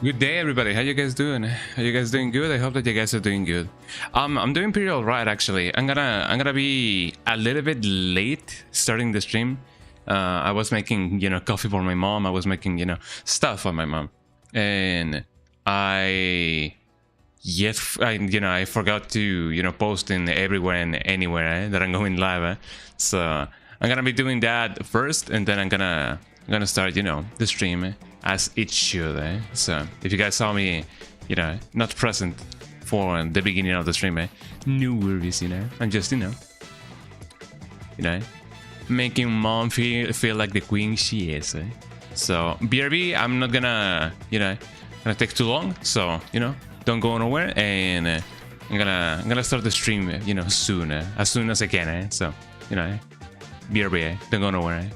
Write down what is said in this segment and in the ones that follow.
Good day, everybody. How you guys doing? Are you guys doing good? I hope that you guys are doing good. I'm doing pretty alright actually. I'm gonna be a little bit late starting the stream. I was making coffee for my mom. I was making stuff for my mom, and I I forgot to post in everywhere and anywhere that I'm going live. So I'm gonna be doing that first, and then I'm gonna start the stream as it should. So if you guys saw me not present for the beginning of the stream, no worries. I'm just making mom feel like the queen she is. So BRB, I'm not gonna take too long, so don't go nowhere, and I'm gonna start the stream soon, as soon as I can. So BRB, don't go nowhere.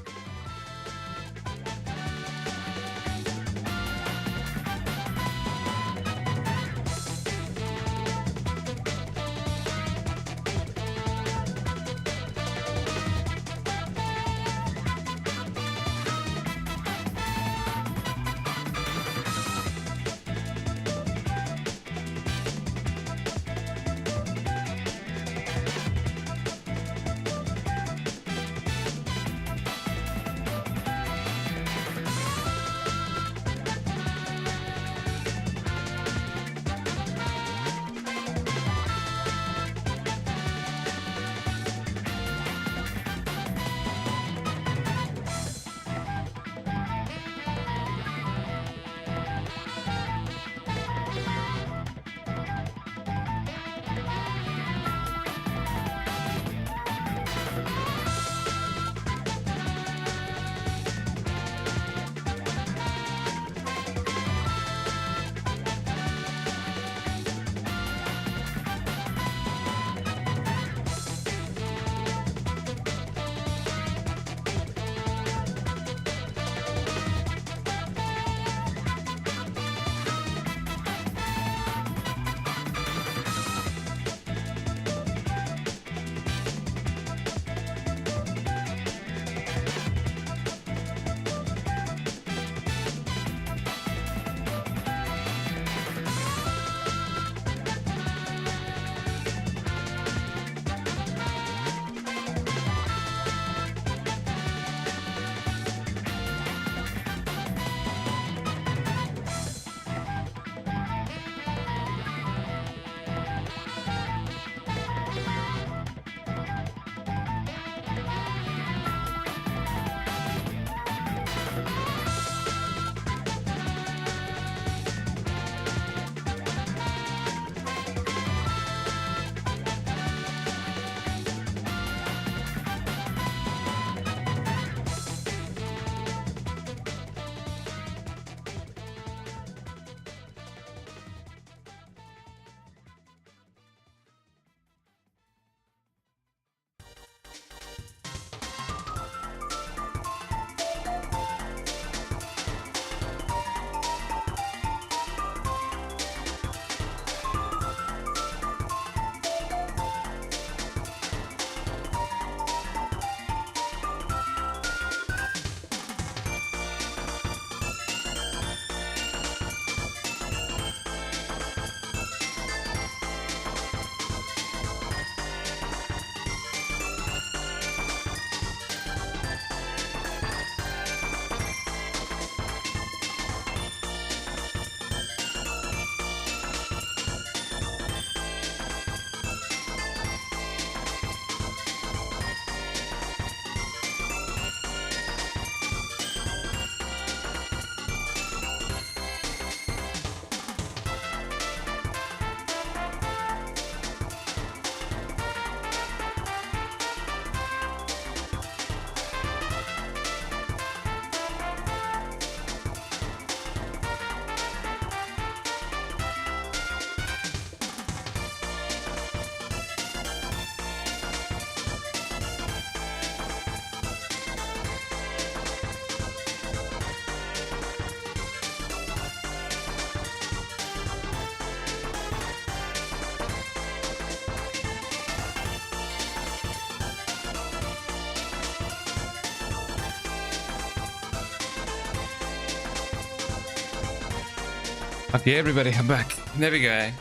Okay, everybody, I'm back. There we go.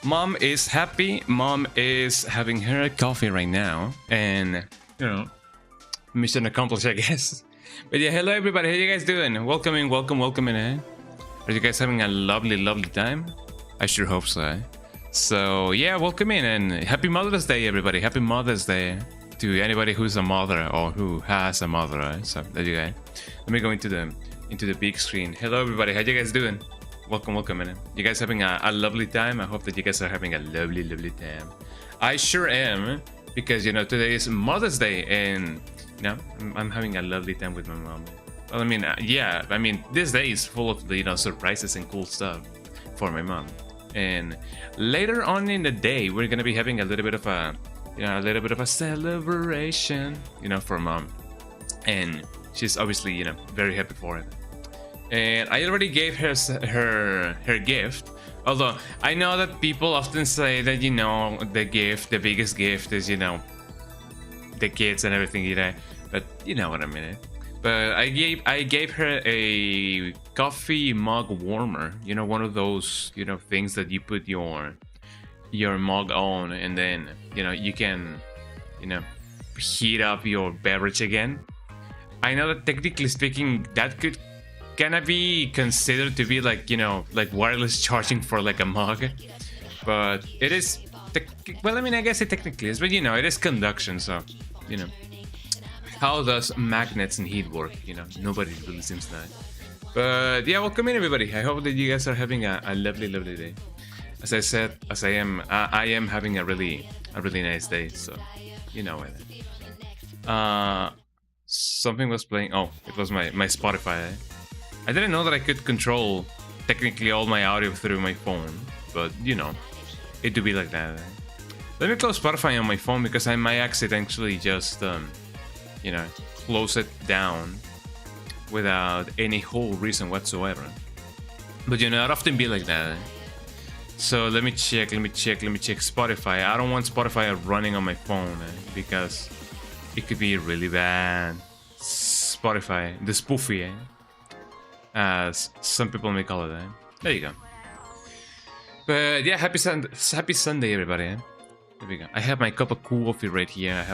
Mom is happy. Mom is having her coffee right now. And, you know, mission accomplished, I guess. But yeah, hello everybody. How you guys doing? Welcome in, welcome in. Eh? Are you guys having a lovely time? I sure hope so. Eh? So yeah, welcome in and happy Mother's Day, everybody. Happy Mother's Day to anybody who's a mother or who has a mother. Eh? So there you go. Let me go into the big screen. Hello everybody. How you guys doing? Welcome in. You guys having a lovely time? I hope that you guys are having a lovely time. I sure am, because you know today is Mother's Day, and you know I'm having a lovely time with my mom. Well, I mean, yeah, I mean this day is full of surprises and cool stuff for my mom. And later on in the day, we're gonna be having a little bit of a celebration, for mom, and she's obviously very happy for it. And I already gave her her gift. Although I know that people often say that the biggest gift is the kids and everything, but you know what I mean. But I gave her a coffee mug warmer. One of those things that you put your mug on, and then you can heat up your beverage again. I know that technically speaking, that could gonna be considered to be like wireless charging for like a mug, but it is well, I mean, I guess it technically is, but it is conduction, so how does magnets and heat work? Nobody really seems to know. But yeah, welcome in everybody. I hope that you guys are having a lovely day. As I said, I am having a really nice day, so something was playing. Oh, it was my Spotify. I didn't know that I could control technically all my audio through my phone, but it do be like that. Let me close Spotify on my phone, because I might accidentally just close it down without any whole reason whatsoever. But it often be like that. So let me check Spotify. I don't want Spotify running on my phone, because it could be really bad. Spotify, the spoofy, as some people may call it. There you go. But yeah, happy Sunday, everybody. There we go. I have my cup of coffee right here.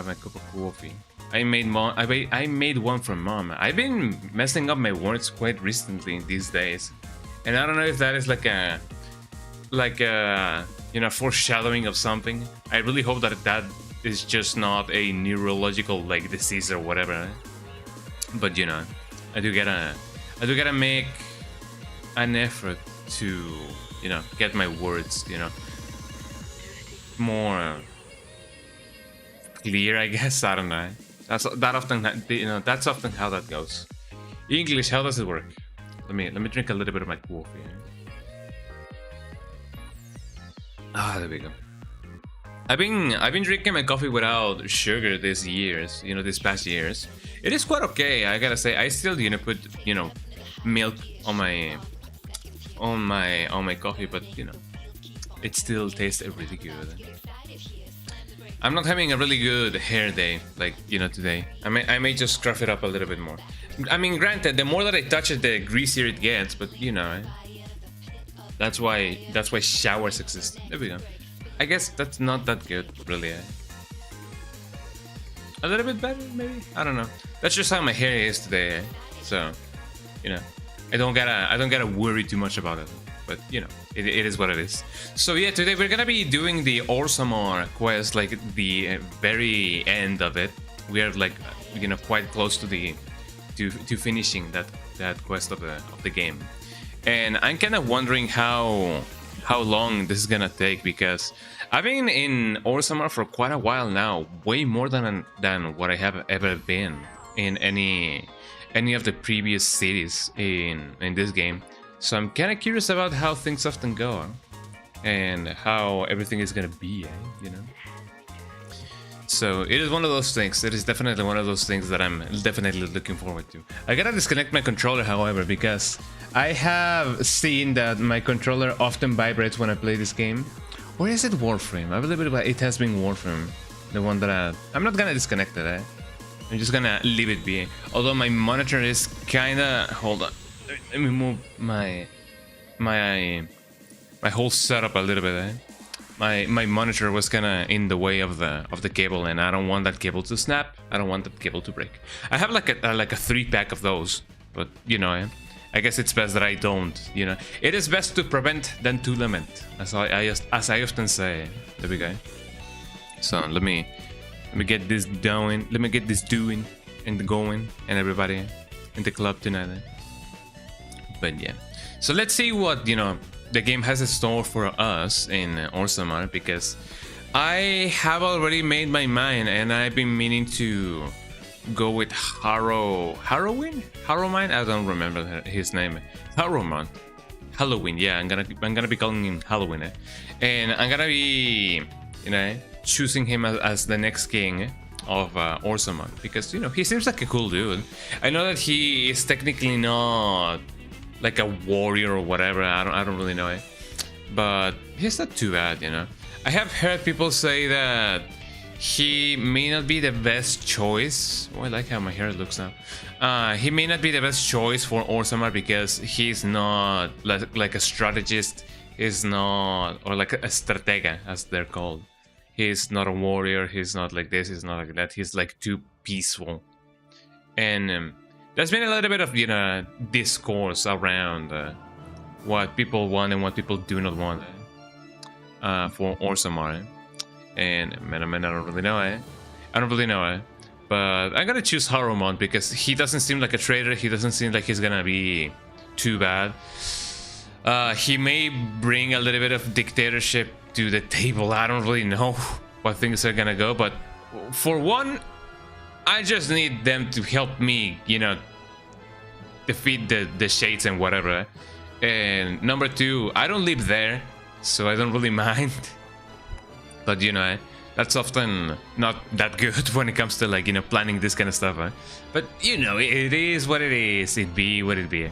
I made one for mom. I've been messing up my words quite recently these days, and I don't know if that is like a foreshadowing of something. I really hope that is just not a neurological disease or whatever. But I do gotta make an effort to get my words more clear, I guess. I don't know. That's often how that goes. English, how does it work? Let me drink a little bit of my coffee. There we go. I've been drinking my coffee without sugar these past years. It is quite okay, I gotta say. I still put milk on my coffee, but it still tastes really good. I'm not having a really good hair day today. I may just scruff it up a little bit more. I mean, granted, the more that I touch it, the greasier it gets, but that's why showers exist. There we go. I guess that's not that good, really. A little bit better, maybe. I don't know. That's just how my hair is today. So, I don't gotta worry too much about it. But it is what it is. So yeah, today we're gonna be doing the Orzammar quest, the very end of it. We are quite close to finishing that quest of the game. And I'm kind of wondering how long this is gonna take, because I've been in Orzammar for quite a while now, way more than what I have ever been in any of the previous cities in this game. So I'm kind of curious about how things often go, and how everything is gonna be, So it is one of those things. It is definitely one of those things that I'm definitely looking forward to. I gotta disconnect my controller, however, because I have seen that my controller often vibrates when I play this game. Or is it Warframe? I believe it has been Warframe, the one that I'm not gonna disconnect it. I'm just gonna leave it be. Although my monitor is kinda... Hold on. Let me move my my whole setup a little bit. My monitor was kind of in the way of the cable, and I don't want that cable to snap. I don't want that cable to break. I have like a 3-pack of those, but you know, I guess it's best that I don't. You know, it is best to prevent than to limit, as I often say. There we go. So let me get this doing. Let me get this doing and going, and everybody in the club tonight. But yeah, so let's see what, you know, the game has in store for us in Orzammar, because I have already made my mind, and I've been meaning to go with Halloween. I don't remember his name. Halloween. Yeah, I'm gonna be calling him Halloween, and I'm gonna be, you know, choosing him as the next king of Orzammar, because, you know, he seems like a cool dude. I know that he is technically not like a warrior or whatever. I don't really know it, but he's not too bad, you know. I have heard people say that he may not be the best choice. Oh, I like how my hair looks now. He may not be the best choice for Orzammar because he's not like a strategist. He's not, or like a stratega, as they're called. He's not a warrior. He's not like this. He's not like that. He's like too peaceful. And there's been a little bit of, you know, discourse around what people want and what people do not want for Orzammar. And man, I don't really know it. I don't really know it. But I'm gonna choose Harumon because he doesn't seem like a traitor. He doesn't seem like he's gonna be too bad. He may bring a little bit of dictatorship to the table. I don't really know what things are gonna go, but for one, I just need them to help me, you know, defeat the shades and whatever. And number two, I don't live there, so I don't really mind. But, you know, that's often not that good when it comes to, like, you know, planning this kind of stuff. But, you know, it is what it is. It be what it be.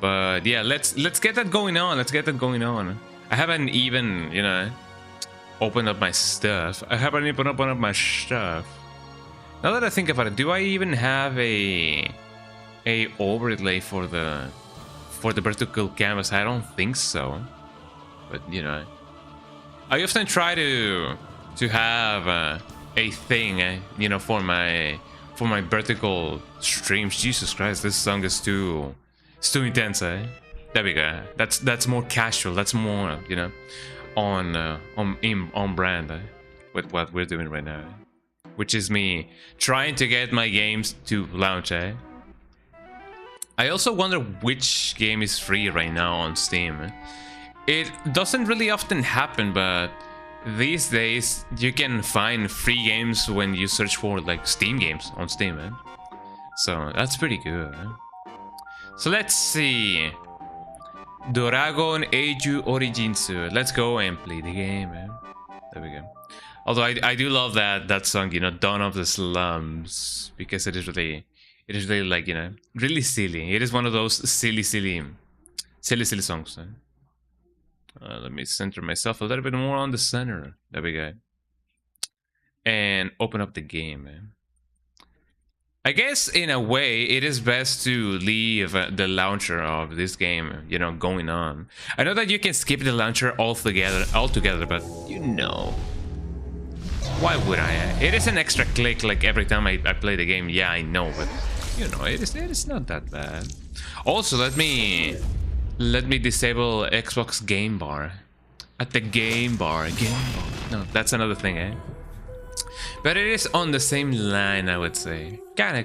But yeah, let's get that going on. Let's get that going on. I haven't even, you know, opened up my stuff. I haven't even opened up my stuff. Now that I think about it, do I even have a overlay for the vertical canvas? I don't think so. But, you know, I often try to have a thing, you know, for my vertical streams. Jesus Christ, this song is too intense, eh? There we go. That's more casual. That's more, you know, on brand with what we're doing right now, which is me trying to get my games to launch. I also wonder which game is free right now on Steam. It doesn't really often happen, but these days you can find free games when you search for, like, Steam games on Steam. So that's pretty good. So let's see. Dragon Eiju Origins. Let's go and play the game. There we go. Although I do love that song, you know, Dawn of the Slums, because it is really like, you know, really silly. It is one of those silly songs. Let me center myself a little bit more on the center. There we go. And open up the game. I guess in a way it is best to leave the launcher of this game, you know, going on. I know that you can skip the launcher altogether, but you know, why would I? It is an extra click like every time I play the game. Yeah, I know, but you know, it is not that bad. Also, let me disable Xbox Game Bar. At the Game Bar. No, that's another thing, But it is on the same line, I would say. Kinda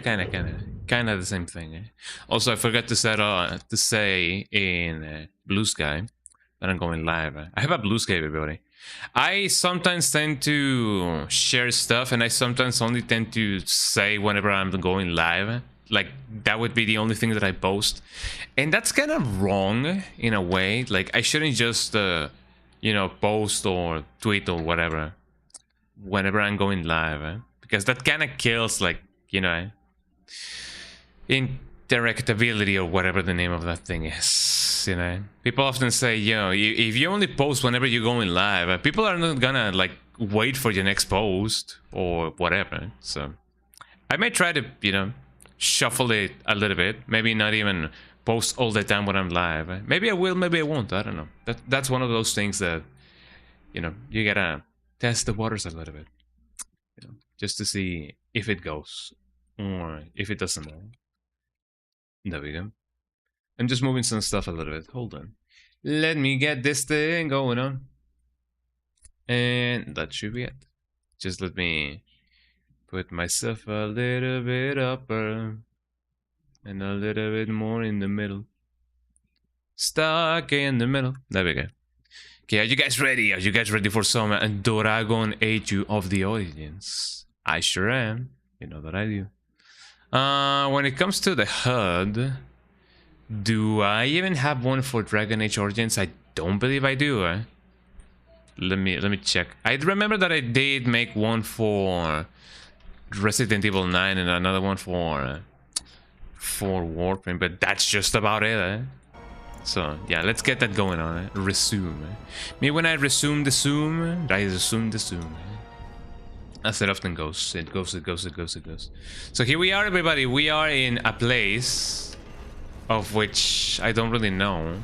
the same thing. Also, I forgot to say in Blue Sky that I'm going live. I have a Blue Sky, everybody. I sometimes tend to share stuff, and I sometimes only tend to say whenever I'm going live. Like, that would be the only thing that I post. And that's kind of wrong, in a way. Like, I shouldn't just, you know, post or tweet or whatever whenever I'm going live, because that kind of kills, like, you know, interactability or whatever the name of that thing is, you know. People often say, you know, if you only post whenever you're going live, people are not gonna, like, wait for your next post or whatever. So I may try to, you know, shuffle it a little bit, maybe not even post all the time when I'm live. Maybe I will, maybe I won't. I don't know. That's one of those things that, you know, you gotta test the waters a little bit, you know, just to see if it goes or if it doesn't. There we go. I'm just moving some stuff a little bit. Hold on. Let me get this thing going on. And that should be it. Just let me put myself a little bit upper and a little bit more in the middle. Stuck in the middle. There we go. Okay, are you guys ready? Are you guys ready for some Dragon Age of the Origins? I sure am. You know that I do. When it comes to the HUD, do I even have one for Dragon Age Origins? I don't believe I do. Let me check. I remember that I did make one for Resident Evil 9 and another one for Warframe, but that's just about it. So yeah, let's get that going on. Resume. Me when I resume the zoom, I resume the zoom. As it often goes. It goes. So here we are, everybody. We are in a place of which I don't really know.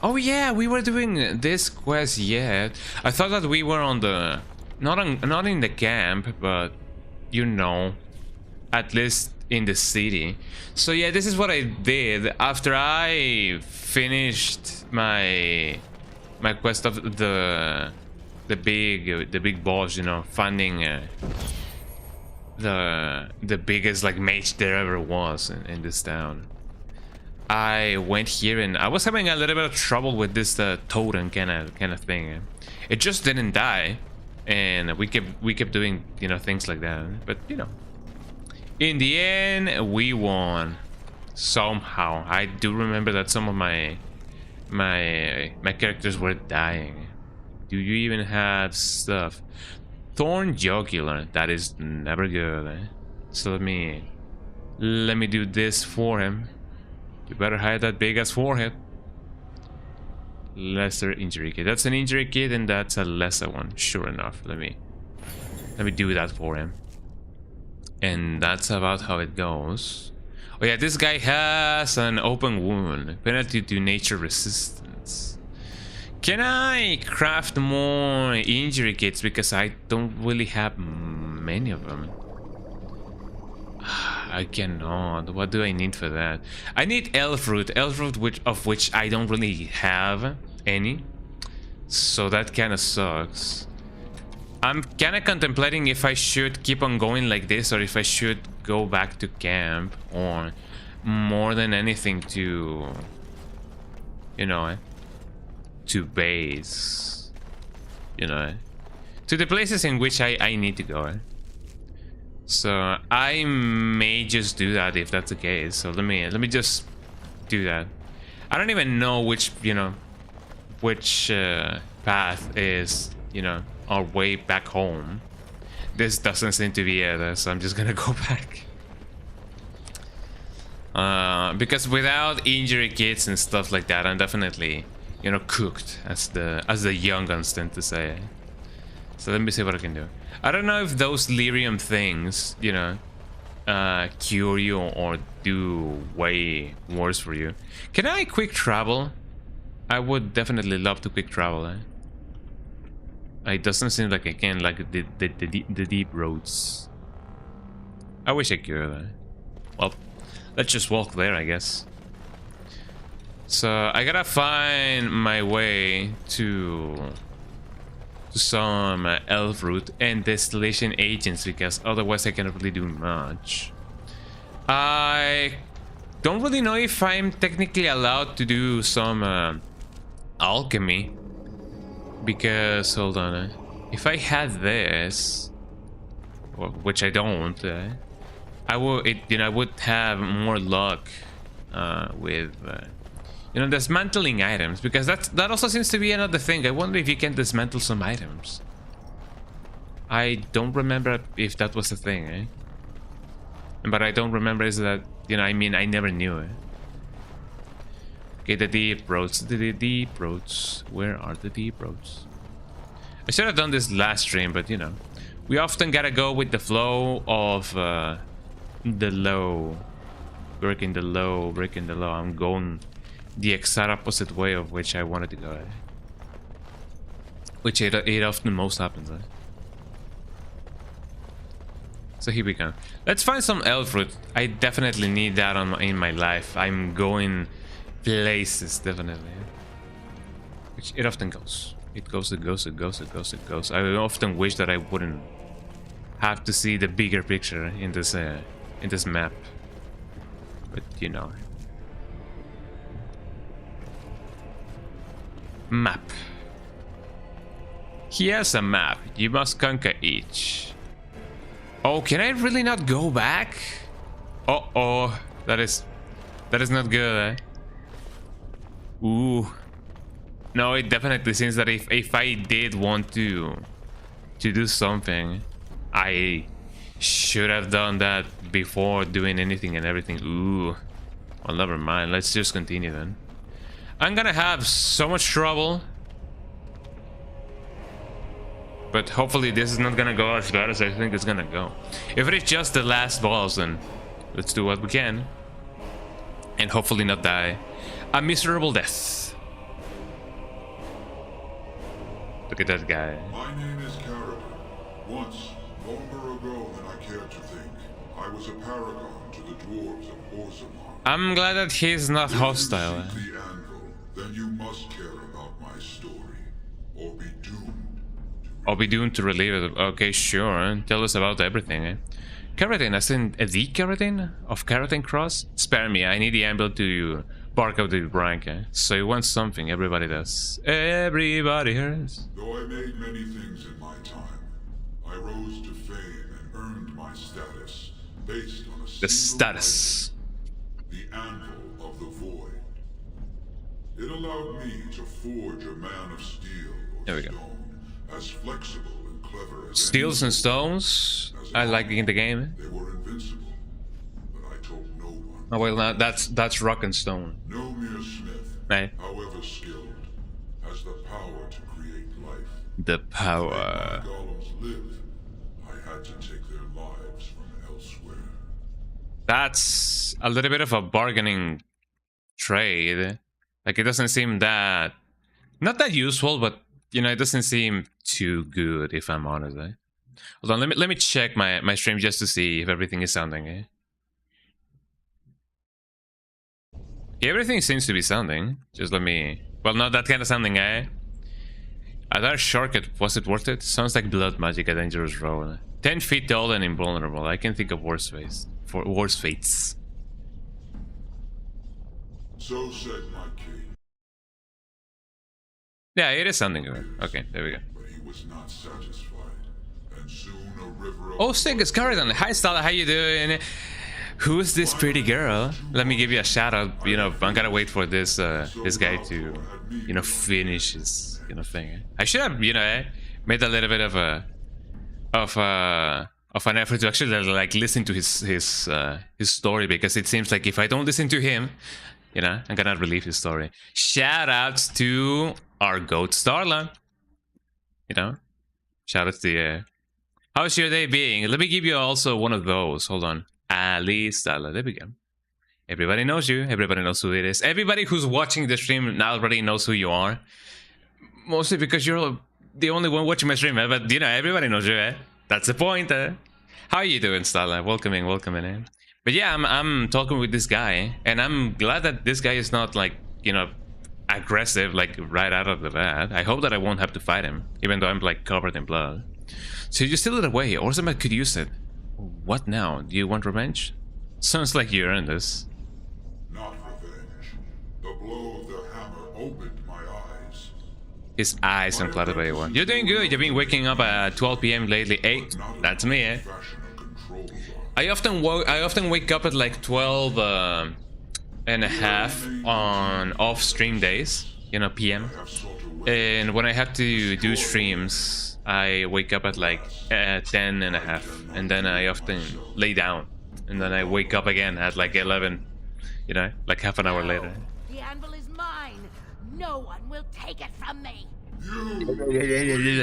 Oh yeah, we were doing this quest yet. I thought that we were on the not in the camp, but you know, at least in the city. So yeah, this is what I did after I finished my quest of the big boss, you know, finding the biggest like mage there ever was in this town. I went here and I was having a little bit of trouble with this totem kind of thing. It just didn't die, and we kept doing, you know, things like that. But you know, in the end, we won somehow. I do remember that some of my characters were dying. Do you even have stuff? Thorn Jugular. That is never good. So let me do this for him. You better hide that big ass forehead. Lesser injury kit. That's an injury kit, and that's a lesser one. Sure enough. Let me do that for him. And that's about how it goes. Oh yeah, this guy has an open wound. Penalty to nature resistance. Can I craft more injury kits? Because I don't really have many of them. I cannot. What do I need for that? I need elf root, of which I don't really have any. So that kind of sucks. I'm kind of contemplating if I should keep on going like this, or if I should go back to camp, or more than anything to, you know, to base, you know, to the places in which I need to go. So I may just do that if that's the case. So let me just do that. I don't even know which, you know, which path is, you know, our way back home. This doesn't seem to be it, so I'm just gonna go back. Because without injury kits and stuff like that, I'm definitely, you know, cooked, as the young guns tend to say. So let me see what I can do. I don't know if those lyrium things, you know, cure you or do way worse for you. Can I quick travel? I would definitely love to quick travel. It doesn't seem like I can, like the deep roads. I wish I could. Well, let's just walk there, I guess. So I gotta find my way to some elf root and distillation agents, because otherwise I cannot really do much. I don't really know if I'm technically allowed to do some alchemy, because hold on, if I had this, which I don't, I would have more luck with you know, dismantling items, because that also seems to be another thing. I wonder if you can dismantle some items. I don't remember if that was a thing, but I don't remember is that, you know, I mean, I never knew it. Okay, the deep roads. Where are the deep roads? I should have done this last stream, but you know, we often gotta go with the flow of the low breaking the law, breaking the law. I'm going the exact opposite way of which I wanted to go. Eh? Which it often most happens. Eh? So here we go. Let's find some elf fruit. I definitely need that in my life. I'm going places, definitely. Which it often goes. It goes, it goes, it goes, it goes, it goes. I often wish that I wouldn't have to see the bigger picture in this map. But you know. Map. Here's a map. You must conquer each. Oh, can I really not go back? Uh-oh. That is not good, eh? Ooh. No, it definitely seems that if I did want to do something, I should have done that before doing anything and everything. Ooh. Well, never mind. Let's just continue then. I'm gonna have so much trouble. But hopefully this is not gonna go as bad as I think it's gonna go. If it is just the last boss, then let's do what we can. And hopefully not die a miserable death. Look at that guy. My name is Carrot. Once, longer ago than I cared to think, I was a paragon to the dwarves of Orzammar. I'm glad that he's not hostile. If you seek the anvil, then you must care about my story, or be doomed. I'll be doomed to relive it. Okay, sure. Tell us about everything, eh? Keratin, as in the Keratin of Keratin Cross? Spare me, I need the anvil to bark out the rank, eh? So you want something, everybody does. Everybody hurts. Though I made many things in my time, I rose to fame and earned my status based on a The status. item, the Anvil of the Void. It allowed me to forge a man of steel or There we go. stone as flexible and clever as Steels and stones. I like in the game. they were invincible, but I told no one. Oh well, now that's rock and stone. No mere smith, Right. however skilled, has the power to create life. The To make power. my golems live, I had to take their lives from elsewhere. That's a little bit of a bargaining trade. Like it doesn't seem that not that useful, but you know, it doesn't seem too good if I'm honest. Eh? Hold on, let me check my stream just to see if everything is sounding. Eh? Yeah, everything seems to be sounding. Just let me. Well, not that kind of sounding, eh? A dark shortcut, was it worth it? Sounds like blood magic, a dangerous road. 10 feet tall and invulnerable. I can think of worse fates. For worse fates. So said my king, Yeah, it is sounding good. Okay, there we go. but he was not satisfied, and soon a river of Oh, Stig, it's Carridan. Hi, Stella, how you doing? Who's this pretty girl? Let me give you a shout out. You know, I'm gonna wait for this this guy to, you know, finish his, you know, thing. I should have, you know, made a little bit of an effort to actually like listen to his story, because it seems like if I don't listen to him, you know, I'm gonna relive his story. Shout outs to our goat Starla. You know, shout outs to how's your day being? Let me give you also one of those. Hold on. Ali Starla. There we go. Everybody knows you. Everybody knows who it is. Everybody who's watching the stream now already knows who you are. Mostly because you're the only one watching my stream, but you know, everybody knows you, That's the point, How are you doing, Starla? Welcome in. But yeah, I'm talking with this guy, and I'm glad that this guy is not like, you know, aggressive like right out of the bat. I hope that I won't have to fight him, even though I'm like covered in blood. So you steal it away. Orzammar could use it. What now? Do you want revenge? Sounds like you earned this. not revenge. The blow of the hammer opened my eyes. His eyes unclouded by one. You're doing good. You've been waking up at 12 p.m. lately. Hey, that's me, Fashion a control rod. I often wake up at like 12 and a half on off stream days, you know, PM. Have sought a way And when I have to do streams, I wake up at like 10 and a half, and then I often lay down, and then I wake up again at like 11, you know, like half an hour later. The anvil is mine. No one will take it from me.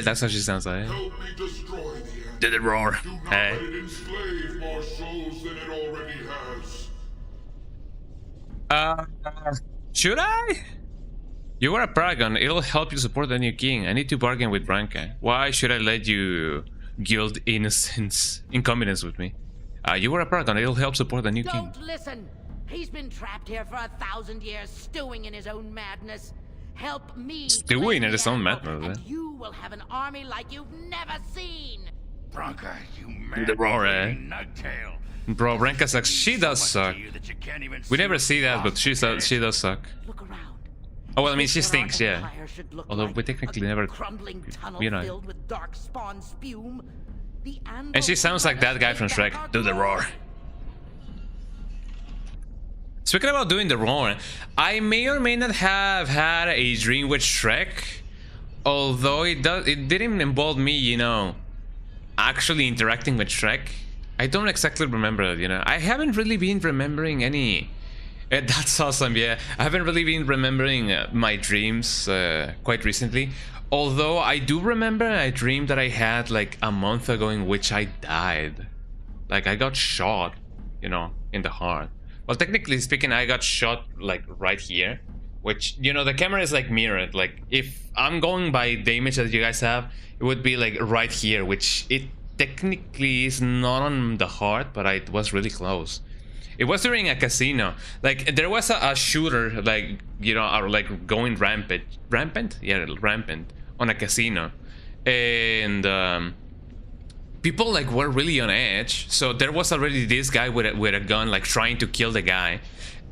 That's how she sounds like. help me destroy the anvil. Did it roar? Do not Hey. let it enslave more souls than it already has. Uh, should I? You are a paragon. It'll help you support the new king. I need to bargain with Branka. Why should I let you guild innocence, incompetence with me? You were a paragon. It'll help support the new king. Don't listen. He's been trapped here for 1,000 years, stewing in his own madness. Help me. Stewing in his own madness, and you will have an army like you've never seen. Branka, you mad The roar, eh? nugtail. Bro, Branka sucks. She does suck. We never see that, but she does suck. Look around. Oh well, I mean, she This is what our stinks, yeah. empire should look Although like, we technically a never, crumbling tunnel you know. filled with dark spawn spume. The And she sounds like that guy from Shrek. Do the roar. Speaking about doing the roar, I may or may not have had a dream with Shrek, although it didn't involve me, you know, actually interacting with Shrek. I don't exactly remember it, you know. I haven't really been remembering any. That's awesome, yeah. I haven't really been remembering my dreams quite recently. Although I do remember a dream that I had like a month ago in which I died. Like I got shot, you know, in the heart. Well, technically speaking, I got shot like right here, which, you know, the camera is like mirrored. Like if I'm going by the image that you guys have, it would be like right here, which it technically is not on the heart, but it was really close. It was during a casino. Like there was a shooter, like, you know, like going rampant, yeah, rampant on a casino, and people like were really on edge. So there was already this guy with a gun, like trying to kill the guy.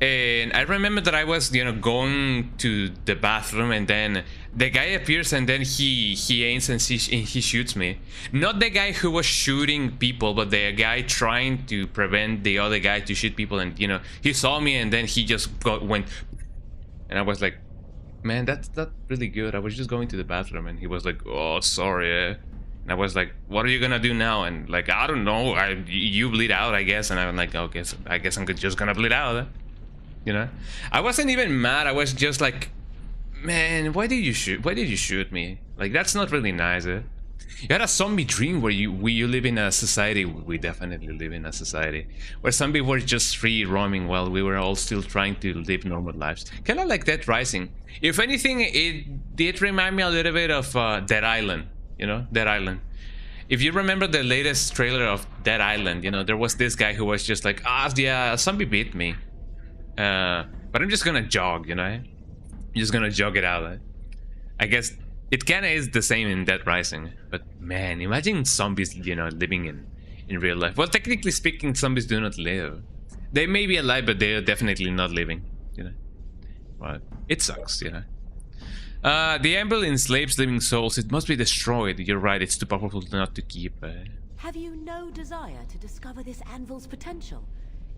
And I remember that I was, you know, going to the bathroom, and then the guy appears, and then he aims and he shoots me. Not the guy who was shooting people, but the guy trying to prevent the other guy to shoot people. And, you know, he saw me, and then he just went, and I was like, man, that's not really good. I was just going to the bathroom. And he was like, oh, sorry, eh? And I was like, what are you gonna do now? And like, I don't know, you bleed out, I guess. And I'm like, okay, so I guess I'm just gonna bleed out, eh? You know, I wasn't even mad. I was just like, man, why did you shoot me? Like, that's not really nice, eh? You had a zombie dream where you live in a society. We definitely live in a society where some people were just free roaming while we were all still trying to live normal lives. Kind of like Dead Rising. If anything, it did remind me a little bit of Dead Island. You know, Dead Island. If you remember the latest trailer of Dead Island, you know, there was this guy who was just like, yeah, a zombie bit me. But I'm just gonna jog, you know? I'm just gonna jog it out. I guess it kinda is the same in Dead Rising. But man, imagine zombies, you know, living in real life. Well, technically speaking, zombies do not live. They may be alive, but they're definitely not living, you know? Well, it sucks, you know? The anvil enslaves living souls. It must be destroyed. You're right, it's too powerful not to keep. Have you no desire to discover this anvil's potential?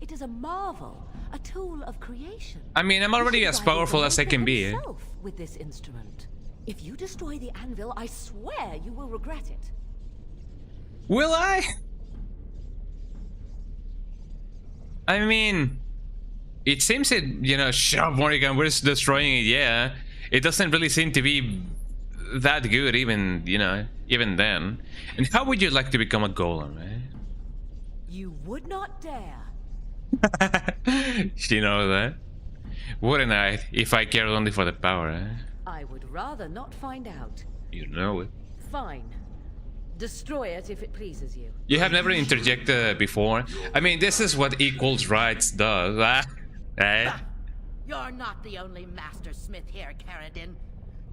It is a marvel, a tool of creation. I mean, I'm already as powerful as I can be. With this instrument. If you destroy the anvil, I swear you will regret it. Will I? I mean, it seems it, you know, shut up, Morrigan, we're destroying it, yeah. It doesn't really seem to be that good, even, you know, even then. And how would you like to become a golem, eh? You would not dare. She knows that. Wouldn't I, if I cared only for the power, eh? I would rather not find out. You know it. Fine. Destroy it if it pleases you. You have never interjected before. I mean, this is what equals rights does, eh? You're not the only master smith here, Caradin.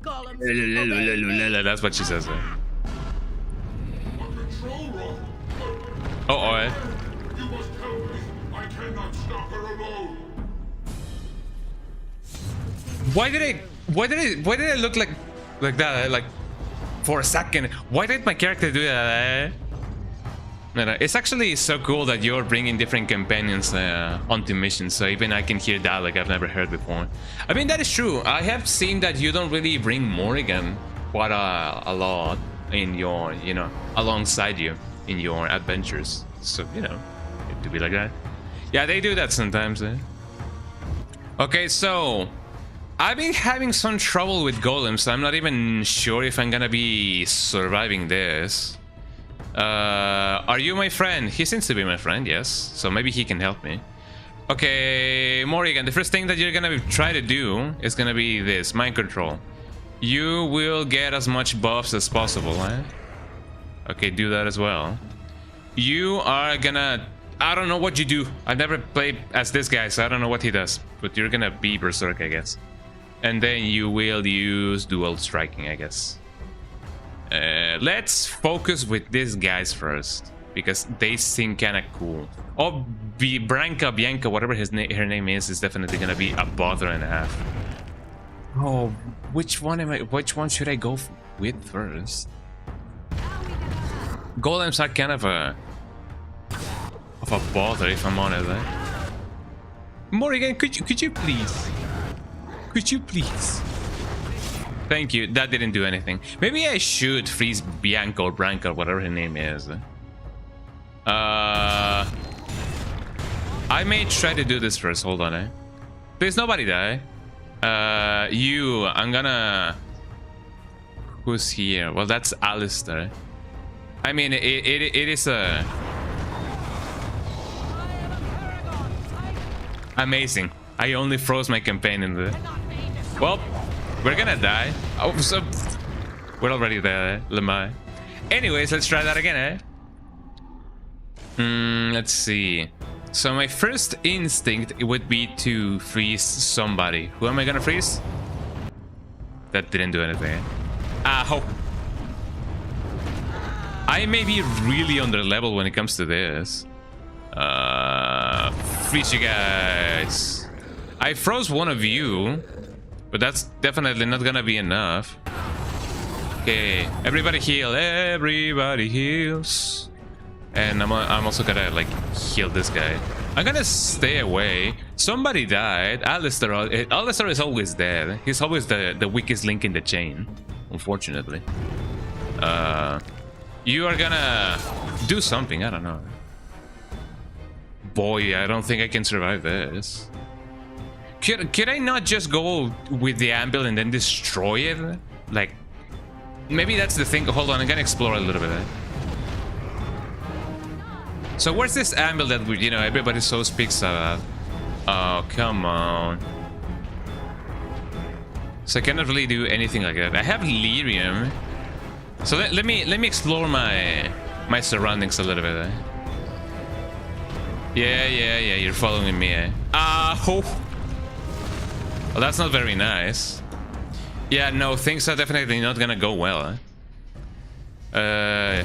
Golems. That's what she says. A control room! Oh, eh? You must help me! I cannot stop her alone! Why did it look like that? Like, for a second, why did my character do that? No, it's actually so cool that you're bringing different companions onto missions, so even I can hear dialogue I've never heard before. I mean, that is true. I have seen that you don't really bring Morrigan quite a lot in your, you know, alongside you in your adventures. So, you know, it could be like that. Yeah, they do that sometimes, eh? Okay, so I've been having some trouble with golems. I'm not even sure if I'm gonna be surviving this. Are you my friend? He seems to be my friend, yes. So maybe he can help me. Okay, Morrigan, the first thing that you're gonna try to do is gonna be this, mind control. You will get as much buffs as possible, eh? Okay, do that as well. You are gonna... I don't know what you do. I've never played as this guy, so I don't know what he does. But you're gonna be Berserk, I guess. And then you will use dual striking, I guess. Let's focus with these guys first, because they seem kind of cool. Oh, Bianca, whatever her name is definitely gonna be a bother and a half. Oh, which one should I go with first? Golems are kind of a bother, if I'm honest. Morrigan, could you please? Could you please? Thank you. That didn't do anything. Maybe I should freeze Bianca or Branca, whatever her name is. I may try to do this first. Hold on, eh? Please, nobody die. I'm gonna... Who's here? Well, that's Alistair. I mean, it is a... Amazing. I only froze my campaign in the... Well, we're gonna die. Oh, so... We're already there, Lemai. Anyways, let's try that again, eh? Let's see. So my first instinct would be to freeze somebody. Who am I gonna freeze? That didn't do anything. Oh. I may be really under level when it comes to this. Freeze you guys. I froze one of you, but that's definitely not gonna be enough. Okay, everybody heal. Everybody heals. And I'm also gonna like heal this guy. I'm gonna stay away. Somebody died. Alistair is always dead. He's always the weakest link in the chain, unfortunately. You are gonna do something. I don't know. Boy, I don't think I can survive this. Could I not just go with the anvil and then destroy it? Like, maybe that's the thing. Hold on, I'm gonna explore a little bit. So where's this anvil that everybody so speaks about? Oh, come on. So I cannot really do anything like that. I have lyrium. So let me explore my surroundings a little bit. Eh? Yeah, you're following me, eh? Oh. Well, that's not very nice. Yeah, no, things are definitely not gonna go well, eh?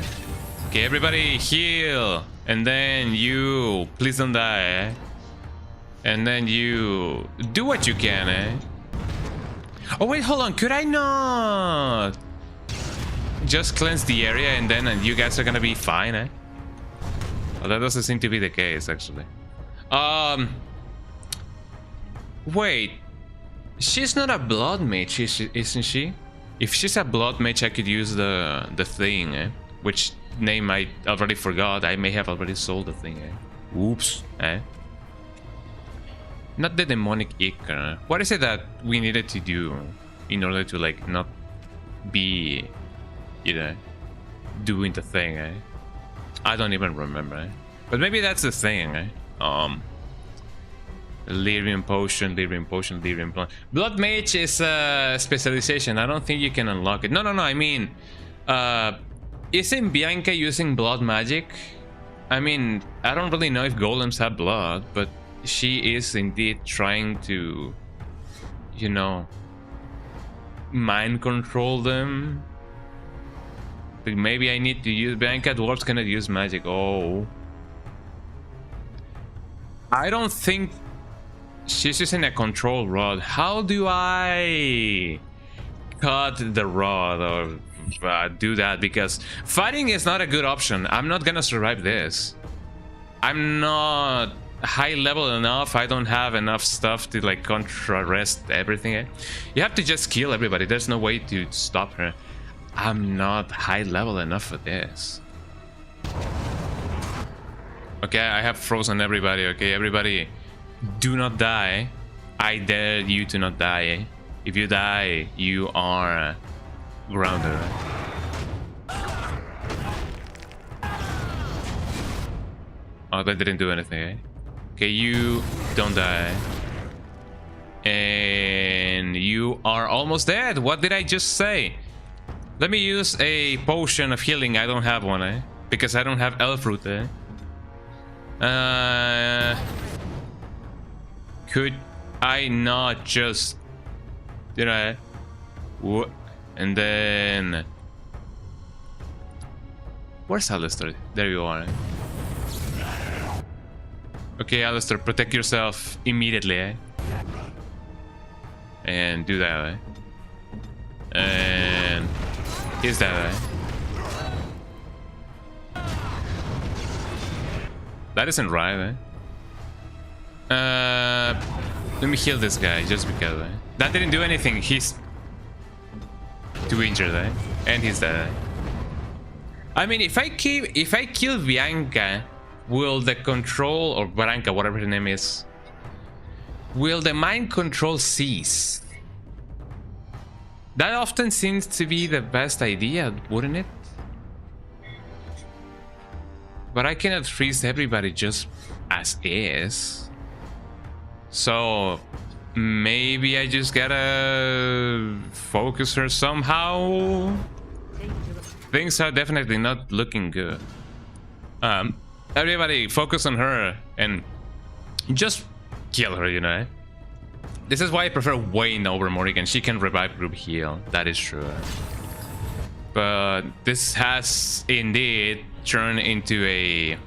Okay, everybody heal. And then you... Please don't die, eh? And then you... Do what you can, eh? Oh, wait, hold on. Could I not... just cleanse the area and then you guys are gonna be fine, eh? Well, that doesn't seem to be the case, actually. Wait. She's not a blood mage, isn't she? If she's a blood mage, I could use the thing, eh? Which name I already forgot. I may have already sold the thing, eh? Oops, eh? Not the demonic ichor. What is it that we needed to do in order to, like, not be, doing the thing, eh? I don't even remember, eh? But maybe that's the thing, eh? Lyrium potion, lyrium potion, lyrium plant. Blood mage is a specialization. I don't think you can unlock it. No, I mean, isn't Bianca using blood magic? I mean, I don't really know if golems have blood, but she is indeed trying to, mind control them. But maybe I need to use... Bianca dwarves cannot use magic. Oh. I don't think she's using a control rod. How do I cut the rod or do that? Because fighting is not a good option. I'm not gonna survive this. I'm not high level enough. I don't have enough stuff to like contrarrest everything. You have to just kill everybody. There's no way to stop her. I'm not high level enough for this. Okay, I have frozen everybody. Okay, everybody, do not die. I dare you to not die. If you die, you are grounded. Oh, that didn't do anything, eh? Okay, you don't die. And you are almost dead. What did I just say? Let me use a potion of healing. I don't have one, eh? Because I don't have elf fruit, eh? Could I not just... Did I... And then... Where's Alistair? There you are. Okay, Alistair, protect yourself immediately, eh? And do that, eh? And... Is that, eh? That isn't right, eh? Let me heal this guy, just because, eh? That didn't do anything, he's... too injured, eh? And he's dead, eh? I mean, if I kill Bianca, will the control, or Branca, whatever her name is, will the mind control cease? That often seems to be the best idea, wouldn't it? But I cannot freeze everybody just as is. So maybe I just gotta focus her somehow. Things are definitely not looking good. Everybody focus on her and just kill her, you know. This is why I prefer Wayne over Morrigan. She can revive group heal. That is true. But this has indeed turned into a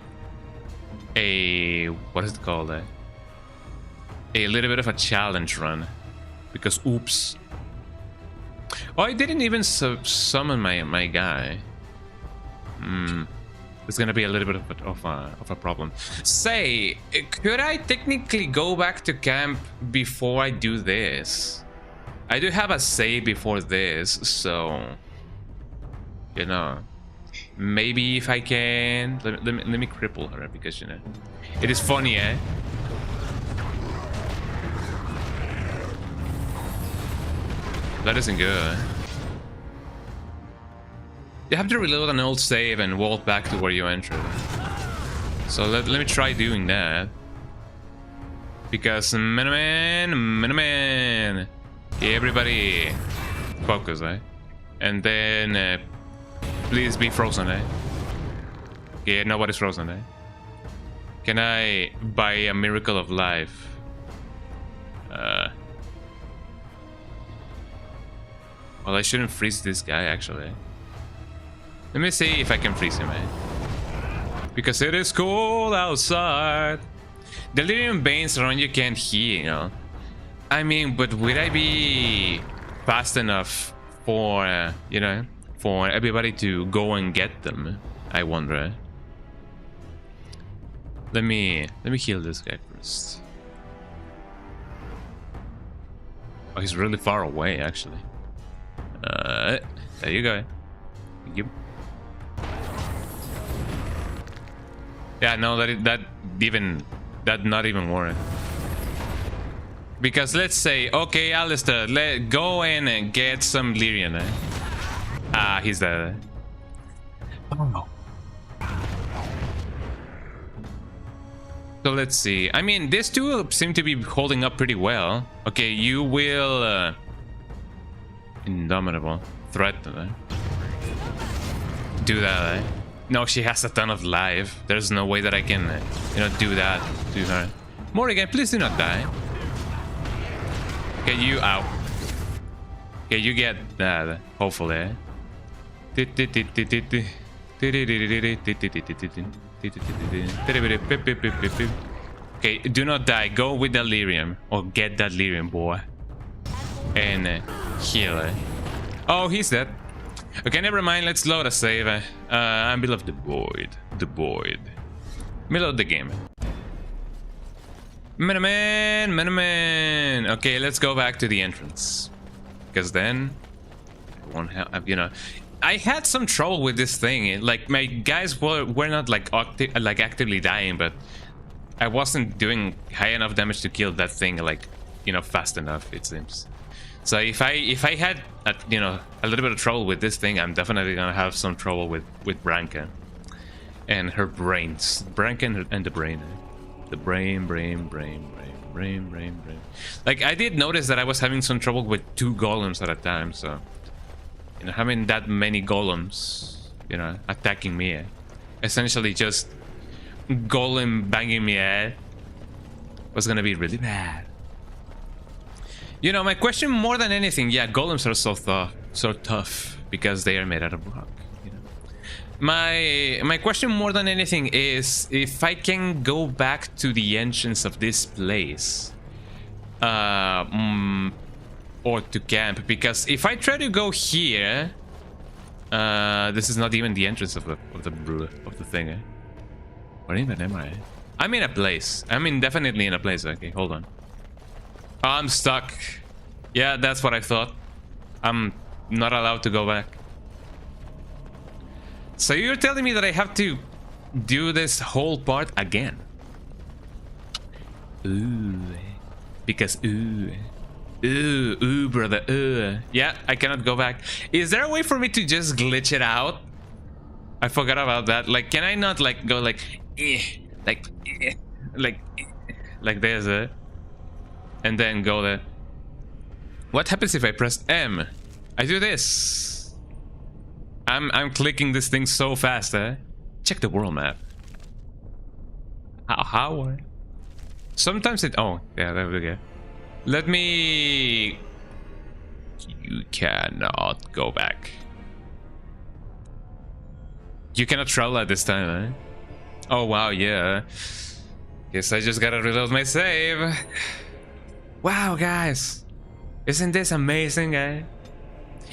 what is it called? A little bit of a challenge run. Because oops. Oh, I didn't even summon my guy. It's gonna be a little bit of a problem. Say, could I technically go back to camp before I do this? I do have a save before this, so you know, maybe if I can, let me cripple her, because you know, it is funny, eh? That isn't good. You have to reload an old save and walk back to where you entered. So let me try doing that. Because Miniman, okay, everybody focus, eh? And then please be frozen, eh? Okay, nobody's frozen, eh? Can I buy a miracle of life? Well, I shouldn't freeze this guy, actually. Let me see if I can freeze him, eh? Because it is cold outside. Delirium Banes around you can't heal, you know. I mean, but would I be fast enough for, you know, for everybody to go and get them? I wonder. Let me heal this guy first. Oh, he's really far away, actually. There you go. Thank you. Yeah, no, that not even work. Because let's say, okay, Alistair, go in and get some Lyrian, eh? Ah, he's dead. Oh. So let's see. I mean, these two seem to be holding up pretty well. Okay, you will indomitable threaten, eh? Do that, eh? No, she has a ton of life. There's no way that I can, you know, do that to her. Morrigan, please do not die. Okay, you out. Okay, you get that, hopefully. Okay, do not die. Go with that lyrium, or get that lyrium, boy. And heal. Oh, he's dead. Okay, never mind. Let's load a save. I'm below the void. The void. Middle of the game. Miniman. Okay, let's go back to the entrance. Because then, I won't have, you know, I had some trouble with this thing. Like my guys were not like actively dying, but I wasn't doing high enough damage to kill that thing, like, you know, fast enough, it seems. So if I had you know, a little bit of trouble with this thing, I'm definitely gonna have some trouble with Branca and her brains. Branca and the brain. The brain. Like, I did notice that I was having some trouble with 2 golems at a time, so... You know, having that many golems, you know, attacking me. Essentially just golem banging me was gonna be really bad. You know, my question more than anything, yeah, golems are so tough because they are made out of rock. You know, my question more than anything is if I can go back to the entrance of this place, or to camp, because if I try to go here, this is not even the entrance of the thing. Where even am I? I'm in a place. I'm definitely in a place. Okay, hold on. I'm stuck. Yeah, that's what I thought. I'm not allowed to go back. So you're telling me that I have to do this whole part again? Ooh. Because ooh, brother, yeah, I cannot go back. Is there a way for me to just glitch it out? I forgot about that. Like, can I not like go like like this, and then go there? What happens if I press M? I do this. I'm clicking this thing so fast, Check the world map. How? Sometimes it. Oh, yeah, there we go. Let me... You cannot go back. You cannot travel at this time, eh? Oh, wow, yeah. Guess I just gotta reload my save. Wow, guys. Isn't this amazing, eh?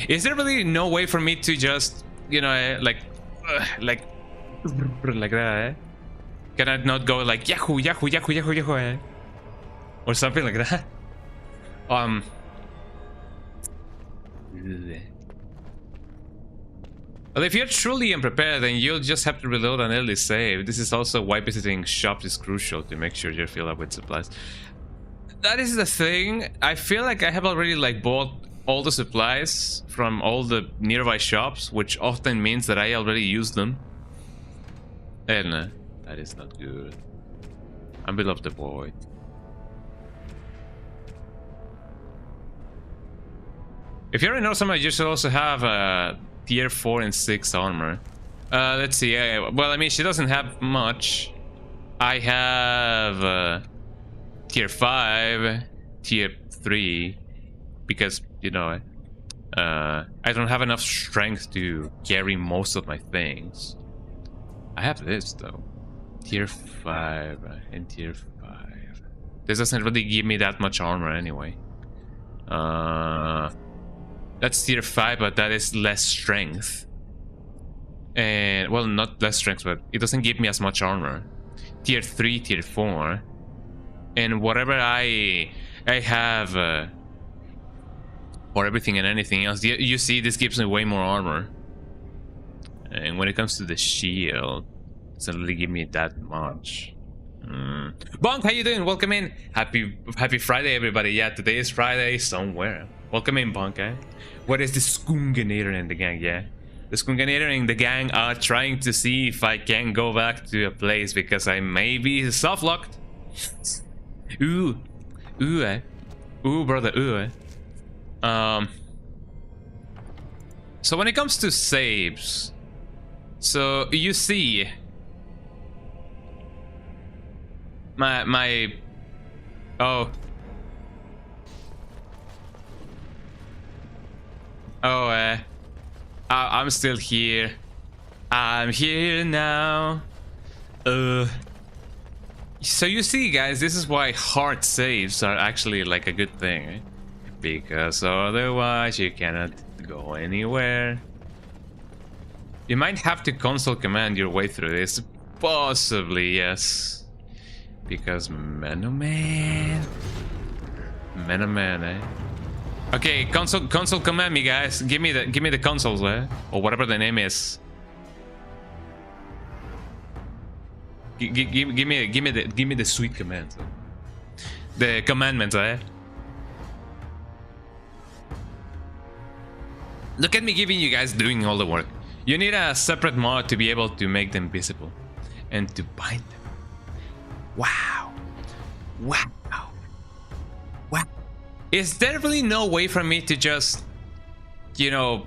Is there really no way for me to just, you know, like that, eh? Can I not go like Yahoo, eh? Or something like that? Well, if you're truly unprepared, then you'll just have to reload an early save. This is also why visiting shops is crucial, to make sure you're filled up with supplies. That is the thing. I feel like I have already like bought all the supplies from all the nearby shops, which often means that I already used them. And that is not good. I'm below the void. If you're in Orzammar, you should also have tier 4 and 6 armor. Let's see. Well, I mean, she doesn't have much. I have tier 5, tier 3, because, you know, I don't have enough strength to carry most of my things. I have this, though. Tier 5 and tier 5. This doesn't really give me that much armor anyway. That's tier 5, but that is less strength. And, well, not less strength, but it doesn't give me as much armor. Tier 3, tier 4. And whatever I have for everything and anything else, you see, this gives me way more armor. And when it comes to the shield, it doesn't really give me that much. Bonk, how you doing? Welcome in. Happy Friday, everybody. Yeah, today is Friday somewhere. Welcome in, Bonk, eh? What is the Skunganator and the gang, yeah? The Skunganator and the gang are trying to see if I can go back to a place because I may be soft-locked. Ooh, brother, So when it comes to saves, so you see, I'm still here. I'm here now. So you see, guys, this is why hard saves are actually like a good thing, eh? Because otherwise you cannot go anywhere. You might have to console command your way through this. Possibly, yes. Because man, oh man, eh? Okay, console command me, guys. Give me the consoles, eh? Or whatever the name is. Give me the sweet commands. The commandments, eh? Look at me giving you guys doing all the work. You need a separate mod to be able to make them visible and to bind them. Wow. Wow. Wow. Is there really no way for me to just, you know,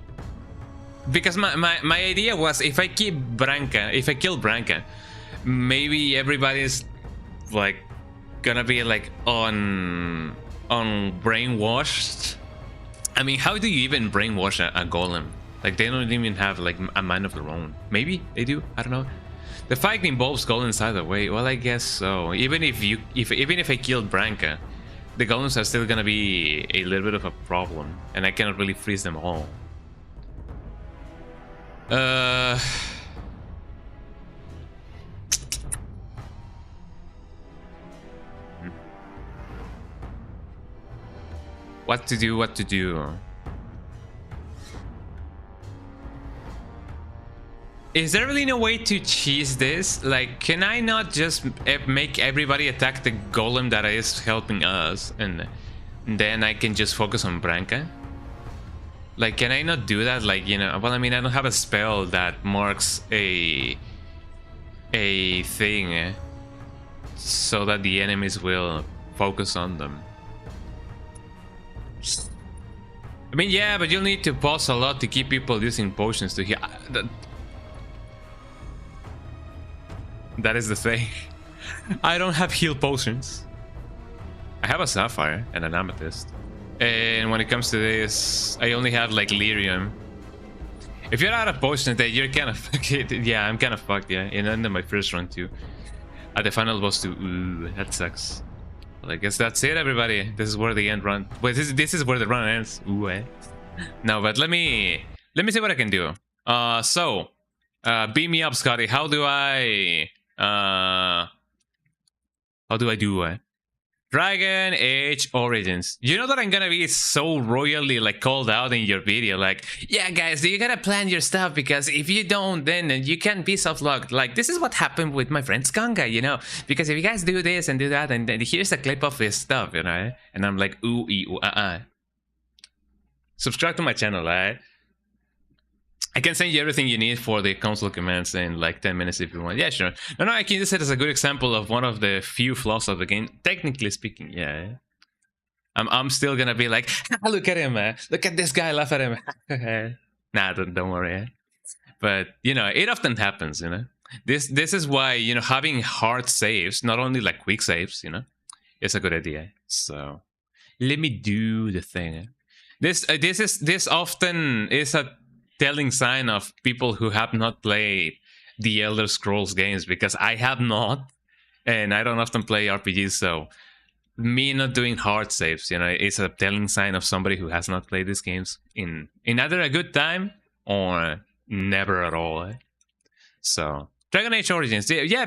because my idea was if I kill Branka, maybe everybody's like gonna be like on brainwashed. I mean, how do you even brainwash a golem? Like, they don't even have like a mind of their own. Maybe they do, I don't know. The fight involves golems either way. Well, I guess so. Even if I killed Branka, the golems are still gonna be a little bit of a problem, and I cannot really freeze them all. What to do? Is there really no way to cheese this? Like, can I not just make everybody attack the golem that is helping us, and then I can just focus on Branka? Like, can I not do that? Like, you know, well, I mean, I don't have a spell that marks a thing so that the enemies will focus on them. I mean, yeah, but you'll need to pause a lot to keep people using potions to heal. That is the thing. I don't have heal potions. I have a sapphire and an amethyst. And when it comes to this, I only have like lyrium. If you're out of potions, then you're kind of fucked. Yeah, I'm kind of fucked, yeah. And then my first run too. At the final boss too. Ooh, that sucks. Well, I guess that's it, everybody. This is where the end run. Well, this is where the run ends. Ooh, eh. No, but let me see what I can do. Beam me up, Scotty. How do I do it? Dragon Age Origins. You know that I'm gonna be so royally like called out in your video, like, yeah guys, you gotta plan your stuff, because if you don't, then you can be soft-locked. Like, this is what happened with my friend Skanga, you know, because if you guys do this and do that, and then here's a clip of his stuff, you know, and I'm like, ooh, subscribe to my channel, right? I can send you everything you need for the console commands in like 10 minutes if you want. Yeah, sure. No, I can use it as a good example of one of the few flaws of the game. Technically speaking, yeah. I'm still gonna be like, look at him, man. Look at this guy, laugh at him. Nah, don't worry. But, you know, it often happens, you know. This is why, you know, having hard saves, not only like quick saves, you know, is a good idea. So, let me do the thing. This often is a telling sign of people who have not played the Elder Scrolls games, because I have not, and I don't often play RPGs, so me not doing hard saves, you know, it's a telling sign of somebody who has not played these games in either a good time or never at all. Eh? So, Dragon Age Origins, yeah,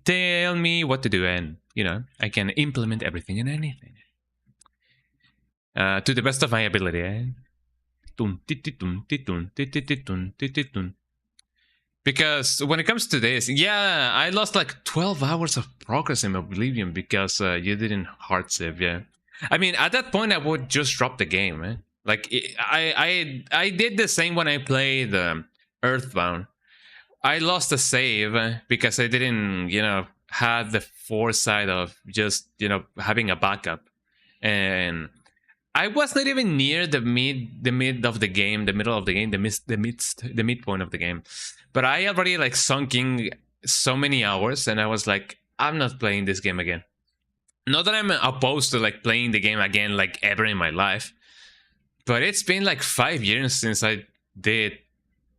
tell me what to do, and, you know, I can implement everything and anything. To the best of my ability, eh? Because when it comes to this, yeah, I lost like 12 hours of progress in Oblivion because you didn't hard save, yeah. I mean, at that point, I would just drop the game, eh? Like, I did the same when I played Earthbound. I lost a save because I didn't, you know, have the foresight of just, you know, having a backup. And I was not even near the midpoint of the game, the midpoint of the game. But I already like sunk in so many hours, and I was like, I'm not playing this game again. Not that I'm opposed to like playing the game again like ever in my life, but it's been like 5 years since I did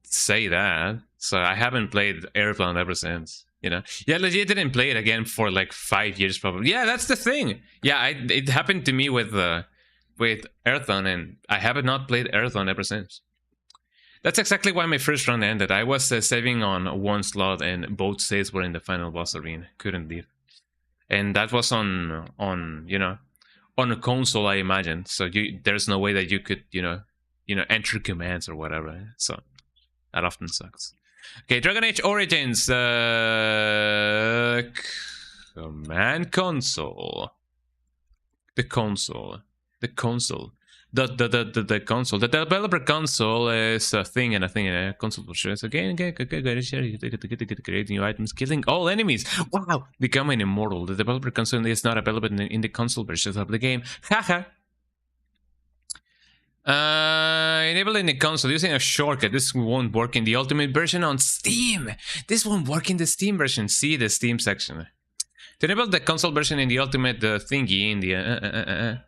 say that. So I haven't played Airbound ever since. You know, yeah, legit didn't play it again for like 5 years probably. Yeah, that's the thing. Yeah, it happened to me with Earthbound, and I have not played Earthbound ever since. That's exactly why my first run ended. I was saving on one slot, and both saves were in the final boss arena. Couldn't leave, and that was on you know, on a console, I imagine. So there's no way that you could you know enter commands or whatever. So that often sucks. Okay, Dragon Age Origins command console. The console. the console. The developer console is a thing and a thing and a console for sure. So creating new items, killing all enemies. Wow, becoming immortal. The developer console is not available in the console versions of the game. Haha. Enabling the console using a shortcut. This won't work in the ultimate version on Steam. This won't work in the Steam version. See the Steam section. To enable the console version in the ultimate thingy in the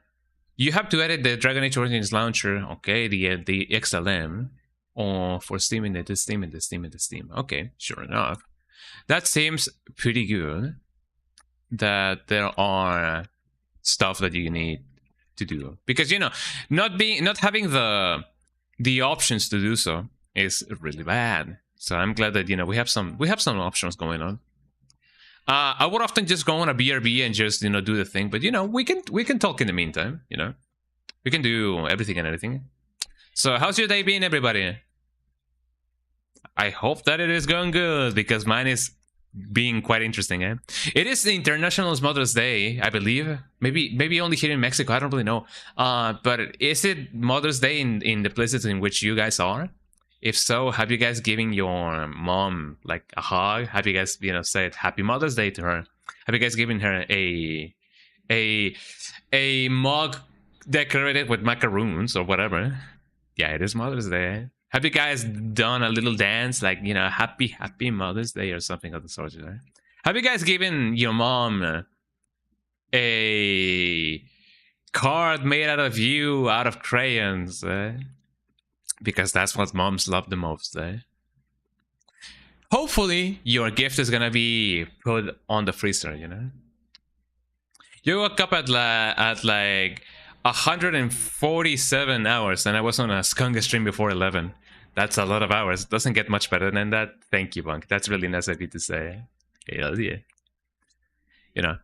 you have to edit the Dragon Age Origins launcher, okay, the XLM, for Steam in the Steam. Okay, sure enough. That seems pretty good. That there are stuff that you need to do, because you know, not having the options to do so is really bad. So I'm glad that, you know, we have some options going on. I would often just go on a BRB and just, you know, do the thing, but you know, we can talk in the meantime, you know. We can do everything and anything. So how's your day been, everybody? I hope that it is going good, because mine is being quite interesting, eh? It is the International Mother's Day, I believe. Maybe only here in Mexico, I don't really know. But is it Mother's Day in the places in which you guys are? If so, have you guys given your mom like a hug? Have you guys, you know, said Happy Mother's Day to her? Have you guys given her a mug decorated with macaroons or whatever? Yeah, it is Mother's Day. Have you guys done a little dance, like, you know, Happy Mother's Day or something of the sort? Right? Have you guys given your mom a card made out of you, out of crayons? Because that's what moms love the most. Hopefully, your gift is gonna be put on the freezer, you know? You woke up at like 147 hours, and I was on a skunk stream before 11. That's a lot of hours. Doesn't get much better than that. Thank you, Bunk. That's really nice of you to say. Hell yeah. You know.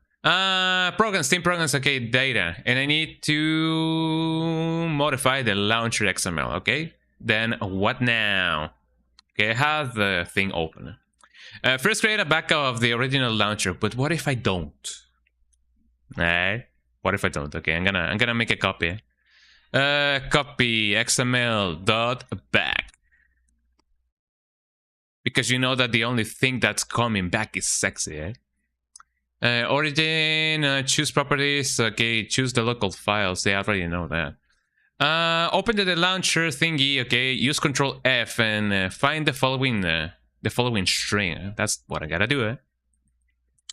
Programs, Steam programs, okay, data. And I need to modify the launcher XML, okay? Then what now? Okay, I have the thing open. First create a backup of the original launcher, but what if I don't? Alright. What if I don't? Okay, I'm gonna make a copy. Copy xml.back. Because you know that the only thing that's coming back is sexy, eh? Origin, choose properties. Okay, choose the local files. They already know that. Open the launcher thingy. Okay, use Control F and find the following string. That's what I gotta do.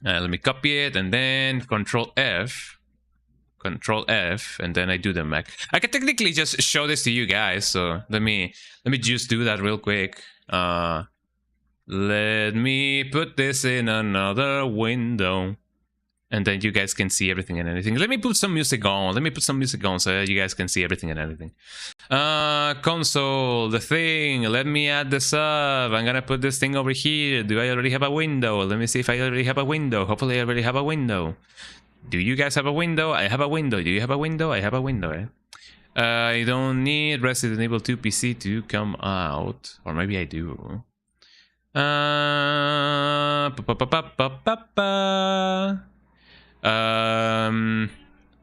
Let me copy it and then Control F, and then I do the Mac. I can technically just show this to you guys. So let me just do that real quick. Let me put this in another window, and then you guys can see everything and anything. Let me put some music on. So you guys can see everything and anything. Console, the thing. Let me add the sub. I'm gonna put this thing over here. Do I already have a window? Let me see if I already have a window. Hopefully I already have a window. Do you guys have a window? I have a window. Do you have a window? I have a window, eh? I don't need Resident Evil 2 PC to come out. Or maybe I do.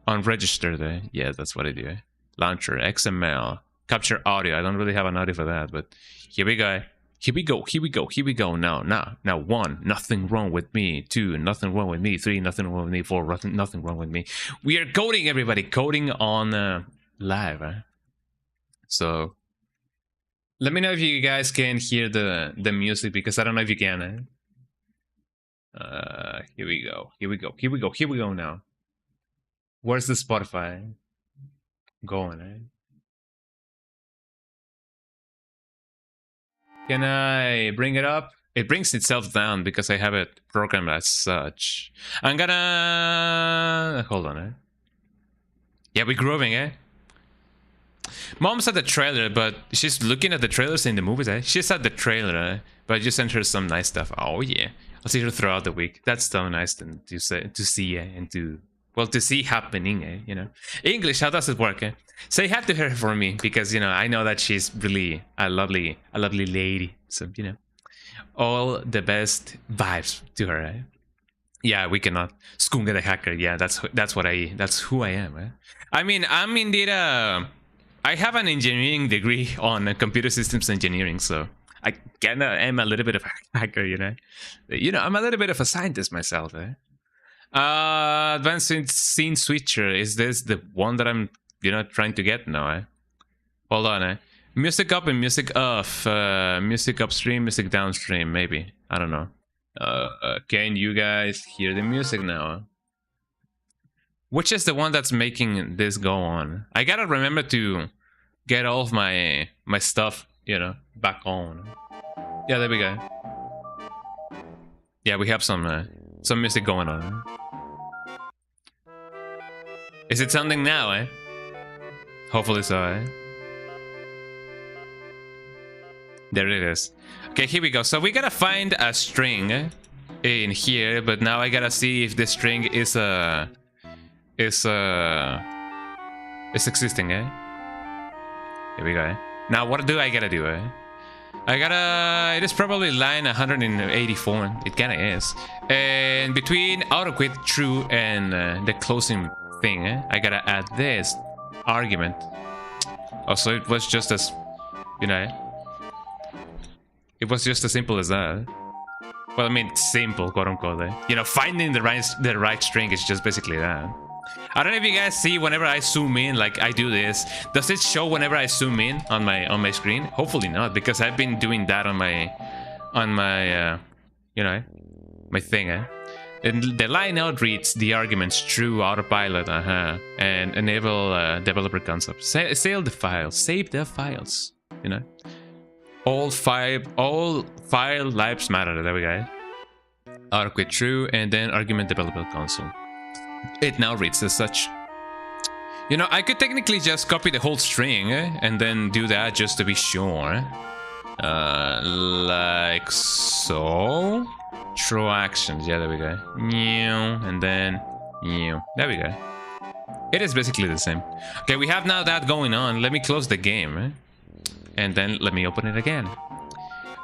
Unregistered, eh? Yeah, that's what I do. Launcher, XML, capture audio. I don't really have an audio for that, but here we go. Here we go. Now, 1, nothing wrong with me. 2, nothing wrong with me. 3, nothing wrong with me. 4, nothing wrong with me. We are coding, everybody. Coding on live. So let me know if you guys can hear the music, because I don't know if you can. Here we go now. Where's the Spotify going? Can I bring it up? It brings itself down because I have it programmed as such. I'm gonna hold on. Yeah, we're grooving, eh? Mom saw the trailer, but she's looking at the trailers in the movies, eh? She saw the trailer, but I just sent her some nice stuff. Oh yeah, I'll see her throughout the week. That's so nice to see, and to see happening, eh? You know, English. How does it work? Eh? Say hi to her for me, because you know I know that she's really a lovely lady. So you know, all the best vibes to her. Eh? Yeah, we cannot. Skunga the hacker. Yeah, that's who I am. Eh? I mean, I'm indeed a I have an engineering degree on computer systems engineering, so I kinda am a little bit of a hacker, you know. I'm a little bit of a scientist myself. Advanced scene switcher. Is this the one that I'm, trying to get now? Hold on. Music up and music off. Music upstream, music downstream. Maybe. I don't know. Can you guys hear the music now? Which is the one that's making this go on? I gotta remember to get all of my stuff, back on. Yeah, there we go. Yeah, we have some music going on. Is it sounding now, Hopefully so, There it is. Okay, here we go. So we gotta find a string in here, but now I gotta see if this string is existing, Here we go. Now what do I gotta do, it is probably line 184. It kinda is. And between auto quit true and the closing thing, I gotta add this argument. Also, it was just as, it was just as simple as that. Well, I mean, simple, quote unquote. Finding the right string is just basically that. I don't know if you guys see whenever I zoom in, like I do this. Does it show whenever I zoom in on my screen? Hopefully not, because I've been doing that on my my thing. And the line out reads the arguments true autopilot, and enable developer concept. Save the files, All file lives matter. There we go. Auto quit true, and then argument developer console. It now reads as such. I could technically just copy the whole string and then do that just to be sure. Like so. Throw actions. Yeah, there we go. And then there we go. It is basically the same. Okay, we have now that going on. Let me close the game. And then let me open it again.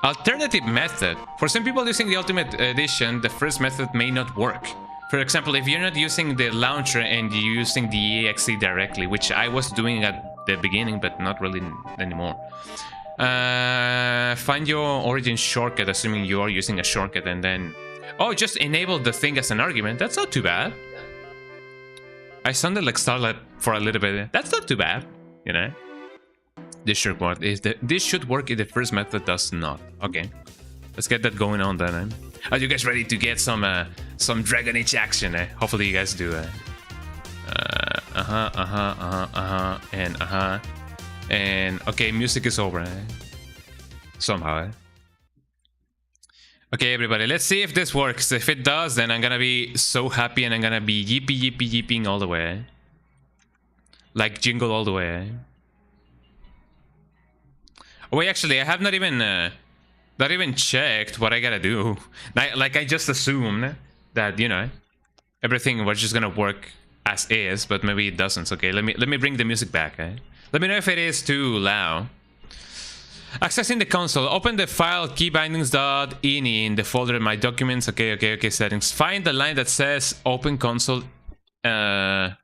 Alternative method. For some people using the Ultimate Edition, the first method may not work. For example, if you're not using the launcher and you're using the EXE directly, which I was doing at the beginning, but not really anymore. Find your origin shortcut, assuming you are using a shortcut, and then... Oh, just enable the thing as an argument. That's not too bad. I sounded like Starlight for a little bit. That's not too bad, This should work. This should work if the first method does not. Okay, let's get that going on then. Are you guys ready to get some Dragon Age action? Hopefully you guys do. And okay, music is over. Somehow. Okay, everybody, let's see if this works. If it does, then I'm gonna be so happy, and I'm gonna be yipping all the way. Like jingle all the way. Oh, wait, actually, I have not even checked what I gotta do. Like I just assumed that everything was just gonna work as is, but maybe it doesn't. Okay, let me bring the music back. Let me know if it is too loud. Accessing the console. Open the file keybindings.ini in the folder my documents. Okay. Settings. Find the line that says open console 0.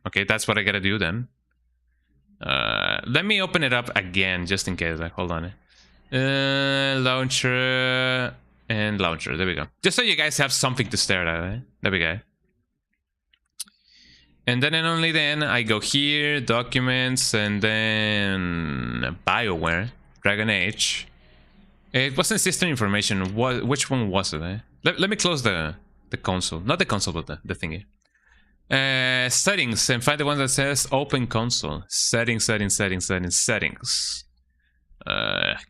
Okay, that's what I gotta do then. Let me open it up again just in case. Hold on. Launcher and launcher. There we go. Just so you guys have something to stare at. There we go. And then and only then I go here, documents, and then BioWare, Dragon Age. It wasn't system information. Which one was it? Let me close the console. Not the console, but the thingy. Settings, and find the one that says open console. Settings.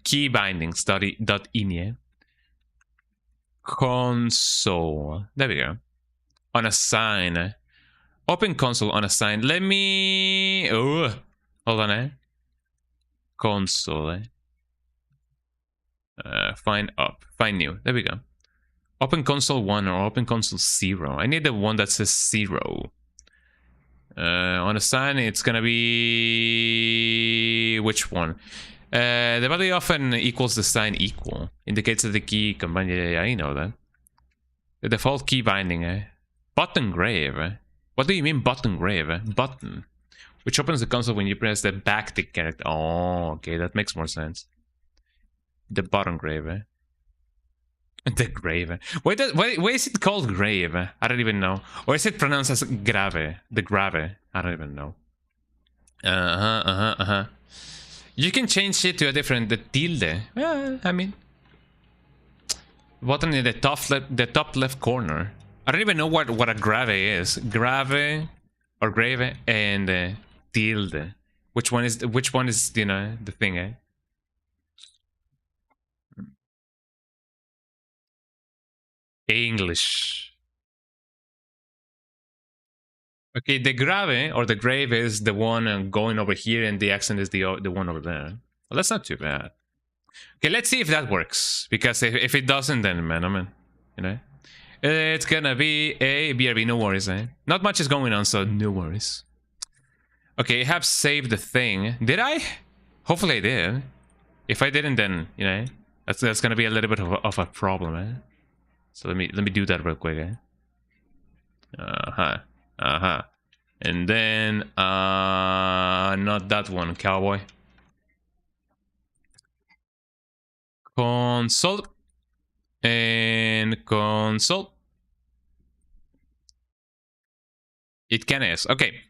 Keybindings.ini. Console. There we go. Unassign. Open console unassigned. Let me... Oh, hold on, Console, Find up. Find new. There we go. Open console 1 or open console 0. I need the one that says 0. Unassigned, it's gonna be... Which one? The value often equals the sign equal. Indicates that the key combined... Yeah, I know that. The default key binding, Button grave, What do you mean button grave? Button. which opens the console when you press the backtick character. Oh, okay, that makes more sense. The bottom grave, eh? The grave. Why is it called grave? I don't even know. Or is it pronounced as grave? The grave. I don't even know. You can change it to a different tilde. I mean, button in the top left corner. I don't even know what a grave is. Grave or grave and tilde. Which one is you know the thing, eh? English. Okay, the grave or the grave is the one going over here, and the accent is the one over there. Well, that's not too bad. Okay, let's see if that works. Because if it doesn't, then man, you know, it's gonna be a BRB. No worries, eh? Not much is going on, so no worries. Okay, I have saved the thing. Did I? Hopefully I did. If I didn't, then you know that's gonna be a little bit of a problem, eh? So let me do that real quick, eh? And then not that one, cowboy. Console and console. It can is. Okay.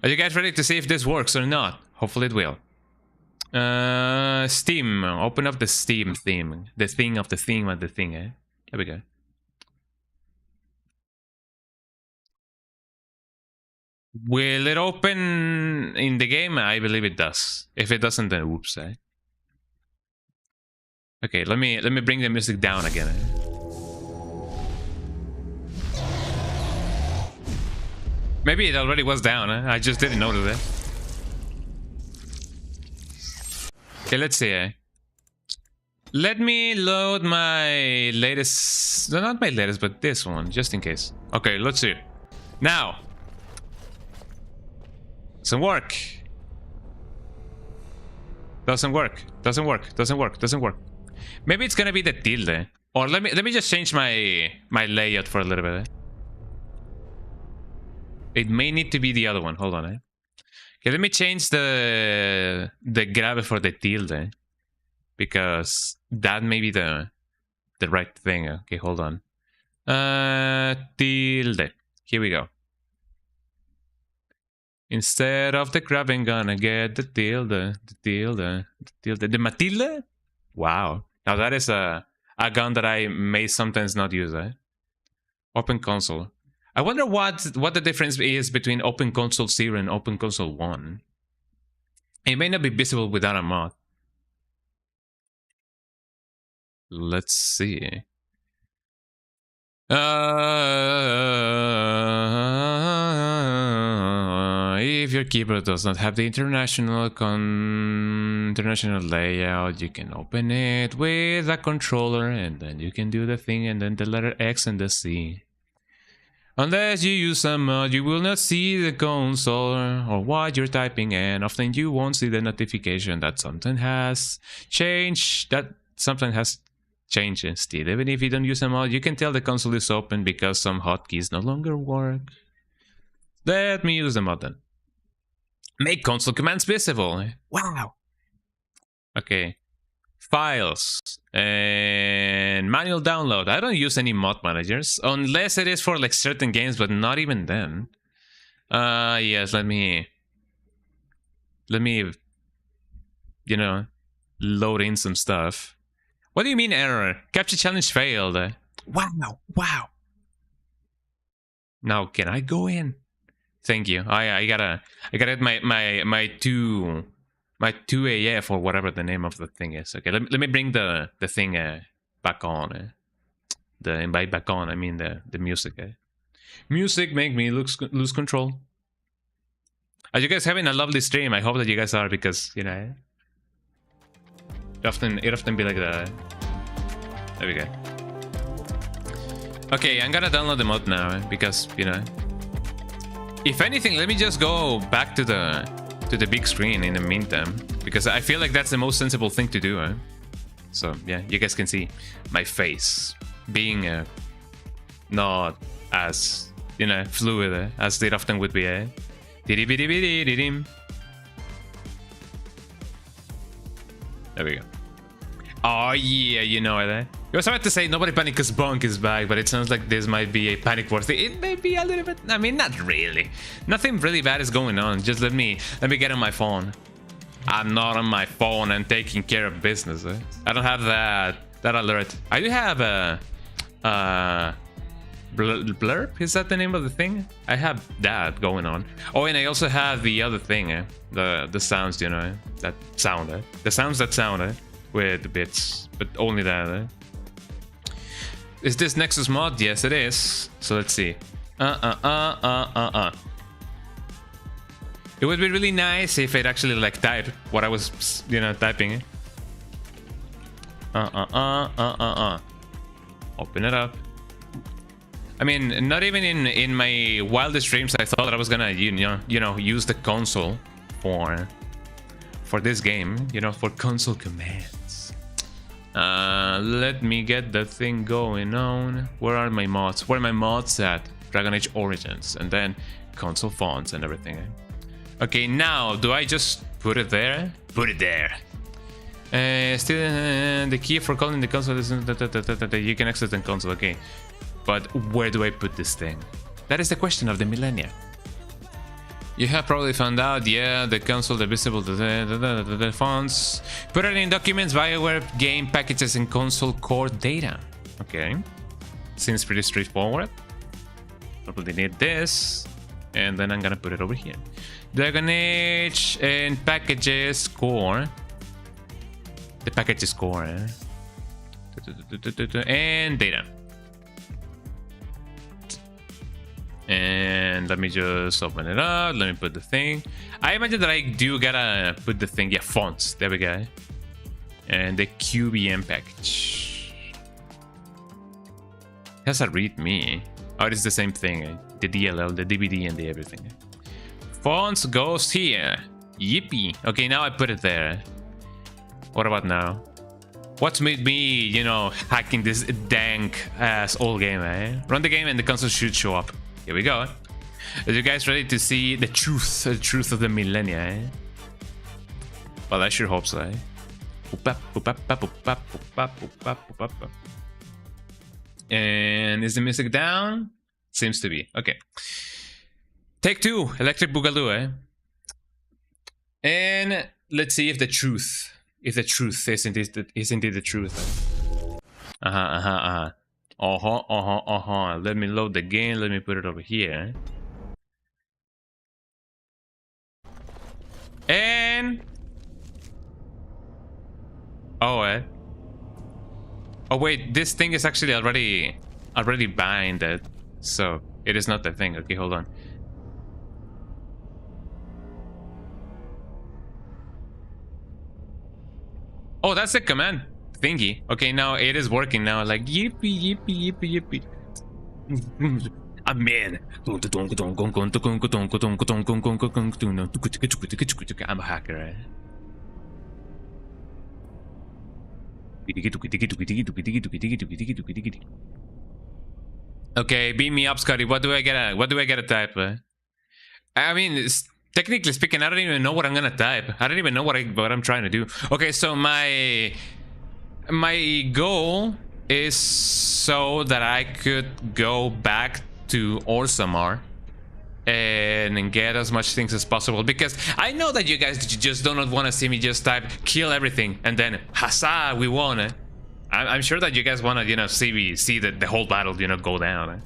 Are you guys ready to see if this works or not? Hopefully it will. Steam. Open up the Steam theme. The thing of the theme of the thing, eh? There we go. Will it open in the game? I believe it does. If it doesn't, then oops, eh? Okay, let me bring the music down again. Eh? Maybe it already was down, eh? I just didn't notice it. Okay, let's see, eh? Let me load my latest... No, not my latest, but this one, just in case. Okay, let's see. Now. Doesn't work. Doesn't work. Doesn't work. Doesn't work. Doesn't work. Maybe it's gonna be the tilde. Or let me just change my layout for a little bit. Eh? It may need to be the other one. Hold on. Eh? Okay, let me change the grave for the tilde, because that may be the right thing. Okay, hold on. Tilde. Here we go. Instead of the grave, I'm gonna get the tilde, the Matilde. Wow. Now that is a gun that I may sometimes not use. Eh? Open console. I wonder what the difference is between Open Console 0 and Open Console 1. It may not be visible without a mod. Let's see. If your keyboard does not have the international layout, you can open it with a controller, and then you can do the thing, and then the letter X and the C. Unless you use a mod, you will not see the console or what you're typing, and often you won't see the notification that something has changed. Instead. Even if you don't use a mod, you can tell the console is open because some hotkeys no longer work. Let me use the mod then. Make console commands visible. Wow. Okay. Files and manual download. I don't use any mod managers unless it is for like certain games, but not even then. Yes, let me you know, load in some stuff. What do you mean error? Capture challenge failed. Wow. Now can I go in? Thank you. I gotta my 2 AF or whatever the name of the thing is. Okay, let me bring the thing back on. The invite back on. I mean the music. Music make me lose control. Are you guys having a lovely stream? I hope that you guys are, because you know it often be like that. There we go. Okay, I'm gonna download the mod now because you know. If anything, let me just go back to the big screen in the meantime, because I feel like that's the most sensible thing to do. So yeah, you guys can see my face being not as, you know, fluid as it often would be. There we go. Oh yeah, you know it, eh? I was about to say nobody panic because Bonk is back, but it sounds like this might be a panic worthy. It may be a little bit. I mean, not really. Nothing really bad is going on. Just let me get on my phone. I'm not on my phone and taking care of business. Eh? I don't have that alert. I do have a blurb. Is that the name of the thing? I have that going on. Oh, and I also have the other thing. Eh? The sounds, you know, that sound. Eh? The sounds that sound. Eh? With the bits, but only that. Eh? Is this Nexus mod? Yes, it is. So let's see. It would be really nice if it actually like typed what I was, you know, typing. Open it up. I mean, not even in my wildest dreams I thought that I was gonna, you know, use the console for this game, you know, for console commands. Let me get the thing going on. Where are my mods? Where are my mods at? Dragon Age Origins, and then console fonts and everything. Okay, now do I just put it there? Put it there. Still, the key for calling the console is you can access the console. Okay, but where do I put this thing? That is the question of the millennia. You have probably found out, yeah, the console, the visible, the fonts. Put it in documents, BioWare, game packages, and console core data. Okay, seems pretty straightforward. Probably need this, and then I'm gonna put it over here. Dragon Age and packages core. The packages core, eh? And data. And let me just open it up. Let me put the thing. I imagine that I do gotta put the thing. Yeah, fonts. There we go. And the QBM package. It has a readme. Oh, it's the same thing. Eh? The DLL, the DVD, and the everything. Fonts goes here. Yippee. Okay, now I put it there. What about now? What's made me, you know, hacking this dank ass old game, eh? Run the game and the console should show up. Here we go. Are you guys ready to see the truth of the millennia, eh? Well, I sure hope so, eh? And is the music down? Seems to be. Okay. Take 2. Electric Boogaloo, eh? And let's see if the truth is indeed the truth. Eh? Let me load the game. Let me put it over here. And oh wait, this thing is actually already binded, so it is not the thing. Okay, hold on. Oh, that's the command thingy. Okay, now it is working now. Like yippee yippee yippee yippee. I'm in. I'm a hacker, right? Okay, beam me up, Scotty. What do I gotta type? I mean, technically speaking, I don't even know what I'm gonna type. I don't even know what I'm trying to do. Okay, so my goal is so that I could go back to Orzammar and get as much things as possible, because I know that you guys just do not want to see me just type kill everything and then huzzah, we won it. I'm sure that you guys want to, you know, see the whole battle, you know, go down.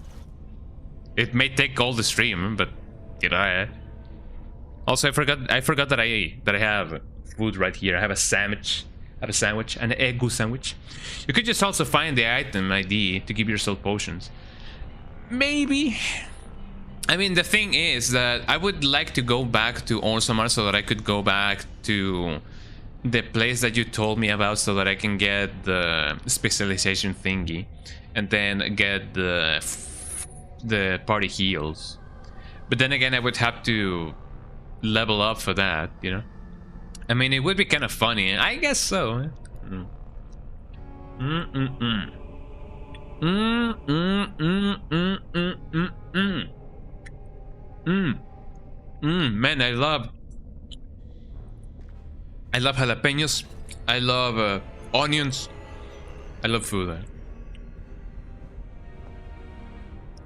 It may take all the stream, but you know. Also, I forgot that I have food right here. I have a sandwich. An egg sandwich. You could just also find the item ID to give yourself potions. Maybe. I mean, the thing is that I would like to go back to Orzammar so that I could go back to the place that you told me about, so that I can get the specialization thingy and then get the party heals. But then again, I would have to level up for that, you know. I mean, it would be kind of funny. I guess so. Man, I love jalapenos I love onions. I love food.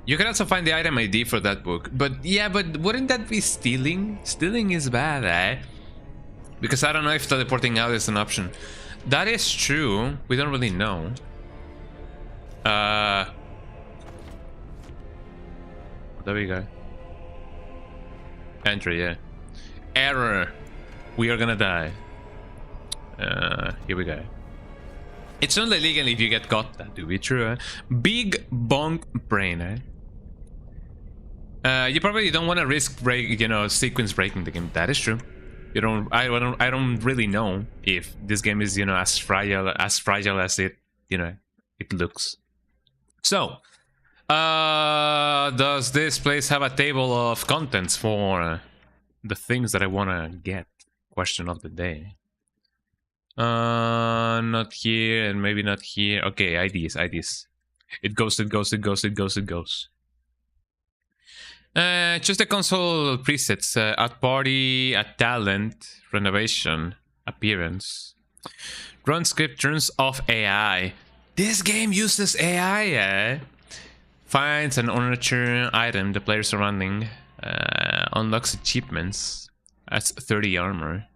You can also find the item ID for that book. But yeah, but wouldn't that be stealing? Stealing is bad, eh? Because I don't know if teleporting out is an option. That is true. We don't really know. There we go. Entry, yeah. Error. We are gonna die. Here we go. It's only legal if you get caught. That do be true. Eh? Big bonk brain. Eh? You probably don't want to risk break, sequence breaking the game. That is true. You don't. I don't really know if this game is, as fragile as it, it looks. So, does this place have a table of contents for the things that I want to get? Question of the day. Not here, and maybe not here. Okay, IDs. It goes. Just the console presets. At party, at talent, renovation, appearance. Run script turns off AI. This game uses AI, eh? Finds an unnatural item the player surrounding. Unlocks achievements. Adds 30 armor.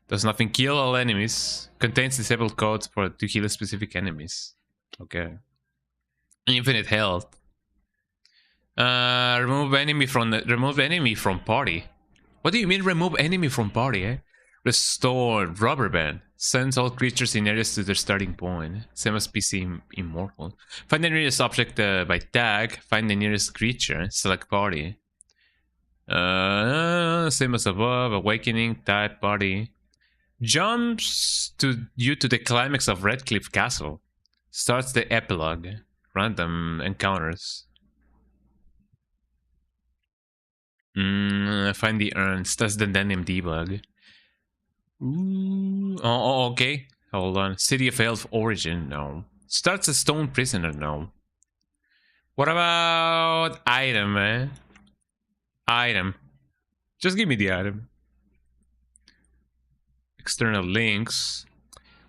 Does nothing, kill all enemies. Contains disabled codes to heal specific enemies. Okay. Infinite health. Remove enemy from party. What do you mean remove enemy from party, eh? Restore rubber band. Sends all creatures in areas to their starting point. Same as PC Immortal. Find the nearest object by tag. Find the nearest creature. Select party. Same as above. Awakening. Type party. Jumps you to the climax of Redcliffe Castle. Starts the epilogue. Random encounters. Find the urns. That's the denim debug. Ooh. Oh, okay. Hold on. City of Elf Origin? No. Starts a stone prisoner? No. What about item, eh? Item. Just give me the item. External links.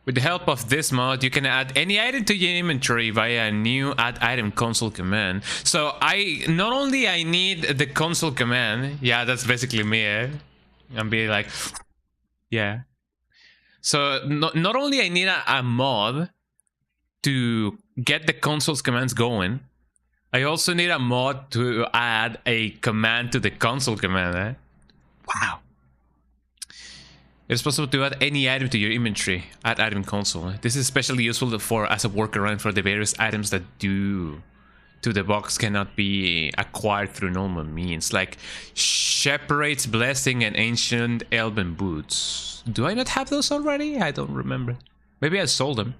With the help of this mod, you can add any item to your inventory via a new add item console command. So not only I need the console command. Yeah, that's basically me, eh? I'm being like, yeah. So not only I need a mod to get the console's commands going, I also need a mod to add a command to the console command, eh? Wow. It's possible to add any item to your inventory at item console. This is especially useful as a workaround for the various items that due to the box cannot be acquired through normal means, like Shepherd's Blessing and Ancient Elven Boots. Do I not have those already? I don't remember. Maybe I sold them.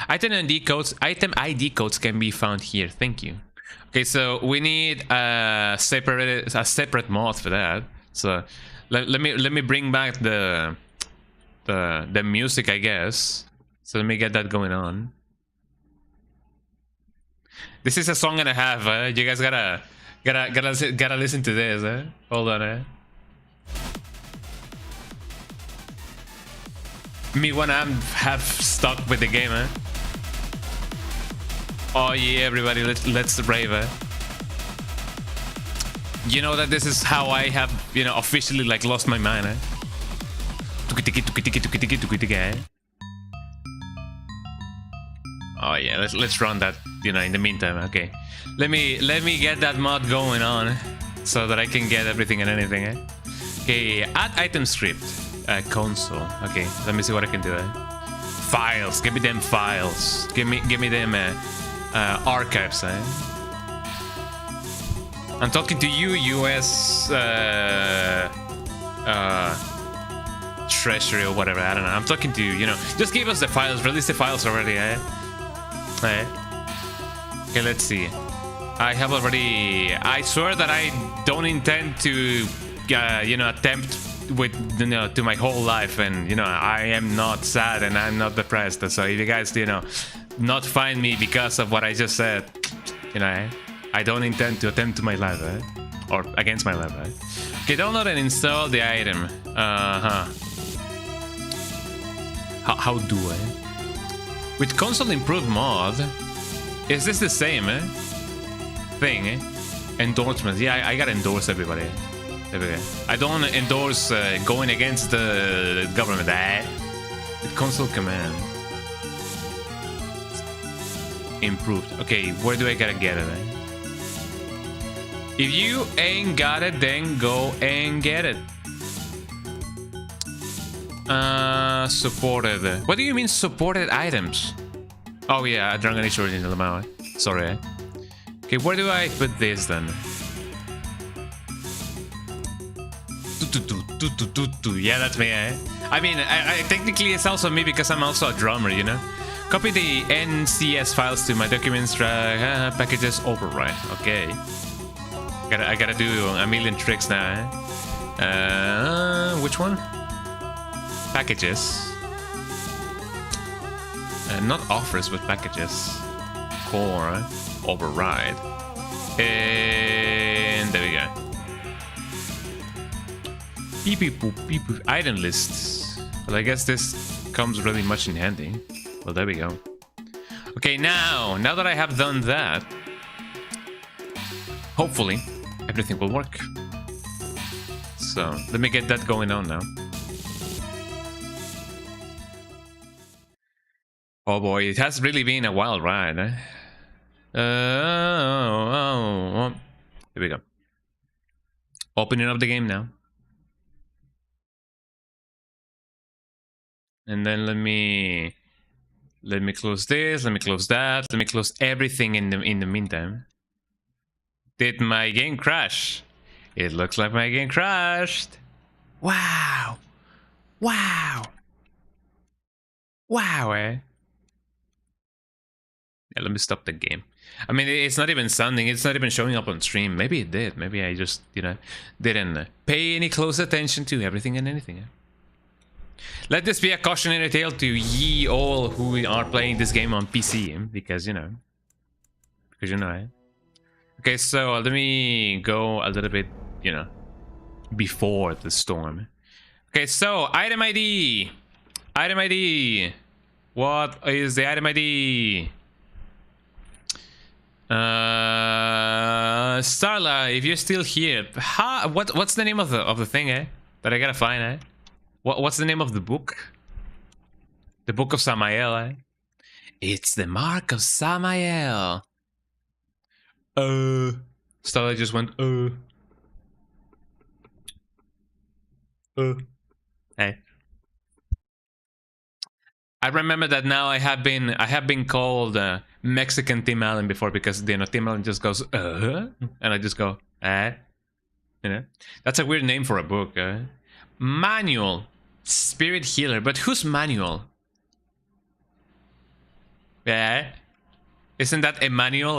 Item ID codes can be found here. Thank you. Okay, so we need a separate mod for that. So let me bring back the music, I guess. So let me get that going on. This is a song and a half. You guys gotta listen to this. Hold on. Me when I'm half stuck with the game. Oh yeah, everybody, let's rave. You know that this is how I have, officially like lost my mind. Oh yeah, let's run that, in the meantime. Okay, let me get that mod going on so that I can get everything and anything. Okay, add item script, console. Okay, let me see what I can do. Files, give me them files. Give me them archives. I'm talking to you, US Treasury or whatever. I don't know. I'm talking to you. Just give us the files. Release the files already. Okay, let's see. I have already. I swear that I don't intend to, attempt with to my whole life, and I am not sad and I'm not depressed. So if you guys, not find me because of what I just said, I don't intend to attempt to my life, or against my life. Okay, download and install the item. How do I? With console improved mod, is this the same thing? Endorsements. Yeah, I gotta endorse everybody. I don't endorse going against the government. With console command. Improved. Okay, where do I gotta get it? If you ain't got it, then go and get it. Supported. What do you mean supported items? Oh yeah, Dragon Age Original Lamau. Sorry. Okay, where do I put this then? Yeah, that's me. I mean, technically it's also me because I'm also a drummer, you know. Copy the NCS files to my documents, packages, override. Okay. I gotta do a million tricks now. Which one? Packages. Not offers, but packages. Core, override. And there we go. Beep beep boop beep boop. Item lists. Well, I guess this comes really much in handy. Well, there we go. Okay, now that I have done that, hopefully everything will work. So let me get that going on now. Oh boy, it has really been a wild ride. Here we go. Opening up the game now. And then let me close this, let me close that, let me close everything in the meantime. Did my game crash? It looks like my game crashed. Wow. Wow. Wow, Yeah, let me stop the game. I mean, it's not even sounding, it's not even showing up on stream. Maybe it did. Maybe I just, you know, didn't pay any close attention to everything and anything. Let this be a cautionary tale to ye all who are playing this game on PC, because you know. Okay, so let me go a little bit, you know, before the storm. Okay, so item ID. Item ID. What is the item ID? Starla, if you're still here, what's the name of the thing, that I gotta find, What's the name of the book? The Book of Samael, It's the Mark of Samael. Starla just went, Hey. I remember that now I have been called Mexican Tim Allen before, because you know Tim Allen just goes and I just go you know, that's a weird name for a book. Manual, Spirit Healer, but who's Manuel? Isn't that Emmanuel?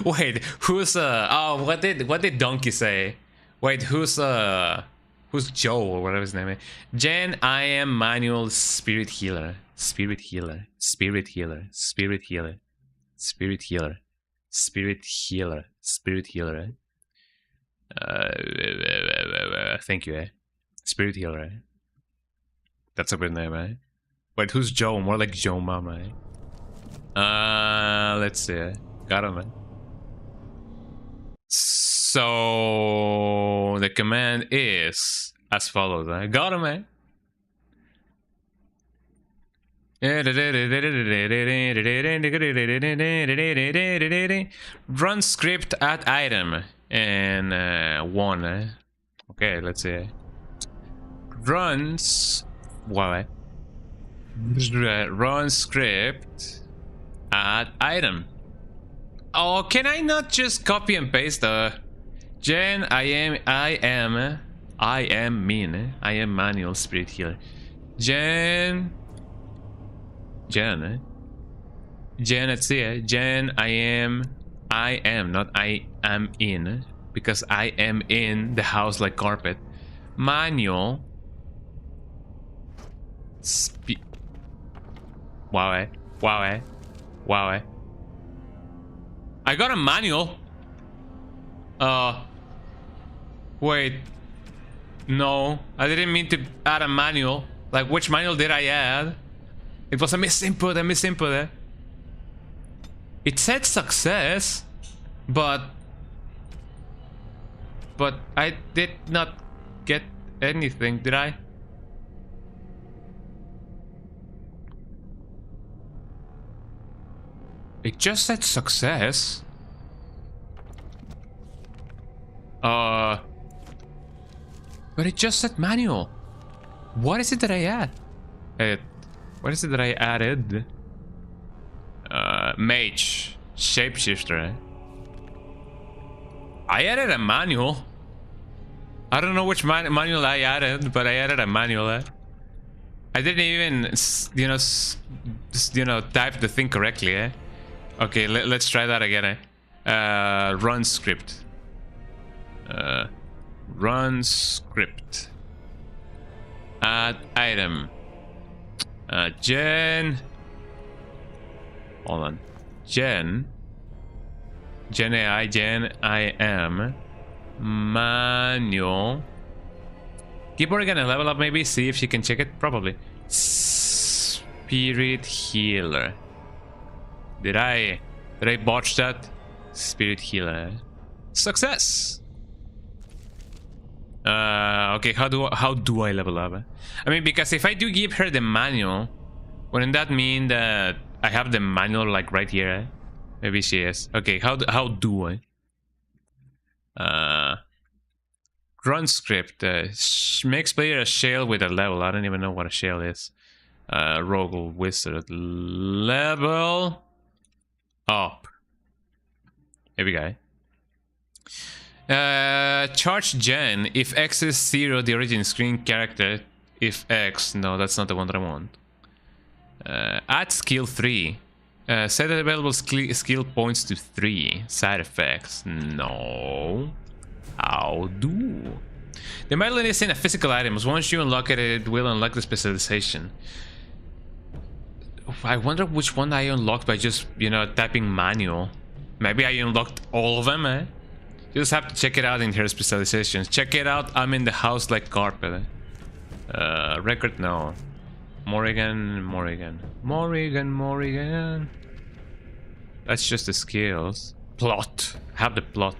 Wait, who's oh, what did Donkey say? Wait, who's Joe or whatever his name is? Jen, I am Manuel, Spirit Healer. Spirit Healer. Spirit Healer. Spirit Healer. Spirit Healer. Spirit Healer. Spirit Healer. Thank you, Spirit Healer, That's a weird name, Wait, who's Joe? More like Joe Mama, let's see, Got him, So the command is as follows, Got him, Run script at item and one. Okay, let's see. Runs. What? Run script add item. Oh, can I not just copy and paste the Jen? I am mean. I am Manual Spirit Healer. Jen, let's see. Jen, I am, not I am in, because I am in the house like carpet. Manual. Wow, Wow, I got a manual. Wait. No, I didn't mean to add a manual. Like, which manual did I add? It was a misinput, It said success, but I did not get anything, did I? It just said success. But it just said manual. What is it that I add? What is it that I added? Mage. Shapeshifter. I added a manual. I don't know which manual I added, but I added a manual. I didn't even, type the thing correctly. Okay, let's try that again. Run script. Run script. Add item. Gen. Hold on. Gen AI, Gen IM. Manual. Give Morgan a level up, maybe. See if she can check it. Probably. Spirit healer. Did I botch that? Spirit healer. Success. Okay, how do I level up? I mean, because if I do give her the manual, wouldn't that mean that I have the manual like right here? Maybe she is. Okay, how do I? Run script. Makes player a shell with a level. I don't even know what a shell is. Rogue or wizard. Level up. Here we go. Charge gen. If X is 0, the origin screen character. If X, no, that's not the one that I want. Add skill 3. Set available skill points to 3. Side effects, no. How do? The medallion is in a physical item. Once you unlock it, it will unlock the specialization. I wonder which one I unlocked by just, typing manual. Maybe I unlocked all of them, You just have to check it out in her specializations. Check it out. I'm in the house like carpet. Record, no. Morrigan. That's just the skills. Plot. Have the plot.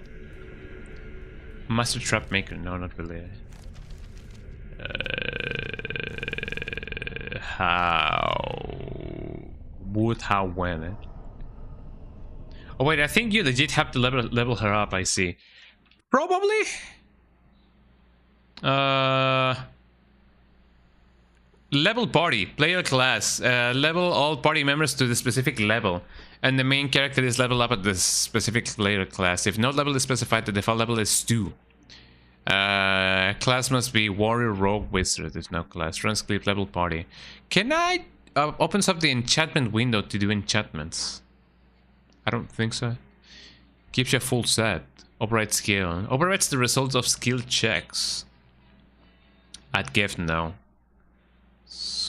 Master trap maker. No, not really. How? Would, how, when? Oh wait, I think you legit have to level her up. I see. Probably. Level party, player class, level all party members to the specific level, and the main character is leveled up at the specific player class. If no level is specified, the default level is 2. Class must be warrior, rogue, wizard. There's no class. Run script, level party. Can I opens up the enchantment window to do enchantments? I don't think so. Keeps you a full set. Override skill. Overrides the results of skill checks. At gift, no.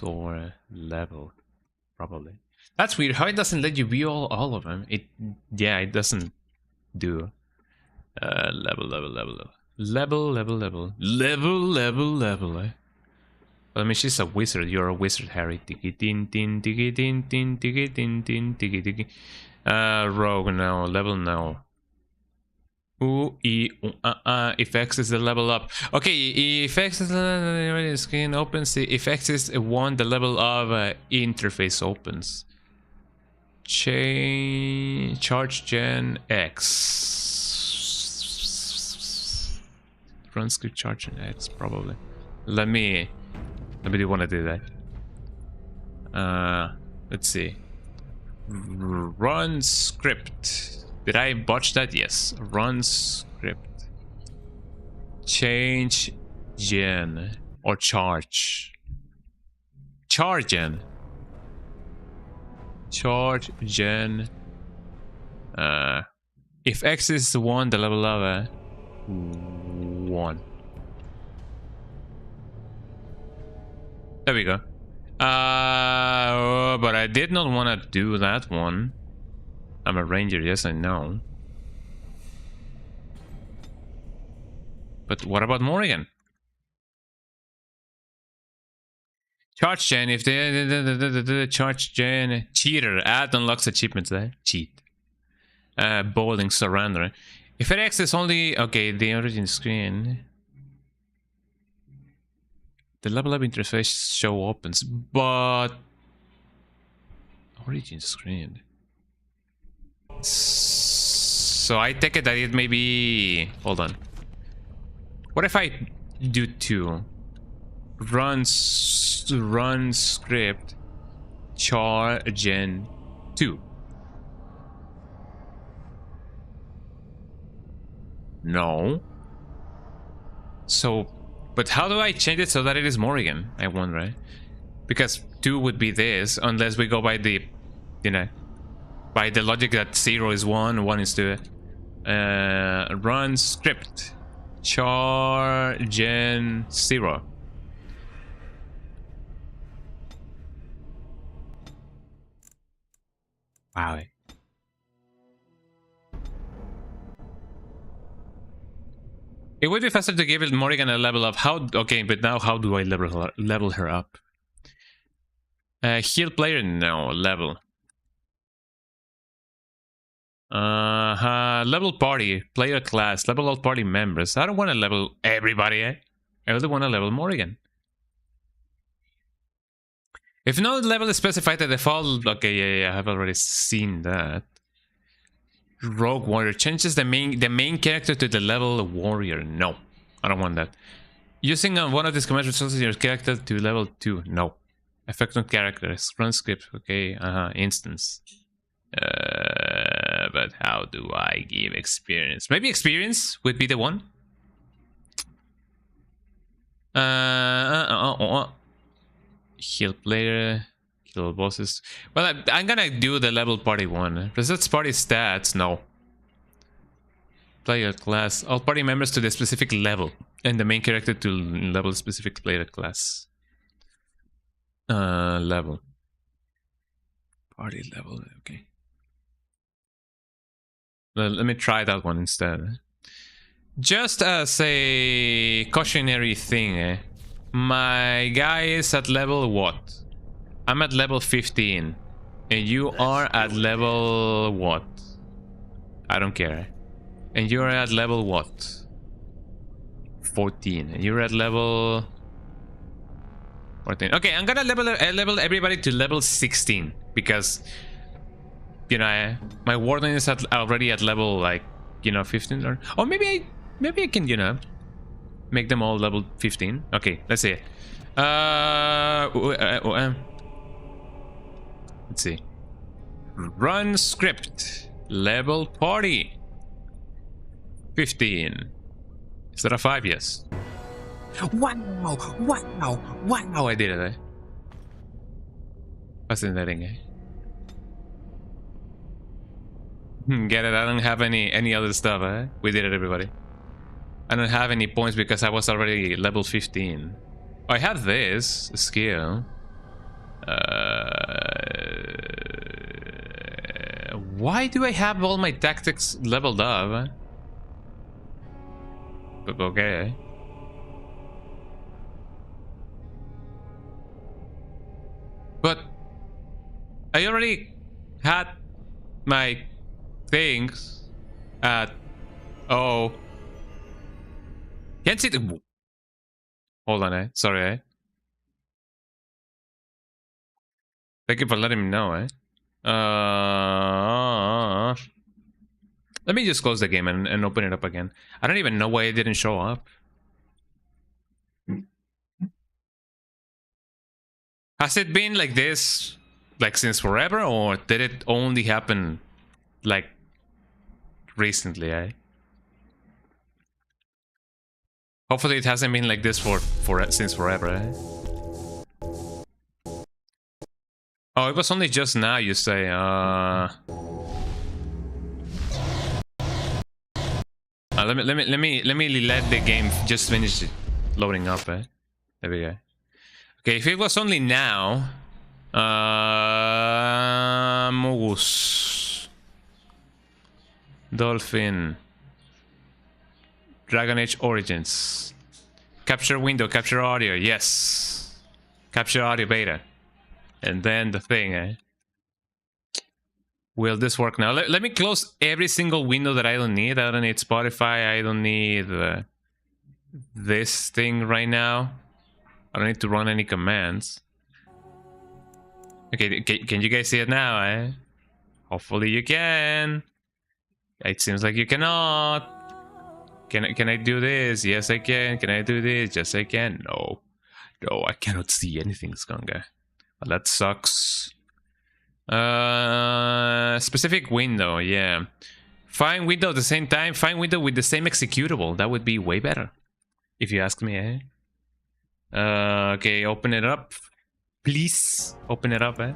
Or level, probably. That's weird. How it doesn't let you view all of them? It doesn't do. Level. I mean, she's a wizard. You're a wizard, Harry. Rogue, no. Level, no. If X is the level up. Okay, if X is the screen opens, if X is 1, the level of interface opens. Charge gen X. Run script charge gen X, probably. Let me do want to do that. Let's see. Run script. Did I botch that? Yes. Run script. Change gen or charge. Charge gen. Charge gen. If X is 1, the level of 1. There we go. But I did not want to do that one. I'm a ranger, yes, I know. But what about Morrigan? Charge gen, if the charge gen cheater add unlocks achievements there. Cheat. Bowling surrender. If it access only the origin screen. The level up interface show opens, but origin screen. So I take it that it may be. Hold on. What if I do 2? Run script char gen 2. No. So, but how do I change it so that it is Morrigan? I wonder, right? Because 2 would be this, unless we go by the, by the logic that 0 is 1, 1 is 2. Run script char gen 0. Wow. It would be faster to give it Morrigan a level up. How? Okay, but now how do I level her up? Heal player? No. Level. Level party. Player class. Level all party members. I don't want to level everybody, eh? I only want to level Morrigan. If no level is specified the default, okay, yeah, I have already seen that. Rogue warrior changes the main character to the level warrior. No, I don't want that. Using one of these commands results in your character to level 2. No. Effect on characters. Run script. Okay. Instance. But how do I give experience? Maybe experience would be the one. Heal player, kill bosses. Well, I'm gonna do the level party one. Resets party stats, no. Player class, all party members to the specific level, and the main character to level specific player class. Level. Party level, okay. Well, let me try that one instead. Just as a cautionary thing, my guy is at level what? I'm at level 15. And you are at level what? I don't care. And you're at level what? 14. And you're at level 14. Okay, I'm gonna level everybody to level 16. Because, my warden is already at level, like, 15. Or maybe I can, make them all level 15. Okay, let's see. Let's see. Run script. Level party. 15. Is that a 5? Yes. Wow! I did it, eh? Fascinating, eh? Get it? I don't have any other stuff, eh? We did it, everybody. I don't have any points because I was already level 15. I have this skill. Why do I have all my tactics leveled up? Okay. But I already had my things at can't see the. Hold on, eh? Sorry, eh? Thank you for letting me know, eh? Let me just close the game and open it up again. I don't even know why it didn't show up. Has it been like this, like, since forever, or did it only happen, like, recently, eh? Hopefully it hasn't been like this since forever, eh? Oh, it was only just now, you say. Let me let the game just finish loading up, eh? There we go. Okay, if it was only now, Mogus, Dolphin, Dragon Age Origins, capture window, capture audio, yes. Capture audio beta. And then the thing, eh? Will this work now? Let me close every single window that I don't need. I don't need Spotify. I don't need this thing right now. I don't need to run any commands. Okay, can you guys see it now, eh? Hopefully you can. It seems like you cannot. Can I do this? Yes, I can. Can I do this? Yes, I can. No. No, I cannot see anything, Skanga. Well, that sucks. Specific window, yeah. Find window at the same time. Find window with the same executable. That would be way better, if you ask me, eh? Okay, open it up. Please, open it up, eh?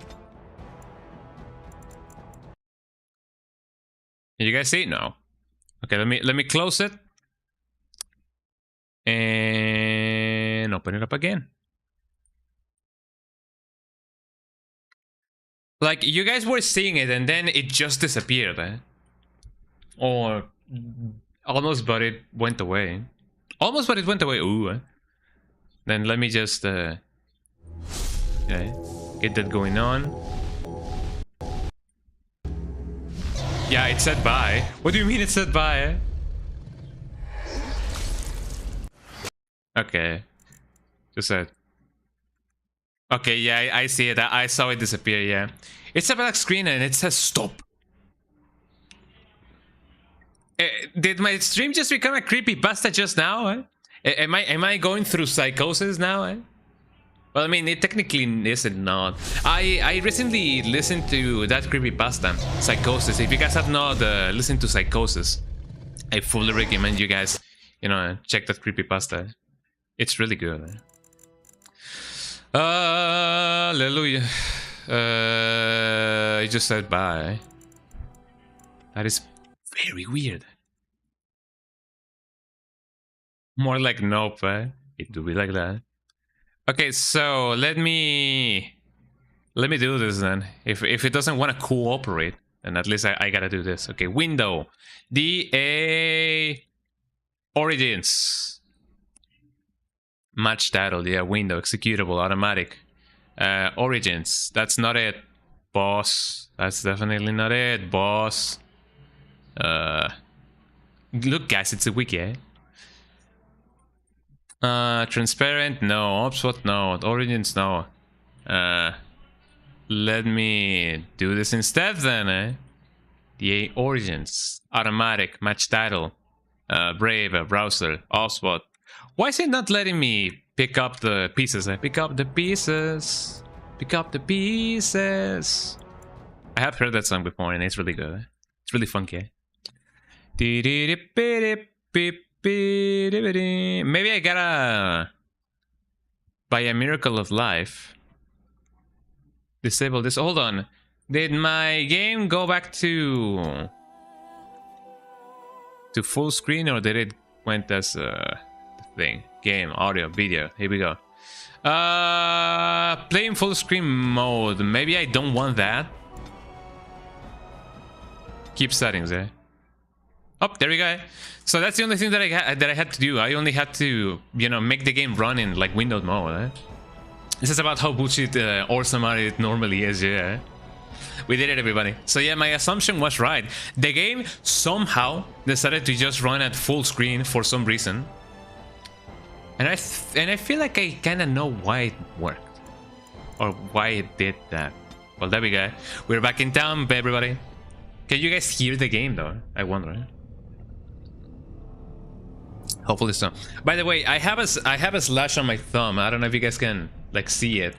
You guys see it? No. Okay, let me close it. And open it up again. Like, you guys were seeing it and then it just disappeared, eh? Or almost, but it went away. Almost, but it went away. Ooh, eh? Then let me just okay, get that going on. Yeah, it said bye. What do you mean it said bye, eh? Okay. Just said. Okay, yeah, I see it. I saw it disappear, yeah. It's a black screen and it says stop. Did my stream just become a creepypasta just now, eh? Am I going through psychosis now, eh? Well, I mean, it technically isn't not. I recently listened to that creepypasta, Psychosis. If you guys have not listened to Psychosis, I fully recommend you guys, you know, check that creepypasta. It's really good. Eh? Hallelujah. I just said bye. That is very weird. More like nope, eh? It do be like that. Okay, so let me do this then. If it doesn't want to cooperate, then at least I gotta do this. Okay, window. DA Origins. Match title, yeah, window, executable, automatic. Origins, that's not it. Boss, that's definitely not it, boss. Look guys, it's a wiki, eh? Transparent, no. Opswot, no. Origins, no. Let me do this instead then, eh? The Origins, automatic, match title, Brave, browser, Opswot. Why is it not letting me pick up the pieces? Pick up the pieces. Pick up the pieces. I have heard that song before and it's really good. Eh? It's really funky. Eh? Maybe I gotta, by a miracle of life, disable this. Hold on. Did my game go back to full screen or did it went as thing? Game, audio, video. Here we go. Play in full screen mode. Maybe I don't want that. Keep settings, eh? Oh, there we go. So that's the only thing that I had to do. I only had to, you know, make the game run in like windowed mode. Eh? This is about how bullshit Orzammar it normally is. Yeah, we did it, everybody. So yeah, my assumption was right. The game somehow decided to just run at full screen for some reason, and I feel like I kind of know why it worked or why it did that. Well, there we go. We're back in town, everybody. Can you guys hear the game though? I wonder. Eh? Hopefully so. By the way, I have a slash on my thumb. I don't know if you guys can like see it.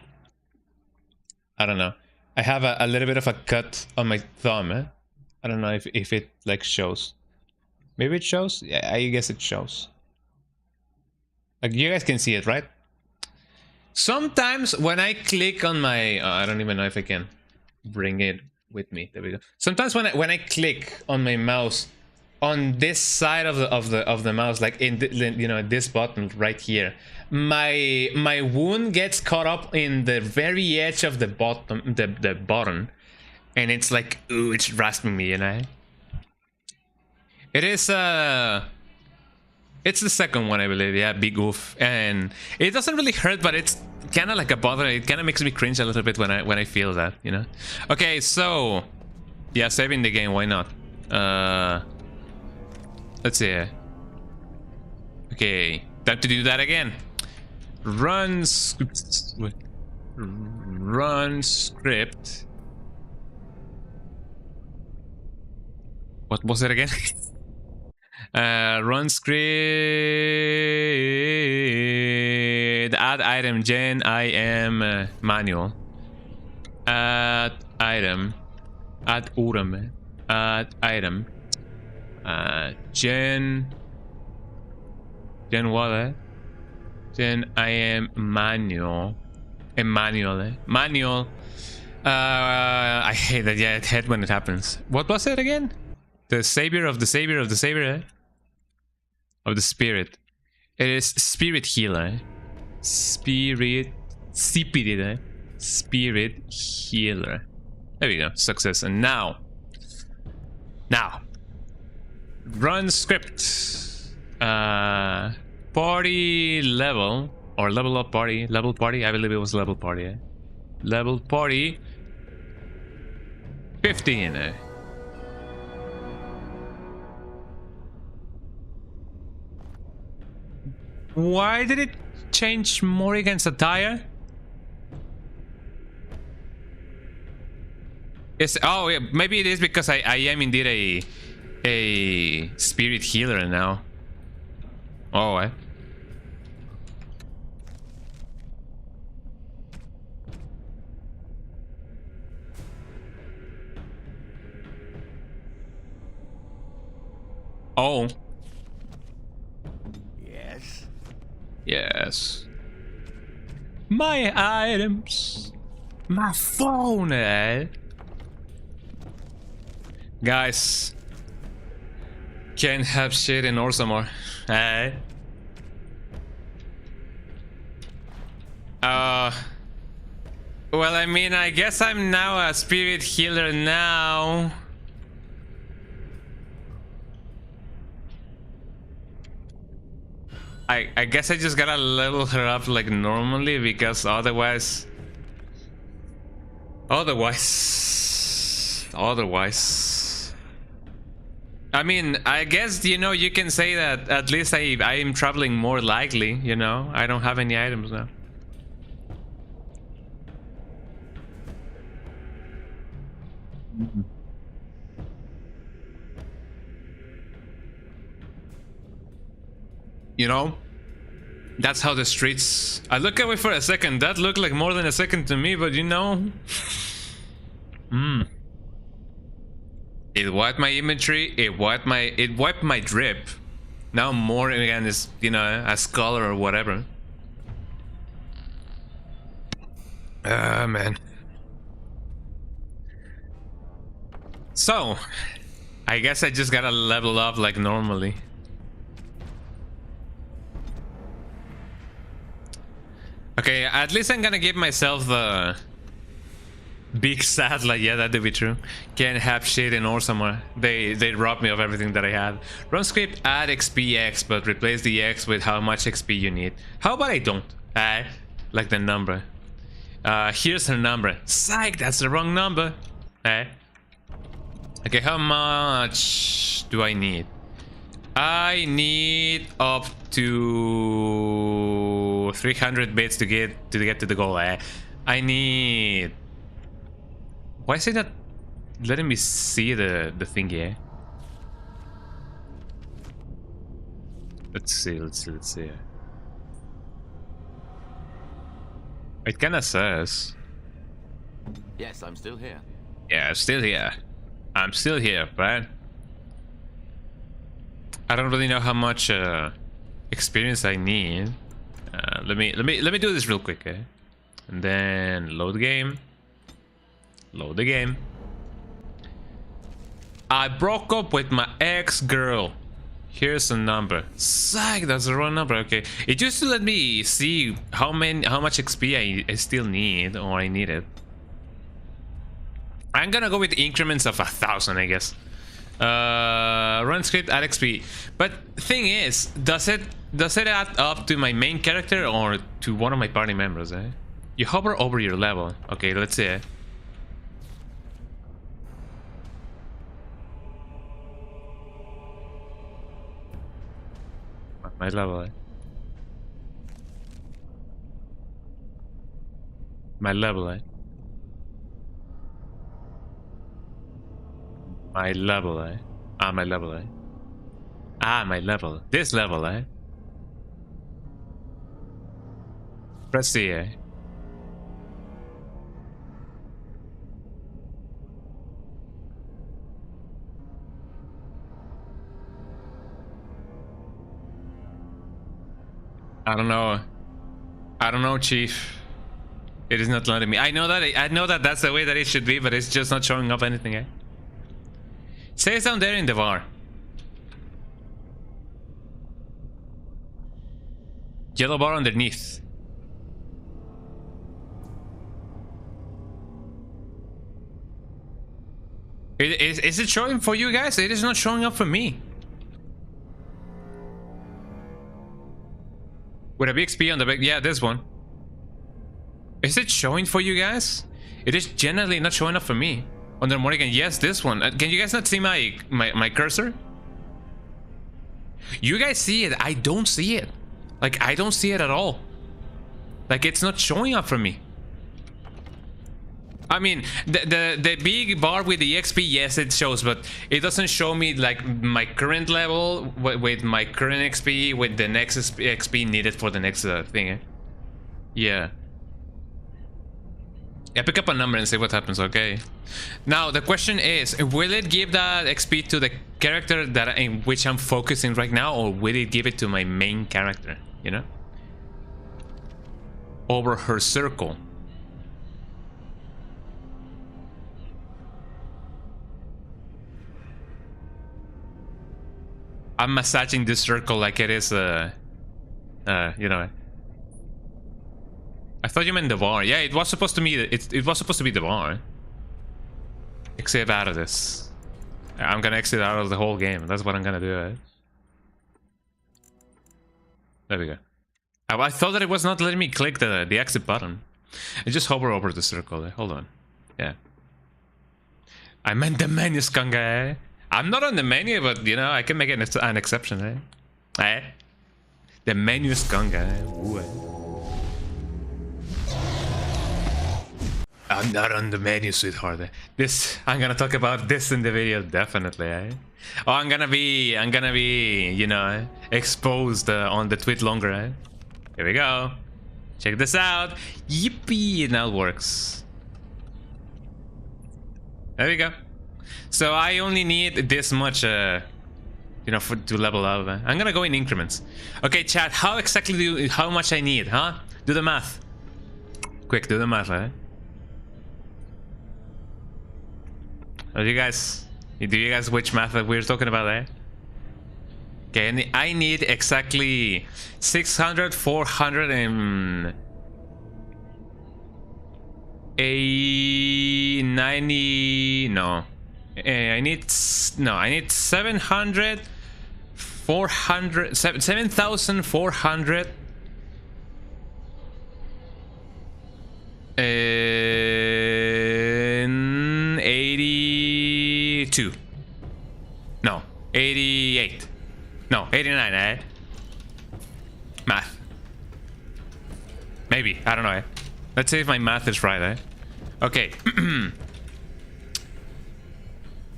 I don't know. I have a little bit of a cut on my thumb. Eh? I don't know if it like shows. Maybe it shows. Yeah, I guess it shows. Like you guys can see it, right? Sometimes when I click on my, I don't even know if I can bring it with me. There we go. Sometimes when I click on my mouse on this side of the mouse, like in the, you know, this button right here, my wound gets caught up in the very edge of the bottom, the button, and it's like, ooh, it's rasping me, you know. It is it's the second one, I believe. Yeah, big oof, and it doesn't really hurt, but it's kind of like a bother. It kind of makes me cringe a little bit when I feel that, you know. Okay, so yeah, saving the game. Why not? Let's see. Okay, time to do that again. Run script. Run script. What was it again? Run script. Add item gen IM manual. Add item. Add item. Add item. Gen what? Gen IM manual. Manual. Manual. I hate that. Yeah, I hate when it happens. What was it again? The savior of the savior of the savior, of the spirit. It is spirit healer. Spirit healer. There we go. Success. And now run script. Party level or level up party. Level party. I believe it was level party. Level party 15. Why did it change Morrigan's attire? Yes. Oh, yeah. Maybe it is because I am indeed a spirit healer now. Oh, what? Oh. Yes. My items. My phone, Guys. Can't have shit in Orzammar. Well, I mean, I guess I'm now a spirit healer now. I guess I just gotta level her up like normally, because otherwise I mean, I guess, you know, you can say that at least I am traveling more likely, you know. I don't have any items now. You know, that's how the streets. I look away for a second. That looked like more than a second to me, but you know, it wiped my inventory. It wiped my drip. Now Morrigan is, you know, a scholar or whatever. Ah, man. So, I guess I just gotta level up like normally. Okay, at least I'm gonna give myself the big sad, like, yeah, that'd be true. Can't have shit in Orzammar. They robbed me of everything that I had. Run script, add XP X, but replace the X with how much XP you need. How about I don't? Like the number. Here's her number. Psych, that's the wrong number. Okay, how much do I need? I need up to 300 bits to get to the goal. I need. Why is it not letting me see the thingy? Let's see. It kinda says. Yes, I'm still here. Yeah, I'm still here. I'm still here, right? I don't really know how much experience I need. Let me do this real quick, and then load the game. Load the game. I broke up with my ex-girl. Here's a number. Psych, that's the wrong number. Okay, it used to let me see how much XP I still need, or I need it. I'm gonna go with increments of 1,000, I guess. Run script, add XP. But thing is, does it add up to my main character or to one of my party members? You hover over your level. Okay, let's see it. My level, eh? My level, eh? My level, eh? Ah, my level, eh? Ah, my level. This level, eh? Press C, eh? I don't know. I don't know, Chief. It is not letting me. I know that that's the way that it should be, but it's just not showing up anything, eh? Say it's down there in the bar. Yellow bar underneath. Is it showing for you guys? It is not showing up for me. With a big XP on the back. Yeah, this one. Is it showing for you guys? It is generally not showing up for me. Under Morrigan, yes, this one. Can you guys not see my cursor? You guys see it. I don't see it. Like, I don't see it at all. Like, it's not showing up for me. I mean, the big bar with the XP, yes, it shows, but it doesn't show me like my current level with my current XP with the next XP needed for the next thing. Eh? Yeah. Yeah, pick up a number and see what happens, okay? Now, the question is, will it give that XP to the character that in which I'm focusing right now, or will it give it to my main character, you know? Over her circle. I'm massaging this circle like it is, you know. I thought you meant the bar. Yeah, it was supposed to be. It was supposed to be the bar. Exit out of this. I'm gonna exit out of the whole game. That's what I'm gonna do. Eh? There we go. I thought that it was not letting me click the exit button. I just hover over the circle. Eh? Hold on. Yeah. I meant the menu, skanga. Eh? I'm not on the menu, but you know I can make an exception. Eh? Eh? The menu, skanga. Eh? Ooh, eh? I'm not on the menu, sweetheart. This, I'm gonna talk about this in the video, definitely. Eh? Oh, I'm gonna be, you know, exposed on the tweet longer. Eh? Here we go. Check this out. Yippee! It now works. There we go. So I only need this much, you know, to level up. Eh? I'm gonna go in increments. Okay, chat. How exactly how much I need? Huh? Do the math. Quick, do the math. Eh? Do you guys which math that we're talking about there? Okay, and I need exactly 600, 400 and 90. No, I need 700, 400, 7,400. 82. No, 88. No, 89, eh? Math. Maybe, I don't know, eh? Let's see if my math is right, eh? Okay.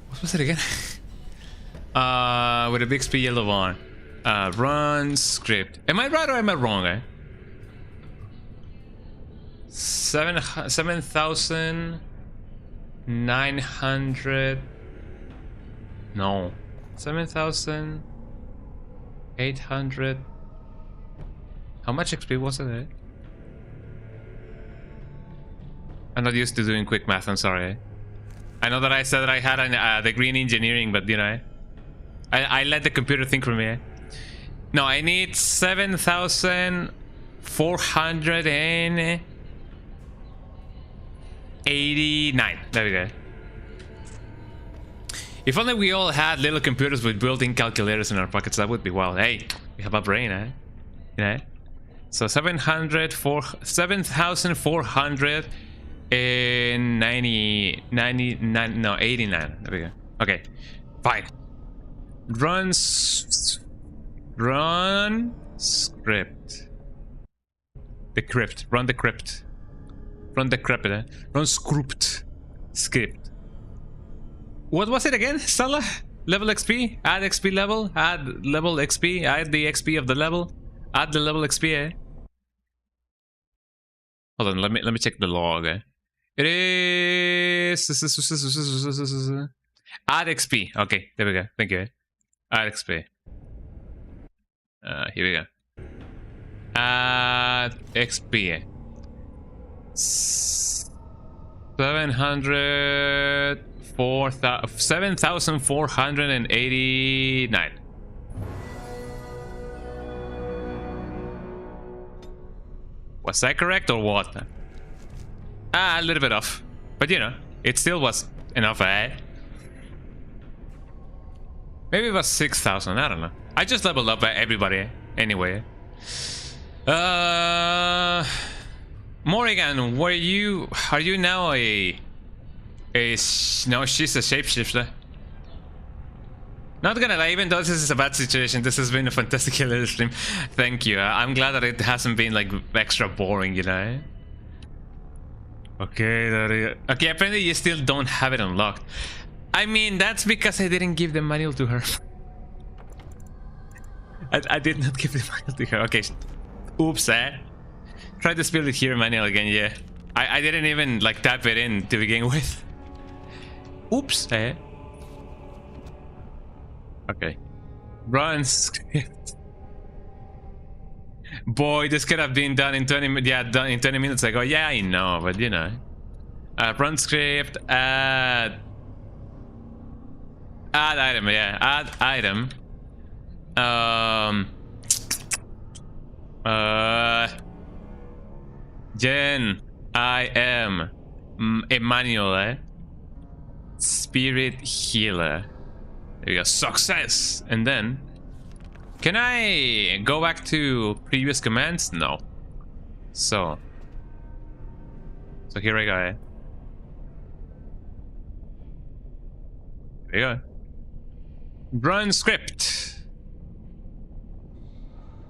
What was it again? With a big speed yellow one. Run script. Am I right or am I wrong, eh? 7,900. No, 7,800. How much XP was it? Eh? I'm not used to doing quick math. I'm sorry. I know that I said that I had a degree in engineering, but you know, I let the computer think for me. Eh? No, I need 7,489. There we go. If only we all had little computers with built-in calculators in our pockets, that would be wild. Hey, we have a brain, eh? You know? So 7,490, 99, no, 89. There we go. Okay, fine. Run script. The crypt. Run the crypt. Run the crypt. Run script. What was it again, Salah? Level XP? Add XP level? Add level XP? Add the XP of the level? Add the level XP, eh? Hold on, let me check the log. Eh? It is add XP. Okay, there we go. Thank you. Add XP. Here we go. Add XP. 7,489. Was that correct or what? A little bit off, but you know, it still was enough, eh? Maybe it was 6,000. I don't know. I just leveled up everybody anyway. Morrigan, are you now a no? She's a shapeshifter. Not gonna lie, even though this is a bad situation, this has been a fantastic little stream. Thank you. I'm glad that it hasn't been like extra boring, you know. Okay, okay. Apparently, you still don't have it unlocked. I mean, that's because I didn't give the manual to her. I did not give the manual to her. Okay. Oops, eh? Try the Spirit Hero manual again, yeah. I didn't even like type it in to begin with. Oops, eh? Okay. Run script. Boy, this could have been done in 20 minutes. Yeah, done in 20 minutes ago. Yeah, I know, but you know. Run script, add item, yeah. Add item. Jen, I am Emmanuel, eh? Spirit healer. There you go. Success. And then, can I go back to previous commands? No. So here I go. Eh? There you go. Run script.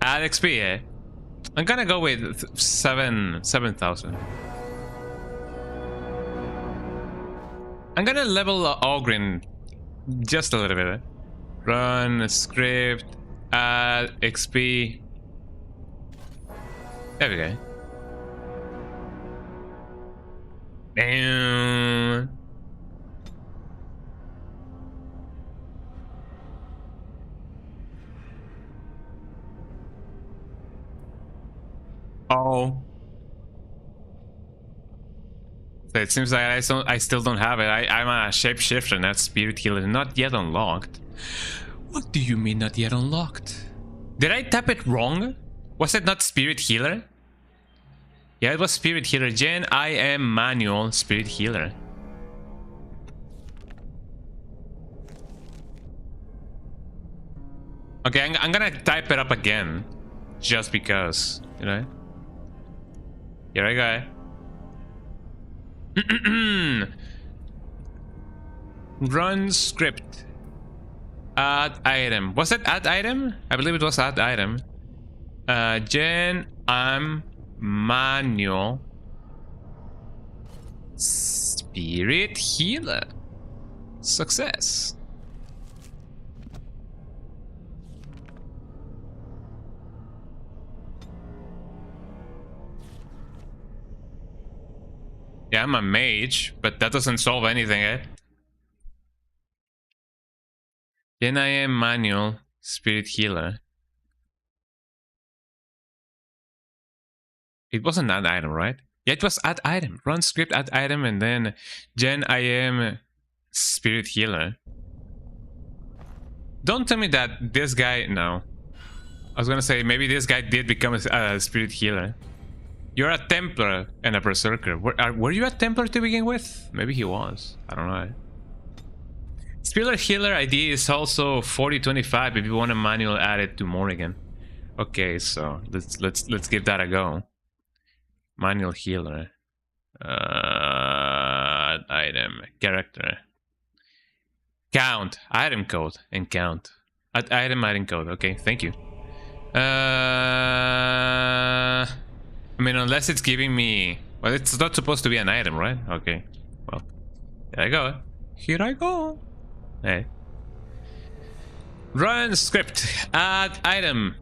Add XP. Eh? I'm gonna go with 7,000. I'm gonna level Ogrin just a little bit. Eh? Run script, add XP. There we go. Damn. Oh. So it seems like I still don't have it. I'm a shapeshifter, not spirit healer. Not yet unlocked. What do you mean not yet unlocked? Did I tap it wrong? Was it not spirit healer? Yeah, it was spirit healer. Jen, I am manual spirit healer. Okay, I'm gonna type it up again. Just because, you know? Here I go. Run script. Add item. Was it add item? I believe it was add item. Jen, I'm manual spirit healer. Success. Yeah, I'm a mage, but that doesn't solve anything, eh? Then I am manual spirit healer. It wasn't add item, right? Yeah, it was add item. Run script, add item, and then Jen, I am spirit healer. Don't tell me that this guy... No. I was gonna say, maybe this guy did become a spirit healer. You're a Templar and a Berserker. Were you a Templar to begin with? Maybe he was. I don't know. Spirit Healer ID is also 4025 if you want a manual added to Morrigan. Okay, so let's give that a go. Manual healer. Item, character. Count, item code, and count. Item code. Okay, thank you. I mean, unless it's giving me... Well, it's not supposed to be an item, right? Okay. Well, here I go. Here I go. Hey. Run script. Add item.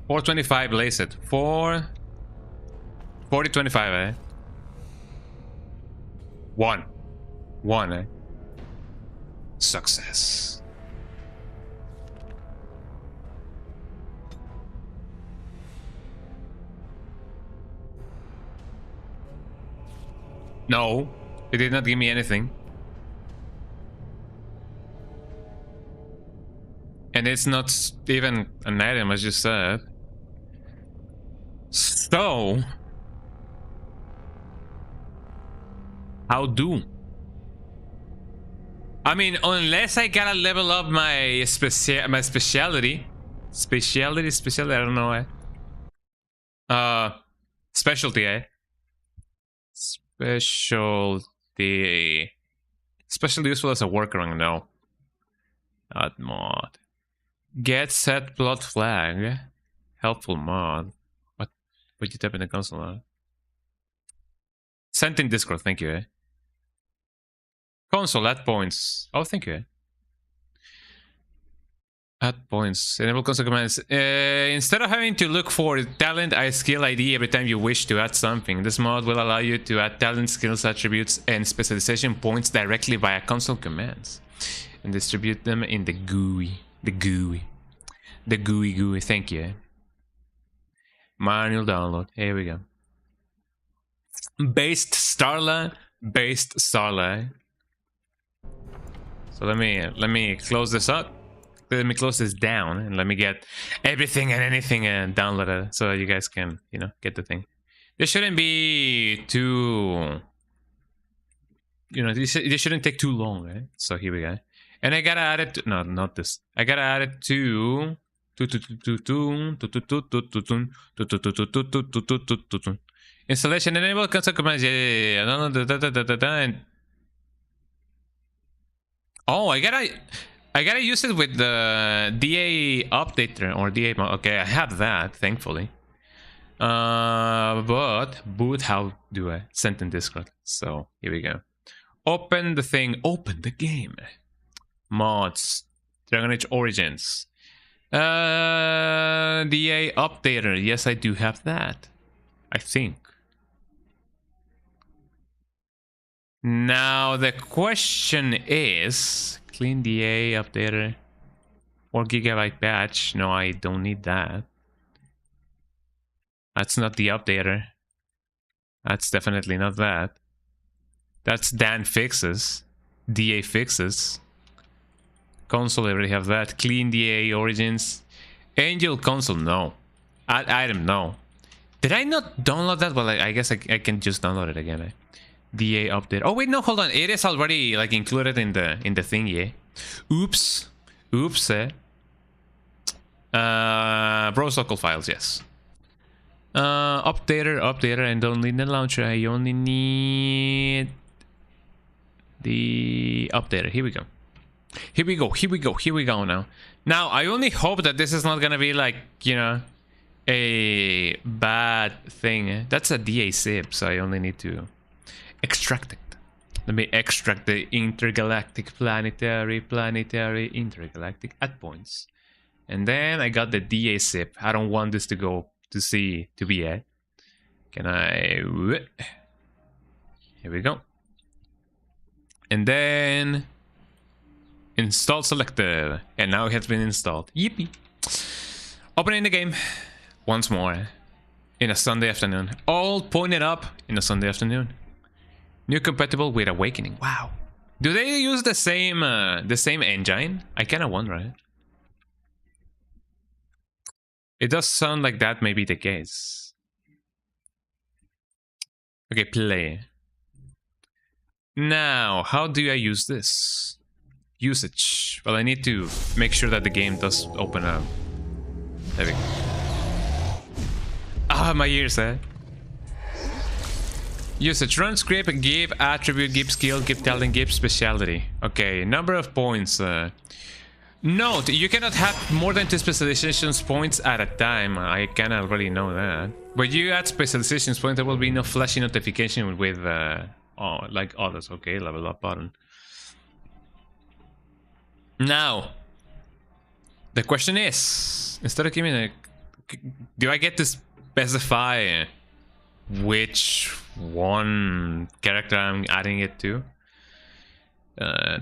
425 lace it. 4025, eh? 1, eh? Success. No, it did not give me anything. And it's not even an item, as you said. So... how do? I mean, unless I gotta level up my specialty. Specialty, I don't know, eh? Specialty, eh? Specialty. Especially useful as a workaround, no. Add mod. Get set plot flag. Helpful mod. What? Would you type in the console? Huh? Sent in Discord, thank you, eh? Console, add points. Oh, thank you, eh? Add points. Enable console commands. Instead of having to look for talent skill ID every time you wish to add something, this mod will allow you to add talent, skills, attributes, and specialization points directly via console commands. And distribute them in the GUI. The GUI. Thank you, eh? Manual download. Here we go. Based Starla. So let me close this up. Let me close this down and let me get everything and anything downloaded so you guys can, you know, get the thing. This shouldn't be too, you know, this shouldn't take too long, right? So here we go. And I gotta add it to, no, not this. I gotta add it to installation enable console commands. Yeah. And oh, I gotta use it with the DA updater or DA. Okay, I have that, thankfully. But boot, how do I send in Discord? So here we go. Open the thing. Open the game. Mods. Dragon Age Origins. DA updater. Yes, I do have that. I think. Now the question is, clean DA updater, 4 GB patch. No, I don't need that. That's not the updater. That's definitely not that. That's Dan fixes. DA fixes. Console, I already have that. Clean DA Origins. Angel console, no. Add item, no. Did I not download that? Well, I guess I can just download it again. DA update. Oh wait, no, hold on. It is already like included in the thing, yeah. Oops. Browse local files, yes. Updater, and don't need the launcher. I only need the updater. Here we go. Here we go now. Now, I only hope that this is not gonna be like, you know, a bad thing. That's a DA zip, so I only need to extract it. Let me extract the intergalactic, planetary, intergalactic at points. And then I got the DA zip. I don't want this to go to C to be a. Can I? Here we go. And then install selected. And now it has been installed. Yippee. Opening the game once more in a Sunday afternoon. All pointed up in a Sunday afternoon. New compatible with Awakening. Wow. Do they use the same engine? I kind of wonder. Right? It does sound like that may be the case. Okay, play. Now, how do I use this? Usage. Well, I need to make sure that the game does open up. There we go. Ah, my ears, eh? Usage: run, script, give attribute, give skill, give talent, give specialty. Okay, number of points. Note, you cannot have more than 2 specializations points at a time. I can already know that. But you add specializations points, there will be no flashy notification with like others. Okay, level up button. Now, the question is, instead of giving a, do I get to specify which one character I'm adding it to?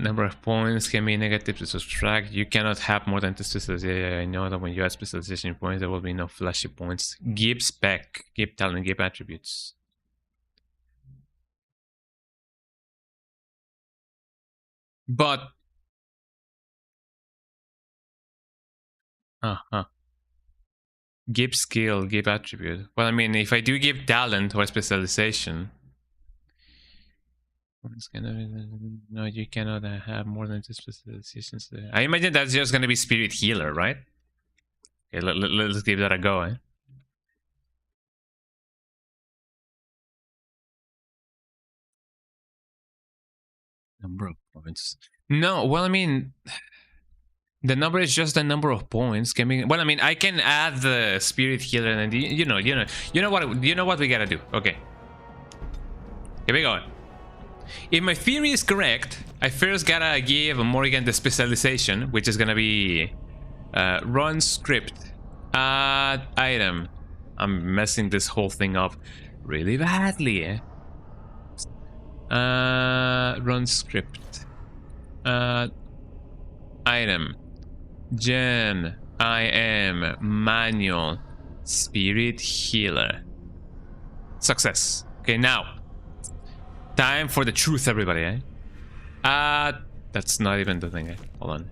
Number of points can be negative to subtract. You cannot have more than 2 specializations. Yeah, I know that when you add specialization points, there will be no flashy points. Give spec, give talent, give attributes. But give skill, give attribute. Well, I mean, if I do give talent or specialization, no, you cannot have more than 2 specializations there. I imagine that's just gonna be spirit healer, right? Okay, let's give that a go, eh? Number of points. No, well, I mean, the number is just the number of points. Can be, well, I mean, I can add the spirit healer, and you know what we gotta do. Okay, here we go. If my theory is correct, I first gotta give Morrigan the specialization, which is gonna be run script, add item. I'm messing this whole thing up really badly, eh? Run script, item, gen, I am, manual, spirit healer. Success. Okay, now time for the truth, everybody, eh? That's not even the thing, eh? Hold on.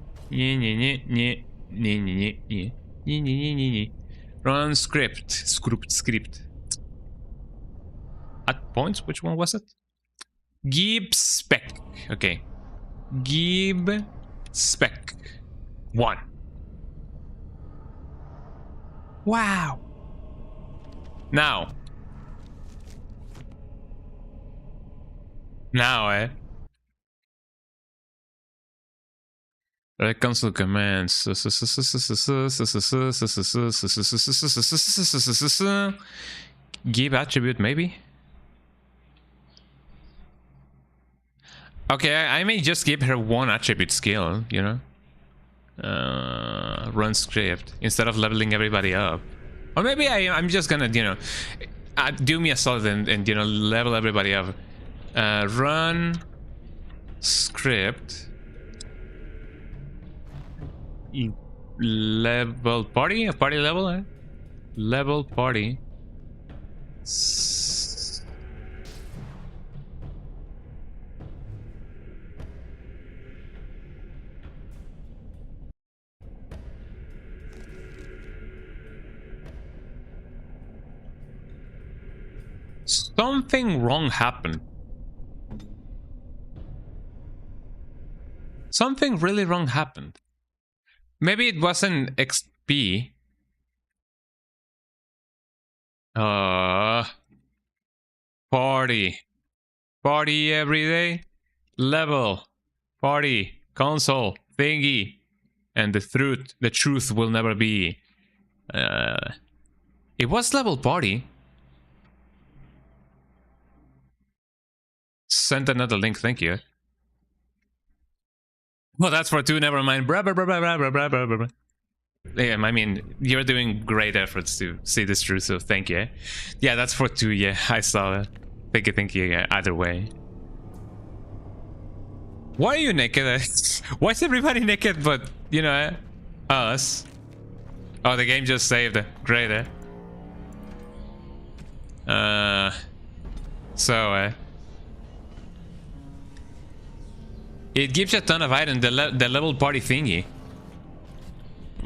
Run script. At points, which one was it? Give spec. Okay. Give spec 1. Wow. Now, eh? Console commands. Give attribute, maybe? Okay, I may just give her 1 attribute skill, you know? Run script, instead of leveling everybody up. Or maybe I'm just gonna, you know, do me a solid and you know, level everybody up. Run script. Level party? A party level, eh? Level party. Something wrong happened. Something really wrong happened. Maybe it wasn't XP. Party. Party every day. Level. Party. Console. Thingy. And the truth will never be. It was level party. Sent another link, thank you. Well, that's for 2, never mind. Yeah, I mean, you're doing great efforts to see this through, so thank you. Yeah, that's for 2, yeah, I saw that. Thank you, yeah, either way. Why are you naked? Why is everybody naked but, you know, us? Oh, the game just saved it. Great, eh? It gives you a ton of items, the level party thingy.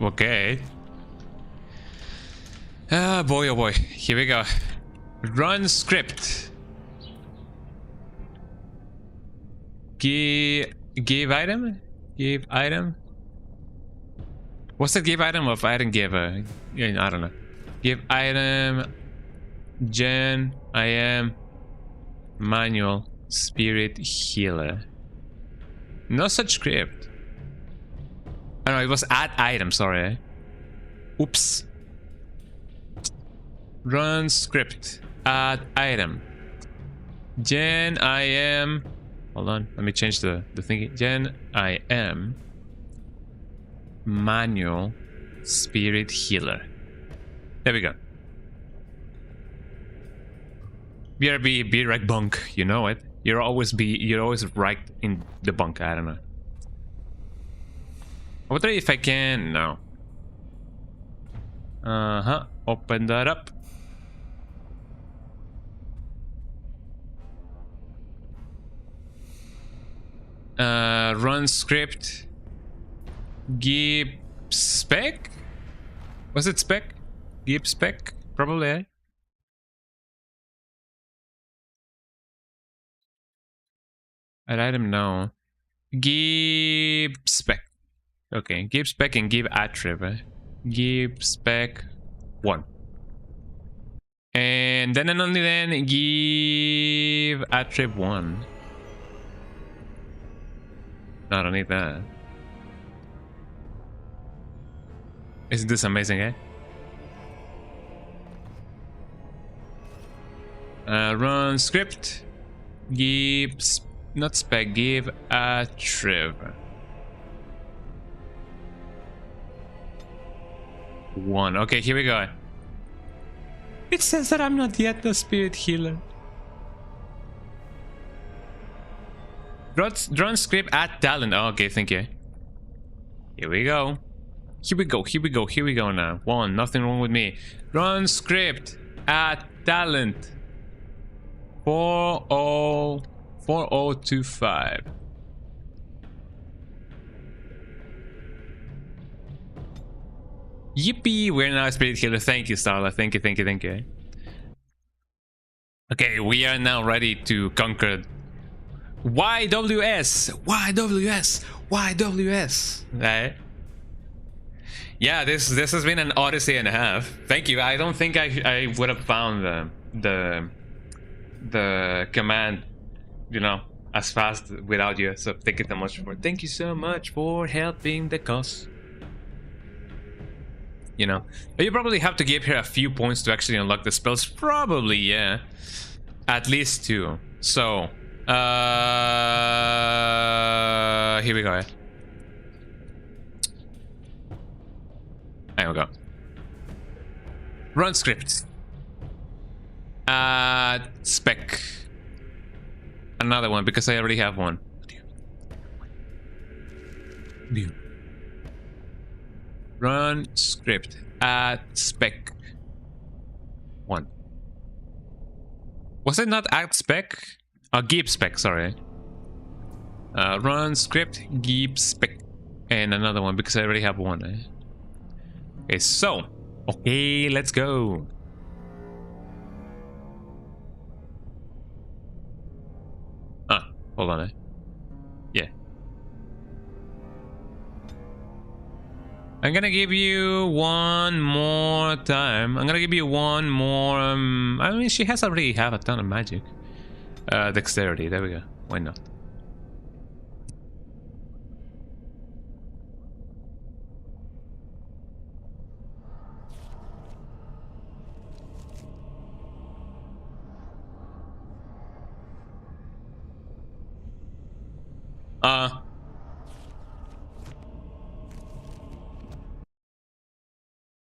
Okay. Ah, boy, oh boy. Here we go. Run script. Give item? Give item? What's the give item of item give? Yeah, I don't know. Give item. Gen. I am. Manual. Spirit healer. No such script. I don't know. It was add item. Sorry. Oops. Run script. Add item. Gen. I am. Hold on. Let me change the thingy. Gen. I am. Manual spirit healer. There we go. BRB, be right bunk, you know it. You're always right in the bunk, I don't know. I wonder if I can. No. Open that up. Run script. Give spec? Was it spec? Give spec? Probably, eh? An item, no. Give spec. Okay, give spec and give attrib. Eh? Give spec 1. And then and only then give attrib 1. No, I don't need that. Isn't this amazing, eh? Run script. Give not spec. Give attrib 1. Okay, here we go. It says that I'm not yet the spirit healer. Run script add talent. Oh, okay, thank you. Here we go. Here we go, here we go, here we go now. 1, nothing wrong with me. Run script, add talent. 4025. Yippee, we're now spirit healer. Thank you, Starla. Thank you, thank you, thank you. Okay, we are now ready to conquer YWS. YWS. YWS. Right? Yeah, this has been an odyssey and a half. Thank you. I don't think I would have found the command, you know, as fast without you. So thank you so much for helping the cause. You know, but you probably have to give her a few points to actually unlock the spells. Probably, yeah, at least 2. So here we go. There we go. Run script. Spec. Another one because I already have one. Run script. Add spec 1. Was it not add spec? Oh, give spec, sorry. Run script, give spec. And another one because I already have one. Eh? Okay, so. Okay, let's go. Hold on. Yeah. I'm gonna give you one more time. I'm gonna give you one more. I mean, she has already have a ton of magic. Dexterity. There we go. Why not?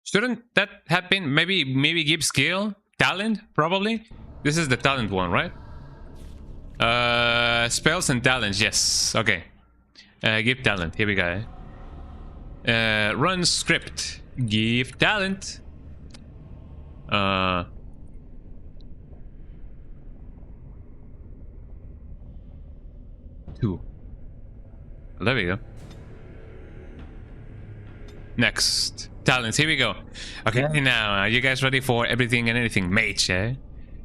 Shouldn't that have been maybe give skill? Talent? Probably? This is the talent one, right? Spells and talents, yes. Okay. Give talent. Here we go. Run script. Give talent. 2. There we go. Next. Talents, here we go. Okay, now, are you guys ready for everything and anything? Mage, eh?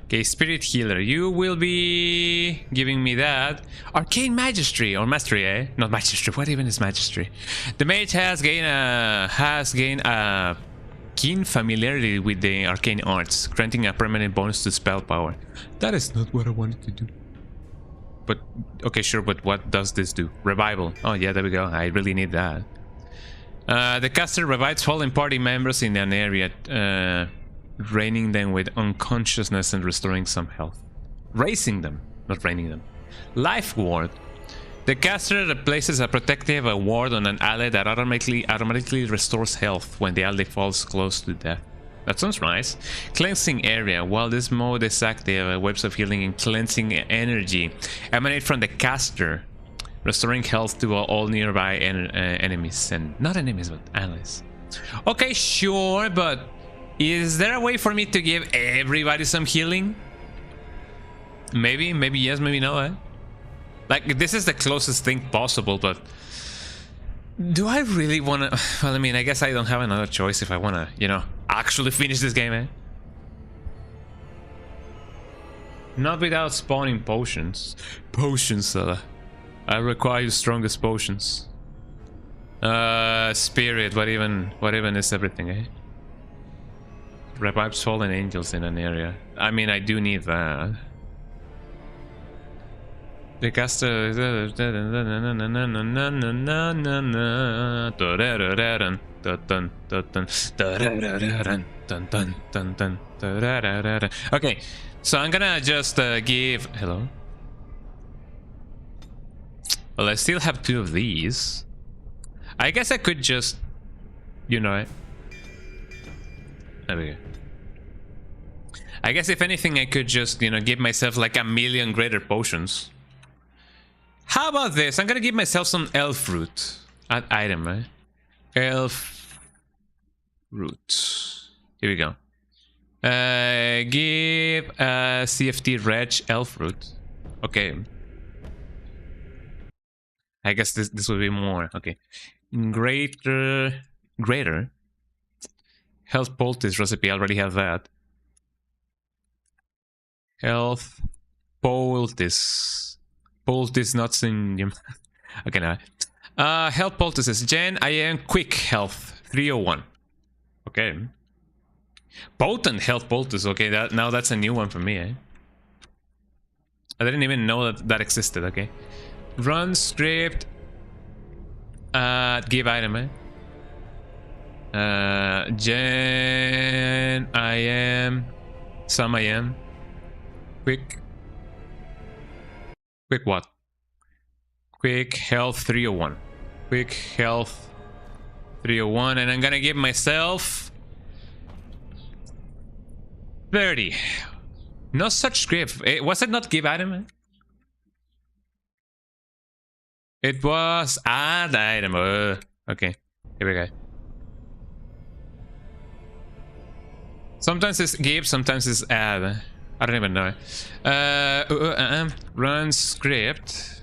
Okay, Spirit Healer. You will be giving me that. Arcane Magistry or Mastery, eh? Not Magistry. What even is Magistry? The mage has gained a keen familiarity with the arcane arts, granting a permanent bonus to spell power. That is not what I wanted to do. But okay, sure. But what does this do? Revival. Oh yeah, there we go. I really need that. The caster revives fallen party members in an area, draining them with unconsciousness and restoring some health. Raising them, not draining them. Life Ward. The caster replaces a protective ward on an ally that automatically restores health when the ally falls close to death. That sounds nice. Cleansing Area. While this mode is active, webs of healing and cleansing energy emanate from the caster, restoring health to all nearby enemies. And not enemies, but allies. Okay, sure, but is there a way for me to give everybody some healing? Maybe yes, maybe no, eh? Like, this is the closest thing possible, but do I really want to? Well, I mean, I guess I don't have another choice if I want to, you know, actually finish this game, eh? Not without spawning potions. Potions, I require your strongest potions. Spirit, what even is everything, eh? Revives fallen angels in an area. I mean, I do need that. The caster. Okay, so I'm gonna just give. Hello. Well, I still have 2 of these. I guess I could just, you know it. There we go. I guess if anything, I could just, you know, give myself like 1,000,000 greater potions. How about this? I'm gonna give myself some elf root. Add item, right? Elf root. Here we go. Give CFT reg elf root. Okay. I guess this will be more. Okay. Greater health poultice recipe. I already have that. Health poultice. Poultice nuts in your... Okay, now. Health poultices. Gen, I am quick health. 301. Okay. Potent health poultice. Okay, now that's a new one for me, eh? I didn't even know that existed, okay. Run script. Give item, eh? Gen, I am. Some I am. Quick what? Quick health 301. Quick health 301, and I'm gonna give myself 30. No such script. Was it not give item? It was add item. Okay, here we go. Sometimes it's give, sometimes it's add. I don't even know. Run script.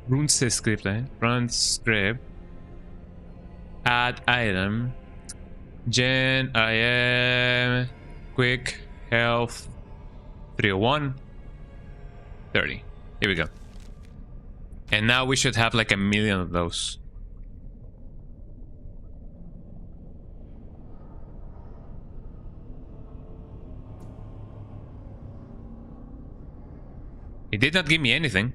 Rune says script, eh? Run script. Add item. Gen, I am. Quick health 301. 30. Here we go. And now we should have like 1,000,000 of those. It did not give me anything.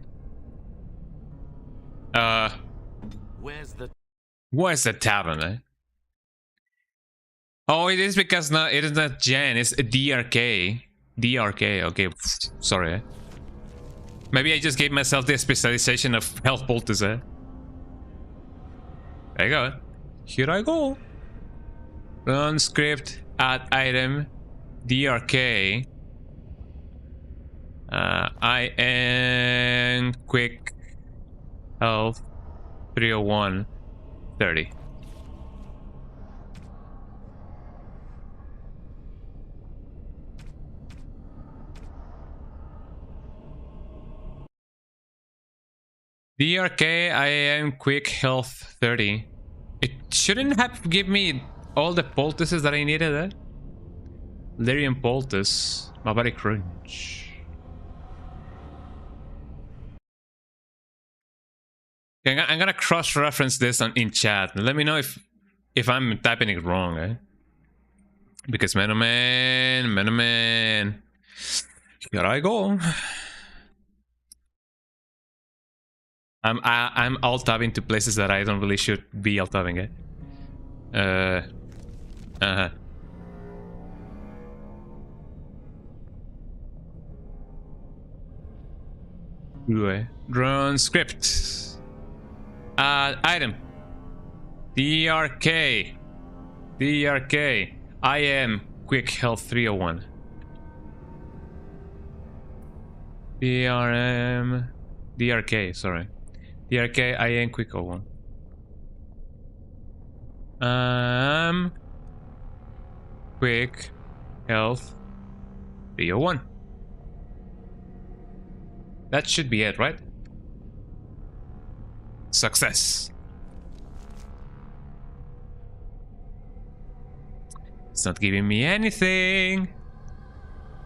Where's the tavern, eh? Oh, it is because it is not Gen, it's DRK. DRK, okay. Sorry, eh? Maybe I just gave myself the specialization of health poultice, eh? There you go. Here I go. Run script, add item, DRK. I am quick health 301 30. DRK, I am quick health 30. It shouldn't have given me all the poultices that I needed, eh? Lyrium Poultice. My body crunch. Okay, I'm gonna cross-reference this in chat. Let me know if I'm typing it wrong, eh? Because man, here I go. I'm alt-tabbing to places that I don't really should be alt-tabbing, eh? Run script. Item. DRK. I am quick health 301. DRK, sorry. DRK, I am quick 01. Quick health 301. That should be it, right? Success. It's not giving me anything.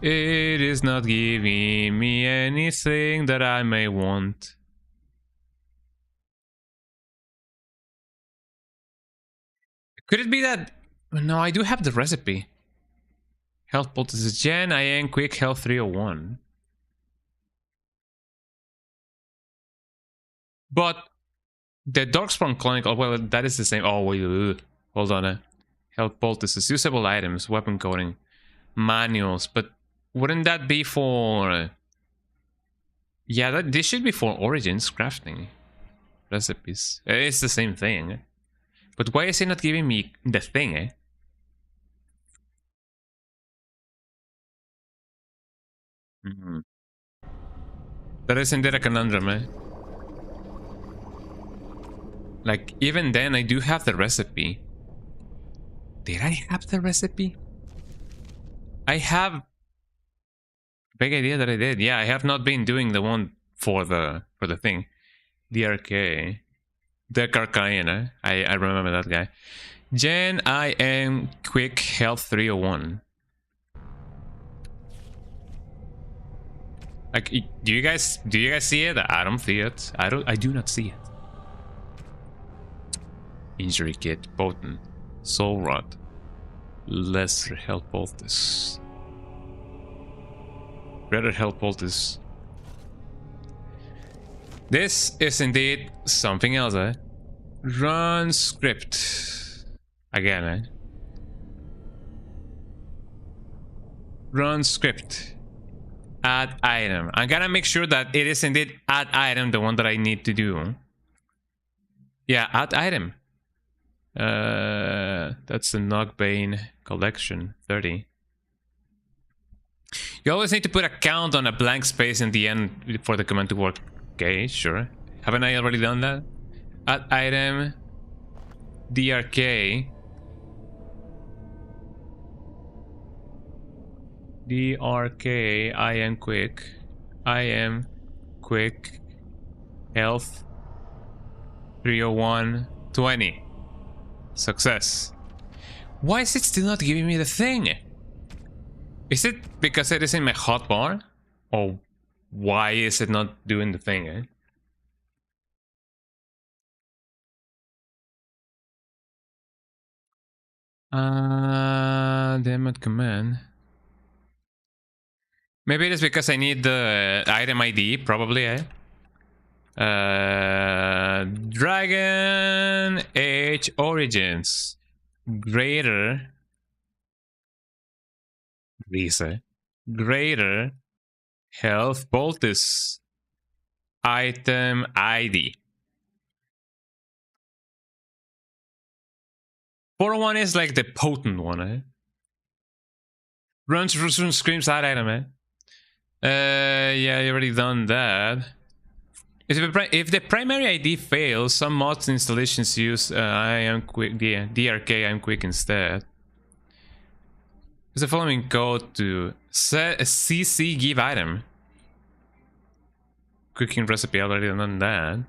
It is not giving me anything that I may want. Could it be that... No, I do have the recipe. Health poultice gen, I am quick health 301. But the Darkspawn Chronicle, well, that is the same. Oh, wait, hold on. Health poultices, usable items, weapon coding, manuals. But wouldn't that be for... Yeah, this should be for Origins crafting recipes. It's the same thing. But why is it not giving me the thing, eh? That is indeed a conundrum, eh? Like, even then, I do have the recipe. Did I have the recipe? I have... Big idea that I did. Yeah, I have not been doing the one for the thing. DRK. The Karkayan, eh? I remember that guy. Gen, I am quick health 301. Like, do you guys see it? I don't see it. I do not see it. Injury kit, potent, soul rot, lesser health poultice, greater health poultice. This is indeed something else, eh? Run script again, eh? Run script. Add item. I'm gonna make sure that it is indeed add item, the one that I need to do. Yeah, add item. That's the Nogbane collection, 30. You always need to put a count on a blank space in the end for the command to work. Okay, sure. Haven't I already done that? Add item, DRK. DRK, I am quick. Health, 301, 20. Success. Why is it still not giving me the thing? Is it because it is in my hotbar? Or why is it not doing the thing, eh? Damn it, command. Maybe it is because I need the item ID, probably, eh? Dragon Age Origins. Greater health poultice. Item ID. 401 is like the potent one, eh? Runs screams that item, eh? Yeah, you already done that. If the primary ID fails, some mods installations use I am quick, DRK, I'm quick instead. Use the following code to set a CC give item. Cooking recipe, already done that.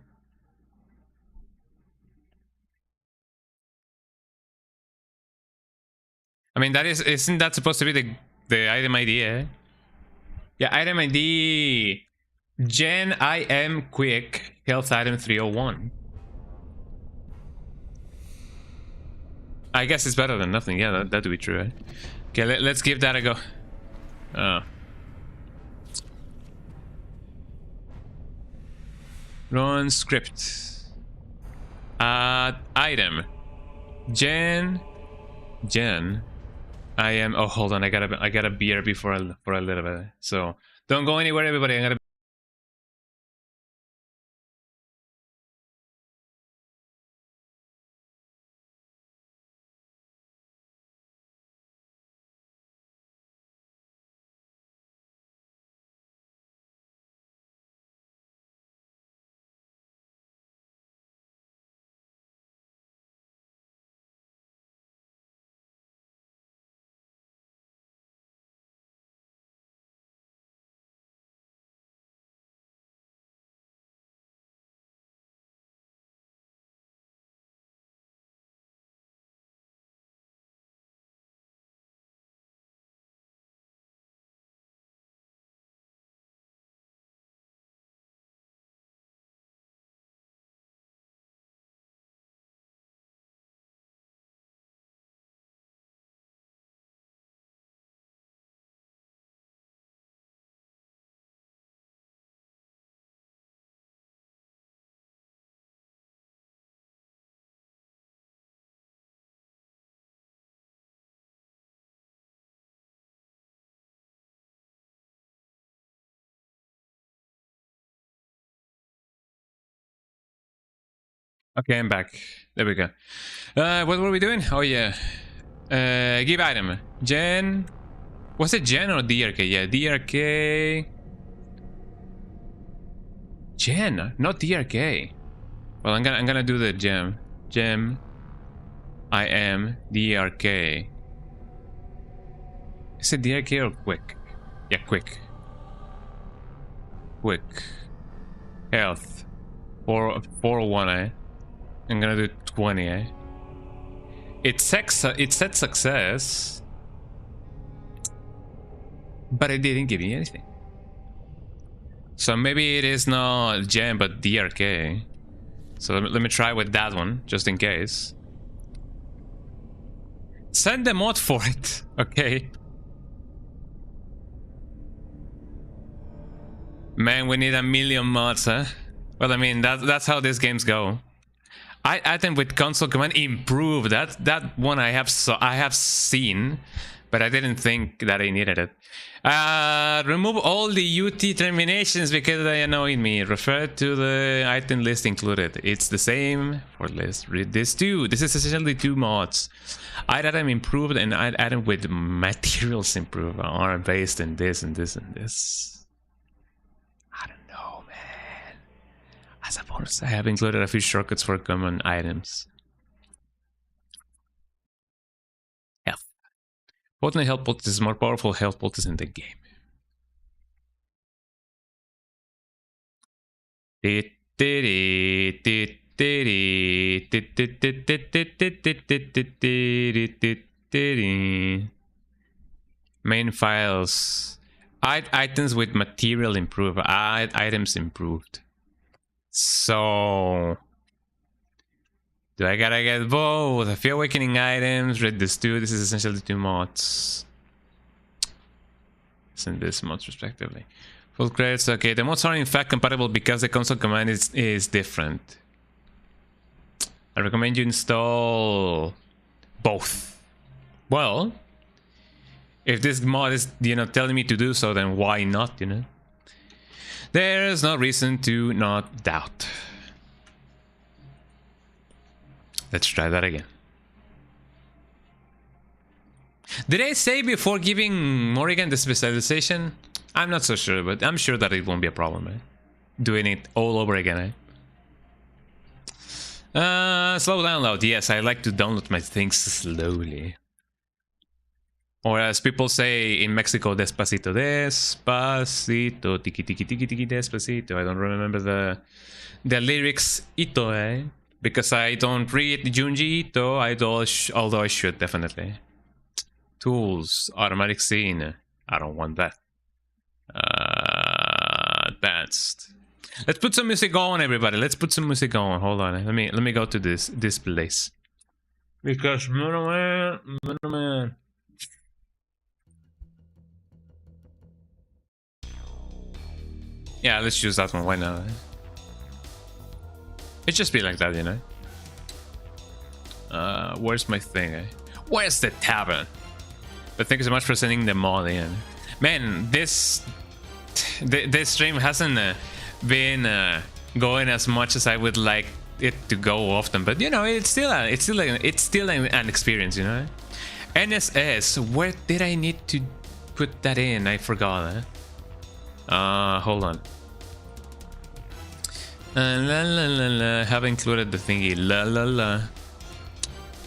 I mean, isn't that supposed to be The item ID, eh? Yeah, item ID. Gen I am quick. Health item 301. I guess it's better than nothing. Yeah, that would be true, eh? Okay, let's give that a go. Run script. Item. Gen. I am. Oh, hold on. I gotta BRB for a little bit. So don't go anywhere, everybody. I'm gonna. Okay, I'm back. There we go. What were we doing? Oh yeah. Give item. Gen. Was it Gen or DRK? Yeah, DRK. Gen, not DRK. Well, I'm gonna do the gem. Gem. I am DRK. Is it DRK or quick? Yeah, quick. Quick. Health. 401, eh? I'm gonna do 20, eh? It said success, but it didn't give me anything. So maybe it is not gem, but DRK. So let me try with that one, just in case. Send the mod for it, okay? Man, we need 1,000,000 mods, huh? Well, I mean, that's how these games go. Item with console command improve. That one I have seen, but I didn't think that I needed it. Remove all the UT terminations because they annoyed me. Refer to the item list included. It's the same for list. Read this too. This is essentially 2 mods. Item improved and item with materials improved are based in this and this and this. I don't know, man. I suppose I have included a few shortcuts for common items. Health. Potent health poultice is more powerful health poultice in the game. Main files. Items with material improved. Items improved. So do I gotta get both? A few awakening items, read this too. This is essentially 2 mods. Send this mods respectively. Full credits. Okay, the mods are in fact compatible because the console command is different. I recommend you install both. Well, if this mod is, telling me to do so, then why not, There is no reason to not doubt. Let's try that again. Did I say before giving Morrigan the specialization? I'm not so sure, but I'm sure that it won't be a problem, eh? Doing it all over again, eh? Slow download. Yes, I like to download my things slowly. Or as people say in Mexico, despacito, despacito, tiki tiki tiki tiki despacito. I don't remember the lyrics ito, eh? Because I don't read Junji Ito, although I should definitely. Tools, automatic scene. I don't want that. Advanced. Let's put some music on, everybody. Let's put some music on. Hold on. Let me go to this place. Because man. Yeah, let's use that one. Why not? It just be like that, you know. Where's my thing? Where's the tavern? But thank you so much for sending them all in. Man, this stream hasn't been going as much as I would like it to go often, but you know, it's still an experience, you know. NSS, where did I need to put that in? I forgot. Hold on. Have included the thingy.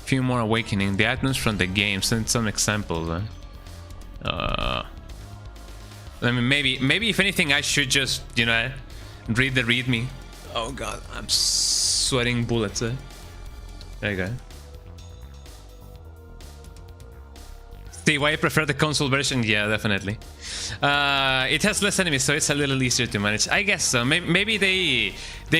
Few more awakening. The items from the game. Send some examples. I mean, maybe if anything, I should just, you know, read the readme. Oh god, I'm sweating bullets. There you go. See why I prefer the console version? Yeah, definitely. It has less enemies, so it's a little easier to manage. I guess so. Maybe they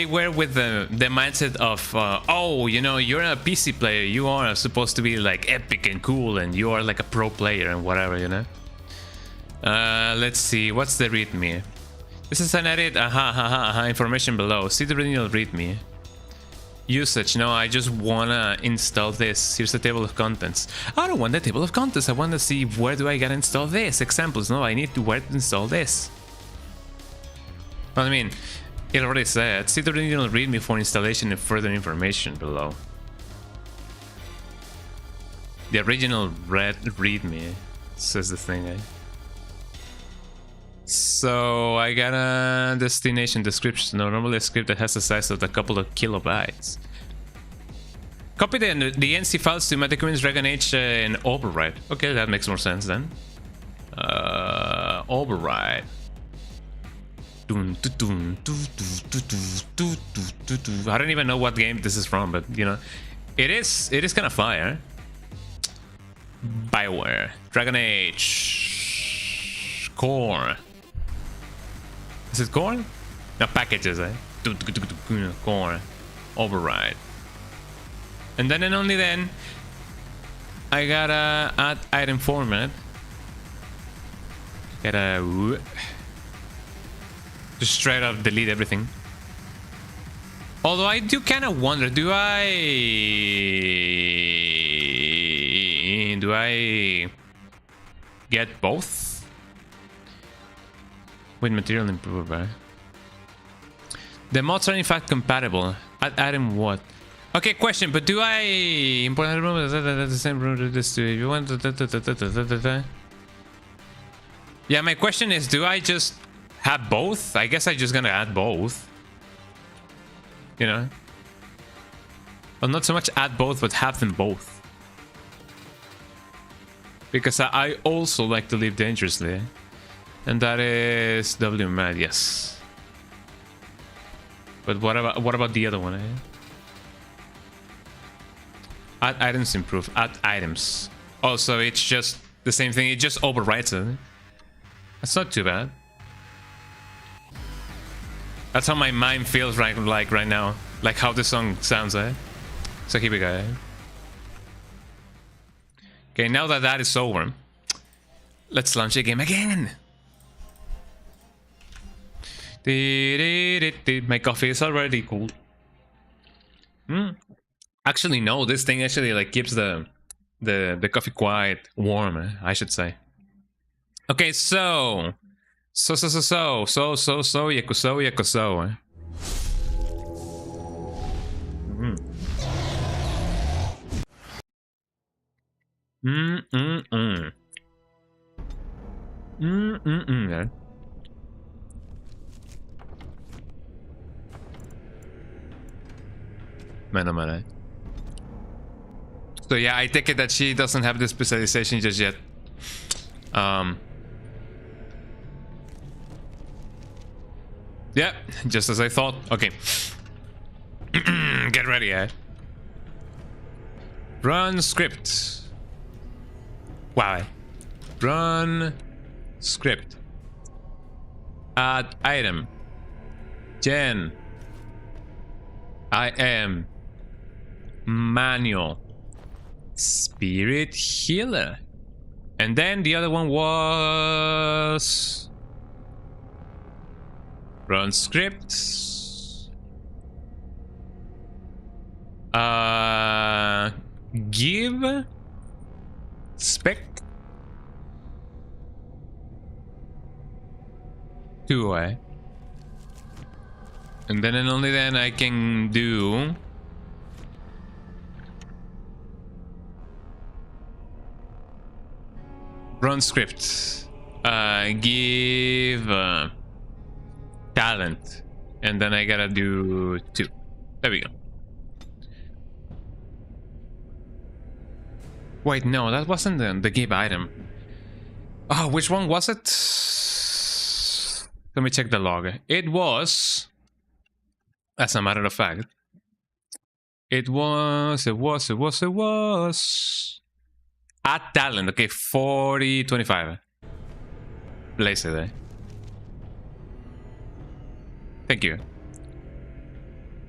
were with the mindset of, oh, you know, you're a PC player. You are supposed to be like epic and cool, and you are like a pro player and whatever, you know. Let's see. What's the readme? This is an edit. Information below. See the original readme. Usage. No, I just wanna install this. Here's the table of contents. I don't want the table of contents. I want to see where do I gotta install this. Examples. No, I need to where to install this. Well, I mean, it already said. See the original readme for installation and further information below. The original readme says the thing. So I got a destination description. Normally a script that has the size of a couple of kilobytes. Copy the NC files to my documents, Dragon Age, and override. Okay, that makes more sense then. Override. I don't even know what game this is from, but you know, it is kind of fire. Bioware, Dragon Age, Core. Is it Core? No, packages, Core, override. And then and only then, I gotta add item format. Gotta just straight up delete everything. Although I do kind of wonder, do I get both? With material improver. The mods are in fact compatible. Add item what? Okay, question, but do I import the room? The same room to this too. If you want yeah, my question is, do I just have both? I guess I'm just gonna add both. You know? Well, not so much add both, but have them both. Because I also like to live dangerously. And that is WMAD, yes. But what about the other one? Add items improve. Add items. Also, it's just the same thing. It just overwrites it. That's not too bad. That's how my mind feels right now. Like how the song sounds, eh? So here we go. Okay, now that that is over, let's launch the game again. My coffee is already cool. Actually, no. This thing actually like keeps the coffee quite warm, I should say. Okay, so yakuso. Man. So yeah, I take it that she doesn't have the specialization just yet. Yeah, just as I thought. Okay. Get ready, eh? Run script. Wow. Run script. Add item. Gen. I am manual. Spirit healer. And then the other one was run scripts. Give spec 2, and then and only then I can do run script. Give talent, and then I gotta do 2. There we go. Wait, no, that wasn't the give item. Oh, which one was it? Let me check the log. It was, as a matter of fact, it was add talent. Okay, 40, 25. Place it there. Thank you.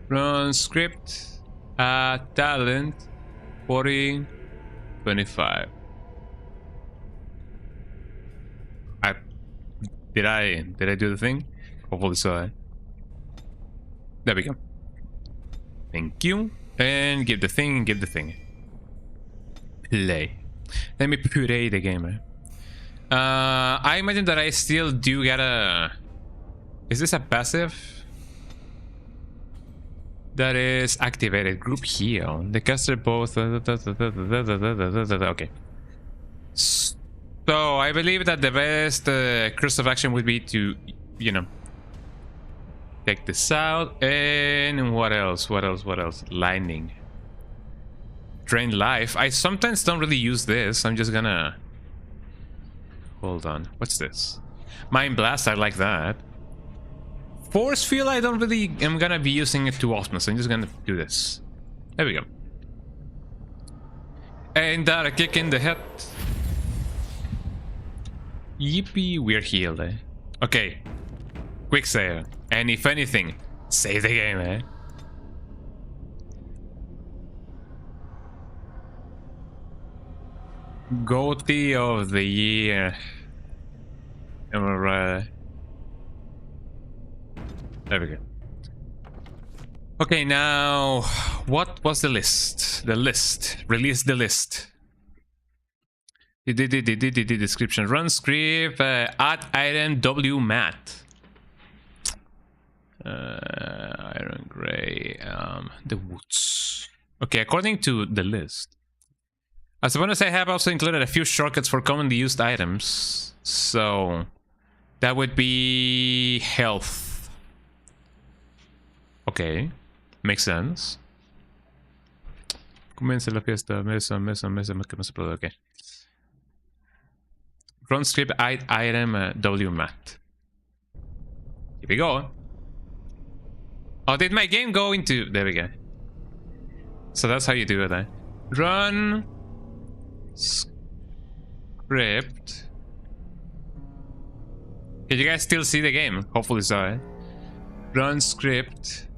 Run script, add talent, 40, 25. Did I do the thing? Hopefully so. There we go. Thank you. And give the thing, Play. Let me play the game. I imagine that I still do gotta... Is this a passive? That is activated. Group heal. The caster both... Okay. So I believe that the best course of action would be to, you know, take this out. And what else? Lightning. Drain life. I sometimes don't really use this. I'm just gonna... Hold on. What's this? Mind blast. I like that. Force field. I don't really... I'm gonna be using it too often. So I'm just gonna do this. There we go. And that a kick in the head. Yippee, we're healed, Okay. Quick save. And if anything, save the game, Goatee of the year. Am I right? There we go. Okay, now what was the list? The list. Release the list. The description. Run script, add item, W mat. Iron gray, the woods. Okay, according to the list. As a bonus, I have also included a few shortcuts for commonly used items. So that would be health. Okay, makes sense. Comienza la fiesta, mesa, okay. Run script, item, W mat. Here we go. Oh, did my game go into... There we go. So that's how you do it, Run script. Can you guys still see the game? Hopefully so, Run script.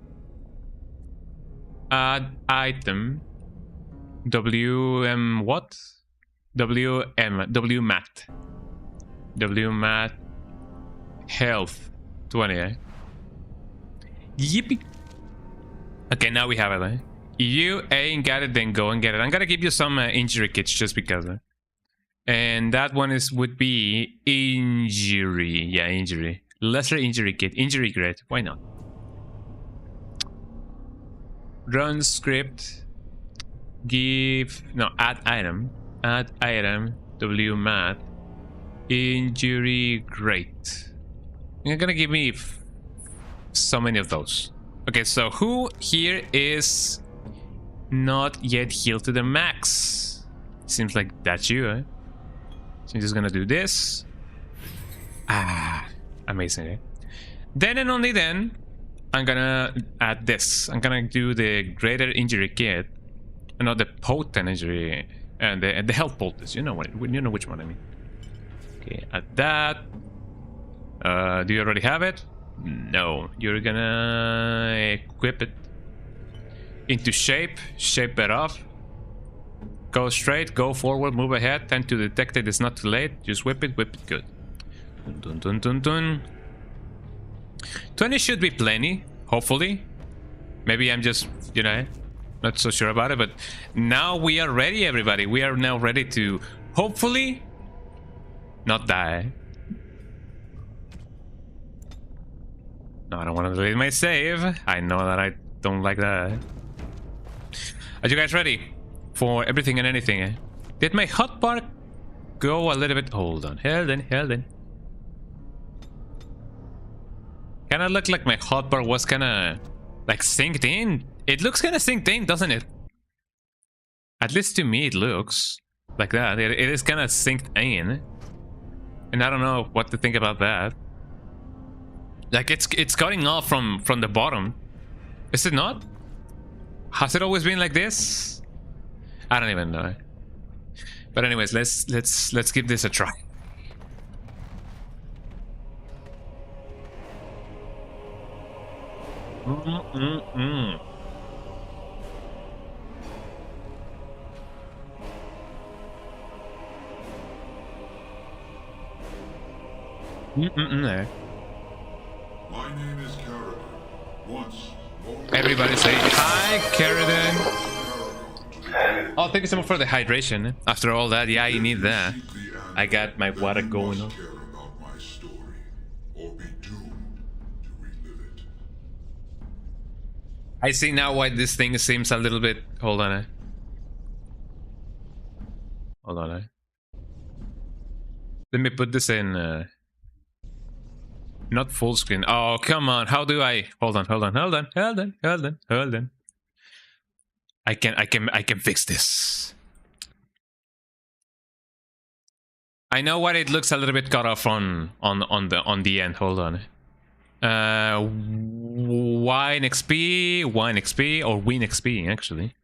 Add item. WM what? W mat. W mat. Health. 20, Yippee. Okay, now we have it, You ain't got it, then go and get it. I'm gonna give you some injury kits just because. And that one would be injury. Yeah, injury. Lesser injury kit. Injury grade. Why not? Run script. Add item. Add item. W mat. Injury grade. You're gonna give me so many of those. Okay, so who here is not yet healed to the max? Seems like that's you, So I'm just gonna do this. Amazing, Then and only then, I'm gonna add this. I'm gonna do the greater injury kit. Not the potent injury And the health poultice, you know which one I mean. Okay, add that. Do you already have it? No, you're gonna equip it into shape it up. Go straight, go forward, move ahead. Time to detect it. It's not too late. Just whip it good. Dun, dun, dun, dun. 20 should be plenty, hopefully. Maybe I'm just, you know, not so sure about it, but now we are ready, everybody. We are now ready to hopefully not die. No, I don't want to delete my save. I know that I don't like that. Are you guys ready for everything and anything? Did my hotbar go a little bit? Hold on. Hold on. Kinda looked like my hotbar was kinda like synced in. It looks kinda synced in, doesn't it? At least to me it looks like that. It is kinda synced in. And I don't know what to think about that. Like it's cutting off from the bottom. Is it not? Has it always been like this? I don't even know. But anyways, let's give this a try. My name is Carradine. Once, Everybody say hi, Carradine. Oh, thank you so much for the hydration. After all that, yeah, you need that. I got my water going on. care about my story, or be doomed to relive it. I see now why this thing seems a little bit. Hold on. Hold on. Let me put this in. Not full screen. Oh, come on. How do I? Hold on. I can fix this. I know what it looks a little bit cut off on the end. Hold on. Wine XP or Win XP actually.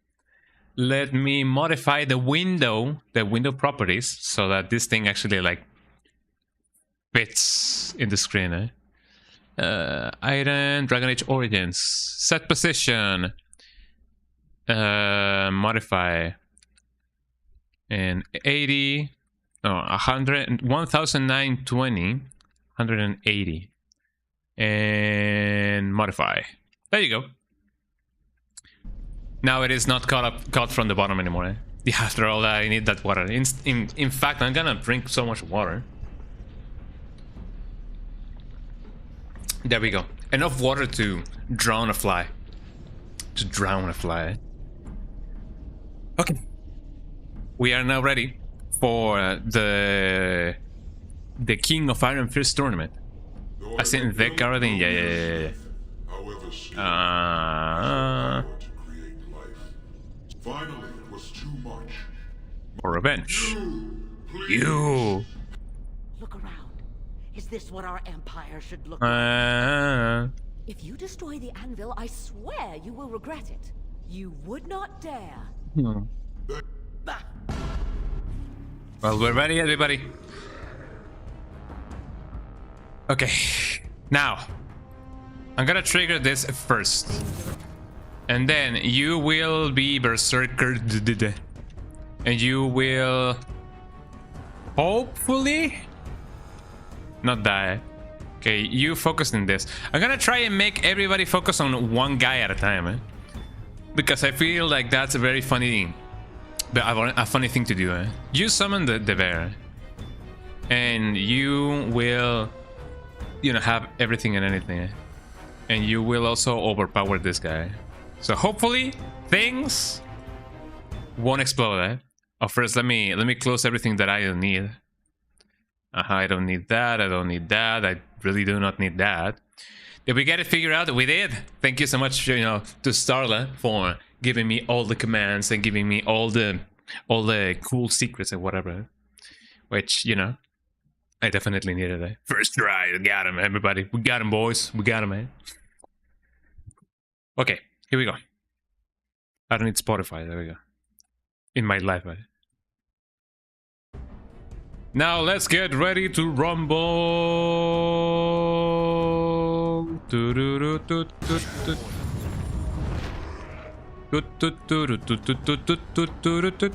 Let me modify the window properties so that this thing actually like fits in the screen. Iron Dragon Age Origins. Set position. Modify. And 80. No, 100. 1920. 180. And modify. There you go. Now it is not cut from the bottom anymore. Yeah, after all that, I need that water. In fact, I'm gonna drink so much water. There we go. Enough water to drown a fly. Okay. We are now ready for the King of Iron Fist tournament. I think the Carradine, yeah. However, skill Uh, to create life. Finally, it was too much. for revenge. Please. You. Look around. Is this what our empire should look Uh, If you destroy the anvil, I swear you will regret it. You would not dare. Bah! well, we're ready, everybody. Okay. Now, I'm gonna trigger this first. And then you will be berserker. And you will hopefully not die. Okay, you focus on this. I'm gonna try and make everybody focus on one guy at a time, because I feel like that's a very funny, a funny thing to do. You summon the bear, and you will, you know, have everything and anything, and you will also overpower this guy. So hopefully things won't explode. Oh, first let me close everything that I don't need. I don't need that. I don't need that. I really do not need that. Did we get it figured out? We did. Thank you so much, you know, to Starla for giving me all the commands and giving me all the cool secrets and whatever. Which, you know, I definitely needed it. First try. We got him, everybody. We got him, boys. We got him, man. Okay, here we go. I don't need Spotify. There we go. In my life, right? Now let's get ready to rumble.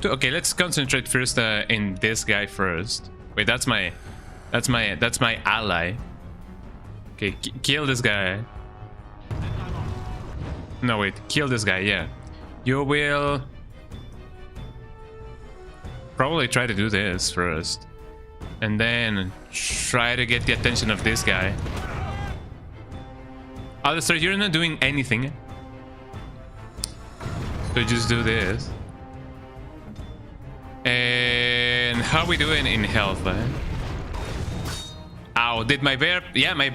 Okay, let's concentrate first in this guy first. Wait, that's my ally. Okay, kill this guy. No, wait, kill this guy. Yeah, you will probably try to do this first, and then try to get the attention of this guy. Alistair, you're not doing anything. So just do this. And how are we doing in health? Ow, did my bear... Yeah, my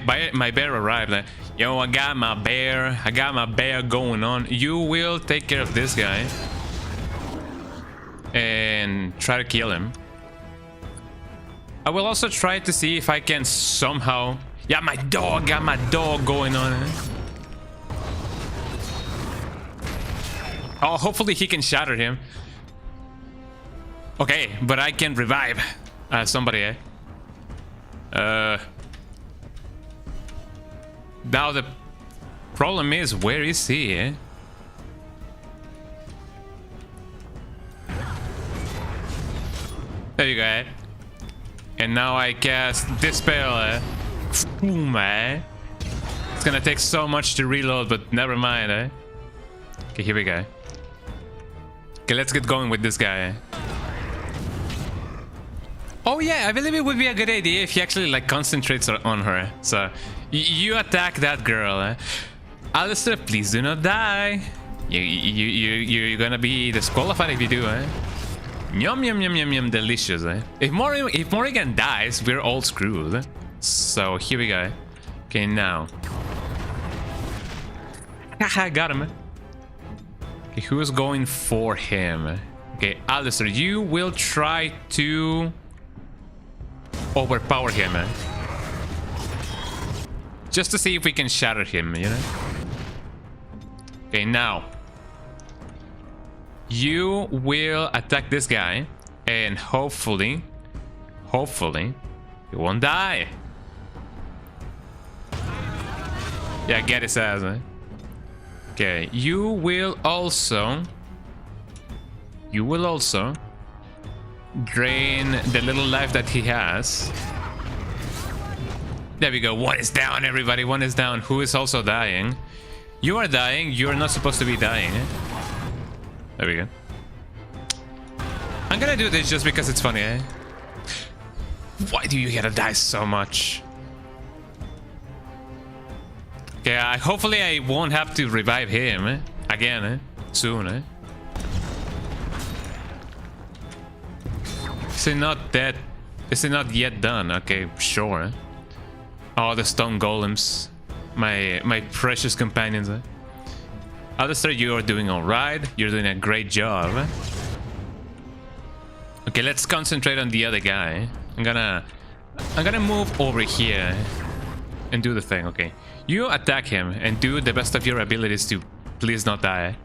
bear arrived. Yo, I got my bear going on. You will take care of this guy. And try to kill him. I will also try to see if I can somehow... Yeah, my dog going on. Oh, hopefully he can shatter him. Okay, but I can revive somebody, eh? Now the problem is, where is he, eh? There you go, eh? And now I cast Dispel, eh? Boom, eh? It's gonna take so much to reload, but never mind, eh? Okay, here we go. Okay, let's get going with this guy. Oh yeah, I believe it would be a good idea if he actually like concentrates on her. So you attack that girl. Alistair, please do not die. You're gonna be disqualified if you do. Yum yum yum yum yum, delicious. If Morrigan dies, we're all screwed. So here we go. Okay, now. Haha, got him. Okay, who's going for him? Okay, Alistair, you will try to overpower him. Just to see if we can shatter him, you know? Okay, now. You will attack this guy, and hopefully, he won't die. Yeah, get his ass, man. Okay, you will also drain the little life that he has. There we go. One is down, everybody. One is down. Who is also dying? You are dying. You are not supposed to be dying. There we go. I'm gonna do this just because it's funny, eh? Why do you gotta die so much? Okay, hopefully I won't have to revive him again soon. Is he not dead? Is he not yet done? Okay, sure. Oh, the stone golems, my precious companions. Alistair, you are doing all right. You're doing a great job. Okay, let's concentrate on the other guy. I'm gonna move over here and do the thing. Okay, you attack him and do the best of your abilities to please not die.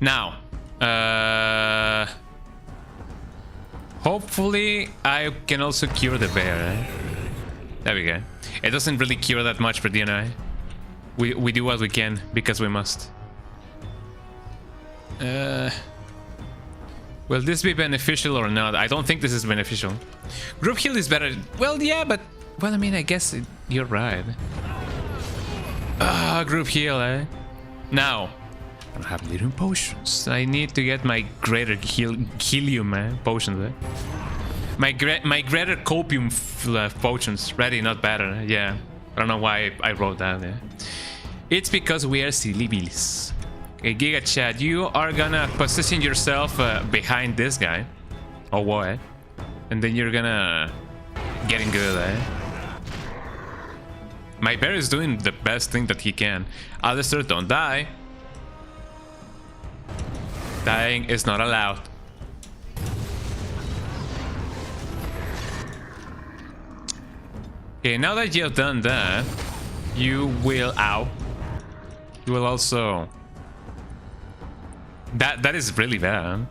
Now, hopefully I can also cure the bear. There we go. It doesn't really cure that much, but you know, we do what we can because we must. Will this be beneficial or not? I don't think this is beneficial. Group heal is better. Well, yeah, but... Well, I mean, I guess you're right. Group heal, eh? Now, I don't have lithium potions. I need to get my greater helium potions, eh? My greater copium potions. Ready, not better. Yeah. I don't know why I wrote that, yeah. It's because we are silly billies. Okay, Giga Chat, you are gonna position yourself behind this guy. Oh, what? And then you're gonna get in good, eh? My bear is doing the best thing that he can. Alistair, don't die. Dying is not allowed. Okay, now that you have done that, you will... Ow. You will also... That is really bad.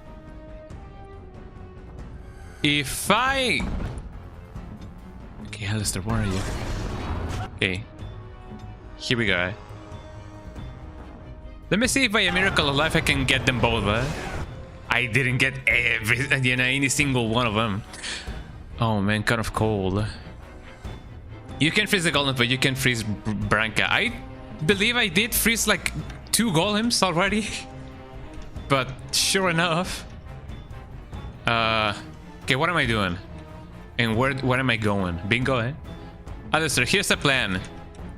If I Okay, Alistair, where are you? Okay. Here we go. Let me see if by a miracle of life I can get them both. I didn't get any single one of them. Oh man, kind of cold. You can freeze the golem, but you can freeze Branka. I believe I did freeze like 2 golems already. But sure enough. Okay, what am I doing? And where am I going? Bingo, eh? Alistair, here's the plan.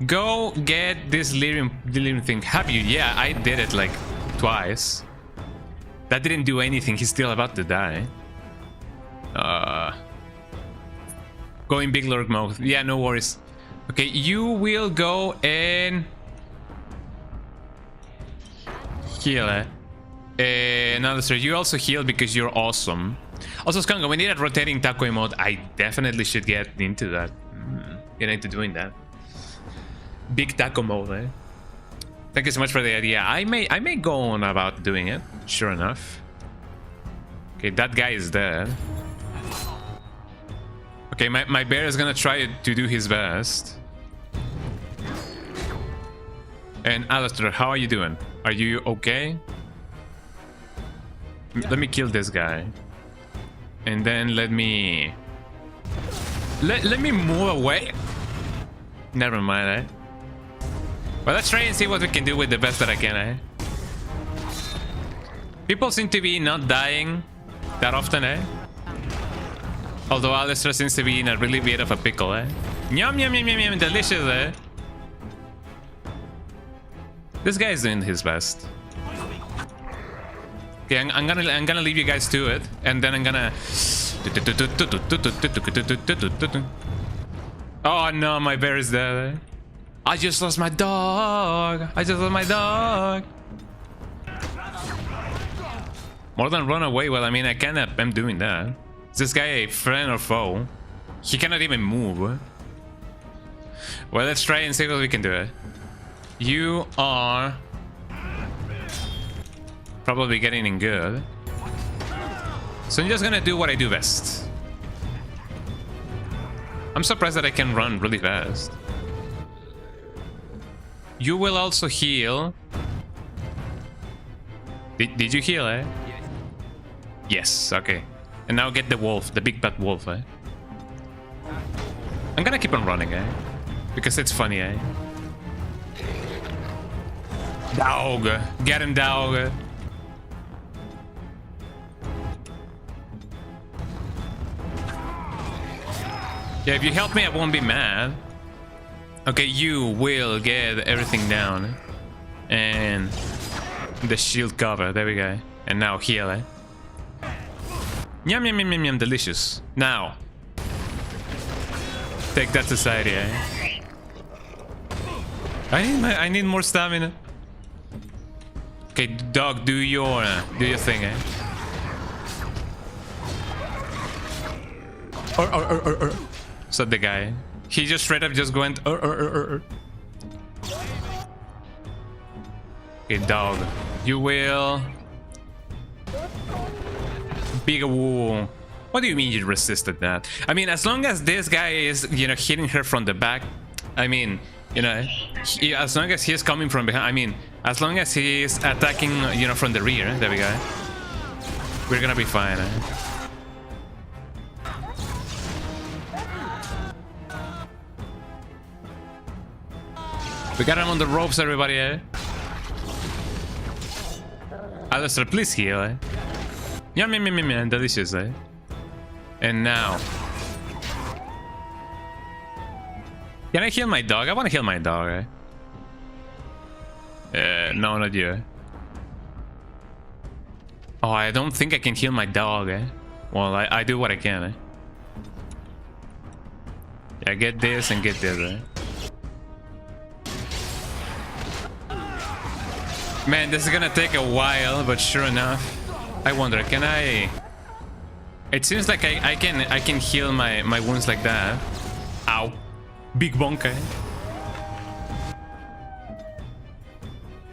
Go get this living thing. Have you? Yeah, I did it like twice. That didn't do anything. He's still about to die. Going big lurk mode. Yeah, no worries. Okay, you will go and heal. And Alistair, you also heal because you're awesome. Also, Skunga, we need a rotating taco emote. I definitely should get into that. Get into doing that. Big taco mode, eh? Thank you so much for the idea. I may go on about doing it. Sure enough. Okay, that guy is dead. Okay, my bear is gonna try to do his best. And Alistair, how are you doing? Are you okay? Let me kill this guy. And then let me move away. Never mind, eh? Well, let's try and see what we can do with the best that I can, eh? People seem to be not dying that often, eh? Although Alistair seems to be in a really bit of a pickle, eh? Yum yum yum yum yum, delicious, eh? This guy is doing his best. Okay, I'm gonna leave you guys to it, and then I'm gonna. Oh no, my bear is dead. I just lost my dog. I just lost my dog. More than run away. Well, I mean, I cannot. I'm doing that. Is this guy a friend or foe? He cannot even move. Well, let's try and see what we can do. You are probably getting in good. So I'm just gonna do what I do best. I'm surprised that I can run really fast. You will also heal. Did you heal, eh? Yes, okay. And now get the wolf, the big bad wolf, eh? I'm gonna keep on running, eh? Because it's funny, eh? Dog! Get him, dog! Yeah, if you help me, I won't be mad. Okay, you will get everything down. And the shield cover, there we go. And now heal, eh? Yum yum yum yum yum, delicious. Now take that to society, eh? I need more stamina. Okay, dog, do your thing, eh? So the guy, he just straight up just went. Okay, dog, you will. Big woo. What do you mean you resisted that? I mean, as long as this guy is, you know, hitting her from the back. I mean, you know, as long as he's coming from behind. I mean, as long as he is attacking, you know, from the rear. There we go. We're gonna be fine. Eh? We got him on the ropes, everybody. Eh? Alistair, please heal. Eh? Yum yum yum yum yum, delicious, eh? And now, can I heal my dog? I want to heal my dog, eh? No, not you. Oh, I don't think I can heal my dog, eh? Well, I do what I can, eh? Yeah, get this and get this, eh? Man, this is gonna take a while, but sure enough. I wonder, can I? It seems like I can heal my wounds like that. Ow, big bonk. Eh?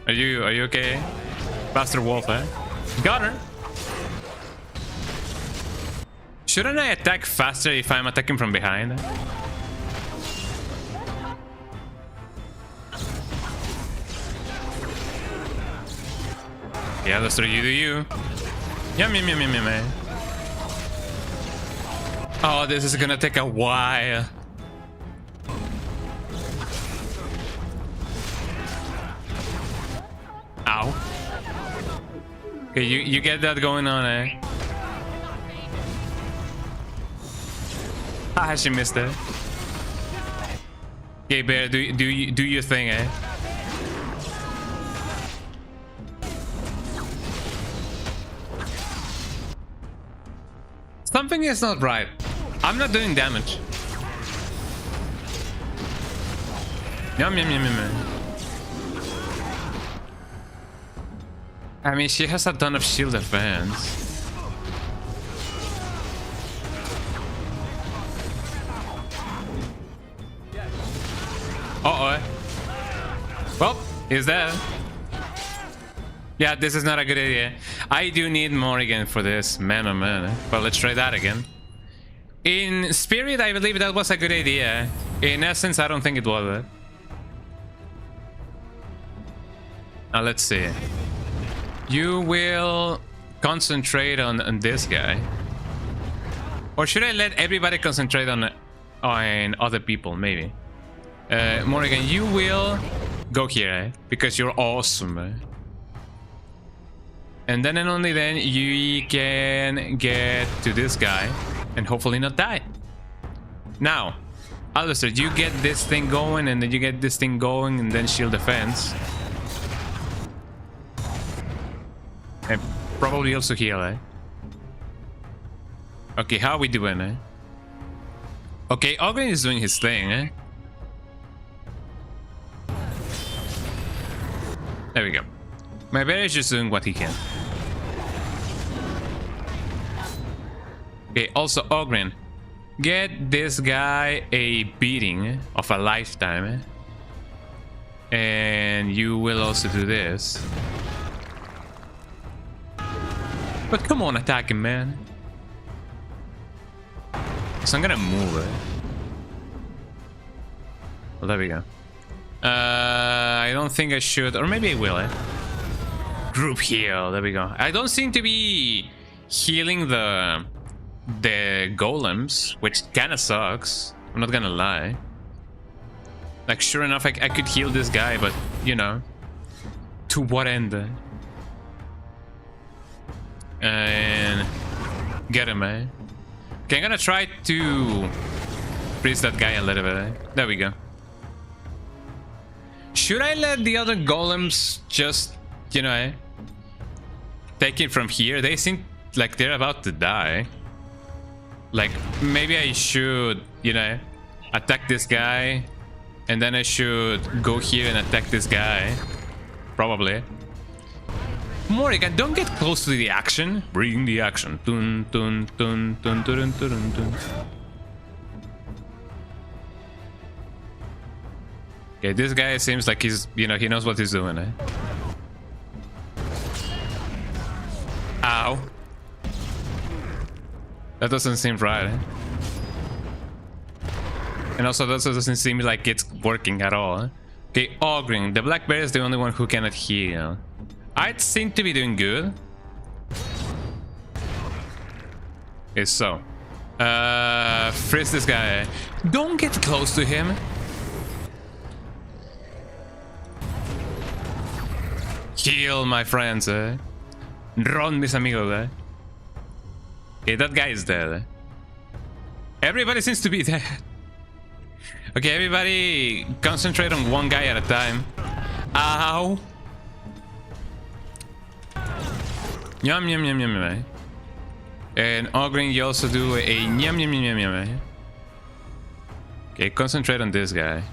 Are you okay? Faster wolf, eh? Got her. Shouldn't I attack faster if I'm attacking from behind? Yeah, Lester, you do you. Yum, yum, yum, yum, yum, man. Oh, this is gonna take a while. Ow. Okay, you get that going on, eh? Ah, she missed it. Okay, Bear, do your thing, eh? Something is not right. I'm not doing damage. Yum, yum, yum, yum. I mean, she has a ton of shield advance. Uh-oh. Well, he's there. Yeah, this is not a good idea. I do need Morrigan for this. Man, oh man. Well, let's try that again. In spirit, I believe that was a good idea. In essence, I don't think it was. Now, let's see. You will concentrate on this guy. Or should I let everybody concentrate on other people, maybe? Morrigan, you will go here, eh? Because you're awesome, eh? And then and only then you can get to this guy and hopefully not die. Now, Alistair, you get this thing going and then you get this thing going and then shield defense. And probably also heal, eh? Okay, how are we doing, eh? Okay, Ogren is doing his thing, eh? There we go. My bear is just doing what he can. Okay, also Ogren, get this guy a beating of a lifetime, eh? And you will also do this. But come on, attack him, man. So I'm gonna move it. Well, there we go. I don't think I should, or maybe I will, eh? Group heal, there we go. I don't seem to be healing the golems, which kinda sucks. I'm not gonna lie. Like, sure enough, I could heal this guy, but, you know, to what end? And get him, eh? Okay, I'm gonna try to freeze that guy a little bit, eh? There we go. Should I let the other golems just, you know, eh, take it from here? They seem like they're about to die. Like, maybe I should, you know, attack this guy, and then I should go here and attack this guy. Probably. Morrigan, don't get close to the action. Bring the action. Dun, dun, dun, dun, dun, dun, dun, dun. Okay, this guy seems like he's, you know, he knows what he's doing, eh? Ow. That doesn't seem right, eh? And also, that doesn't seem like it's working at all, eh? Okay, Ogren, the black bear is the only one who cannot heal. I seem to be doing good. Okay, so. Freeze this guy. Don't get close to him. Heal, my friends, eh? Run, mis amigos, eh? Okay, that guy is dead, eh? Everybody seems to be dead. Okay, everybody concentrate on one guy at a time. Ow! Yum, yum, yum, yum, yum, eh? And Ogren, you also do a yum, yum, yum, yum, yum, eh? Okay, concentrate on this guy.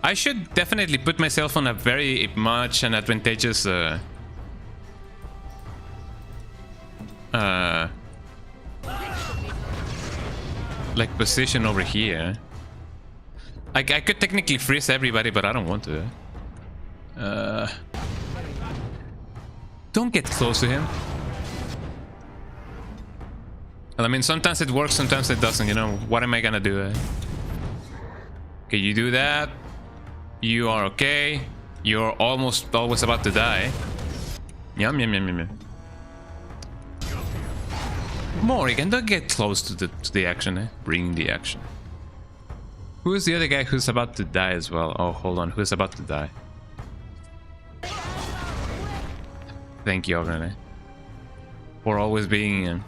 I should definitely put myself on a very much an advantageous like position over here. I could technically freeze everybody, but I don't want to. Don't get close to him. Well, I mean, sometimes it works, sometimes it doesn't, you know. What am I gonna do? Okay, you do that. You are okay. You're almost always about to die. Yum, yum, yum, yum, yum. Morrigan, don't get close to the action, eh? Bring the action. Who's the other guy who's about to die as well? Oh, hold on. Who's about to die? Thank you, Ogren, eh? For always being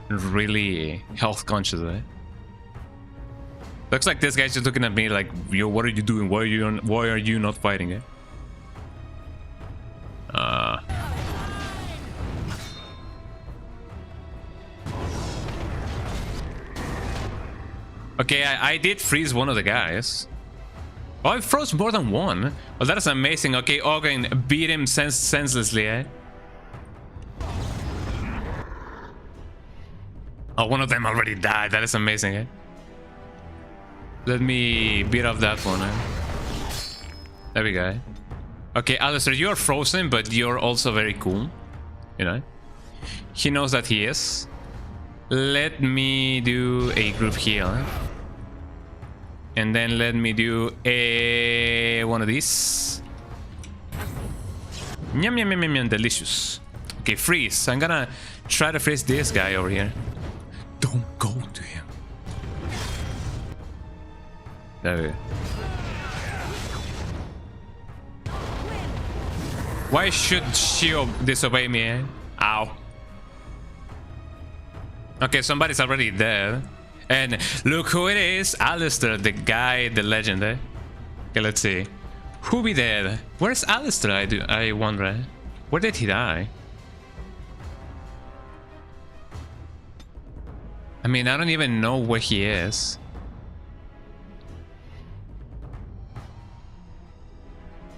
really health conscious, eh? Looks like this guy's just looking at me like, yo, what are you doing? Why are you not fighting, eh? Okay, I did freeze one of the guys. Oh, I froze more than one. Well, that is amazing. Okay, Ogren beat him senselessly, eh? Oh, one of them already died. That is amazing, eh? Let me beat off that one, eh? There we go, eh? Okay, Alistair, you're frozen, but you're also very cool. You know? He knows that he is. Let me do a group heal, eh? And then let me do a one of these. Yum, yum, yum, yum, yum, delicious. Okay, freeze. I'm gonna try to freeze this guy over here. Don't go to him. There we go. Why should she disobey me, eh? Ow. Okay, somebody's already dead. And look who it is. Alistair, the guy, the legend, eh? Okay, let's see. Who be dead? Where's Alistair, I wonder? Where did he die? I mean, I don't even know where he is.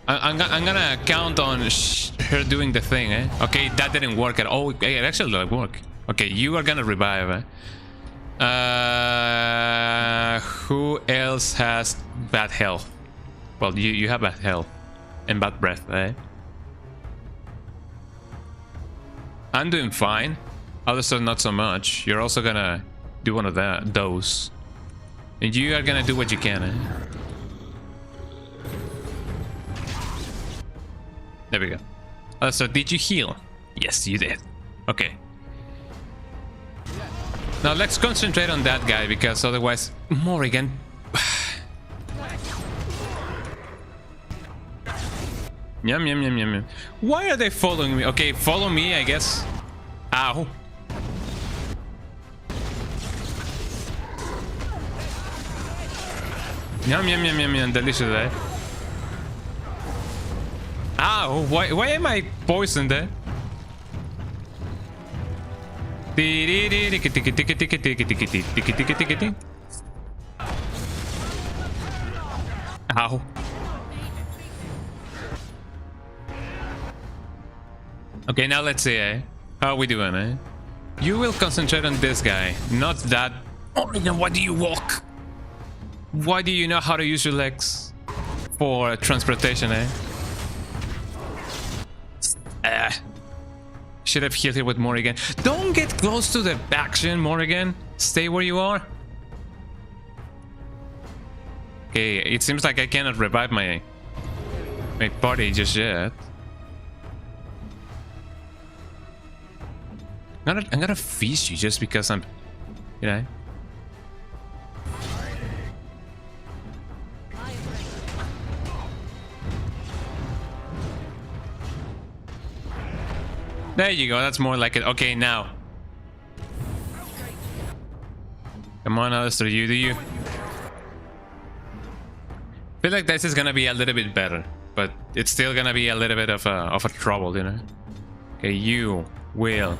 I'm gonna count on her doing the thing, eh? Okay, that didn't work at all. Okay, it actually didn't work. Okay, you are gonna revive, eh? Who else has bad health? Well, you have bad health and bad breath, eh? I'm doing fine. Alistair, not so much. You're also gonna do one of those. And you are gonna do what you can, eh? There we go. Alistair, did you heal? Yes, you did. Okay. Now let's concentrate on that guy, because otherwise... Morrigan... Yum, yum, yum, yum, yum. Why are they following me? Okay, follow me, I guess. Ow. Yum, yum, yum, yum, yum. Delicious, eh? Ow, why am I poisoned, eh? Ow. Okay, now let's see, eh? How are we doing, eh? You will concentrate on this guy, not that... Oh, then why do you walk? Why do you know how to use your legs for transportation, eh? Should have healed here with Morrigan. Don't get close to the action, Morrigan. Stay where you are. Okay, it seems like I cannot revive my party just yet. I'm gonna feast you just because I'm, you know. There you go, that's more like it. Okay, now. Come on, Alistair, you do you. Feel like this is gonna be a little bit better, but it's still gonna be a little bit of a trouble, you know. Okay, you will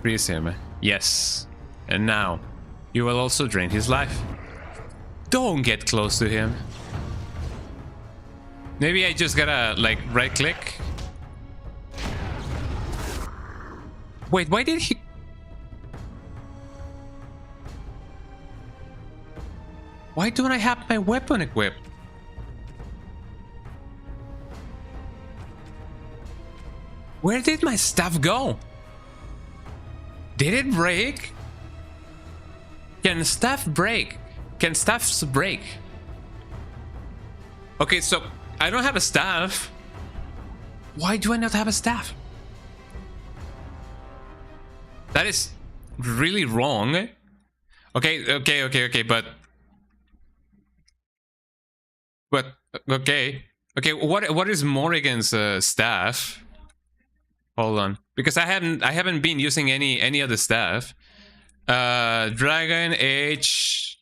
freeze him. Yes. And now, you will also drain his life. Don't get close to him. Maybe I just gotta, like, right-click. Wait, why did he... Why don't I have my weapon equipped? Where did my stuff go? Did it break? Can stuff break? Can stuffs break? Okay, so I don't have a staff. Why do I not have a staff? That is really wrong. Okay, but okay. Okay, what is Morrigan's staff? Hold on, because I haven't been using any other staff. Dragon Age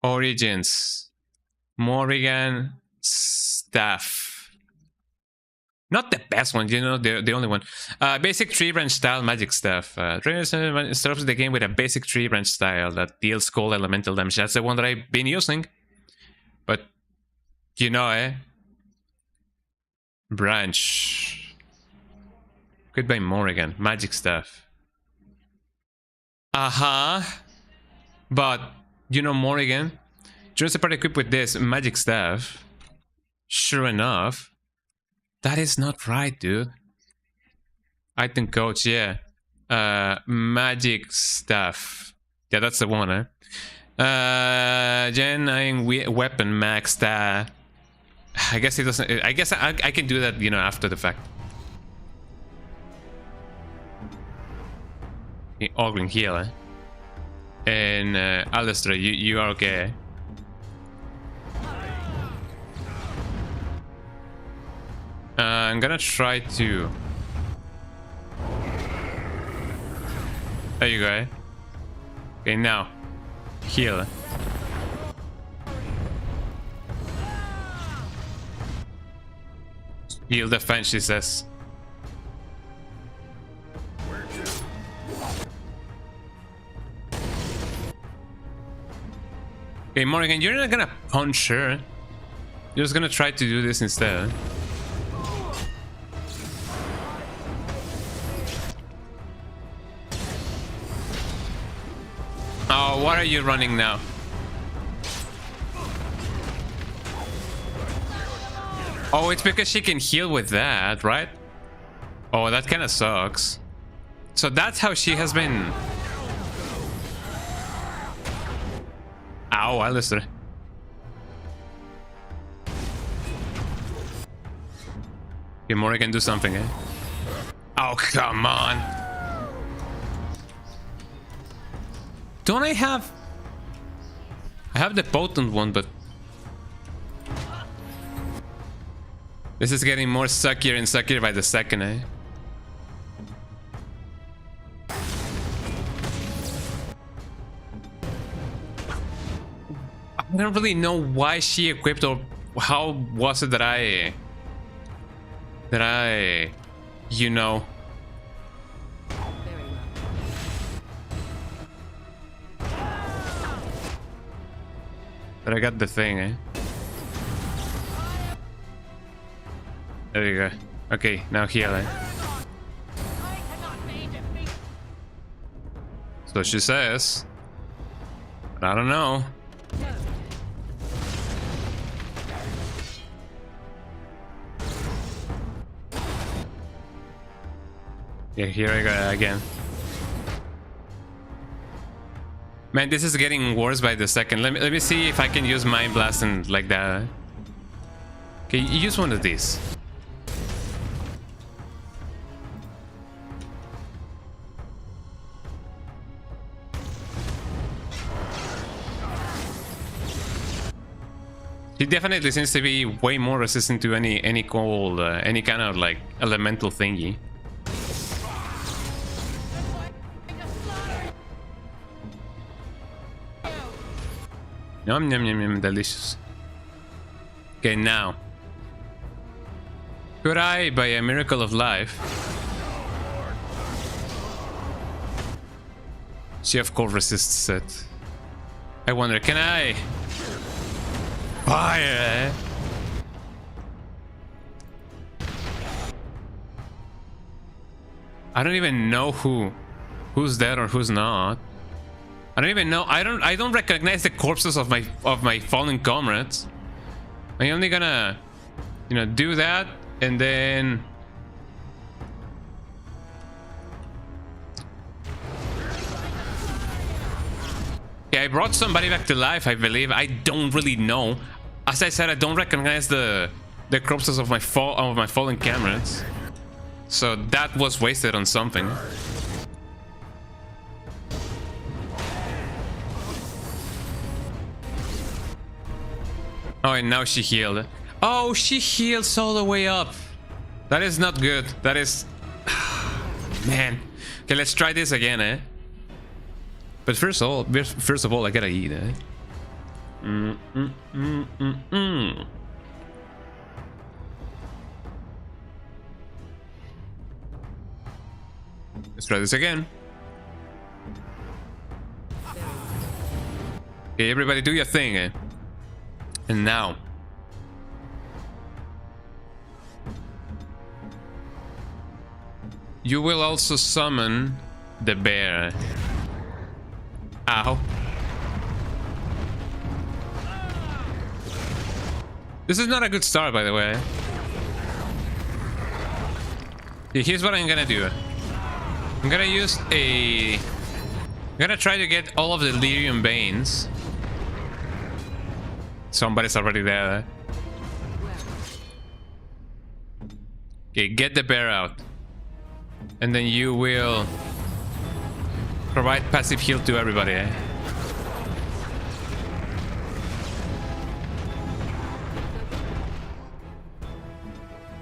Origins, Morrigan staff. Not the best one, you know, the only one. Basic tree branch style magic staff. Starts the game with a basic tree branch style that deals cold elemental damage. That's the one that I've been using. But you know, branch. Goodbye, Morrigan. Magic staff. But you know, Morrigan, just a part equipped with this magic staff. Sure enough, that is not right, dude. Item coach, yeah. Magic staff. Yeah, that's the one, Gen 9 weapon max stat. I guess it doesn't. I guess I can do that, you know, after the fact. Ogren healer. And Alistair, you are okay. I'm gonna try to. There you go. Okay, now heal. Heal defense, she says. Okay, Morrigan, you're not gonna punch her. You're just gonna try to do this instead. Oh, what are you running now? Oh, it's because she can heal with that, right? Oh, that kind of sucks. So that's how she has been. Ow, Alistair. Okay, Morrigan, do something, eh? Oh, come on. Don't I have... I have the potent one, but... This is getting more suckier and suckier by the second, eh? I don't really know why she equipped, or how was it that I... You know... But I got the thing, eh? There you go. Okay, now heal, eh? So she says. But I don't know. Yeah, here I go again. Man, this is getting worse by the second. Let me see if I can use Mind Blast and like that. Okay, use one of these. He definitely seems to be way more resistant to any cold, any kind of like elemental thingy. Yum, yum, yum, yum, delicious. Okay, now. Could I, by a miracle of life... She of course resists it. I wonder, can I... Fire! I don't even know who's dead or who's not. I don't even know. I don't recognize the corpses of my fallen comrades. I'm only gonna, you know, do that and then. Yeah, I brought somebody back to life, I believe. I don't really know. As I said, I don't recognize the the corpses of my fallen comrades. So that was wasted on something. Oh, and now she healed. Oh, she heals all the way up. That is not good. That is... Man. Okay, let's try this again, eh? But first of all, I gotta eat, eh? Let's try this again. Okay, everybody do your thing, eh? And now... you will also summon the bear. Ow. This is not a good start, by the way. Okay, here's what I'm gonna do. I'm gonna use a... I'm gonna try to get all of the Lyrium Veins. Somebody's already there. Okay, get the bear out. And then you will provide passive heal to everybody, eh?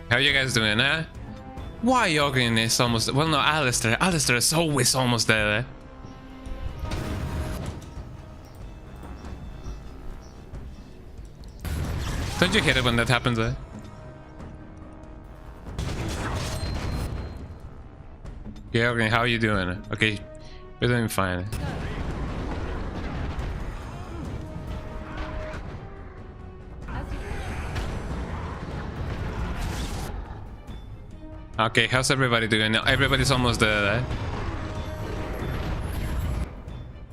How you guys doing, eh? Why Ogren is almost... well, no, Alistair. Alistair is always almost there, eh? Don't you hate it when that happens, eh? Okay, okay, how are you doing? Okay, you're doing fine. Okay, how's everybody doing? Everybody's almost there, eh?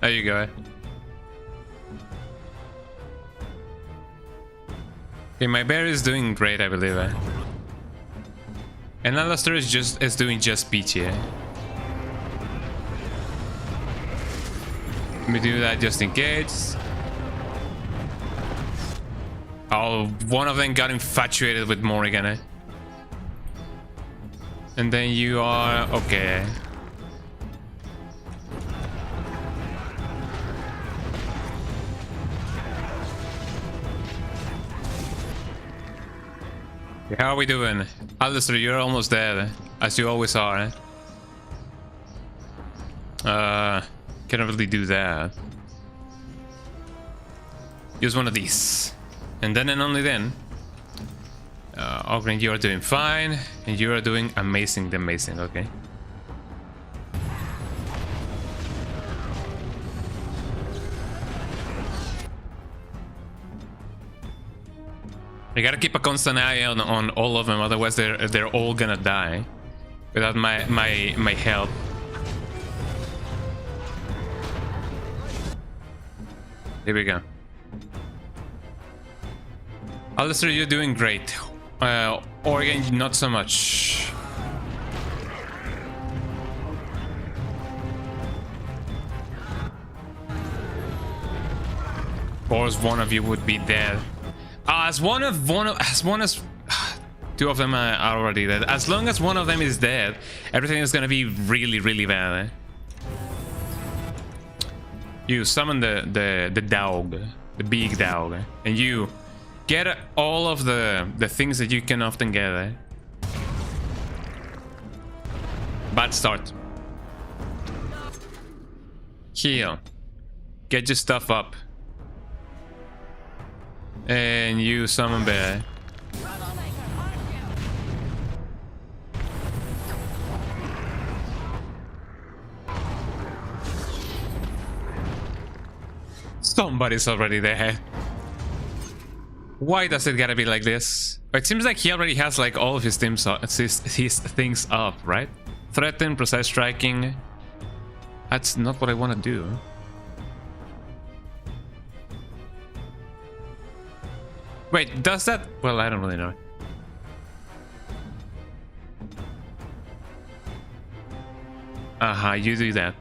There you go. Okay, my bear is doing great, I believe, eh? And Alistair is doing just peachy, eh? Let me do that just in case. Oh, one of them got infatuated with Morrigan, eh? And then you are... okay. How are we doing? Alistair, you're almost there, eh? As you always are, eh? Can't really do that. Use one of these. And then and only then. Ogren, you are doing fine. And you are doing amazing, okay? I gotta keep a constant eye on all of them, otherwise they're all gonna die without my help. Here we go. Alistair, you're doing great. Oregon, not so much. Of course, one of you would be dead. As two of them are already dead. As long as one of them is dead, everything is gonna be really, really bad. Eh? You summon the dog, the big dog, and you get all of the things that you can often get. Eh? Bad start. Heal. Get your stuff up. And you summon bear. Somebody's already there. Why does it gotta be like this? It seems like he already has like all of his things up, right? Threaten, precise striking. That's not what I want to do. Wait, does that? Well, I don't really know. You do that.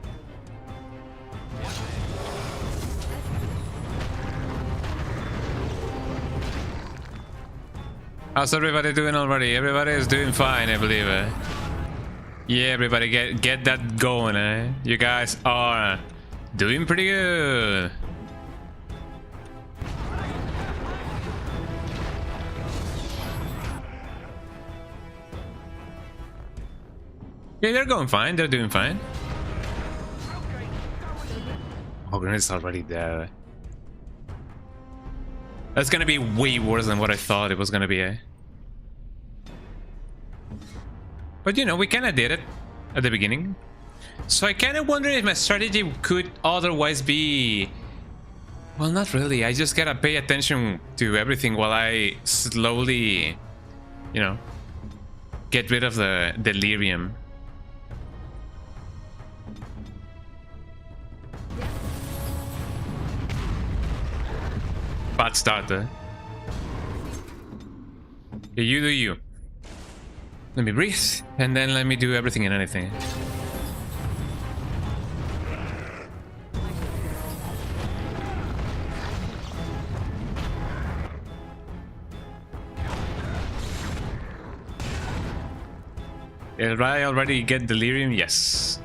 How's everybody doing already? Everybody is doing fine, I believe. Yeah, everybody get that going, eh? You guys are doing pretty good. Yeah, they're going fine. They're doing fine. Ogren is already there. That's gonna be way worse than what I thought it was gonna be, eh? But you know, we kinda did it at the beginning. So I kinda wonder if my strategy could otherwise be... Well, not really. I just gotta pay attention to everything while I slowly, you know, get rid of the delirium. Bad start, eh? Yeah, you do you. Let me breathe, and then let me do everything and anything. Did I already get delirium? Yes.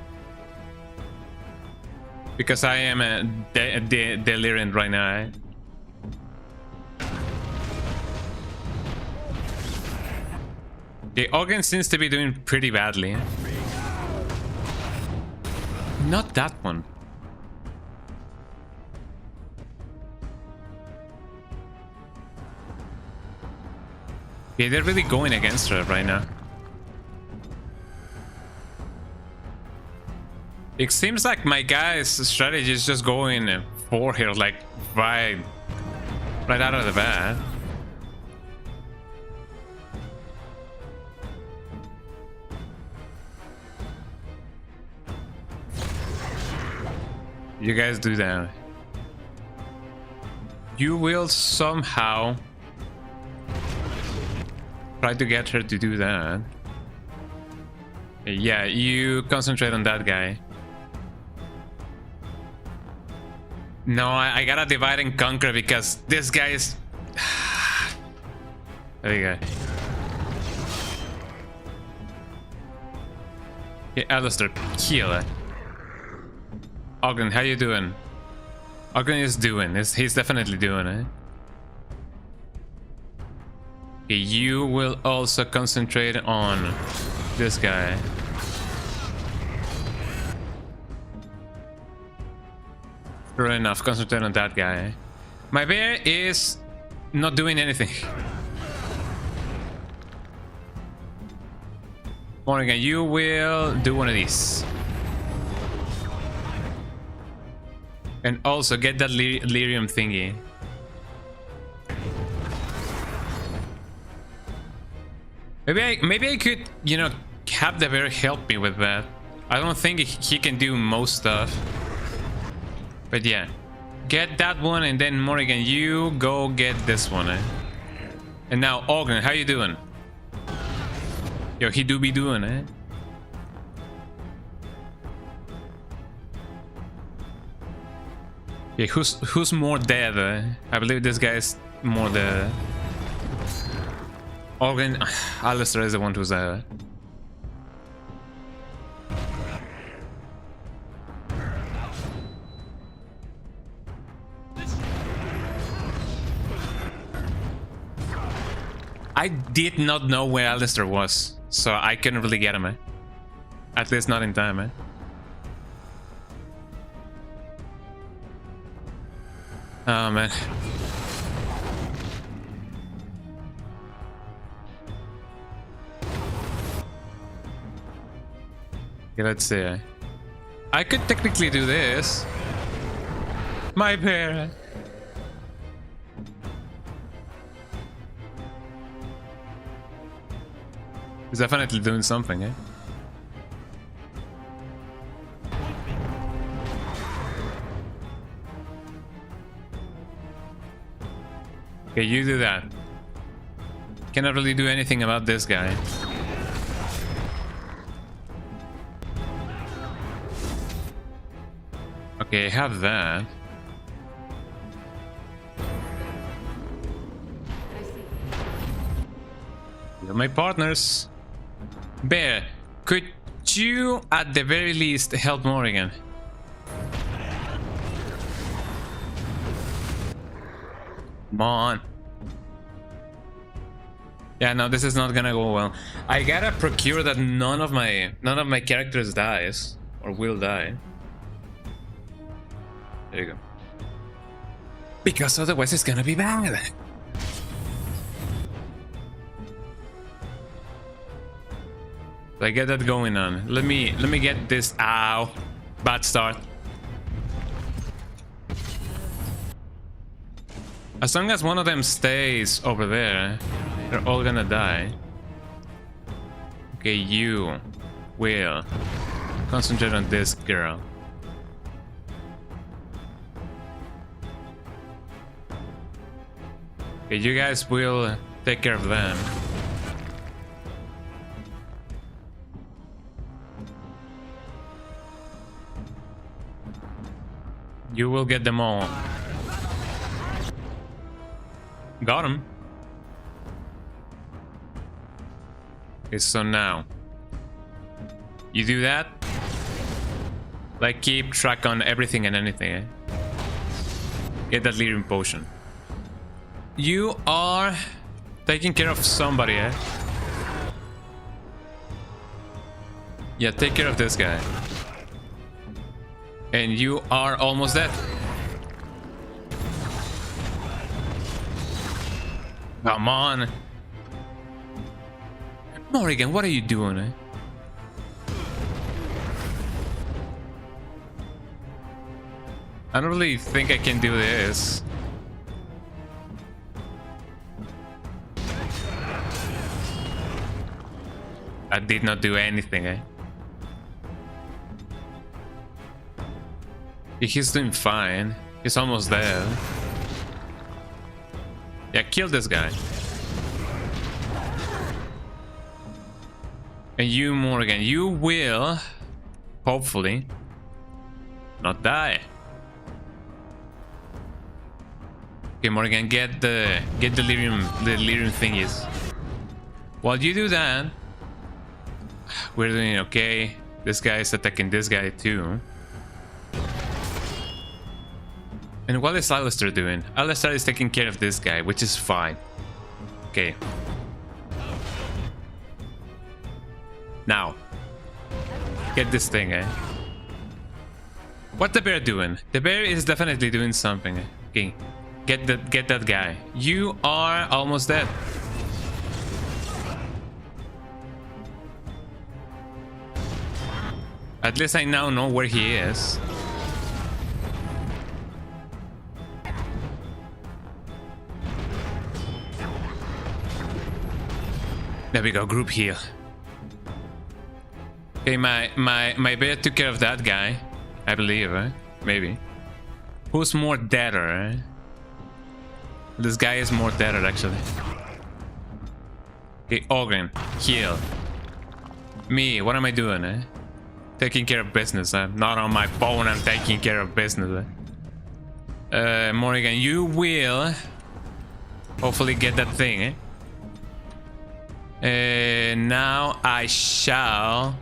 Because I am a delirium right now, eh? Okay, Ogren seems to be doing pretty badly. Not that one. Okay, they're really going against her right now. It seems like my guy's strategy is just going for her, like right out of the bat. You guys do that. You will somehow try to get her to do that. Yeah, you concentrate on that guy. No, I gotta divide and conquer because this guy is... There you go. Yeah, Alistair, kill it. Ogren, how you doing? Ogren is doing. He's definitely doing it. Okay, you will also concentrate on this guy. Sure enough, concentrate on that guy. My bear is not doing anything. Morgan, you will do one of these. And also get that lyrium thingy. Maybe I could, you know, have the bear help me with that. I don't think he can do most stuff. But yeah, get that one, and then Morrigan, you go get this one, eh? And now Ogren, how you doing? Yo, he do be doing, eh? Yeah, who's more dead? I believe this guy is more dead. Ogren, Alistair is the one who's dead. I did not know where Alistair was, so I couldn't really get him, eh? At least not in time, eh? Oh man. Okay, let's see. I could technically do this. My bear. He's definitely doing something, eh? Okay, you do that. Cannot really do anything about this guy. Okay, I have that. my partners. Bear, could you at the very least help Morrigan? Come on. Yeah, no, this is not gonna go well. I gotta procure that none of my characters dies or will die. There you go. Because otherwise it's gonna be bad. So I get that going on. Let me get this. Ow, bad start. As long as one of them stays over there, they're all gonna die. Okay, you will concentrate on this girl. Okay, you guys will take care of them. You will get them all. Got him. Okay, so now you do that. Like, keep track on everything and anything, eh? Get that lyrium potion. You are taking care of somebody, eh? Yeah, take care of this guy. And you are almost dead. Come on. Morrigan, what are you doing, eh? I don't really think I can do this. I did not do anything, eh? He's doing fine. He's almost there. Yeah, kill this guy. And you, Morrigan, you will hopefully not die. Okay, Morrigan, get the lyrium thingies. While you do that, we're doing okay. This guy is attacking this guy too. And what is Alistair doing? Alistair is taking care of this guy, which is fine. Okay. Now, get this thing, eh? What the bear doing? The bear is definitely doing something. Eh? Okay, get that guy. You are almost dead. At least I now know where he is. There we go, group heal. Okay, my bear took care of that guy, I believe, eh? Maybe. Who's more deader, eh? This guy is more deader, actually. Okay, Ogren, heal. Me, what am I doing, eh? Taking care of business. I'm not on my phone, I'm taking care of business, eh? Morrigan, you will hopefully get that thing, eh? Now I shall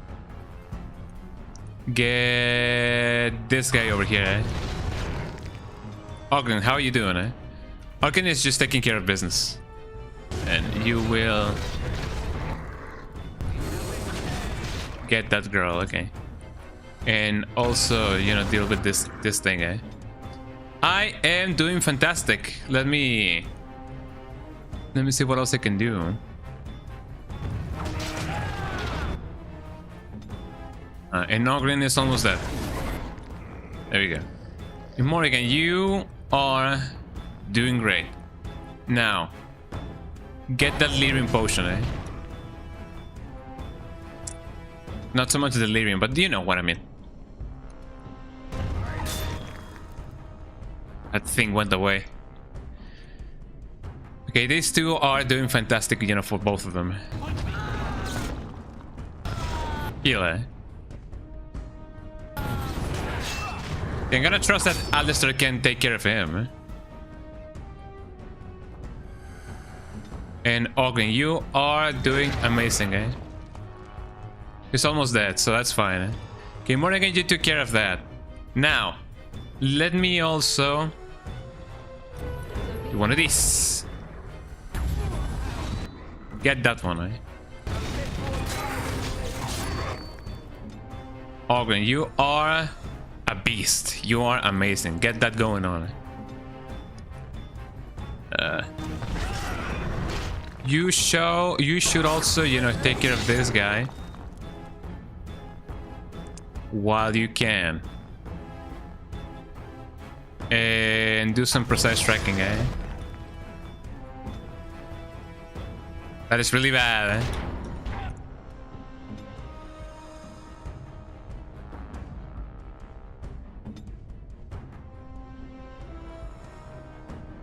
get this guy over here, eh? Ogden, how are you doing, eh? Ogden is just taking care of business. And you will get that girl, okay. And also, you know, deal with this thing, eh? I am doing fantastic. Let me see what else I can do. And Ogren is almost dead. There we go. And Morrigan, you are doing great. Now, get that lyrium potion, eh? Not so much the lyrium, but you know what I mean. That thing went away. Okay, these two are doing fantastic, you know, for both of them. Heal, eh? I'm gonna trust that Alistair can take care of him. And Ogren, you are doing amazing, eh? He's almost dead, so that's fine, eh? Okay, Morrigan, you took care of that. Now, let me also do one of these. Get that one, eh? Ogren, you are a beast. You are amazing. Get that going on. You should also, you know, take care of this guy while you can. And do some precise tracking, eh? That is really bad, eh?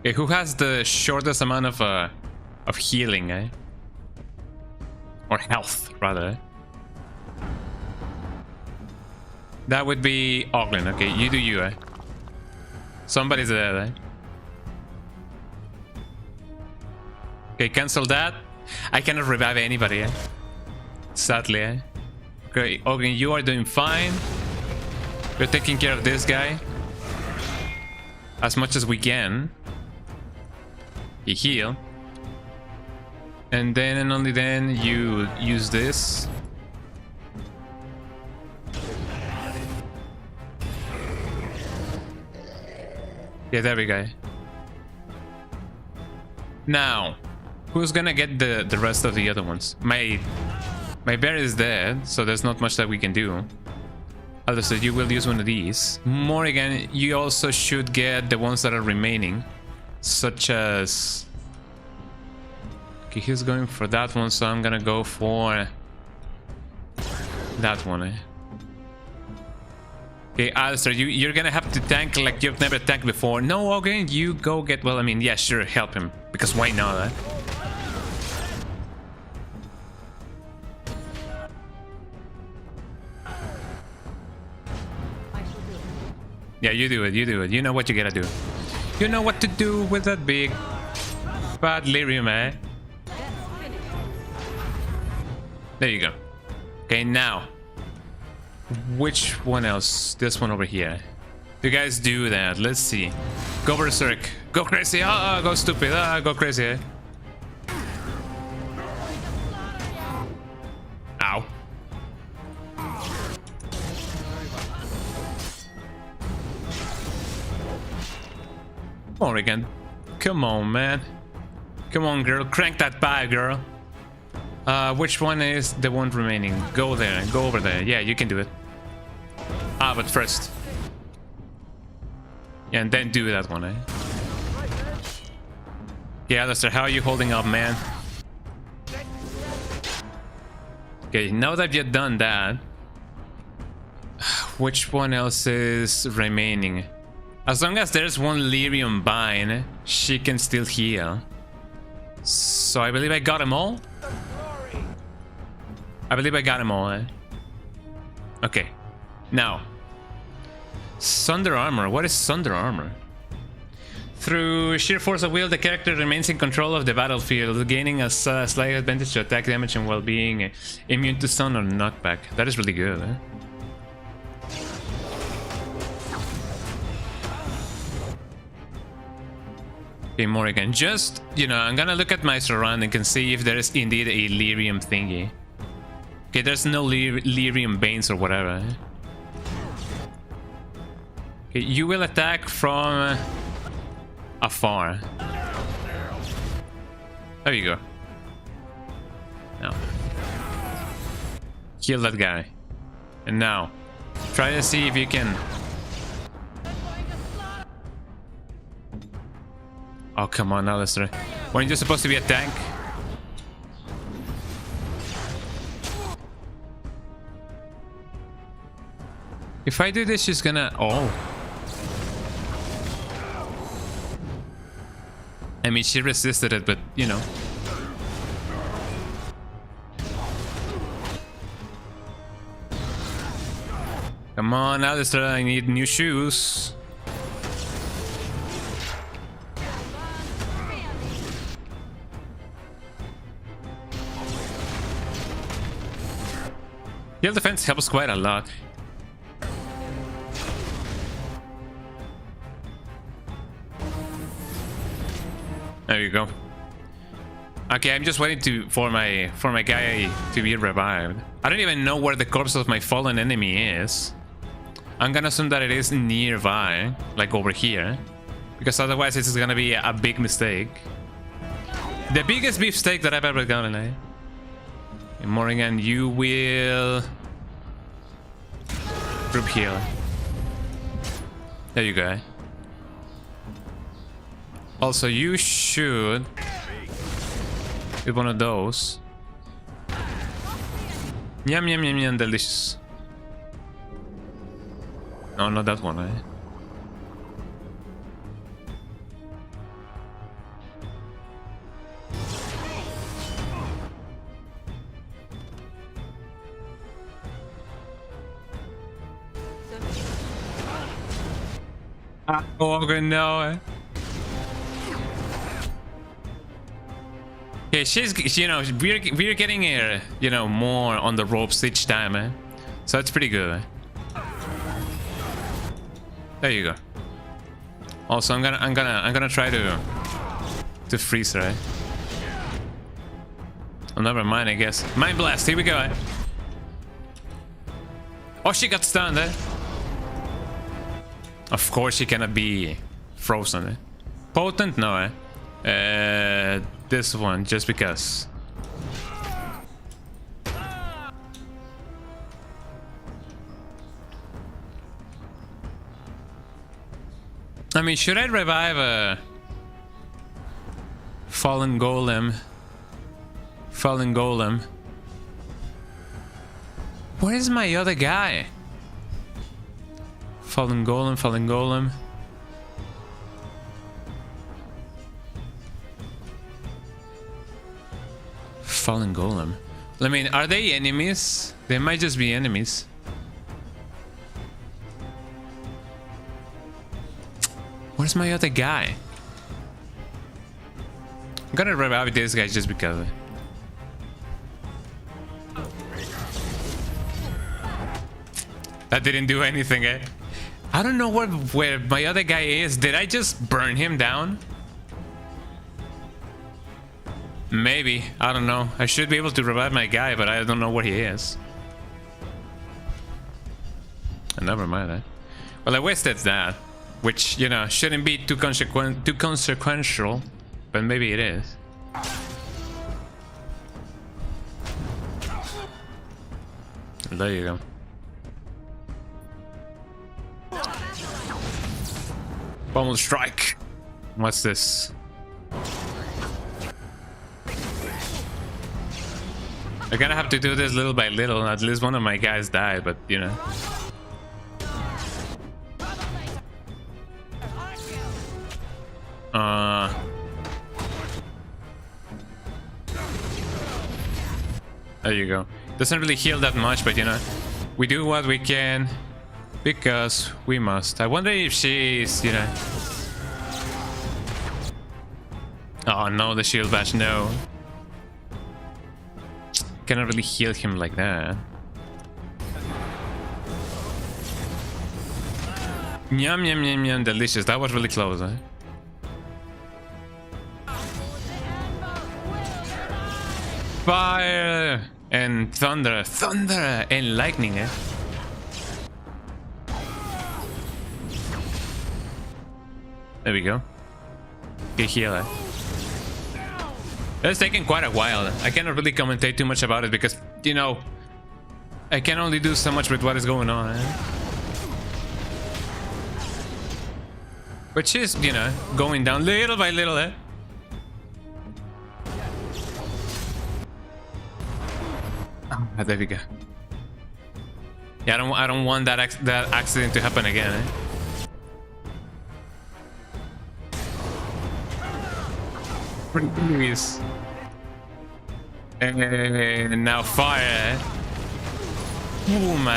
Okay, who has the shortest amount of healing, eh? Or health, rather, eh? That would be Oglen. Okay, you do you, eh? Somebody's there, eh? Okay, cancel that. I cannot revive anybody, eh? Sadly, eh? Okay, Oglen, you are doing fine. We're taking care of this guy as much as we can. You heal. And then and only then you use this. Yeah, there we go. Now, who's gonna get the rest of the other ones? My bear is dead, so there's not much that we can do. Otherwise, you will use one of these. Morrigan, you also should get the ones that are remaining, such as... Okay, he's going for that one, so I'm gonna go for that one, eh? Okay, Alistair, you're gonna have to tank like you've never tanked before. No, okay, you go get... Well, I mean, yeah, sure, help him. Because why not, eh? Yeah, you do it, you do it. You know what you gotta do. You know what to do with that big bad lyrium, eh? There you go. Okay, now. Which one else? This one over here. You guys do that. Let's see. Go berserk. Go crazy. Ah, go stupid. Ah, go crazy. Eh? Ow. Morrigan. Come on, man. Come on, girl. Crank that pie, girl. Which one is the one remaining? Go there. Go over there. Yeah, you can do it. Ah, but first. Yeah, and then do that one, eh? Yeah, Alistair, how are you holding up, man? Okay, now that you've done that, which one else is remaining? As long as there's one lyrium bind, she can still heal. So I believe I got them all? I believe I got them all, eh? Okay. Now. Sunder Armor. What is Sunder Armor? Through sheer force of will, the character remains in control of the battlefield, gaining a slight advantage to attack damage and while being immune to stun or knockback. That is really good, eh? Okay, Morrigan. Just, you know, I'm gonna look at my surrounding and see if there is indeed a lyrium thingy. Okay, there's no lyrium veins or whatever. Okay, you will attack from afar. There you go. Now, kill that guy. And now, try to see if you can... Oh, come on, Alistair. Weren't you supposed to be a tank? If I do this, she's gonna... Oh. I mean, she resisted it, but, you know. Come on, Alistair, I need new shoes. Heal defense helps quite a lot. There you go. Okay, I'm just waiting for my guy to be revived. I don't even know where the corpse of my fallen enemy is. I'm gonna assume that it is nearby, like over here, because otherwise this is gonna be a big mistake. The biggest beefsteak that I've ever gotten, eh? Morrigan, you will group heal. There you go. Also, you should get one of those. Yum yum yum yum, delicious. No, not that one, eh? Oh, no. Okay, she's, you know, we're getting her, you know, more on the ropes each time, eh? So that's pretty good. There you go. Also, I'm gonna try to freeze her. Eh? Oh, never mind, I guess. Mind blast. Here we go. Eh? Oh, she got stunned. Eh? Of course, she cannot be frozen. Eh? Potent? No. Eh? This one, just because. I mean, should I revive a fallen golem? Fallen golem. Where is my other guy? Fallen golem, fallen golem. Fallen golem. I mean, are they enemies? They might just be enemies. Where's my other guy? I'm gonna revive this guy just because. That didn't do anything, eh? I don't know where my other guy is. Did I just burn him down? Maybe. I don't know. I should be able to revive my guy, but I don't know where he is. Never mind that. Well, I wasted that. Which, you know, shouldn't be too consequential. But maybe it is. There you go. Pommel strike. What's this? I'm gonna have to do this little by little. At least one of my guys died, but you know. There you go. Doesn't really heal that much, but you know, we do what we can because we must. I wonder if she's, you know. Oh no, the shield bash, no. Cannot really heal him like that. Yum yum yum yum, delicious. That was really close, eh? Fire and thunder, thunder and lightning, eh? There we go. Good heal, eh? It's taking quite a while. I cannot really commentate too much about it because, you know, I can only do so much with what is going on. Eh? Which is, you know, going down little by little, eh? Oh, there we go. Yeah, I don't want that accident to happen again, eh? Please. And now fire. Boom,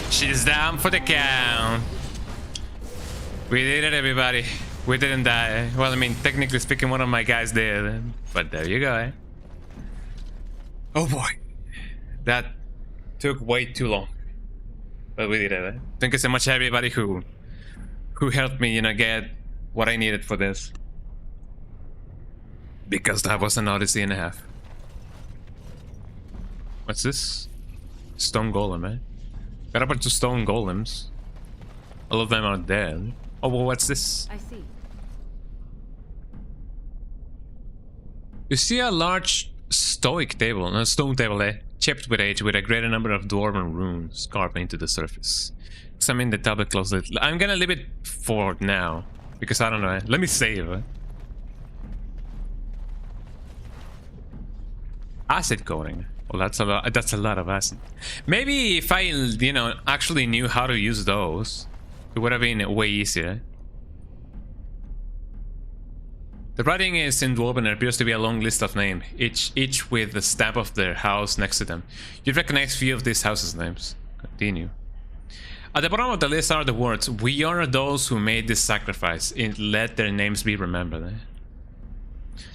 she's down for the count. We did it, everybody. We didn't die. Well, I mean, technically speaking, one of my guys did. But there you go, eh? Oh boy. Took way too long, but we did it. Eh? Thank you so much, everybody who helped me, you know, get what I needed for this. Because that was an odyssey and a half. What's this? Stone golem, eh? Got a bunch of stone golems. All of them are dead. Oh, well, what's this? I see. You see a large stoic table, no, stone table, chipped with age, with a greater number of dwarven runes carved into the surface. Examine the tablet closely. I'm gonna leave it for now, because I don't know. Let me save. Acid coating. Well, that's a lot. That's a lot of acid. Maybe if I, you know, actually knew how to use those, it would have been way easier. The writing is in Dwarven and appears to be a long list of names, each with the stamp of their house next to them. You recognize few of these houses' names. Continue. At the bottom of the list are the words, "We honor those who made this sacrifice, and let their names be remembered."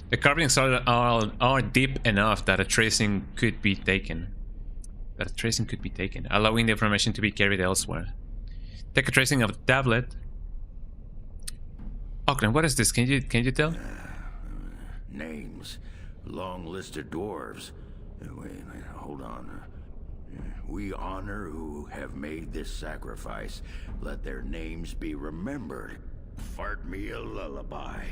The carvings are deep enough that a tracing could be taken. Allowing the information to be carried elsewhere. Take a tracing of the tablet. Auckland, what is this? Can you tell? Names. Long list of dwarves. Wait, hold on. We honor who have made this sacrifice. Let their names be remembered. Fart me a lullaby.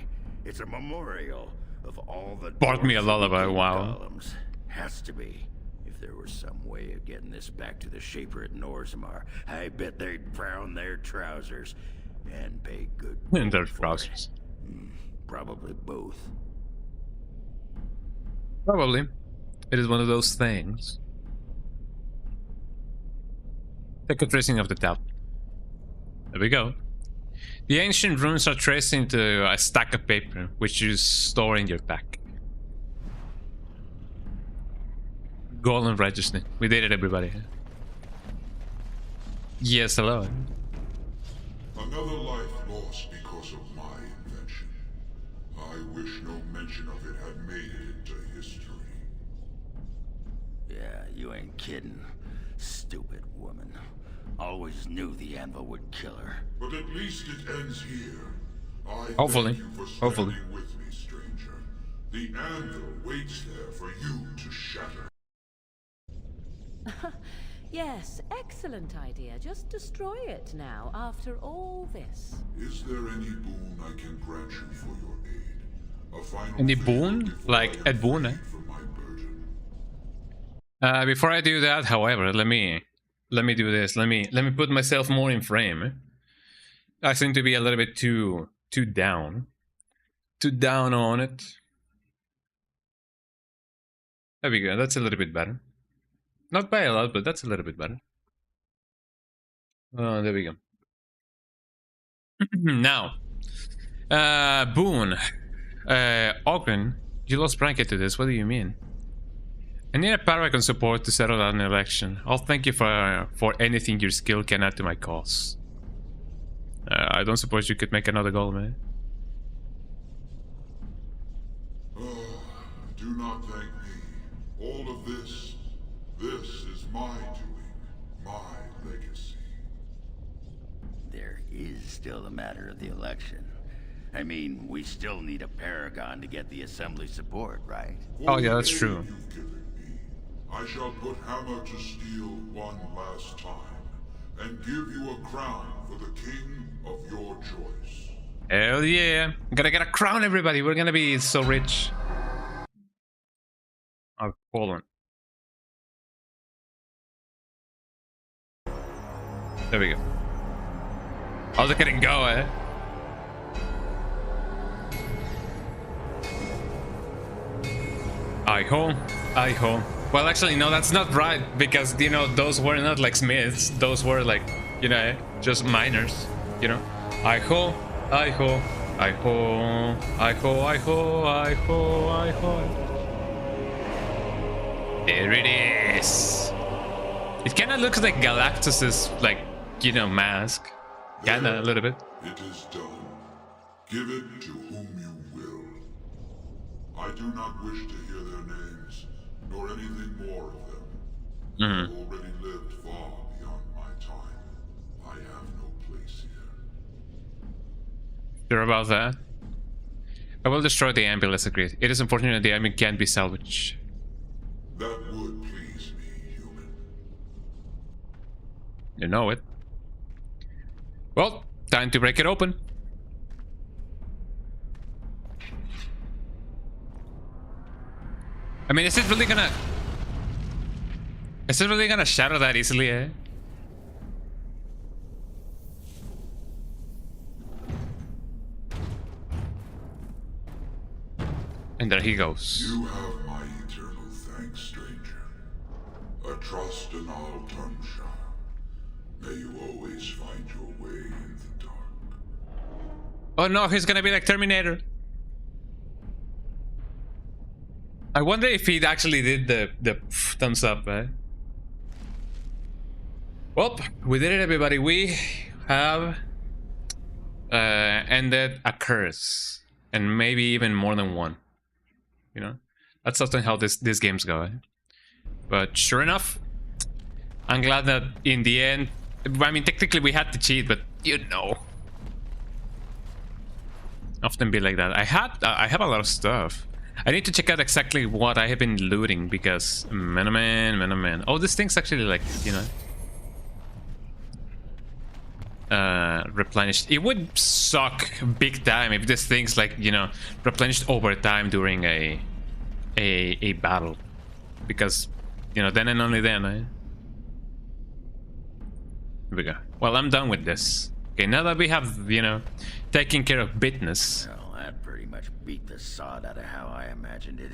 It's a memorial of all the Fart me a dwarves lullaby, who wow. golems. Has to be. If there was some way of getting this back to the Shaper at Orzammar, I bet they'd brown their trousers and pay good In their for it. trousers. Probably both. Probably. It is one of those things. Take a tracing of the tablet. There we go. The ancient runes are traced into a stack of paper, which you store in your pack. Golden Register. We did it, everybody. Yes, hello. Another life lost because of my invention. I wish no mention of it had made it into history. Yeah, you ain't kidding. Stupid woman. Always knew the anvil would kill her. But at least it ends here. I Hopefully. thank you for Hopefully. standing with me, stranger. The anvil waits there for you to shatter. Yes, excellent idea. Just destroy it now, after all this. Is there any boon I can grant you for your aid? A final Any favor boon? before Like I a am boon, eh? freed from my burden. Before I do that, however, let me do this. Let me put myself more in frame. I seem to be a little bit too down on it. There we go. That's a little bit better. Not by a lot, but that's a little bit better. There we go. Now, boon. Ogren, you lost bracket to this. What do you mean? I need a Paragon support to settle an election. I'll thank you for anything your skill can add to my cause. I don't suppose you could make another goal, man. Do not thank me. All of this is my doing, my legacy. There is still the matter of the election. I mean, we still need a Paragon to get the Assembly support, right? Oh yeah, that's For the true. aid you've given me, I shall put hammer to steel one last time, and give you a crown for the king of your choice. Hell yeah. Gotta get a crown, everybody. We're gonna be so rich. Oh, hold on. There we go. Oh, look at it go, eh? I ho. Well, actually, no, that's not right, because, you know, those were not like smiths. Those were like, you know, just miners, you know. I ho, I ho, I ho, I ho, I ho, I ho, I ho. There it is. It kind of looks like Galactus's, like, you know, mask. Kinda, a little bit. It is done. Give it to whom you will. I do not wish to hear their names, nor anything more of them. I've already lived far beyond my time. I have no place here. Sure about that? I will destroy the ambulance, agreed. It is unfortunate the ambulance can't be salvaged. That would please me, human. You know it. Well, time to break it open. I mean, is it really gonna shatter that easily, eh? And there he goes. You have my eternal thanks, stranger. A trust in all Tunsha. May you always find your way in the dark. Oh no, he's gonna be like Terminator. I wonder if he actually did the thumbs up, eh? Well, we did it, everybody. We have ended a curse, and maybe even more than one. You know, that's often how these games go. Eh? But sure enough, I'm glad that in the end, I mean, technically we had to cheat, but you know, often be like that. I have a lot of stuff. I need to check out exactly what I have been looting because man. Oh, this thing's actually like, you know, replenished. It would suck big time if this thing's like, you know, replenished over time during a battle, because, you know, then and only then. Here we go. Well, I'm done with this. Okay, now that we have, you know, taken care of business. Well, that pretty much beat the sod out of how I imagined it.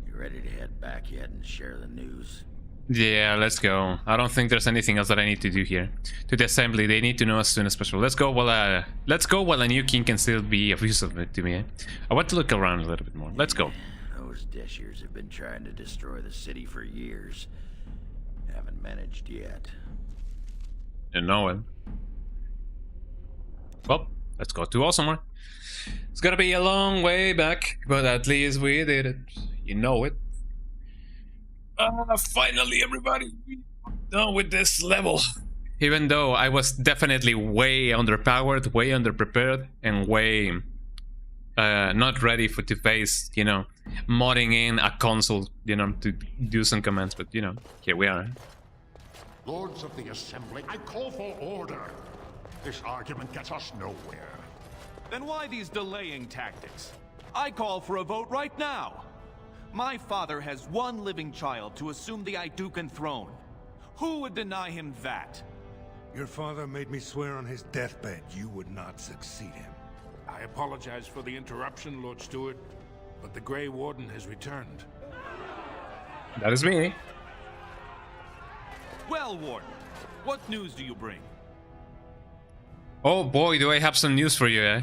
You ready to head back yet and share the news? Yeah, let's go. I don't think there's anything else that I need to do here. To the assembly, they need to know as soon as possible. Let's go while a new king can still be of use to me. I want to look around a little bit more. Let's go. Those Deshirs have been trying to destroy the city for years. Haven't managed yet. You know it. Well, let's go to Orzammar. It's gonna be a long way back, but at least we did it. You know it. Finally, everybody, we're done with this level. Even though I was definitely way underpowered, way underprepared, and way not ready to face, you know, modding in a console, you know, to do some commands. But you know, here we are. Lords of the Assembly, I call for order. This argument gets us nowhere. Then why these delaying tactics? I call for a vote right now. My father has one living child to assume the Idukan throne. Who would deny him that? Your father made me swear on his deathbed you would not succeed him. I apologize for the interruption, Lord Stewart, but the Grey Warden has returned. That is me. Well, Warden, what news do you bring? Oh boy, do I have some news for you, eh?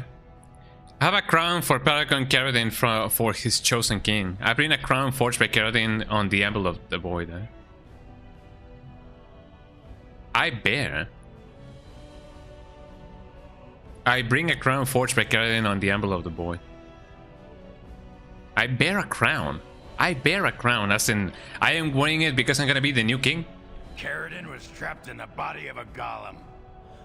I have a crown for Paragon Caradin for his chosen king. I bring a crown forged by Caradin on the emblem of the void, eh? I bring a crown forged by Caradin on the emblem of the void. I bear a crown. As in, I am wearing it because I'm gonna be the new king. Caradin was trapped in the body of a golem.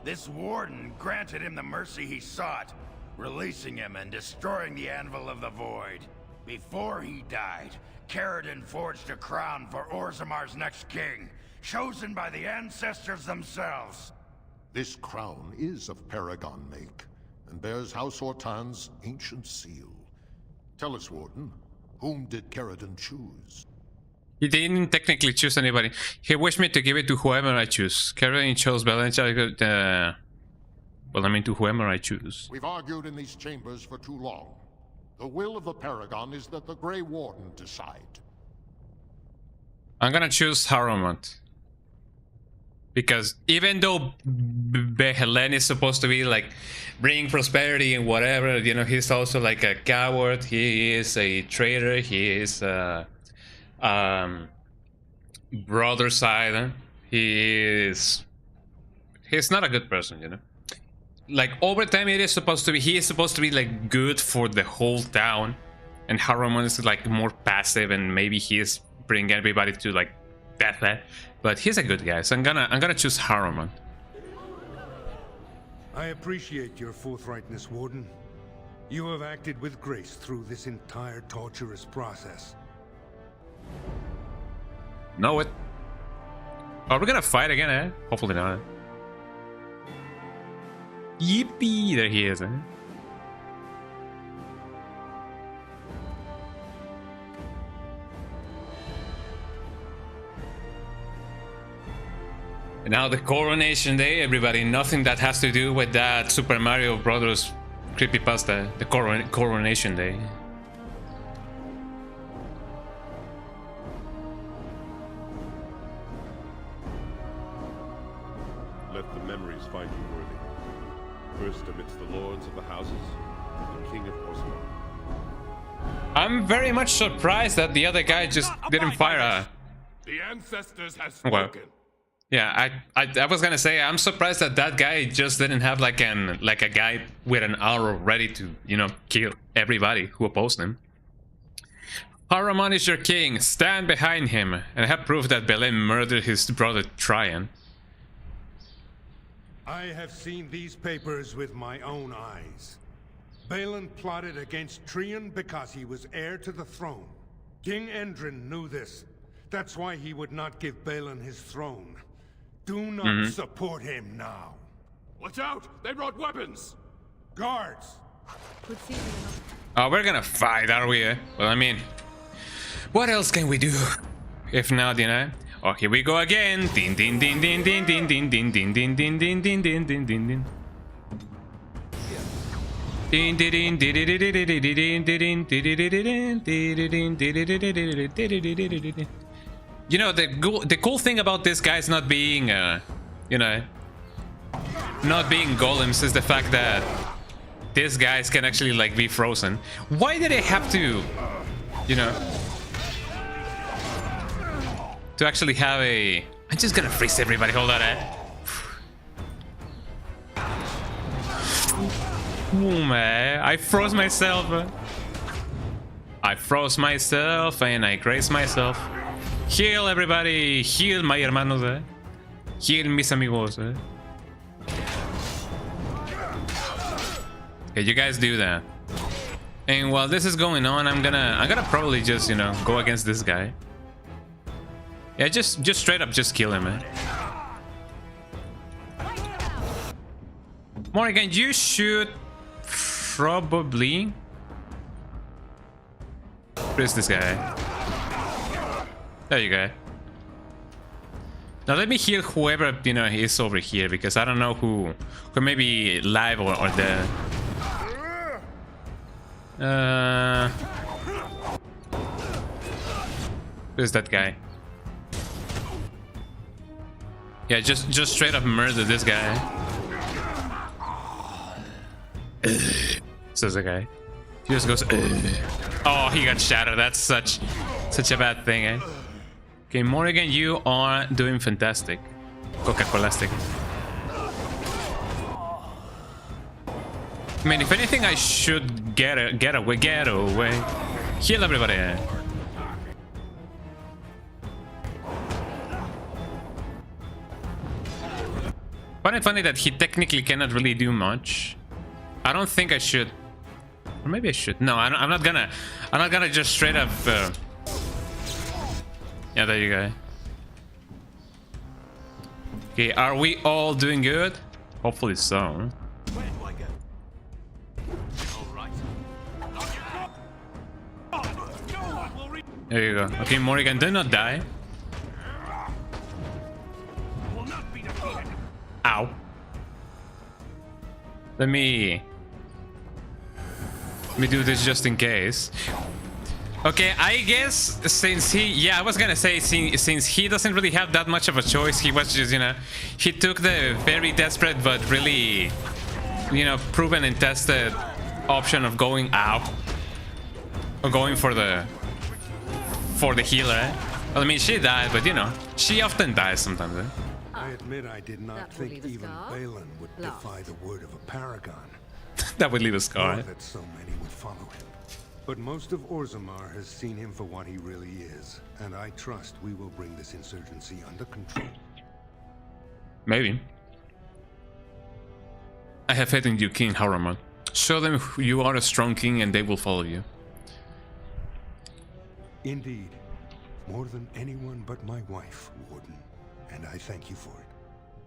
This warden granted him the mercy he sought, releasing him and destroying the Anvil of the Void. Before he died, Caradin forged a crown for Orzammar's next king, chosen by the ancestors themselves. This crown is of Paragon make, and bears House Hortan's ancient seal. Tell us, Warden, whom did Caradin choose? He didn't technically choose anybody. He wished me to give it to whoever I choose. Caradin chose Balenciaga, well, I mean, to whoever I choose. We've argued in these chambers for too long. The will of the Paragon is that the Grey Warden decide. I'm gonna choose Harrowmont. Because even though Behelen is supposed to be like bring prosperity and whatever, you know, he's also like a coward. He is a traitor. He is brother side. He's not a good person, you know. Like over time, he is supposed to be like good for the whole town, and Harrowmont is like more passive, and maybe he is bringing everybody to like deathbed, but he's a good guy, so I'm gonna choose Harriman. I appreciate your forthrightness, Warden. You have acted with grace through this entire torturous process. Know it. Are we gonna fight again, eh? Hopefully not. Yippee! There he is, eh? And now the coronation day, everybody. Nothing that has to do with that Super Mario Brothers creepypasta. The coronation day. Let the memories find you worthy. First amidst the lords of the houses, the king of Orzammar. I'm very much surprised that the other guy just didn't fire a... The ancestors have spoken. Well, yeah, I was gonna say I'm surprised that that guy just didn't have like a guy with an arrow ready to, you know, kill everybody who opposed him. Harriman is your king. Stand behind him and have proof that Belen murdered his brother Tryon. I have seen these papers with my own eyes. Balin plotted against Tryon because he was heir to the throne. King Endrin knew this. That's why he would not give Balin his throne. Do not support him now. Watch out! They brought weapons! Guards! Oh, we're gonna fight, are we? Well, I mean, what else can we do? If not, you know. Oh, here we go again. Din din din din din din din din din din din din din din din din din. Din din din din din din. You know, the cool thing about this guy's not being, you know, not being golems is the fact that these guys can actually like be frozen. Why did they have to, you know, to actually have a... I'm just gonna freeze everybody, hold on, eh? Oh man, I froze myself. I froze myself and I grazed myself. Heal everybody, heal my hermanos, eh? Heal mis amigos, eh? Okay, you guys do that. And while this is going on, I'm gonna probably just, you know, go against this guy. Yeah, just straight up just kill him, man. Morgan, you should probably press this guy. There you go. Now let me heal whoever, you know, is over here, because I don't know who may be live or dead. Who's that guy? Yeah, just straight up murder this guy. Says the guy. He just goes. Oh, he got shattered. That's such a bad thing, eh? Okay, Morrigan, you are doing fantastic. Coca-Cola-stic. I mean, if anything, I should get away. Heal everybody. Funny that he technically cannot really do much. I don't think I should, or maybe I should. No, I'm not gonna just straight up. Yeah, there you go. Okay, are we all doing good? Hopefully so. There you go. Okay, Morrigan, do not die. Ow. Let me do this just in case. Okay, I guess since he... Yeah, I was gonna say, since he doesn't really have that much of a choice, he was just, you know... He took the very desperate but really, you know, proven and tested option of going out. Or going for the healer, eh? Well, I mean, she died, but, you know, she often dies sometimes, eh? I admit I did not think even Balin would defy the word of a paragon. That would leave a scar. That so many would follow him. But most of Orzammar has seen him for what he really is, and I trust we will bring this insurgency under control. Maybe. I have faith in you, King Harriman. Show them you are a strong king and they will follow you. Indeed. More than anyone but my wife, Warden. And I thank you for it.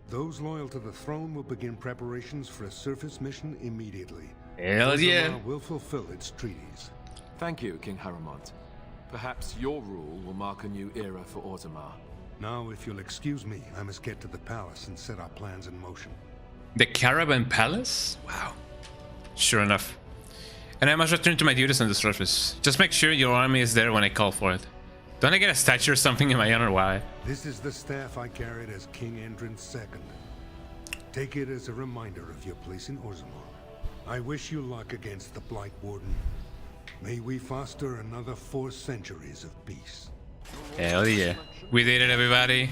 Those loyal to the throne will begin preparations for a surface mission immediately. Hell yeah. Orzammar will fulfill its treaties. Thank you, King Harrimont. Perhaps your rule will mark a new era for Orzammar. Now, if you'll excuse me, I must get to the palace and set our plans in motion. The Caravan Palace? Wow. Sure enough. And I must return to my duties on the surface. Just make sure your army is there when I call for it. Don't I get a statue or something in my honor? Why? This is the staff I carried as King Endrin II. Take it as a reminder of your place in Orzammar. I wish you luck against the Blight Warden. May we foster another 4 centuries of peace. Hell yeah. We did it, everybody.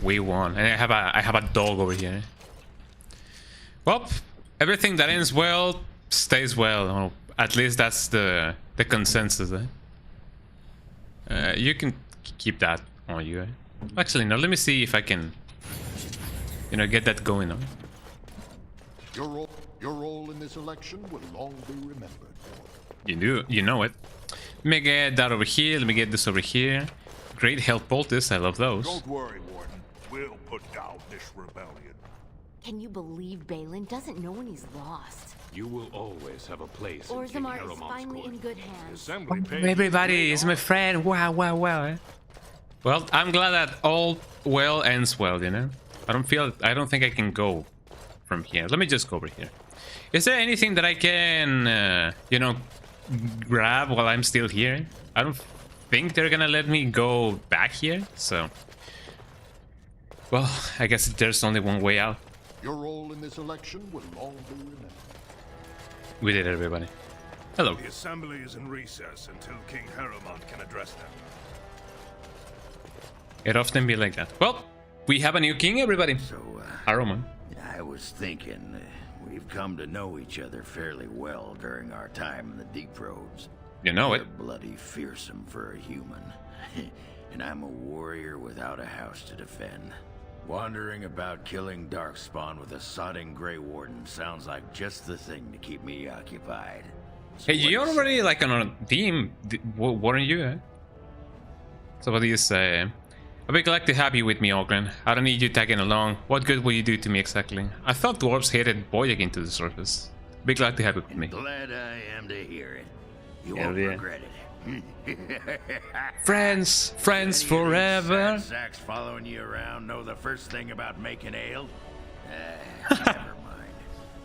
We won. And I have a dog over here. Well, everything that ends well stays well. Or at least that's the consensus. You can keep that on you. Actually, no. Let me see if I can, get that going on. Your role in this election will long be remembered. You know it. Let me get that over here. Let me get this over here. Great health poultice. I love those. Don't worry, Warden. We'll put down this rebellion. Can you believe Balin doesn't know when he's lost? You will always have a place in King Orzammar is Harriman's finally court. in good hands. Everybody is my friend. Wow, wow, wow. Well, I'm glad that all well ends well, I don't think I can go from here. Let me just go over here. Is there anything that I can, grab while I'm still here? I don't think they're gonna let me go back here, so... Well, I guess there's only one way out. Your role in this election will long be remembered. We did it, everybody. Hello. The assembly is in recess until King Harrimont can address them. It often be like that. Well, we have a new king, everybody. So, Harriman. I was thinking, we've come to know each other fairly well during our time in the Deep Roads. You know it. You're bloody fearsome for a human. And I'm a warrior without a house to defend. Wandering about killing Darkspawn with a sodding Grey Warden sounds like just the thing to keep me occupied. So hey, you're already like on a team, weren't you? So what do you say? I'll be glad to have you with me, Ogren. I don't need you tagging along. What good will you do to me exactly? I thought dwarves hated voyaging to the surface. Be glad to have you with me. Glad I am to hear it. You won't regret it. Friends forever. Sacks following you around know the first thing about making ale? Never mind.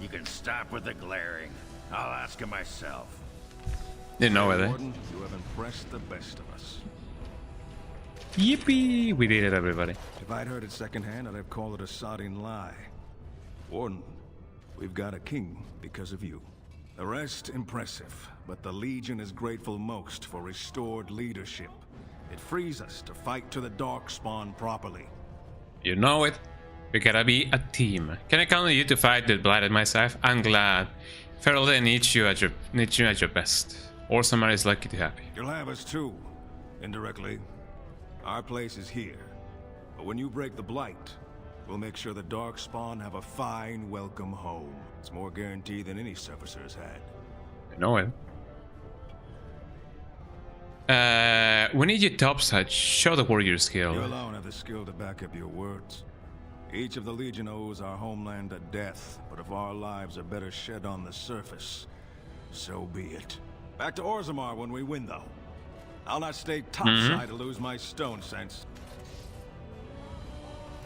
You can stop with the glaring. I'll ask him myself. You know it, eh? Warden, you have impressed the best of us. Yippee! We did it, everybody. If I'd heard it secondhand, I'd have called it a sodding lie. Warden, we've got a king because of you. The rest, impressive, but the Legion is grateful most for restored leadership. It frees us to fight to the Darkspawn properly. You know it. We gotta be a team. Can I count on you to fight the Blight at my side? I'm glad. Ferelden needs you at your best. Orzammar is lucky to have you. You'll have us too, indirectly. Our place is here. But when you break the Blight, we'll make sure the Darkspawn have a fine welcome home. It's more guaranteed than any servicer's had. I know it. We need you topside. Show the warrior skill. You alone have the skill to back up your words. Each of the Legion owes our homeland a death, but if our lives are better shed on the surface, so be it. Back to Orzammar when we win, though. I'll not stay topside to lose my stone sense.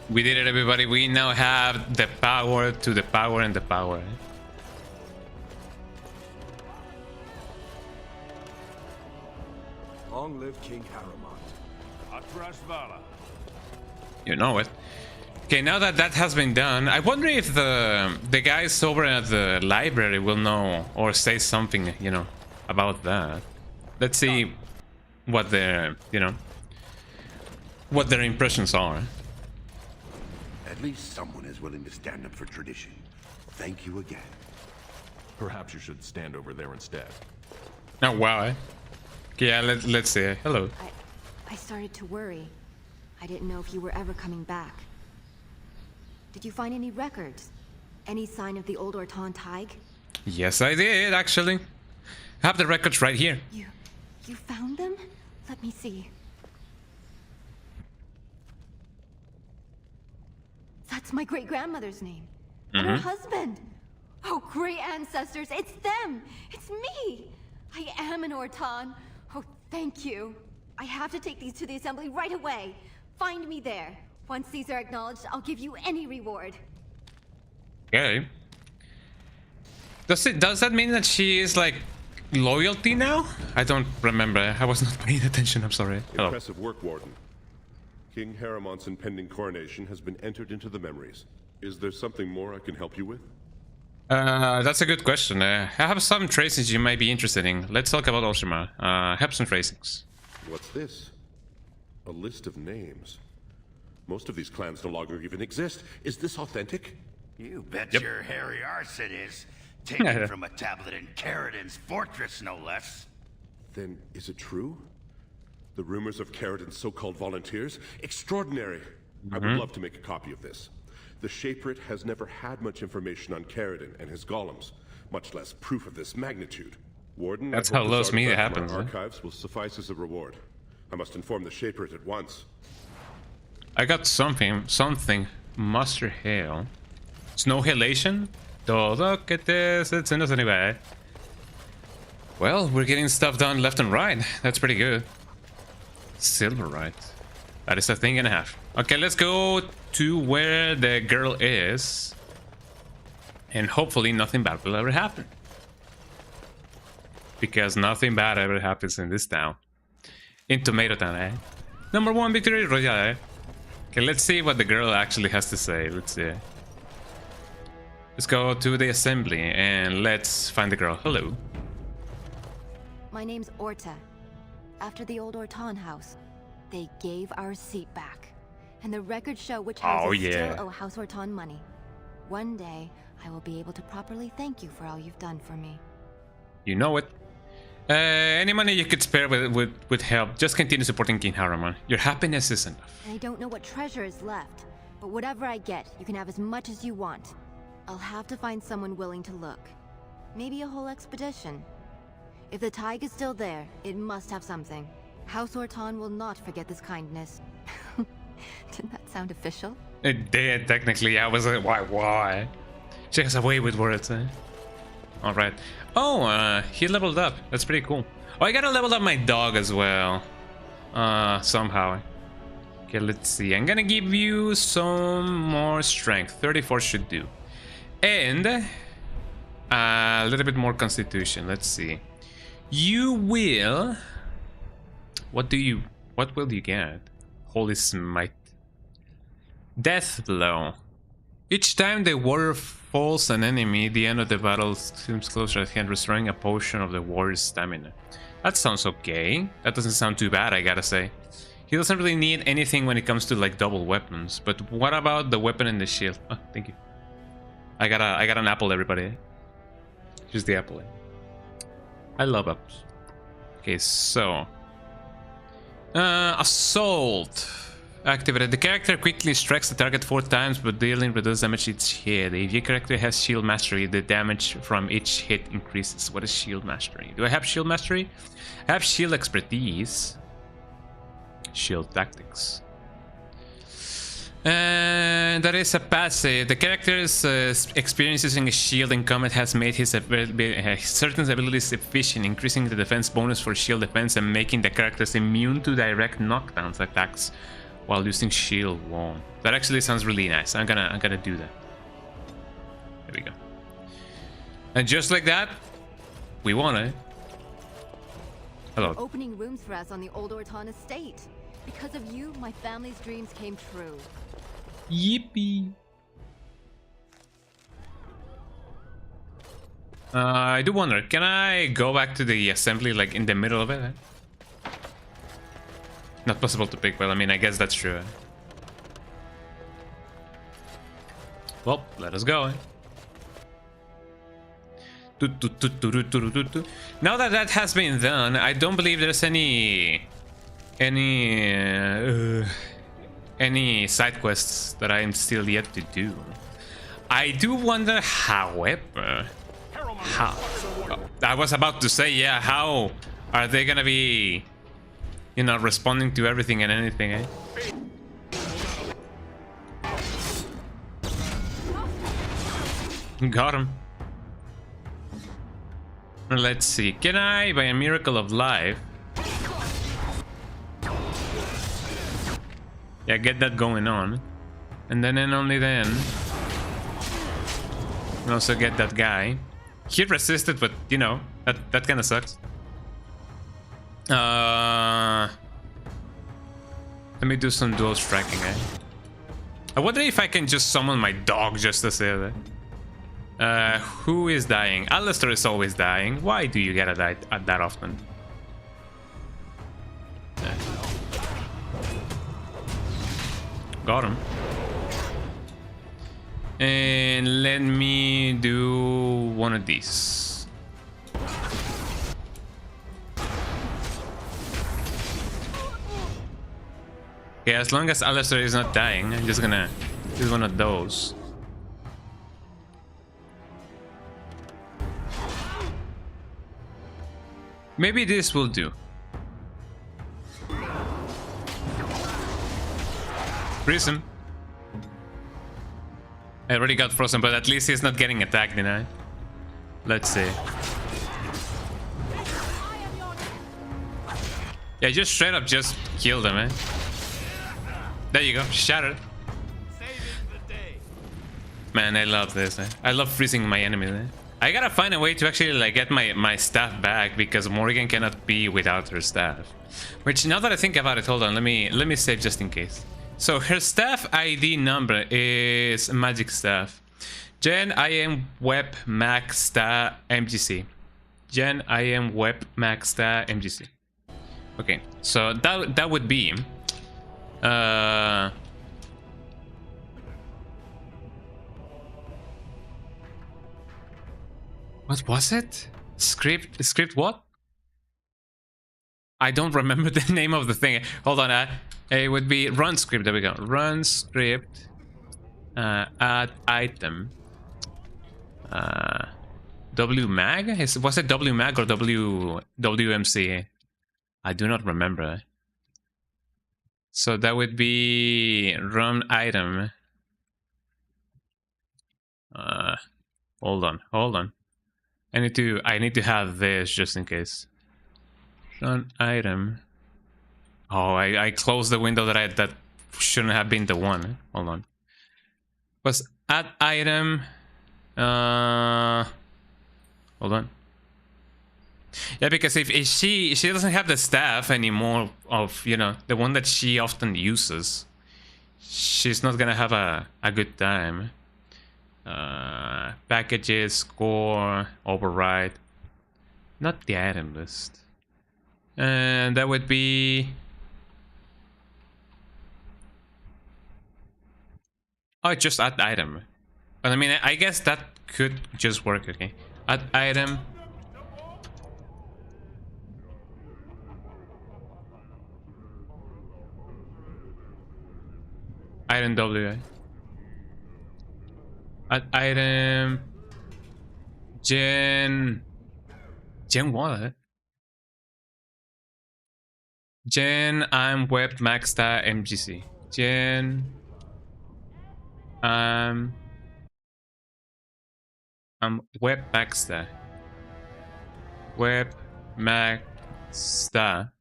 We did it, everybody. We now have the power to the power and the power. Long live King Harrimont. Atras Vala. You know it. Okay, now that that has been done, I wonder if the guys over at the library will know or say something, about that. Let's see what their, what their impressions are. At least someone is willing to stand up for tradition. Thank you again. Perhaps you should stand over there instead. Oh, wow. Eh? Yeah, let's see. Hello. I started to worry. I didn't know if you were ever coming back. Did you find any records? Any sign of the old Ortan Tig? Yes, I did, actually. I have the records right here. You found them? Let me see. That's my great-grandmother's name. And her husband. Oh, great ancestors, it's them! It's me! I am an Ortan. Oh, thank you. I have to take these to the assembly right away. Find me there. Once these are acknowledged, I'll give you any reward. Okay. Does that mean that she is like loyalty now? I don't remember. I was not paying attention. I'm sorry. Impressive work, Warden. King Haramont's impending coronation has been entered into the memories. Is there something more I can help you with? That's a good question. I have some tracings you might be interested in. Let's talk about Orzammar. I have some tracings. What's this? A list of names. Most of these clans no longer even exist. Is this authentic? You bet your hairy arse it is. Taken from a tablet in Caridin's fortress, no less. Then is it true? The rumors of Caridin's so-called volunteers? Extraordinary! I would love to make a copy of this. The Shaperate has never had much information on Caridin and his golems, much less proof of this magnitude. Warden, that's how low me happens. Archives will suffice as a reward. I must inform the Shaperate at once. I got something. Master Hail. Snow Halation? Look at this. It's in us anyway. Well, we're getting stuff done left and right. That's pretty good. Silverite. That is a thing and a half. Okay, let's go to where the girl is. And hopefully nothing bad will ever happen. Because nothing bad ever happens in this town. In Tomato Town, eh? Number 1 victory royale. Okay, let's see what the girl actually has to say. Let's see. Let's go to the assembly and let's find the girl. Hello. My name's Orta. After the old Ortan house, they gave our seat back. And the records show which houses still owe House Ortan money. One day, I will be able to properly thank you for all you've done for me. You know it. Any money you could spare would help. Just continue supporting King Haramon. Your happiness is enough. I don't know what treasure is left, but whatever I get, you can have as much as you want. I'll have to find someone willing to look. Maybe a whole expedition. If the Tig is still there, it must have something. House Ortan will not forget this kindness. Didn't that sound official? It did, technically. I was like, why? She has a way with words, eh? Alright. Oh, he leveled up. That's pretty cool. Oh, I gotta level up my dog as well. Somehow. Okay, let's see. I'm gonna give you some more strength. 34 should do. And a little bit more constitution. Let's see. You will... What will you get? Holy Smite. Death Blow. Each time the warrior falls an enemy, the end of the battle seems closer at hand, restoring a portion of the warrior's stamina. That sounds okay. That doesn't sound too bad, I gotta say. He doesn't really need anything when it comes to like double weapons, but what about the weapon and the shield? Oh, thank you. I got an apple, everybody. Here's the apple. I love apples. Okay, so assault activated. The character quickly strikes the target 4 times, but dealing reduced damage each hit. If your character has shield mastery, the damage from each hit increases. What is shield mastery? Do I have shield mastery? I have shield expertise. Shield tactics. And that is a passive. The character's experience using a shield in combat has made his certain abilities efficient, increasing the defense bonus for shield defense and making the characters immune to direct knockdowns attacks while using shield wall. That actually sounds really nice. I'm gonna do that. There we go. And just like that, we won it. Hello. You're opening rooms for us on the old Ortan estate. Because of you, my family's dreams came true. Yippee. I do wonder, can I go back to the assembly like in the middle of it? Not possible to pick, well, I mean, I guess that's true. Well, let us go. Now that that has been done, I don't believe there's any side quests that I'm still yet to do. I do wonder, however, how I was about to say, yeah, how are they gonna be, you know, responding to everything and anything, eh? Got him. Let's see. Can I, by a miracle of life, yeah, get that going on, and then and only then, also get that guy. He resisted, but you know that kind of sucks. Let me do some dual striking, eh? I wonder if I can just summon my dog just to say that. Who is dying? Alistair is always dying. Why do you get it that often? Got him. And let me do one of these. Okay, as long as Alistair is not dying, I'm just gonna use one of those. Maybe this will do. Freeze him. I already got frozen, but at least he's not getting attacked, you know? Let's see. Yeah, just straight up just killed him, eh? There you go, shattered. Man, I love this, eh? I love freezing my enemies, eh? I gotta find a way to actually like get my staff back, because Morrigan cannot be without her staff. Which, now that I think about it, hold on, let me save just in case. So her staff ID number is Magic Staff. Gen IM Web Max Star MGC. Gen IM Web Max Star MGC. Okay, so that would be what was it? Script what? I don't remember the name of the thing. Hold on, it would be run script. There we go. Run script. Add item. WMAG? Was it WMAG or WMC? I do not remember. So that would be run item. Hold on. I need to have this just in case. Run item. Oh, I closed the window that shouldn't have been the one. Hold on. Was add item. Hold on. Yeah, because if she doesn't have the staff anymore of, you know, the one that she often uses, she's not gonna have a good time. Packages, score, override. Not the item list. And that would be... Oh, just add item. But I mean, I guess that could just work, okay? Add item. Item W. Add item. Gen what? Gen I'm Web Maxstar MGC. Gen I'm Web Maxstar. Web Maxstar.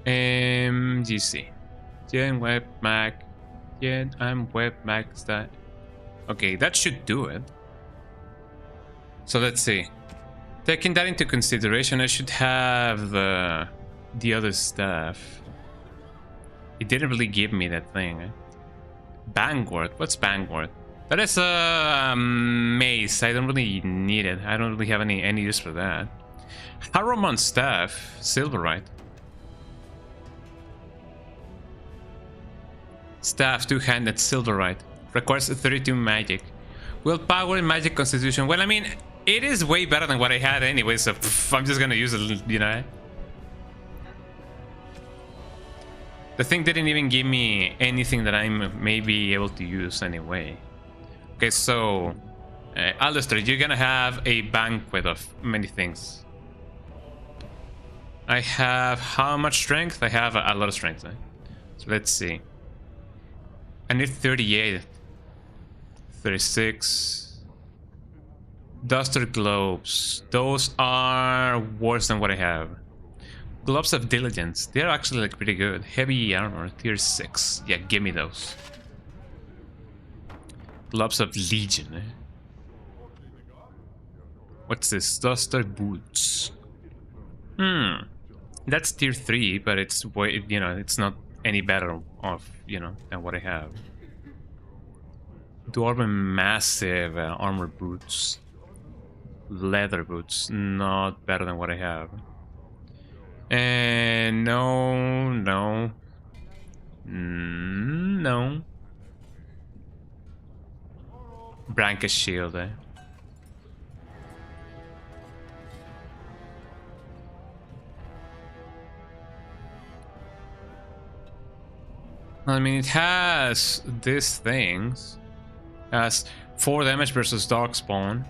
MGC. Gen Web Mac. Gen I'm Web Maxstar. Okay, that should do it. So let's see. Taking that into consideration, I should have the other stuff. It didn't really give me that thing. Vanguard. What's Vanguard? That is a mace. I don't really need it. I don't really have any use for that. Harrowmont staff. Silverite. Staff, two-handed Silverite. Requires 32 magic. Willpower, magic, constitution. Well, I mean, it is way better than what I had anyway, so I'm just gonna use it, you know. The thing didn't even give me anything that I'm maybe able to use anyway. Okay, so Alistair, you're gonna have a banquet of many things. I have how much strength? I have a lot of strength. So let's see. I need 38. 36. Duster globes. Those are worse than what I have. Gloves of diligence. They're actually like pretty good. Heavy armor, tier 6. Yeah, give me those. Gloves of legion. What's this? Duster boots. That's tier 3, but it's way, you know, it's not any better off, you know, than what I have. Dwarven massive armor boots. Leather boots, not better than what I have. And no. Branca shield, I mean, it has these things. It has 4 damage versus Darkspawn.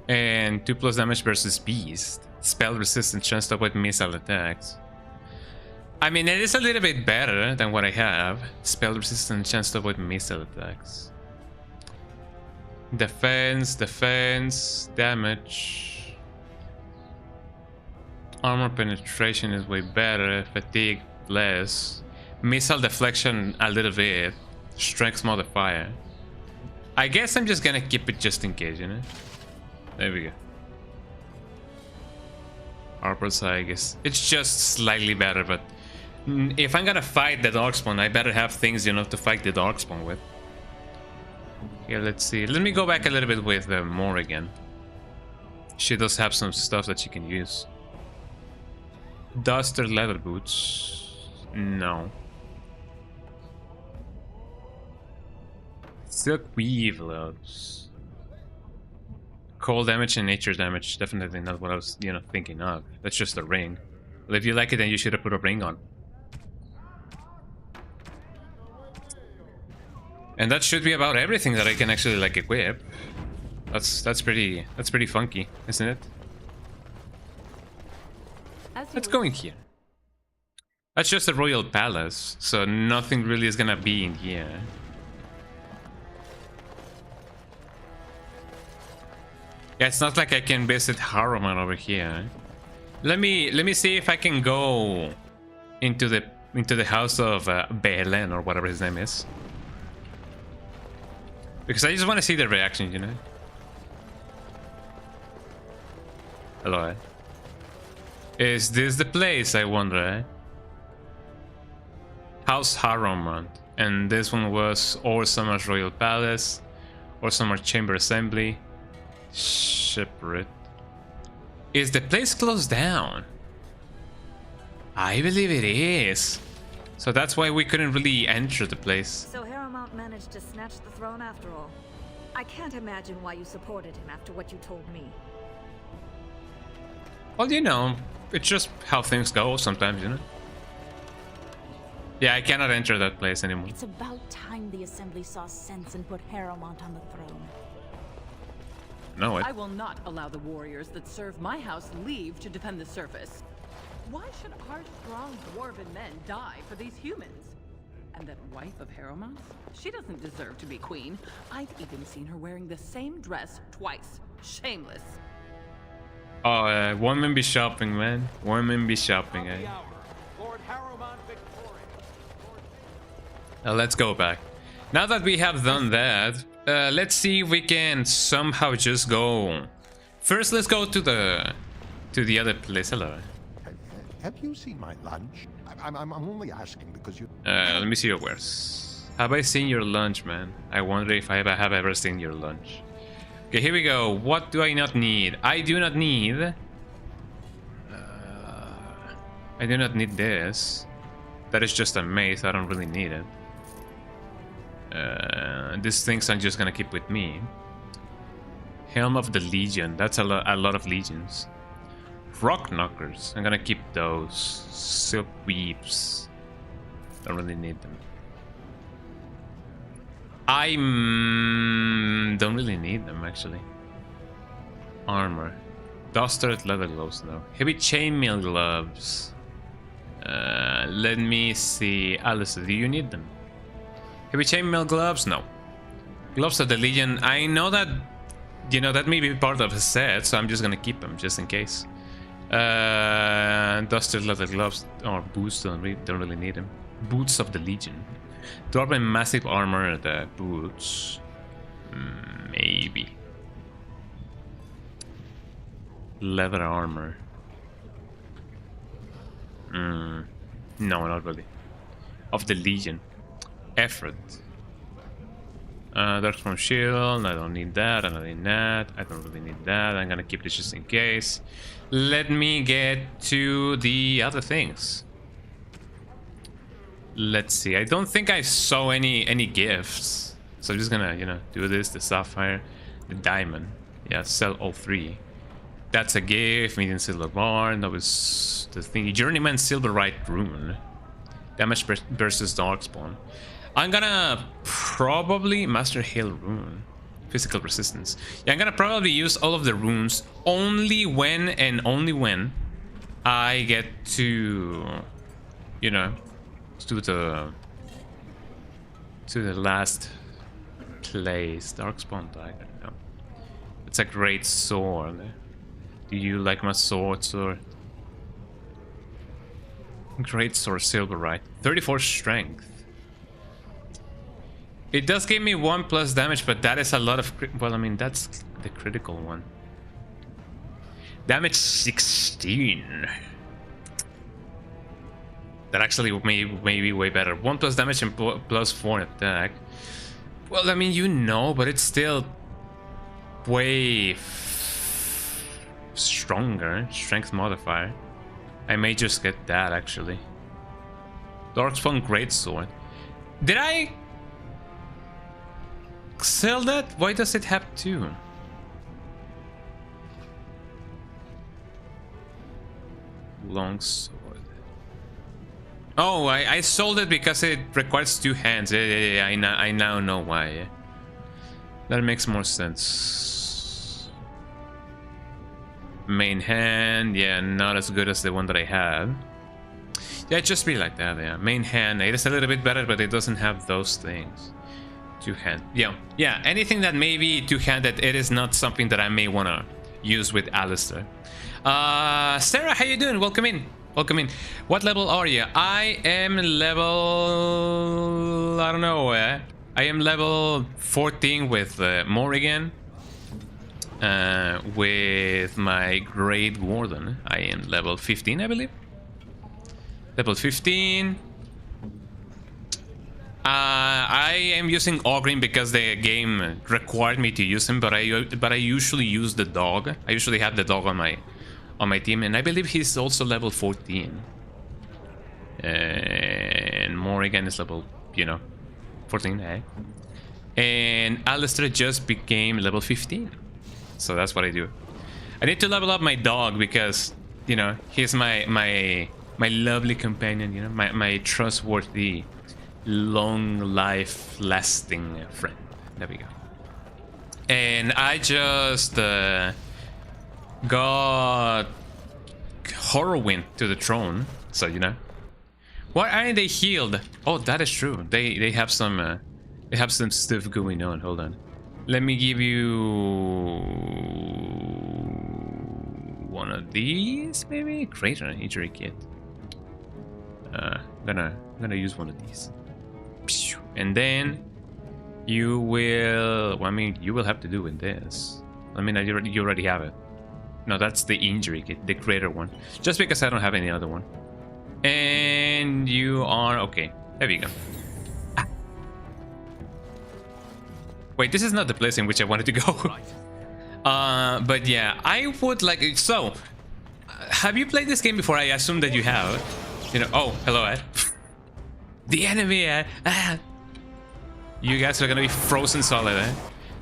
And 2+ damage versus Beast. Spell resistance, chance to avoid missile attacks. I mean, it is a little bit better than what I have. Spell resistance, chance to avoid missile attacks. Defense, damage. Armor penetration is way better. Fatigue, less. Missile deflection, a little bit. Strength modifier. I guess I'm just gonna keep it just in case, you know? There we go. Arpers, I guess. It's just slightly better, but if I'm gonna fight the Darkspawn, I better have things, you know, to fight the Darkspawn with. Here, let's see. Let me go back a little bit with Moore again. She does have some stuff that she can use. Duster leather boots. No. Silk weave gloves. Cold damage and nature damage. Definitely not what I was, you know, thinking of. That's just a ring. Well, if you like it, then you should have put a ring on. And that should be about everything that I can actually like equip. That's pretty funky, isn't it? Let's go in here. That's just a royal palace, so nothing really is gonna be in here. Yeah, it's not like I can visit Harroman over here. Let me see if I can go into the house of Belen or whatever his name is. Because I just want to see their reaction, you know. Hello. Is this the place, I wonder? House Harroman. And this one was Orzammar's Royal Palace, Orzammar Chamber Assembly. Separate. Is the place closed down? I believe it is. So that's why we couldn't really enter the place. So Harrowmount managed to snatch the throne after all. I can't imagine why you supported him after what you told me. Well, you know, it's just how things go sometimes, you know. Yeah, I cannot enter that place anymore. It's about time the Assembly saw sense and put Harrowmount on the throne. No, I will not allow the warriors that serve my house leave to defend the surface. Why should our strong dwarven men die for these humans? And that wife of Harrowmount's? She doesn't deserve to be queen. I've even seen her wearing the same dress twice. Shameless. Oh, women be shopping, man. Women be shopping, eh? Now let's go back. Now that we have done that, let's see if we can somehow just go. First, let's go to the other place. Hello. Have you seen my lunch? I'm only asking because you. Let me see your wares. Have I seen your lunch, man? I wonder if I have ever seen your lunch. Okay, here we go. What do I not need? I do not need. I do not need this. That is just a mace. I don't really need it. These things I'm just gonna keep with me. Helm of the Legion. That's a lot of legions. Rock Knockers. I'm gonna keep those. Silk Weaves. Don't really need them. I don't really need them actually. Armor. Dustered leather gloves now. Heavy chainmail gloves. Let me see. Alistair, do you need them? Heavy chainmail gloves? No. Gloves of the Legion. I know that, you know, that may be part of a set, so I'm just gonna keep them just in case. Dustered leather gloves or boots don't really need them. Boots of the Legion. Dwarven massive armor, the boots. Maybe. Leather armor. No, not really. Of the Legion. Effort. Darkspawn shield. I don't need that. I don't need that. I don't really need that. I'm gonna keep this just in case. Let me get to the other things. Let's see. I don't think I saw any gifts, so I'm just gonna, you know, do this. The sapphire, the diamond. Yeah, sell all three. That's a gift. Medium silver bar. That was the thing. Journeyman Silverite rune. Damage versus Darkspawn. I'm gonna probably Master Hail rune. Physical resistance. Yeah, I'm gonna probably use all of the runes only when and only when I get to, you know, to the last place. Darkspawn dagger. No. It's a great sword. Do you like my swords or? Great sword, Silverite. 34 strength. It does give me 1+ damage, but that is a lot of. Well, I mean, that's the critical one. Damage 16. That actually may be way better. 1+ damage and +4 attack. Well, I mean, you know, but it's still way stronger. Strength modifier. I may just get that actually. Darkspawn Greatsword. Did I sell that? Why does it have 2? Longsword. Oh, I sold it because it requires 2 hands. Yeah, I now know why. Yeah. That makes more sense. Main hand, yeah, not as good as the one that I had. Yeah, it just be like that, yeah. Main hand, it is a little bit better, but it doesn't have those things. 2 hand, yeah. Anything that may be 2-handed, it is not something that I may wanna use with Alistair. Sarah, how you doing? Welcome in. Welcome in. What level are you? I am level... I don't know. I am level 14 with Morrigan. With my Great Warden. I am level 15, I believe. Level 15. I am using Ogrin because the game required me to use him, but I usually use the dog. I usually have the dog on my team, and I believe he's also level 14. And Morrigan is level, 14, eh? And Alistair just became level 15. So that's what I do. I need to level up my dog because, he's my lovely companion, my trustworthy, long life lasting friend. There we go. And I just got Horrorwind to the throne, so why aren't they healed? Oh, that is true. They have some stuff going on. Hold on, let me give you one of these, maybe. Greater injury kit. Gonna use one of these, and then you will. Well, I mean, you will have to do with this. I mean, you already have it. No, that's the injury kit, the greater one. Just because I don't have any other one. And you are okay. There we go. Ah. Wait, this is not the place in which I wanted to go. But yeah, I would like. So, have you played this game before? I assume that you have. Oh, hello, Ed. The enemy, Ed. Ah. You guys are gonna be frozen solid, eh?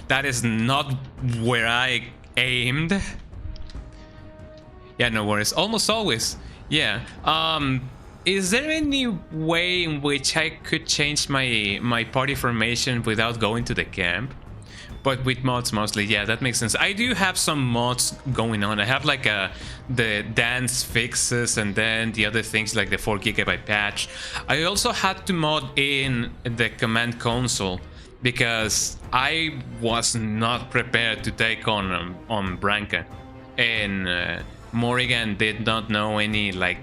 That is not where I aimed. Yeah, no worries. Almost always. Yeah. Is there any way in which I could change my party formation without going to the camp? But with mods mostly, yeah, that makes sense. I do have some mods going on. I have like the dance fixes and then the other things like the 4 GB patch. I also had to mod in the command console because I was not prepared to take on Branka, and Morrigan did not know any like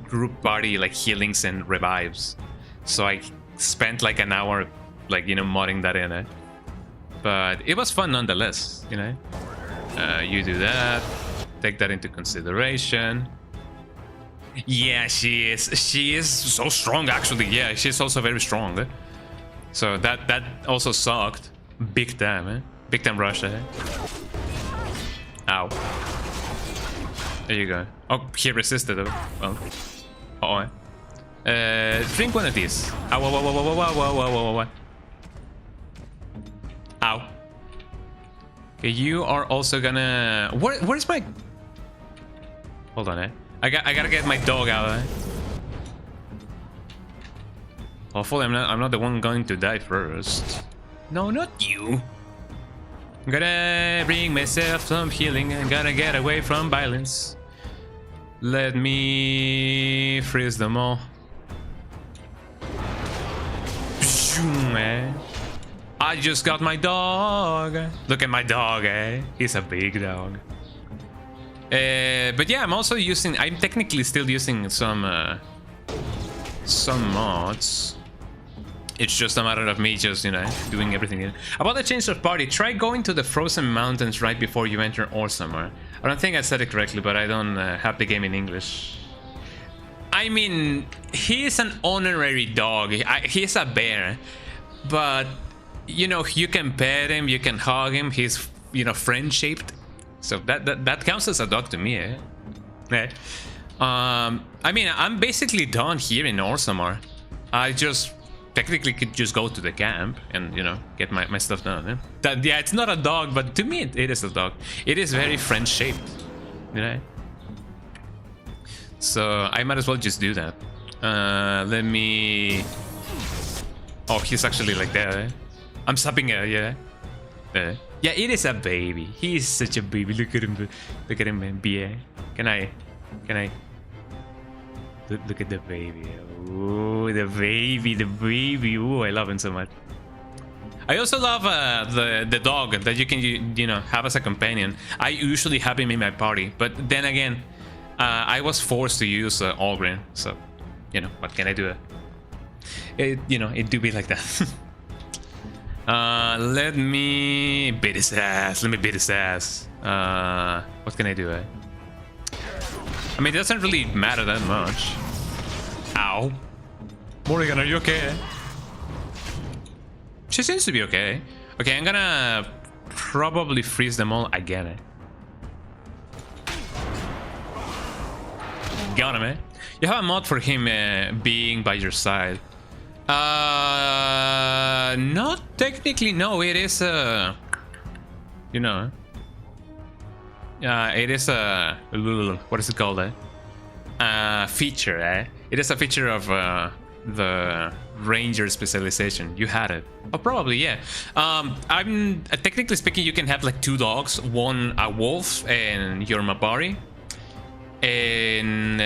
group party like healings and revives, so I spent like an hour like, you know, modding that in it. But it was fun nonetheless, you know. You do that, take that into consideration. Yeah, she is so strong actually. Yeah, she's also very strong, eh? So that also sucked big time, eh? Big time rush, eh? Ow. There you go. Oh, he resisted. Oh. Uh-oh, eh? Drink one of these. Ow, whoa, whoa, whoa, whoa, whoa, whoa, whoa, whoa, whoa. Ow. Okay, you are also gonna... Where's my... Hold on, eh? I gotta get my dog out, eh? Hopefully I'm not the one going to die first. No, not you. I'm gonna bring myself some healing and gotta get away from violence. Let me freeze them all. I just got my dog. Look at my dog, eh? He's a big dog. But yeah, I'm technically still using some mods. It's just a matter of me just, you know, doing everything. About the change of party, try going to the frozen mountains right before you enter Orzammar. I don't think I said it correctly, but I don't have the game in English. I mean, he is an honorary dog. He's a bear, but you know, you can pet him, you can hug him. He's, you know, friend-shaped, so that counts as a dog to me, eh? I mean, I'm basically done here in Orzammar. I just technically could just go to the camp and, you know, get my stuff done, eh? Yeah, it's not a dog, but to me it is a dog. It is very friend-shaped, you know. So I might as well just do that. Let me... Oh, he's actually like that, eh? I'm stopping it, yeah. Yeah, it is a baby. He is such a baby. Look at him, man. Yeah. Can I? Look at the baby. Oh, the baby. Oh, I love him so much. I also love the dog that you can, you know, have as a companion. I usually have him in my party, but then again, I was forced to use Allgreen, so, you know, what can I do? You know, it do be like that. Let me beat his ass. What can I do? I mean, it doesn't really matter that much. Ow. Morrigan, are you okay? She seems to be okay. Okay, I'm gonna probably freeze them all again. Got him, eh? You have a mod for him being by your side. Not technically, no. It is a, you know, it is a, what is it called? Feature, eh? It is a feature of the ranger specialization. You had it. Oh, probably, yeah. I'm technically speaking, you can have like 2 dogs, one a wolf and your Mabari. And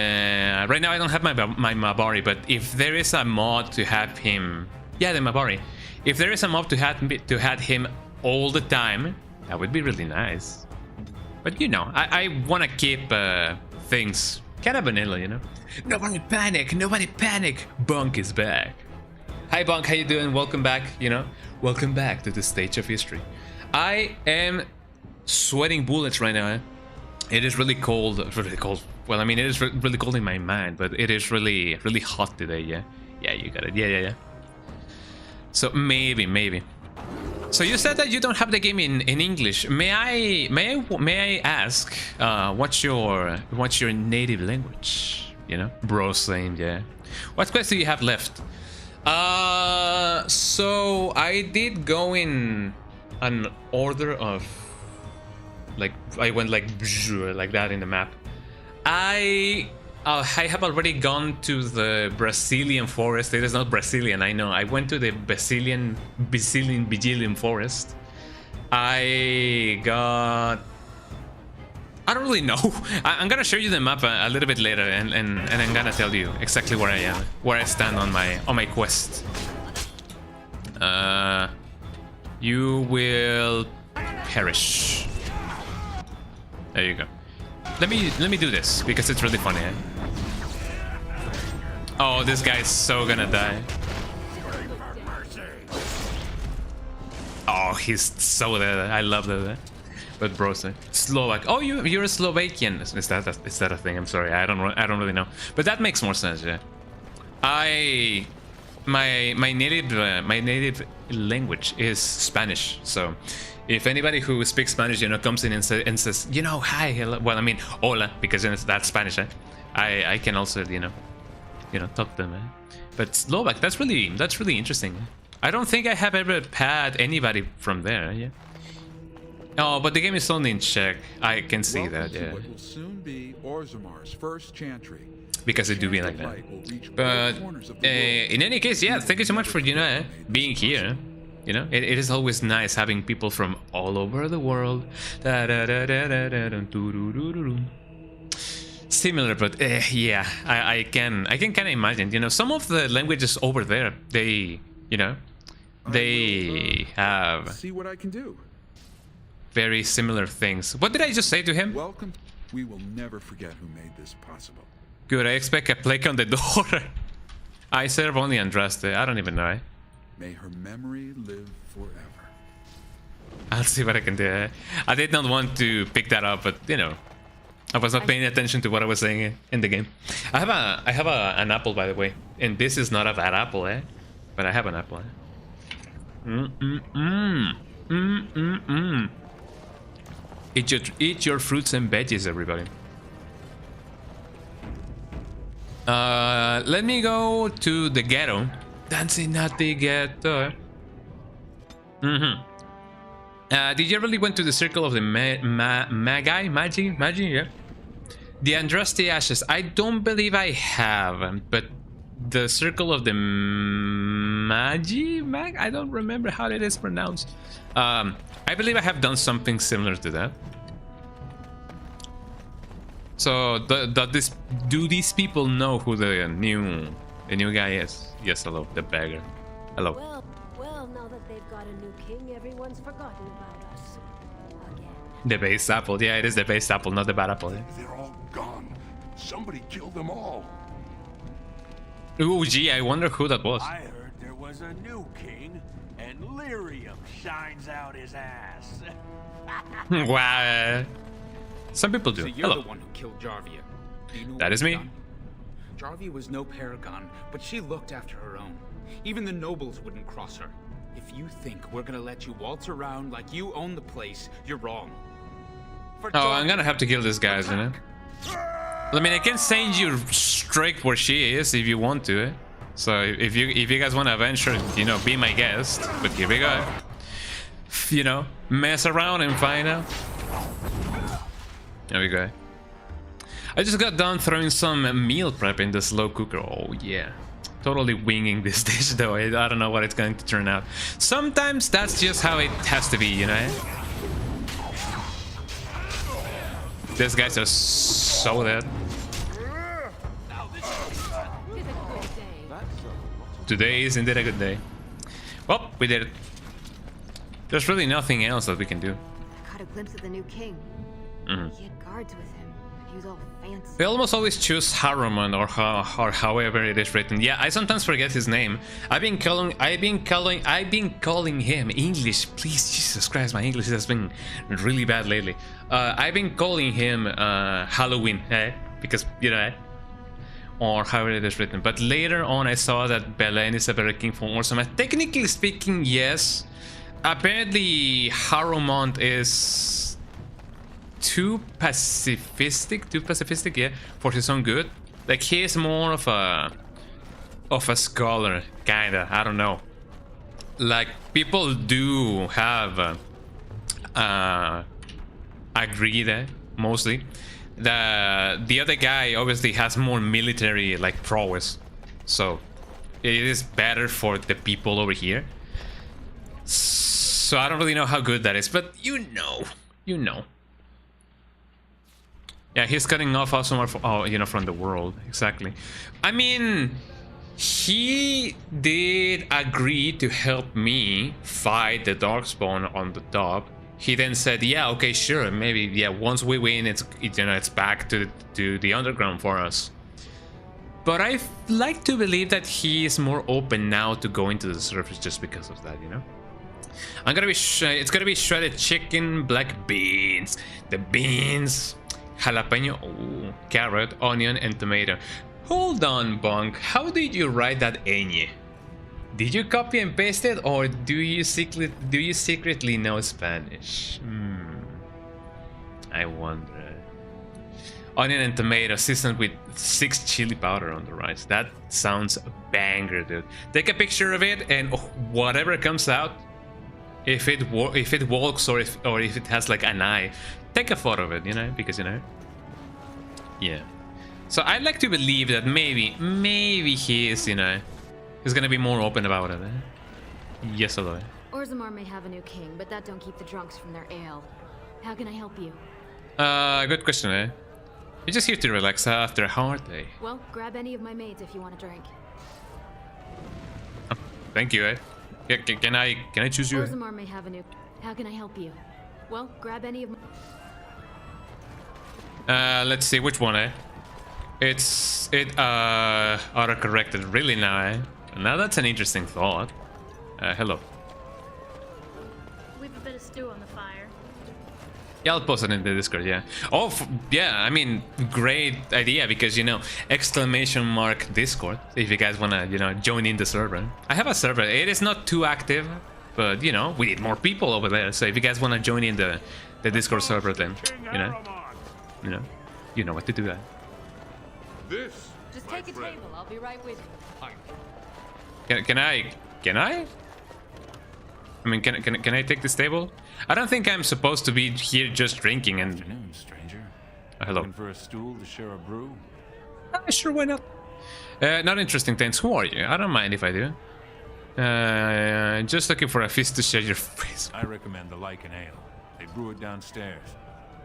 right now I don't have my Mabari, but if there is a mod to have him, yeah, the Mabari. If there is a mod to have him all the time, that would be really nice. But you know, I want to keep things kind of vanilla, you know. Nobody panic. Bunk is back. Hi Bunk, how you doing? Welcome back. You know, welcome back to the stage of history. I am sweating bullets right now. Eh? It is really cold, Well, I mean, it is really cold in my mind, but it is really hot today, yeah? Yeah, you got it. Yeah. So maybe. So you said that you don't have the game in English. May I ask, what's your native language? You know, bro, same, yeah. What quests do you have left? So I did go in an order of, like, I went like that in the map. I have already gone to the Brazilian forest. It is not Brazilian, I know. I went to the Brazilian forest. I don't really know. I'm gonna show you the map a little bit later, and I'm gonna tell you exactly where I am, where I stand on my quest. You will perish. There you go. Let me do this because it's really funny. Eh? Oh, this guy's so gonna die. Oh, he's so dead. I love that. But bro, Slovak. Oh, you're a Slovakian. Is that a thing? I'm sorry. I don't really know. But that makes more sense. Yeah. My native language is Spanish. So if anybody who speaks Spanish, comes in and says, hi, hello. Well, I mean, hola, because that's Spanish. Eh? I can also, talk to them. Eh? But Slovak, that's really interesting. I don't think I have ever had anybody from there. Yeah. Oh, but the game is only in Czech. I can see that. Yeah. What will soon be Orzammar's first chantry. Because it do be like that. But in any case, yeah, thank you so much for being here. It is always nice having people from all over the world. Similar, but yeah, I can kind of imagine. Some of the languages over there, they have. See what I can do. Very similar things. What did I just say to him? Welcome. We will never forget who made this possible. Good, I expect a plaque on the door. I serve only Andraste. I don't even know. May her memory live forever. I'll see what I can do. I did not want to pick that up, but I was not paying attention to what I was saying in the game. I have an apple, by the way, and this is not a bad apple, but I have an apple. Eat your fruits and veggies, everybody. Let me go to the ghetto. Dancing at the ghetto. Did you really went to the circle of the Magi? Yeah. The Andraste Ashes. I don't believe I have, but the circle of the I don't remember how it is pronounced. I believe I have done something similar to that. So do these people know who the new guy is? Yes, hello, the beggar. Hello. Well, now that they've got a new king, everyone's forgotten about us. Again. The base apple. Yeah, it is the base apple, not the bad apple. Yeah. They're all gone. Somebody killed them all. Ooh, gee, I wonder who that was. I heard there was a new king, and lyrium shines out his ass. Wow. Some people do. So you're Hello. the one who killed Jarvia. Do you know That is me. done? Jarvia was no paragon, but she looked after her own. Even the nobles wouldn't cross her. If you think we're gonna let you waltz around like you own the place, you're wrong. Oh, I'm gonna have to kill this guy, isn't it? I mean, I can send you straight where she is if you want to. So if you guys want to avenge her, be my guest. But here we go. Mess around and find out. There we go. I just got done throwing some meal prep in the slow cooker. Oh yeah. Totally winging this dish though. I don't know what it's going to turn out. Sometimes that's just how it has to be, These guys are so dead. Today is indeed a good day. Well, we did it. There's really nothing else that we can do. I caught a glimpse of the new king. He had guards with him. He was all fancy. They almost always choose Haruman or however it is written. Yeah, I sometimes forget his name. I've been calling him English. Please, Jesus Christ, my English has been really bad lately. I've been calling him Halloween, because or however it is written. But later on, I saw that Belen is a better king for Orzammar. Technically speaking, yes. Apparently, Harumont is too pacifistic, yeah, for his own good. Like, he is more of a of a scholar, kinda. I don't know. Like, people do have agreed, mostly. The other guy obviously has more military like prowess, so it is better for the people over here. So I don't really know how good that is, but you know. Yeah, he's cutting off Orzammar from the world. Exactly. I mean, he did agree to help me fight the Darkspawn on the top. He then said, "Yeah, okay, sure, maybe, yeah. Once we win, it's back to the underground for us." But I like to believe that he is more open now to going to the surface just because of that, you know. I'm gonna be it's gonna be shredded chicken, black beans, the beans, jalapeno, ooh, carrot, onion, and tomato. Hold on, Bunk. How did you write that ENG? Did you copy and paste it, or do you secretly know Spanish? I wonder. Onion and tomato seasoned with 6 chili powder on the rice. That sounds banger, dude. Take a picture of it, and whatever comes out, if it walks or if it has like an eye, take a photo of it, you know, because you know. Yeah. So I'd like to believe that maybe he is, you know, he's gonna be more open about it. Yes, although. Orzammar may have a new king, but that don't keep the drunks from their ale. How can I help you? Good question, eh? You're just here to relax after a hard day. Well, grab any of my maids if you want a drink. Oh, thank you, eh? Can I choose you? Orzammar may have a new. How can I help you? Well, grab any of my. Let's see which one, eh? It auto-corrected really now, eh? Now that's an interesting thought. Hello. We've a bit of stew on the fire. Yeah, I'll post it in the Discord, yeah. Oh, yeah, I mean, great idea, because, you know, / Discord, if you guys want to, you know, join in the server. I have a server. It is not too active, but, you know, we need more people over there. So if you guys want to join in the Discord server, then, you know what to do that. This. Just take a table. I'll be right with you. Can I? I mean, can I take this table? I don't think I'm supposed to be here just drinking and. Afternoon, stranger. Hello. Looking for a stool to share a brew? Sure, why not? Not interesting, thanks. Who are you? I don't mind if I do. Just looking for a fist to share your face. I recommend the Lycan Ale. They brew it downstairs.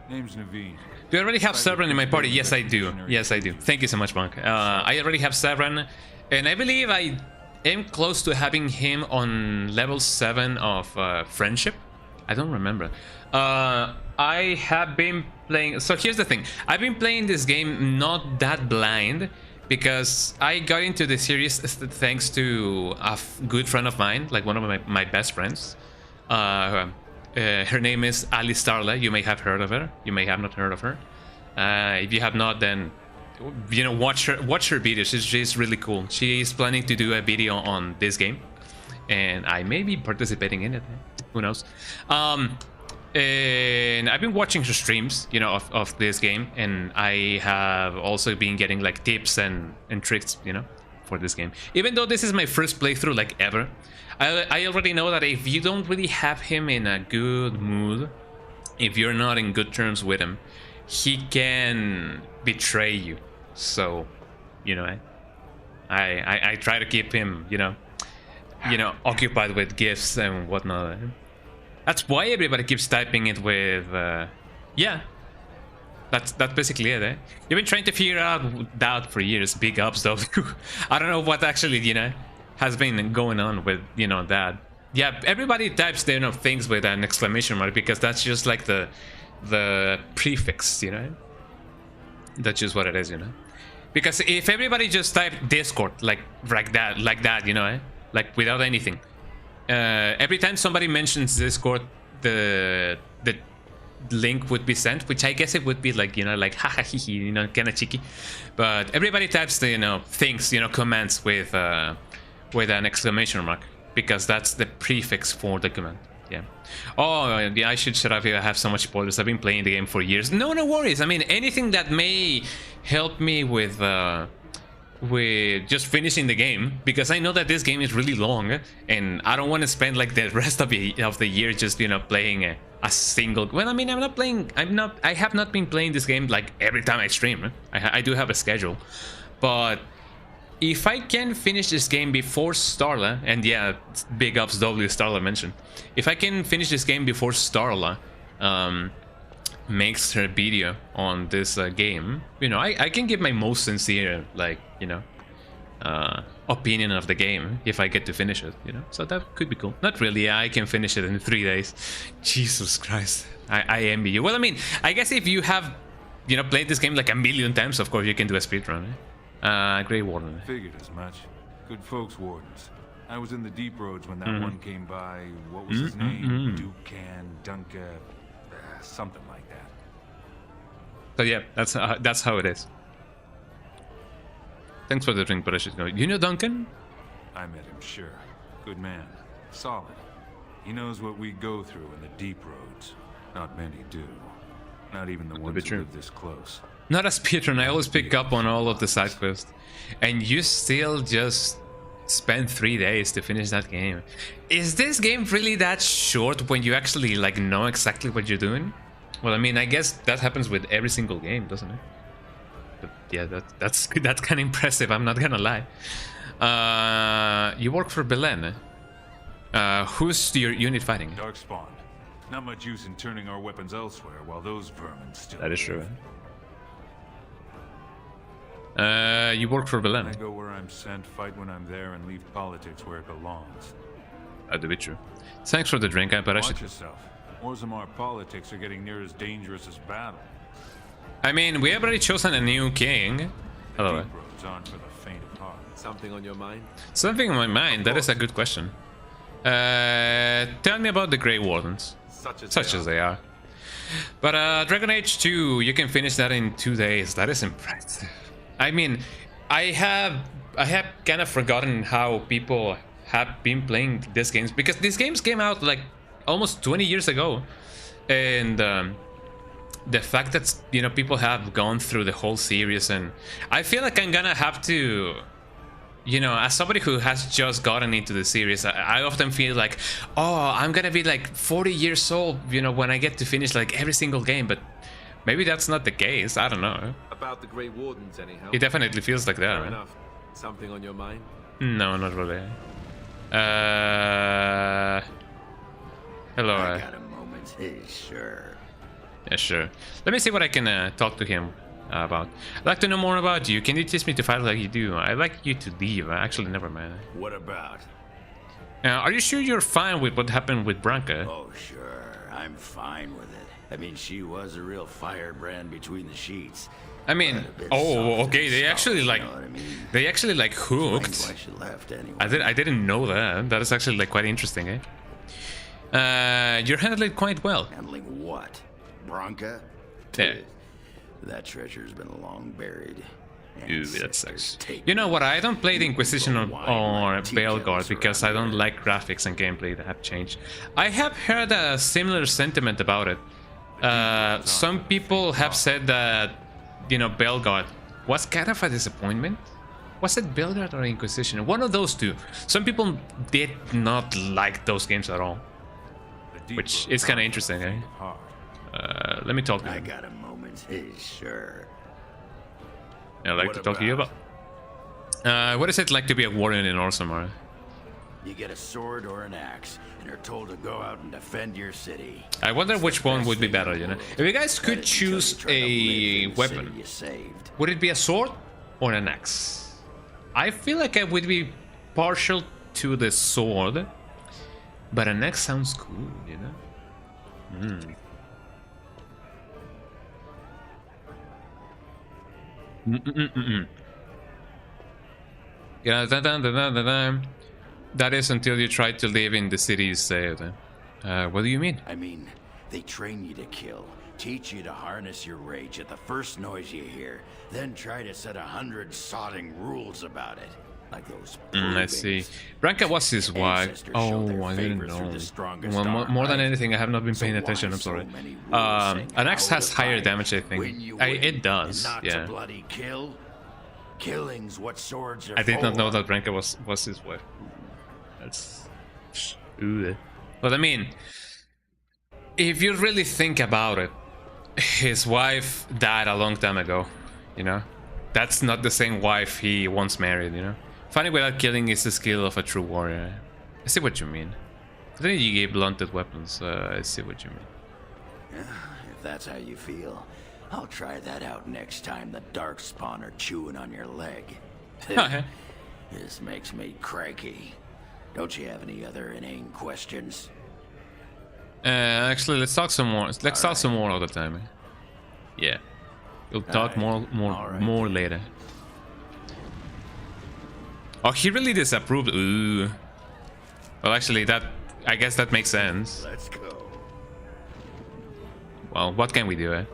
Name's Naveen. Do I already have Severin in my party? Yes, I do. Yes, I do. Thank you so much, Monk. I already have Severin, and I believe I am close to having him on level 7 of friendship. I don't remember. I have been playing. So here's the thing. I've been playing this game not that blind, because I got into the series thanks to a good friend of mine, like one of my best friends. Her name is Ali Starla. You may have heard of her. You may have not heard of her. If you have not, then you know, watch her videos. She's really cool. She is planning to do a video on this game, and I may be participating in it. Who knows? And I've been watching her streams, you know, of this game, and I have also been getting like tips and tricks, you know, for this game. Even though this is my first playthrough like ever, I already know that if you don't really have him in a good mood, if you're not in good terms with him, he can betray you. So, you know, I try to keep him, you know, occupied with gifts and whatnot. That's why everybody keeps typing it with, yeah. That's basically it, eh? You've been trying to figure out that for years. Big ups, though. I don't know what actually, you know, has been going on with, you know, that. Yeah, everybody types, you know, things with an exclamation mark, because that's just like the prefix, you know? That's just what it is, you know? Because if everybody just typed Discord like that, you know, eh? Like without anything. Every time somebody mentions Discord, the link would be sent, which I guess it would be like, you know, like haha hihi, you know, kind of cheeky. But everybody types the, you know, things, you know, commands with an exclamation mark, because that's the prefix for the command. Yeah. Oh, yeah, I should shut up if I have so much spoilers. I've been playing the game for years. No worries. I mean, anything that may help me with with just finishing the game, because I know that this game is really long and I don't want to spend like the rest of the year just, you know, playing a single. Well, I mean, I have not been playing this game like every time I stream. I do have a schedule, but if I can finish this game before Starla, and yeah, big ups W Starla mentioned, if I can finish this game before Starla makes her video on this game, you know, I can give my most sincere, like, you know, opinion of the game if I get to finish it, you know, so that could be cool. Not really, yeah, I can finish it in 3 days. Jesus Christ, I envy you. Well, I mean, I guess if you have, you know, played this game like a million times, of course you can do a speedrun, Grey Warden. Figured as much. Good folks, Wardens. I was in the deep roads when that one came by. What was his name? Dunca, something like that. So yeah, that's how it is. Thanks for the drink, but I should go. You know Duncan? I met him, sure. Good man. Solid. He knows what we go through in the deep roads. Not many do. Not even the ones who live this close. Not as speedrun, I always pick up on all of the side quests. And you still just spend 3 days to finish that game. Is this game really that short when you actually like know exactly what you're doing? Well, I mean, I guess that happens with every single game, doesn't it? But yeah, that's kind of impressive, I'm not gonna lie. You work for Belen. Who's your unit fighting? Darkspawn. Not much use in turning our weapons elsewhere while those vermin still That is true. You work for Belen. I go where I'm sent, fight when I'm there, and leave politics where it belongs. That'd be true. Thanks for the drink, but I should... Watch yourself. Orzammar politics are getting near as dangerous as battle. I mean, we have already chosen a new king. Hello. Roads aren't for the faint of heart. Something on your mind? Something on my mind? That is a good question. Tell me about the Grey Wardens. Such as they are. But Dragon Age 2, you can finish that in 2 days. That is impressive. I mean, I have kind of forgotten how people have been playing these games, because these games came out like almost 20 years ago, and the fact that, you know, people have gone through the whole series, and I feel like I'm gonna have to, you know, as somebody who has just gotten into the series, I often feel like, oh, I'm gonna be like 40 years old, you know, when I get to finish like every single game, but maybe that's not the case. I don't know. About the Grey Wardens, anyhow. It definitely feels like that. Fair enough. Something on your mind? No, not really. Hello. I got a moment. Sure. Yeah, sure. Let me see what I can talk to him about. I'd like to know more about you. Can you teach me to fight like you do? I'd like you to leave. Actually, never mind. What about? Are you sure you're fine with what happened with Branka? Oh, sure. I'm fine with it. I mean, she was a real firebrand between the sheets. I mean, oh, okay. They actually like, they actually like hooked. Why she left anyway. I didn't know that. That is actually like quite interesting, eh? You're handling it quite well. Handling what? Branka? Yeah. That treasure's been long buried. Ooh, that sucks. You know what? I don't play the Inquisition or Belgard because I don't like graphics and gameplay that have changed. I have heard a similar sentiment about it. Some people have said that, you know, Belgard was kind of a disappointment. Was it Belgard or Inquisition? One of those two. Some people did not like those games at all, which is kind of interesting, eh? Let me talk to I him. got a moment. Sure. I'd like to talk to you about. What is it like to be a warrior in Orzammar? You get a sword or an axe, and are told to go out and defend your city. I wonder which one would be better, you know? If you guys could choose a weapon, would it be a sword or an axe? I feel like I would be partial to the sword, but an axe sounds cool, you know? Yeah, that is until you try to live in the city you saved. What do you mean? I mean, they train you to kill, teach you to harness your rage at the first noise you hear, then try to set 100 sodding rules about it. Like those I see. Branka was his wife. Oh, I didn't know. Well, more than anything, I have not been paying attention. I'm sorry. An axe has higher damage, I think. It does, yeah. Killing's what swords are I did not know for. that Branka was his wife. That's... Ooh. But I mean, if you really think about it, his wife died a long time ago, you know? That's not the same wife he once married, you know? Fighting without killing is the skill of a true warrior. I see what you mean. I think you gave blunted weapons, I see what you mean. If that's how you feel, I'll try that out next time the Darkspawn are chewing on your leg. This makes me cranky. Don't you have any other inane questions? Actually, let's talk some more. Let's talk some more all the time. Yeah, we'll talk more later. Oh, he really disapproved. Ooh. Well, actually, I guess that makes sense. Let's go. Well, what can we do, eh?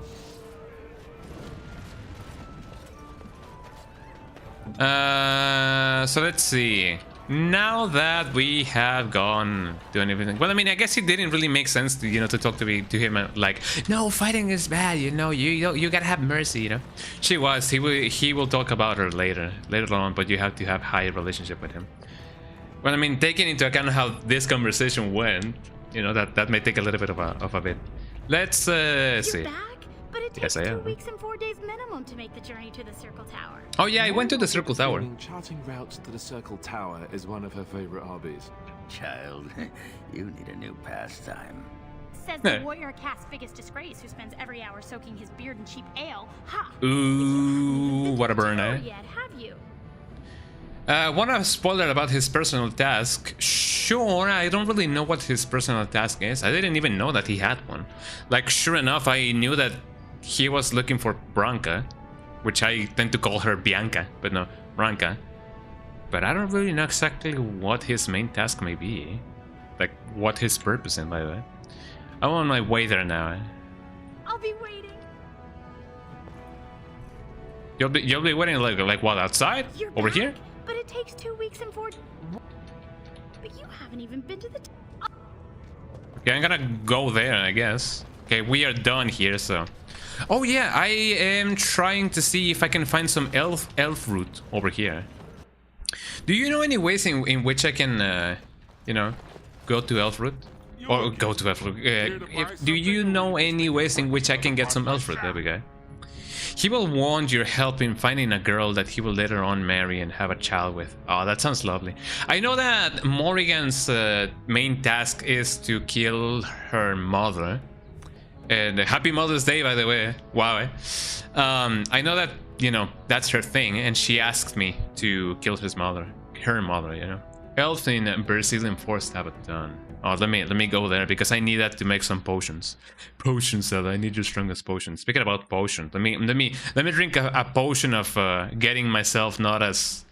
So let's see. Now that we have gone doing everything, well, I mean, I guess it didn't really make sense to, you know, to talk to him like, no, fighting is bad, you know, you gotta have mercy, you know. She was. He will talk about her later on, but you have to have high relationship with him. Well, I mean, taking into account how this conversation went, you know, that may take a little bit of a bit. Let's see. You're back? But it takes Yes, I 2 am. weeks and 4 days minimum to make the journey to the Circle Tower. Oh yeah, I went to the Circle Tower. Charting routes to the Circle Tower is one of her favorite hobbies. Child, you need a new pastime. Says the warrior caste's biggest disgrace, who spends every hour soaking his beard in cheap ale. Ha! Ooh, what a burn, eh? Yet, have you? Want a spoiler about his personal task? Sure, I don't really know what his personal task is. I didn't even know that he had one. Like, sure enough, I knew that he was looking for Branka, which I tend to call her Bianca, but no, Branka. But I don't really know exactly what his main task may be. Like, what his purpose is, by the way. I'm on my way there now. Eh? I'll be waiting. You'll be waiting like what, outside? You're Over back, here? But it takes 2 weeks and 4... But you haven't even been to the... Okay, I'm gonna go there, I guess. Okay, we are done here, so... Oh yeah, I am trying to see if I can find some elf root over here. Do you know any ways in which I can, you know, go to elf root? Or go to elf root. Do you know any ways in which I can get some elf root? There we go. He will want your help in finding a girl that he will later on marry and have a child with. Oh, that sounds lovely. I know that Morrigan's main task is to kill her mother. And Happy Mother's Day, by the way. Wow. Eh? I know that, you know, that's her thing, and she asked me to kill her mother, you know. Elf in Brazilian Forest have a ton. Oh, let me go there because I need that to make some potions. Potions, I need your strongest potions. Speaking about potions, let me drink a potion of getting myself not as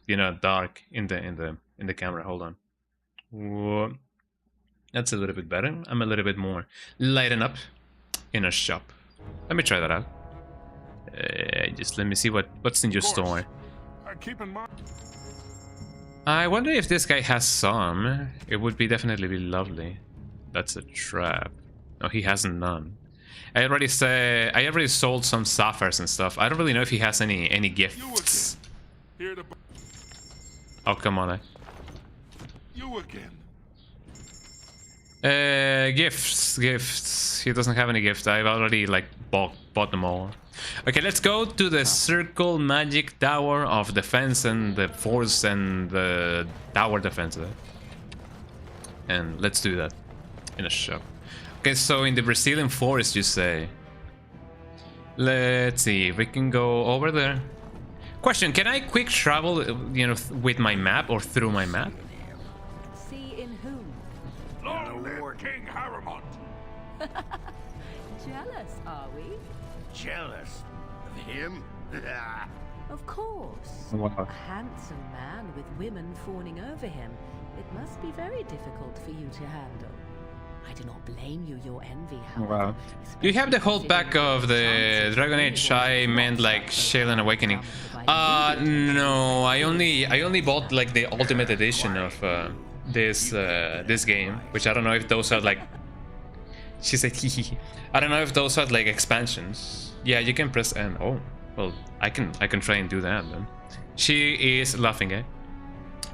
you know, dark in the camera. Hold on. Whoa. That's a little bit better. I'm a little bit more lighten up in a shop. Let me try that out. Just let me see what's in your store. Keep in mind. I wonder if this guy has some. It would definitely be lovely. That's a trap. No, he has none. I already sold some sapphires and stuff. I don't really know if he has any gifts. Oh, come on. You again. Gifts. He doesn't have any gifts. I've already like bought them all. Okay, let's go to the Circle Magic Tower of Defense and the Force and the Tower Defense. And let's do that in a shop. Okay, so in the Brazilian Forest, you say. Let's see if we can go over there. Question: can I quick travel, you know, with my map or through my map? See in whom? Lord King Haramont. Jealous, are we? Jealous of him? Of course. Wow. A handsome man with women fawning over him. It must be very difficult for you to handle. I do not blame you, your envy, however. Wow. You have the whole pack of the Dragon Age. I meant like Shale and Awakening. No, I only bought like the Ultimate Edition of this game, which I don't know if those are like. She said, I don't know if those are like expansions. Yeah, you can press N. Oh, Well, I can try and do that then. She is laughing, eh?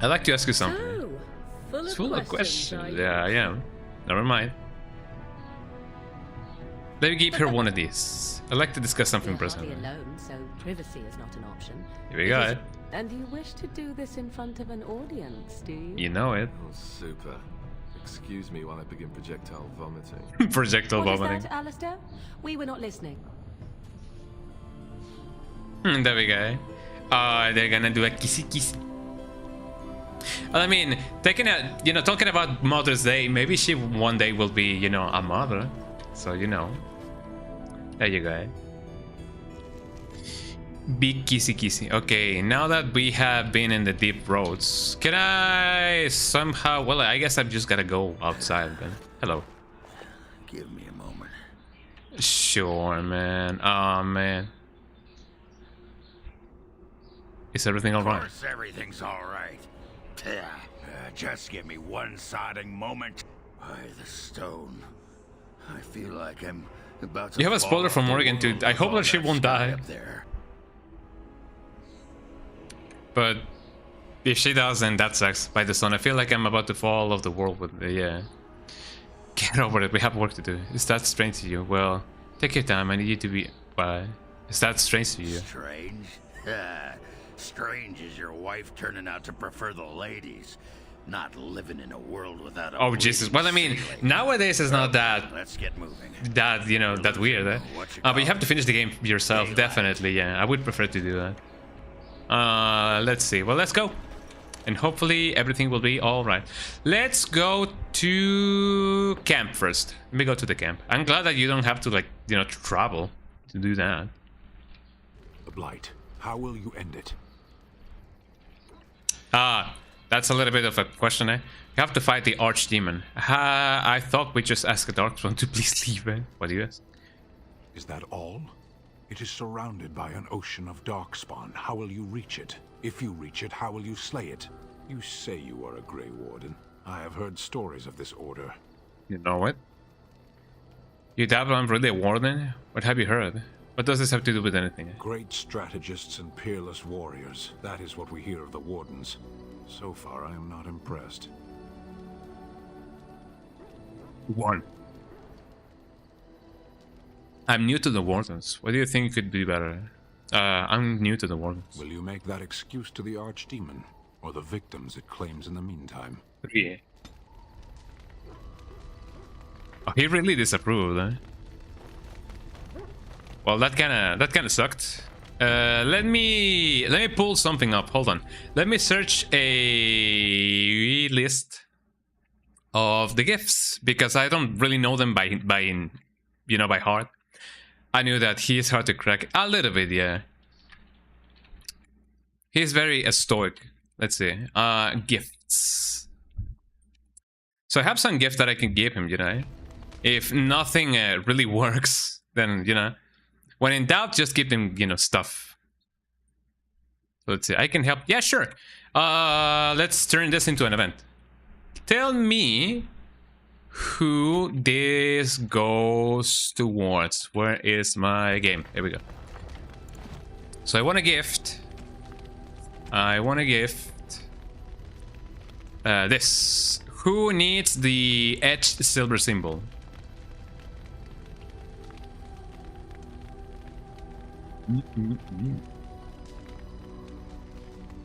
I'd like to ask you something. So, It's full of questions. Yeah, I am. Never mind. Let me give her one of these. I'd like to discuss something personal. You're hardly alone, so privacy is not an option. Here we go. And you wish to do this in front of an audience, do you? You know it. Oh, super. Excuse me while I begin projectile vomiting. Projectile What vomiting. is that, Alistair? We were not listening. There we go. They're gonna do a kissy kiss. Well, I mean, talking about Mother's Day, maybe she one day will be, a mother. So, there you go. Big kissy kissy. Okay, now that we have been in the deep roads, can I somehow... Well, I guess I've just gotta go outside then. Hello. Give me a moment. Sure, man. Oh, man. Is everything alright? Of course everything's alright. Just give me one sodding moment. By the stone. I feel like I'm about to... You have a spoiler from Morgan too. I hope that she won't die. But if she does, then that sucks. By the sun, I feel like I'm about to fall off the world with yeah. Get over it. We have work to do. Is that strange to you? Well, take your time. I need you to be. Why? Is that strange to you? Strange? Strange is your wife turning out to prefer the ladies. Not living in a world without a... Oh Jesus! Well, I mean, nowadays it's not that. Let's get moving. That that weird. Eh? But you have to finish the game yourself. Definitely, yeah. I would prefer to do that. Let's see. Well, let's go. And hopefully everything will be all right. Let's go to camp first. Let me go to the camp. I'm glad that you don't have to, like, travel to do that. The Blight. How will you end it? That's a little bit of a question, eh? You have to fight the Archdemon. I thought we just asked the Darkspawn to please leave, eh? What do you ask? Is that all? It is surrounded by an ocean of Darkspawn. How will you reach it? If you reach it, how will you slay it? You say you are a Grey Warden. I have heard stories of this order. You know what? You doubt I'm really a warden? What have you heard? What does this have to do with anything? Great strategists and peerless warriors. That is what we hear of the Wardens. So far, I am not impressed. One. I'm new to the Wardens. What do you think could be better? I'm new to the Wardens. Will you make that excuse to the Archdemon? Or the victims it claims in the meantime? 3. Oh, he really disapproved, eh? Well, that kinda sucked. Let me pull something up. Hold on. Let me search a list of the gifts because I don't really know them by heart. I knew that he is hard to crack a little bit, yeah. He's very stoic. Let's see. Gifts. So I have some gift that I can give him, If nothing really works, then, when in doubt, just give him, stuff. So let's see. I can help. Yeah, sure. Let's turn this into an event. Tell me who this goes towards. Where is my game? There we go. So I want a gift. I want a gift. This. Who needs the etched silver symbol?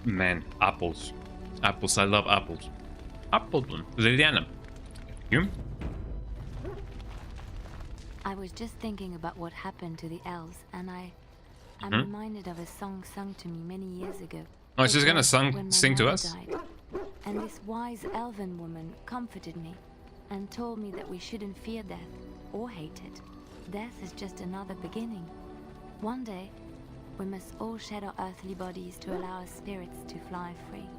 Man, apples. Apples, I love apples. Apple one. Liliana. You? I was just thinking about what happened to the elves, and I'm reminded of a song sung to me many years ago. Oh, she's gonna sing to us? Died. And this wise elven woman comforted me and told me that we shouldn't fear death or hate it. Death is just another beginning. One day, we must all shed our earthly bodies to allow our spirits to fly free.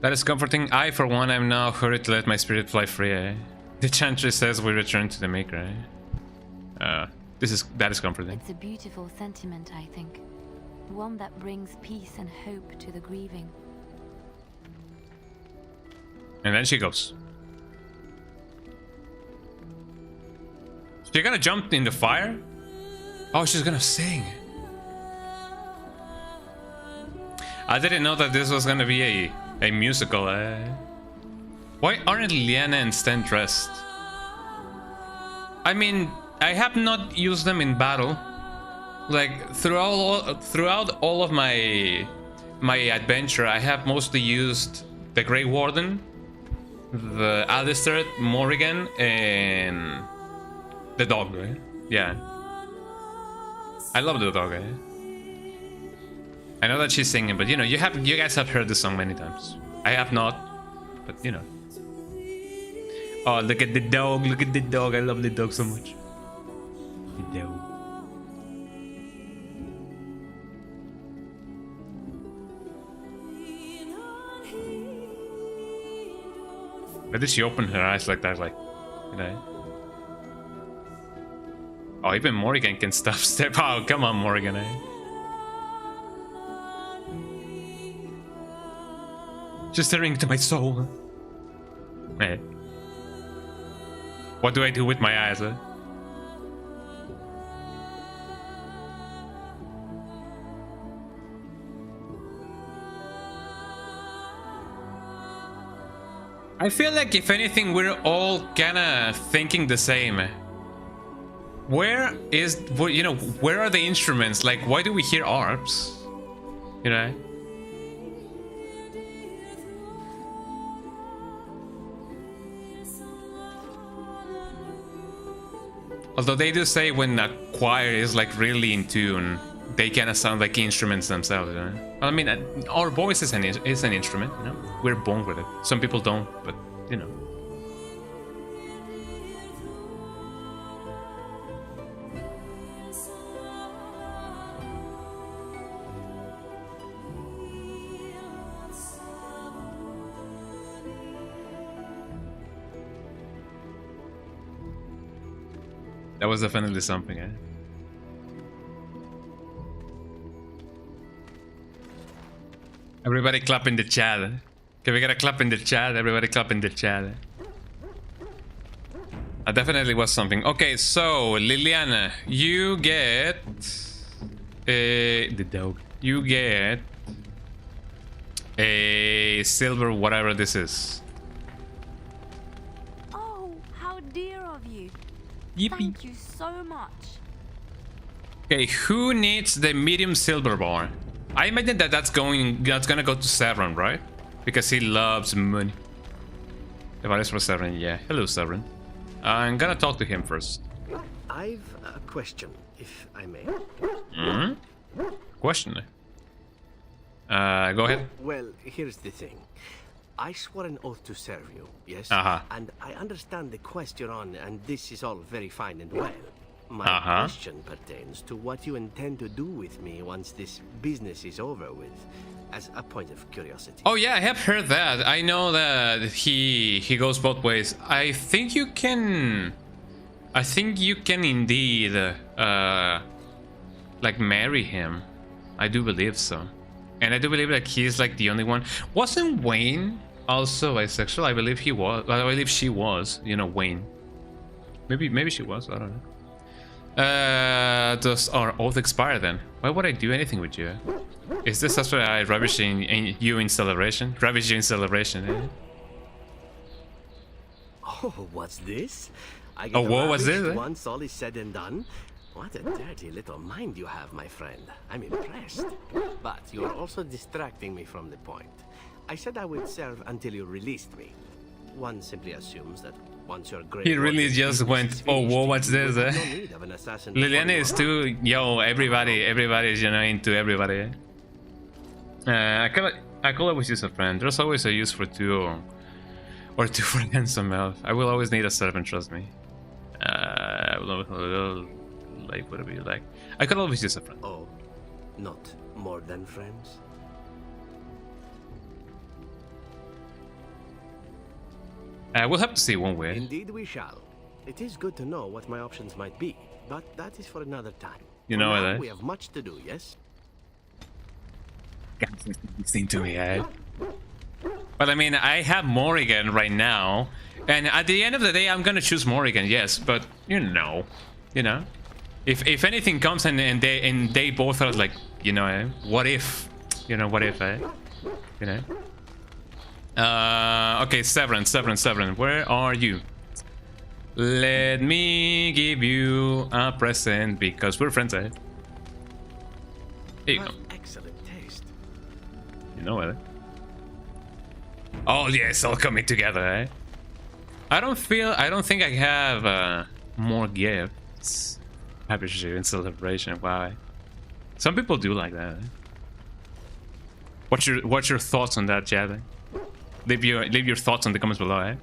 That is comforting. I, for one, am now hurried to let my spirit fly free. Eh? The Chantry says we return to the Maker. Eh? That is comforting. It's a beautiful sentiment, I think. One that brings peace and hope to the grieving. And then she goes. She gonna jump in the fire? Oh, she's gonna sing. I didn't know that this was gonna be a musical. Why aren't Liliana and Sten dressed? I mean, I have not used them in battle. Like throughout all of my adventure, I have mostly used the Grey Warden, the Alistair, Morrigan, and the dog. Yeah, I love the dog. I know that she's singing, but you know, you guys have heard the song many times. I have not, but you know. Oh, look at the dog! Look at the dog! I love the dog so much. The dog. Why did she open her eyes like that? Like, you know. Oh, even Morrigan can step out. Come on, Morrigan. Just staring into my soul. Hey. What do I do with my eyes? I feel like if anything, we're all kinda thinking the same. Where are the instruments? Like, why do we hear harps? You know? Although they do say when a choir is like really in tune, they kind of sound like instruments themselves. You know? Well, I mean, our voice is an instrument. You know, we're born with it. Some people don't, but you know. That was definitely something, eh? Everybody clap in the chat. Okay, we gotta clap in the chat. Everybody clap in the chat. That definitely was something. Okay, so Liliana, you get the dog. You get a silver, whatever this is. Oh, how dear of you. Yippee. Thank you so much. Okay, who needs the medium silver bar? I imagine that that's gonna go to Severin, right? Because he loves money. If I for Severin, yeah. Hello, Severin. I'm gonna talk to him first. I've a question, if I may. Question. Go ahead. Well, here's the thing. I swore an oath to serve you, yes? And I understand the quest you're on, and this is all very fine and well. My question pertains to what you intend to do with me once this business is over with, as a point of curiosity. Oh yeah, I have heard that. I know that he goes both ways. I think you can indeed like marry him. I do believe so. And I do believe that he's like the only one. Wasn't Wayne also asexual? I believe he was. I believe she was, you know, Wayne. Maybe she was, I don't know. Does our oath expire then? Why would I do anything with you? Is this after I ravish you in celebration? Ravish you in celebration, eh? Oh, what's this? I Oh, what was this? Eh? Once all is said and done. What a dirty little mind you have, my friend. I'm impressed. But you are also distracting me from the point. I said I would serve until you released me. One simply assumes that once you're great... He really just went, oh, whoa, what's this, eh? Liliana is too... Yo, everybody's, you know, into everybody, eh? I could always use a friend. There's always a use for two or two for handsome elf. I will always need a servant, trust me. Like whatever you like. I could always use a friend. Oh, not more than friends? We'll have to see, won't we? Indeed we shall. It is good to know what my options might be, but that is for another time. You know that? We have much to do, yes? God, listen to me, eh? But I mean, I have Morrigan right now, and at the end of the day, I'm gonna choose Morrigan, yes, but you know. If anything comes and they both are like, you know, what if, you know, what if, you know. Okay, Severin, where are you? Let me give you a present because we're friends, eh? Here you go. Excellent taste. You know it. Oh yes, all coming together, eh? I don't think I have more gifts. Happy share in celebration. Wow. Some people do like that. Eh? What's your thoughts on that, Chad? Leave your thoughts in the comments below, eh?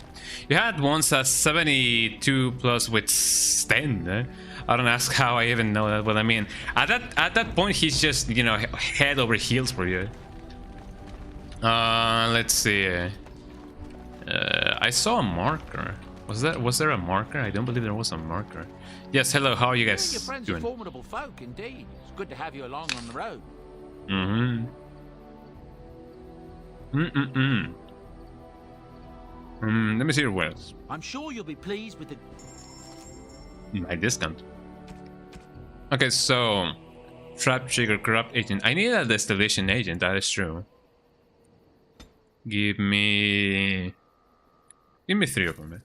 You had once a 72 plus with Sten, eh? I don't ask how I even know that, but I mean, at that point he's just, you know, head over heels for you. Let's see. I saw a marker. Was there a marker? I don't believe there was a marker. Yes, hello, how are you guys Your friends doing? are formidable folk indeed. It's good to have you along on the road. Let me see your words. I'm sure you'll be pleased with the My discount. Okay, so trap trigger corrupt agent. I need a distillation agent, that is true. Give me 3 of them.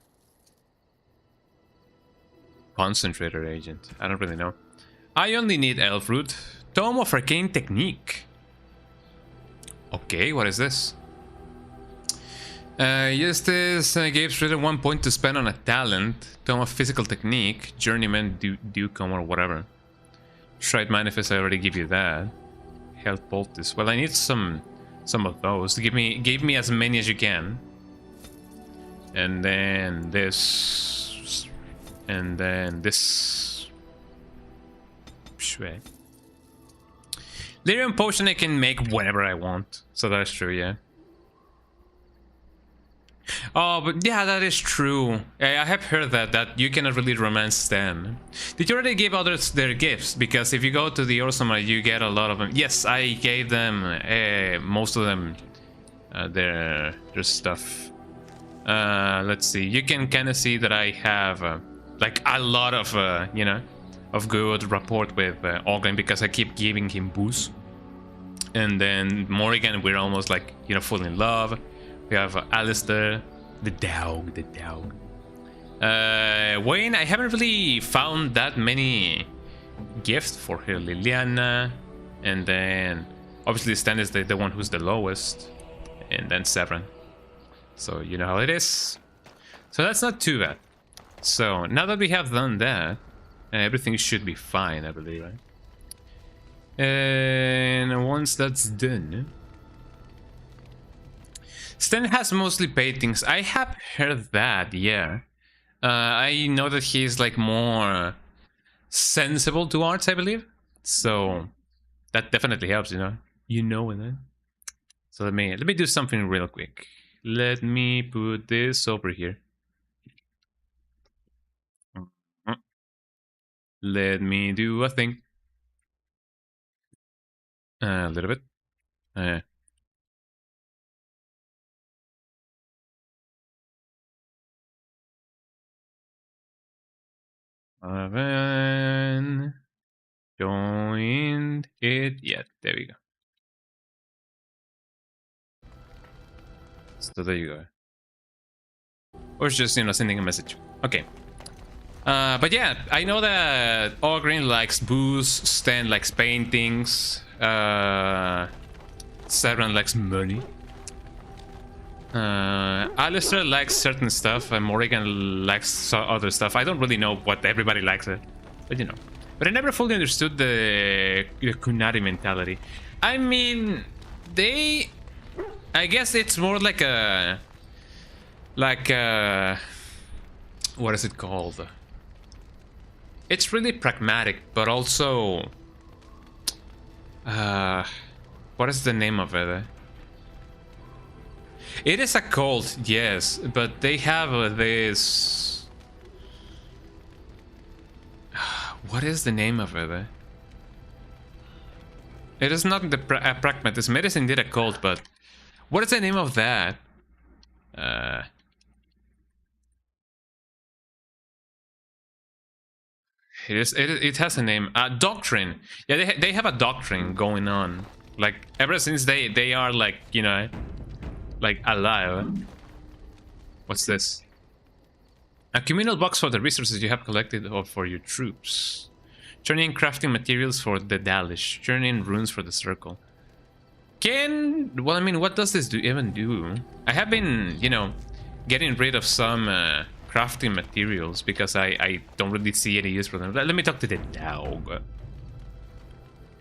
Concentrator agent. I don't really know. I only need elf root. Tome of arcane technique. Okay, what is this? Yes, this gives Ritter 1 point to spend on a talent. Tome of physical technique. Journeyman, Ducom, or whatever. Stride manifest, I already give you that. Health poultice. Well, I need some of those. Give me as many as you can. And then this. And then this. Shway. Lyrium potion I can make whenever I want. So that's true, yeah. Oh, but yeah, that is true. I have heard that you cannot really romance them. Did you already give others their gifts? Because if you go to the Orzammar, you get a lot of them. Yes, I gave them most of them their stuff. Let's see. You can kind of see that I have like a lot of you know, of good rapport with Ogren because I keep giving him boosts. And then Morrigan, we're almost like, you know, full in love. We have Alistair, the dog. Wayne, I haven't really found that many gifts for her. Liliana, and then obviously Stan is the one who's the lowest, and then Severin. So you know how it is. So that's not too bad. So now that we have done that, everything should be fine, I believe, right? And once that's done, Sten has mostly paintings. I have heard that, yeah. I know that he's like more sensible to arts, I believe. So that definitely helps, you know. You know it. So let me do something real quick. Let me put this over here. Let me do a thing. A little bit. Haven't joined it yet. There we go. So there you go. Or it's just, you know, sending a message. Okay. But yeah, I know that Ogrin likes booze, Stan likes paintings, Severin likes money. Alistair likes certain stuff, and Morrigan likes other stuff. I don't really know what everybody likes, but you know. But I never fully understood the Kunari mentality. I mean, I guess it's more like a... what is it called? It's really pragmatic, but also... what is the name of it? It is a cult, yes, but they have this... What is the name of it? It is not the pragmatism. It is indeed a cult, but what is the name of that? It has a name. Doctrine. Yeah, they have a doctrine going on. Like ever since they are like, you know, like alive. What's this? A communal box for the resources you have collected or for your troops. Turn in crafting materials for the Dalish. Turn in runes for the circle. Well, I mean, what does this even do? I have been, you know, getting rid of some crafting materials because I don't really see any use for them. Let me talk to the dog.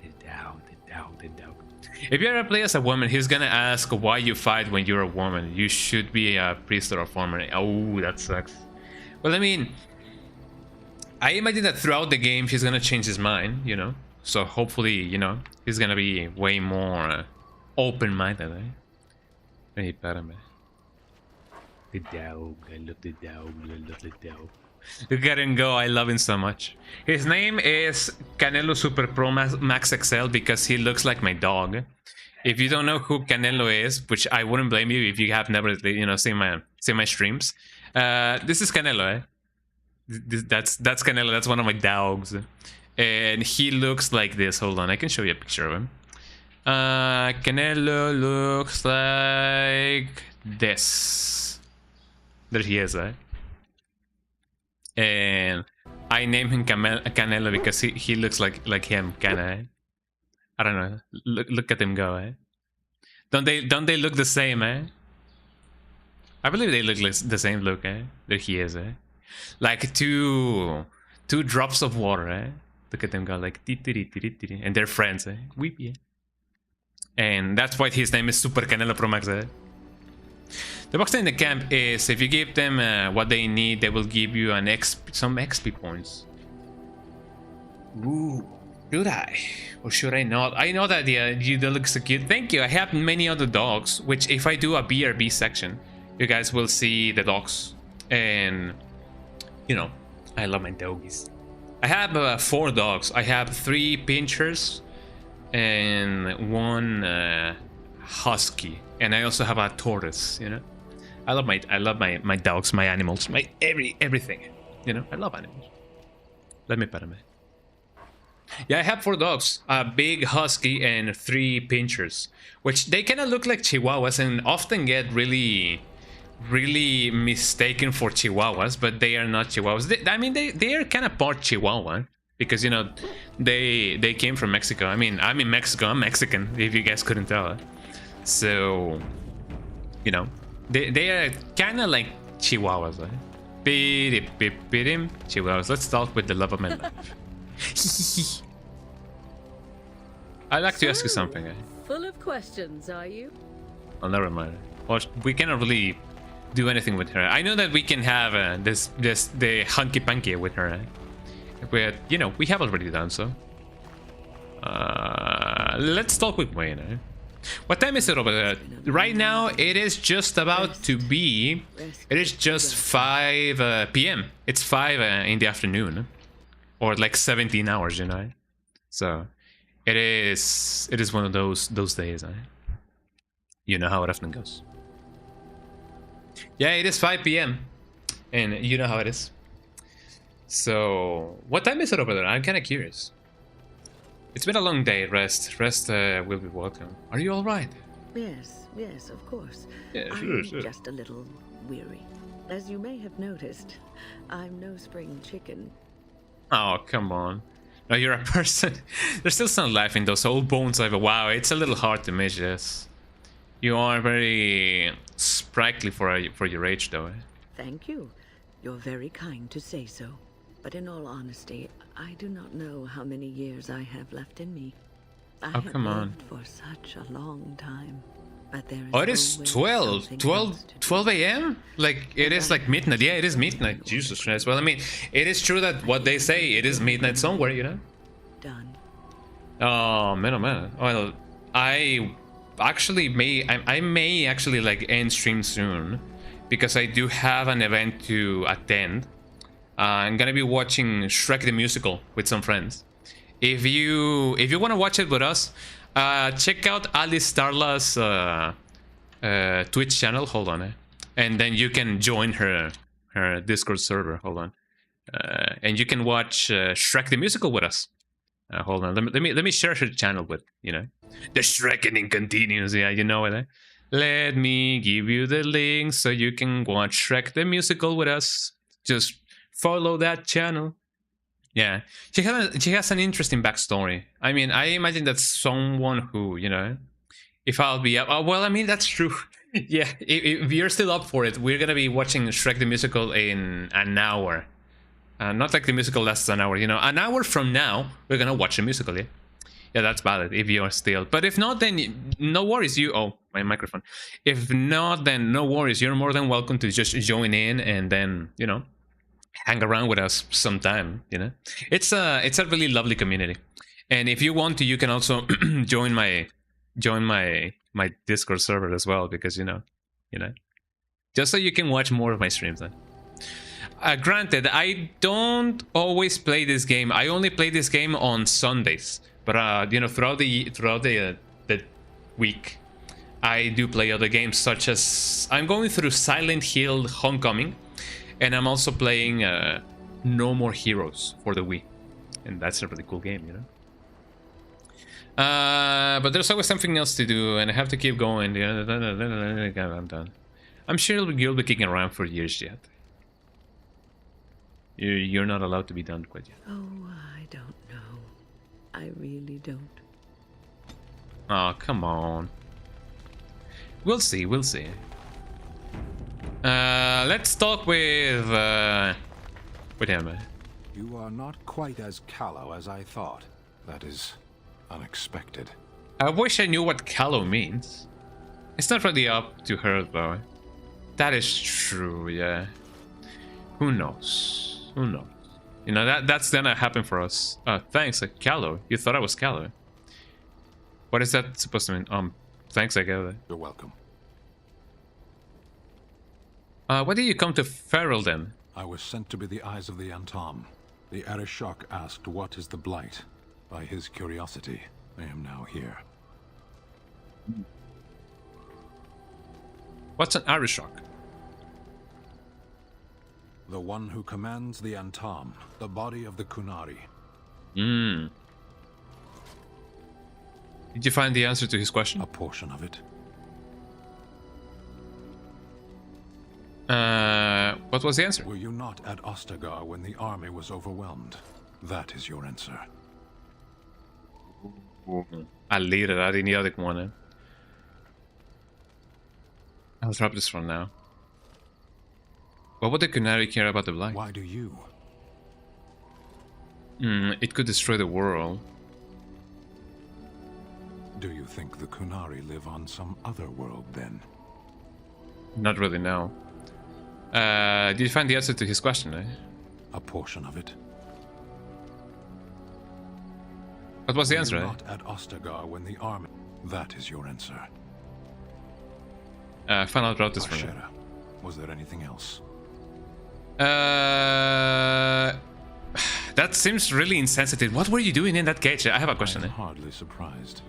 The dog. If you ever play as a woman, he's gonna ask why you fight when you're a woman. You should be a priest or a farmer. Oh, that sucks. Well, I mean, I imagine that throughout the game he's gonna change his mind, you know. So hopefully, you know, he's gonna be way more open-minded, eh? Hey, espérame. The dog, I love the dog, I love the dog. Look at him go, I love him so much. His name is Canelo Super Pro Max XL because he looks like my dog. If you don't know who Canelo is, which I wouldn't blame you if you have never, you know, seen my streams. This is Canelo, eh? That's Canelo, that's one of my dogs. And he looks like this. Hold on, I can show you a picture of him. Canelo looks like this. There he is, eh? And I named him Canelo because he looks like him, kinda. I don't know. Look at him go, eh? Don't they look the same, eh? I believe they look like the same look, eh? There he is, eh? Like two drops of water, eh? Look at them go like and they're friends, eh? Weepy, eh? And that's why his name is Super Canelo Pro Max, eh? The box in the camp is if you give them what they need, they will give you some XP points. Ooh, should I? Or should I not? I know that you look so cute. Thank you. I have many other dogs, which if I do a BRB section, you guys will see the dogs. And, you know, I love my doggies. I have 4 dogs. I have 3 pinchers and 1 husky. And I also have a tortoise, you know. I love my dogs, my animals, my everything. You know, I love animals. Let me pet them. Yeah, I have 4 dogs, a big husky and 3 pinchers, which they kind of look like chihuahuas and often get really mistaken for chihuahuas, but they are not chihuahuas. They are kind of part chihuahua because, you know, they came from Mexico. I mean, I'm in Mexico. I'm Mexican, if you guys couldn't tell. So, you know, they are kind of like chihuahuas. Chihuahuas. Let's start with the love of my life. I'd like to ask you something. Full of questions, are you? Oh, never mind. Well, we cannot really do anything with her. I know that we can have the hunky punky with her. But, you know, we have already done so. Let's talk with Wayne. Eh? What time is it over there? Right now, it is just about to be... It is just 5 p.m. It's 5 in the afternoon. Or like 17 hours, you know? So, it is one of those days, eh? You know how it often goes. Yeah, it is 5 p.m. And you know how it is. So, what time is it over there? I'm kind of curious. It's been a long day. Rest will be welcome. Are you all right? Yes, of course. Yeah, I'm sure. just a little weary. As you may have noticed, I'm no spring chicken. Oh, come on. No, you're a person. There's still some life in those old bones. Wow, it's a little hard to miss, yes. You are very sprightly for your age, though. Eh? Thank you. You're very kind to say so. But in all honesty, I do not know how many years I have left in me. I have lived for such a long time. But there is it is 12 a.m.? Like, it is like midnight. Yeah, it is midnight. Jesus Christ. Well, I mean, it is true that what they say, it is midnight somewhere, you know? Done. Oh, man. Well, I may actually like end stream soon because I do have an event to attend. I'm gonna be watching Shrek the Musical with some friends. If you want to watch it with us, check out Alice Starla's Twitch channel. Hold on, and then you can join her Discord server. Hold on, And you can watch Shrek the Musical with us. Hold on, let me share her channel with, you know, the Shrekening continues. Yeah, you know it. Eh? Let me give you the link so you can watch Shrek the Musical with us. Just follow that channel. Yeah, she has an interesting backstory. I mean, I imagine that's someone who, you know, if I'll be up. Oh, well, I mean, that's true. Yeah, if you're still up for it, we're gonna be watching Shrek the Musical in an hour. Not like the musical lasts an hour, you know. An hour from now, we're gonna watch a musical, yeah? Yeah, that's valid, if you're still. But if not, then no worries. Oh, my microphone. If not, then no worries. You're more than welcome to just join in and then, you know, hang around with us sometime, you know. It's a really lovely community. And if you want to, you can also join my Discord server as well, because, you know, just so you can watch more of my streams then. Granted, I don't always play this game. I only play this game on Sundays. But you know, throughout the week, I do play other games, such as I'm going through Silent Hill Homecoming, and I'm also playing No More Heroes for the Wii, and that's a really cool game, you know. But there's always something else to do, and I have to keep going. I'm done. I'm sure you'll be kicking around for years yet. You're not allowed to be done quite yet. Oh, I don't know. I really don't. Oh, come on. We'll see, we'll see. Let's talk with him. You are not quite as callow as I thought. That is unexpected. I wish I knew what callow means. It's not really up to her, though. That is true, yeah. Who knows? Who knows? You know, that's gonna happen for us. Thanks, callow. You thought I was callow. What is that supposed to mean? Thanks, I get it. You're welcome. Why did you come to Feral then? I was sent to be the eyes of the Antam. The Arishok asked what is the Blight. By his curiosity, I am now here. What's an Arishok? The one who commands the Antam, the body of the Kunari. Did you find the answer to his question? A portion of it. What was the answer? Were you not at Ostagar when the army was overwhelmed? That is your answer. I'll lead it. I didn't need it one. I'll drop this one now. What would the Kunari care about the Blight? Why do you? It could destroy the world. Do you think the Kunari live on some other world then? Not really, no. Did you find the answer to his question, eh? A portion of it. What was the answer, Not at Ostagar when the army... That is your answer. Fine, I'll drop this for you. Was there anything else? That seems really insensitive. What were you doing in that cage? I have a question. I'm hardly surprised.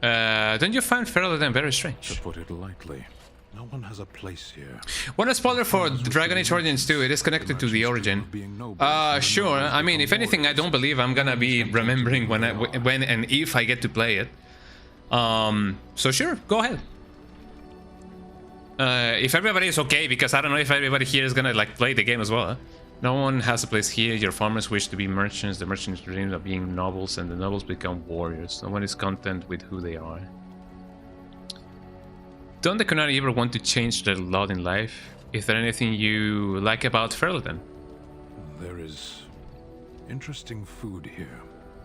Don't you find Feral then very strange? To put it lightly, no one has a place here. One spoiler for Dragon Age Origins 2. It is connected to the origin. Sure. I mean, if anything, I don't believe I'm gonna be remembering when and if I get to play it. So sure, go ahead. If everybody is okay, because I don't know if everybody here is gonna like play the game as well. Huh? No one has a place here. Your farmers wish to be merchants. The merchants dream of being nobles, and the nobles become warriors. No one is content with who they are. Don't the Kunari ever want to change their lot in life? Is there anything you like about Ferelden? There is interesting food here.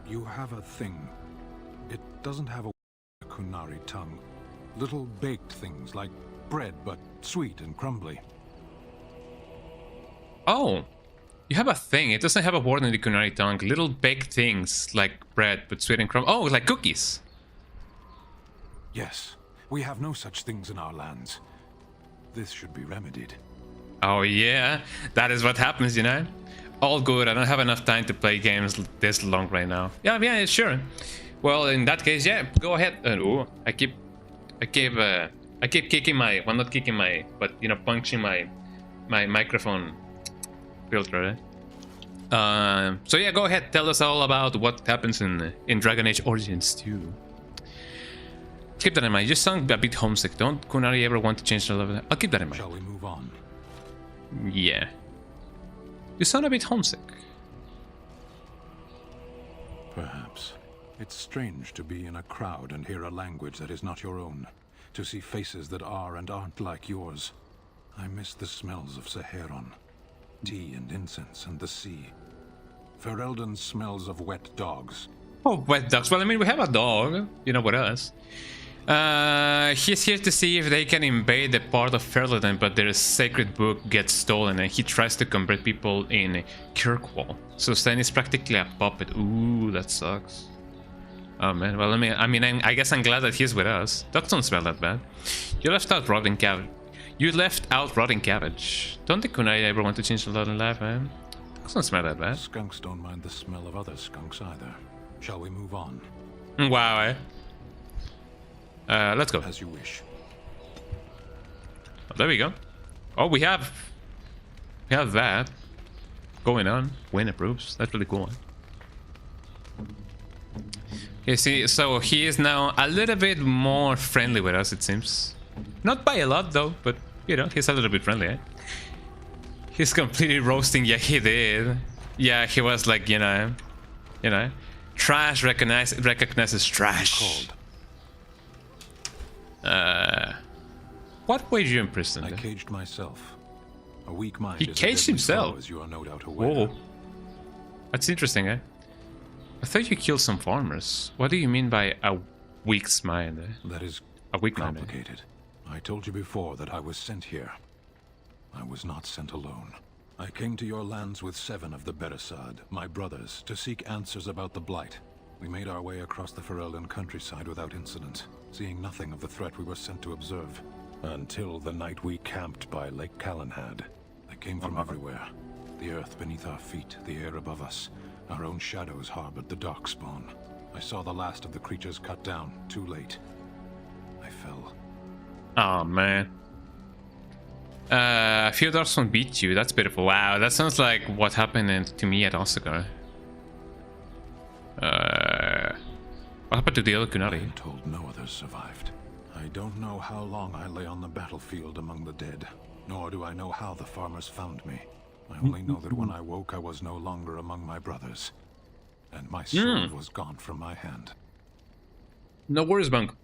You have a thing. It doesn't have a Kunari tongue. Little baked things like bread, but sweet and crumbly. Oh, you have a thing. It doesn't have a word in the Kunari tongue. Little baked things like bread, but sweet and crumbly. Oh, like cookies. Yes, we have no such things in our lands. This should be remedied. Oh yeah, that is what happens, you know. All good. I don't have enough time to play games this long right now. Yeah, sure. Well, in that case, yeah, go ahead. Oh, I keep kicking my, well, not kicking my, but you know, punching my microphone filter, right? So yeah, go ahead, tell us all about what happens in Dragon Age Origins 2. Keep that in mind. You sound a bit homesick. Don't Kunari ever want to change the level? I'll keep that in mind. Shall we move on? Yeah. You sound a bit homesick. Perhaps. It's strange to be in a crowd and hear a language that is not your own. To see faces that are and aren't like yours. I miss the smells of Saharon. Tea and incense and the sea. Ferelden smells of wet dogs. Oh, wet dogs. Well, I mean, we have a dog. You know what else? He's here to see if they can invade the part of Ferelden, but their sacred book gets stolen and he tries to convert people in Kirkwall. So Sten is practically a puppet. Ooh, that sucks. Oh man, well, I guess I'm glad that he's with us. Dogs don't smell that bad. You left out rotting cabbage. Don't the Kunai ever want to change the lot in life, man? Dogs don't smell that bad. Skunks don't mind the smell of other skunks either. Shall we move on? Wow, eh? Let's go. As you wish. Oh, there we go. Oh, we have that going on. Win approves. That's really cool. You see, so he is now a little bit more friendly with us, it seems. Not by a lot though, but you know, he's a little bit friendly, eh? He's completely roasting. Yeah, he did. Yeah, he was like, you know, trash recognizes trash. What way did you imprison? I caged myself. A weak mind. He caged himself. As you are no doubt aware. Whoa, that's interesting, eh? I thought you killed some farmers. What do you mean by a weak mind? That is a weak complicated. I told you before that I was sent here. I was not sent alone. I came to your lands with 7 of the Beresad, my brothers, to seek answers about the Blight. We made our way across the Ferelden countryside without incident, seeing nothing of the threat we were sent to observe. Until the night we camped by Lake Calenhad. They came from everywhere. The earth beneath our feet, the air above us. Our own shadows harbored the darkspawn. I saw the last of the creatures cut down, too late. I fell. Oh man. A few darkspawn beat you. That's beautiful. Wow, that sounds like what happened to me at Osaka. What happened to the other Kunari? I am told no others survived. I don't know how long I lay on the battlefield among the dead, nor do I know how the farmers found me. I only know that when I woke, I was no longer among my brothers, and my sword was gone from my hand. No worries, Bunk.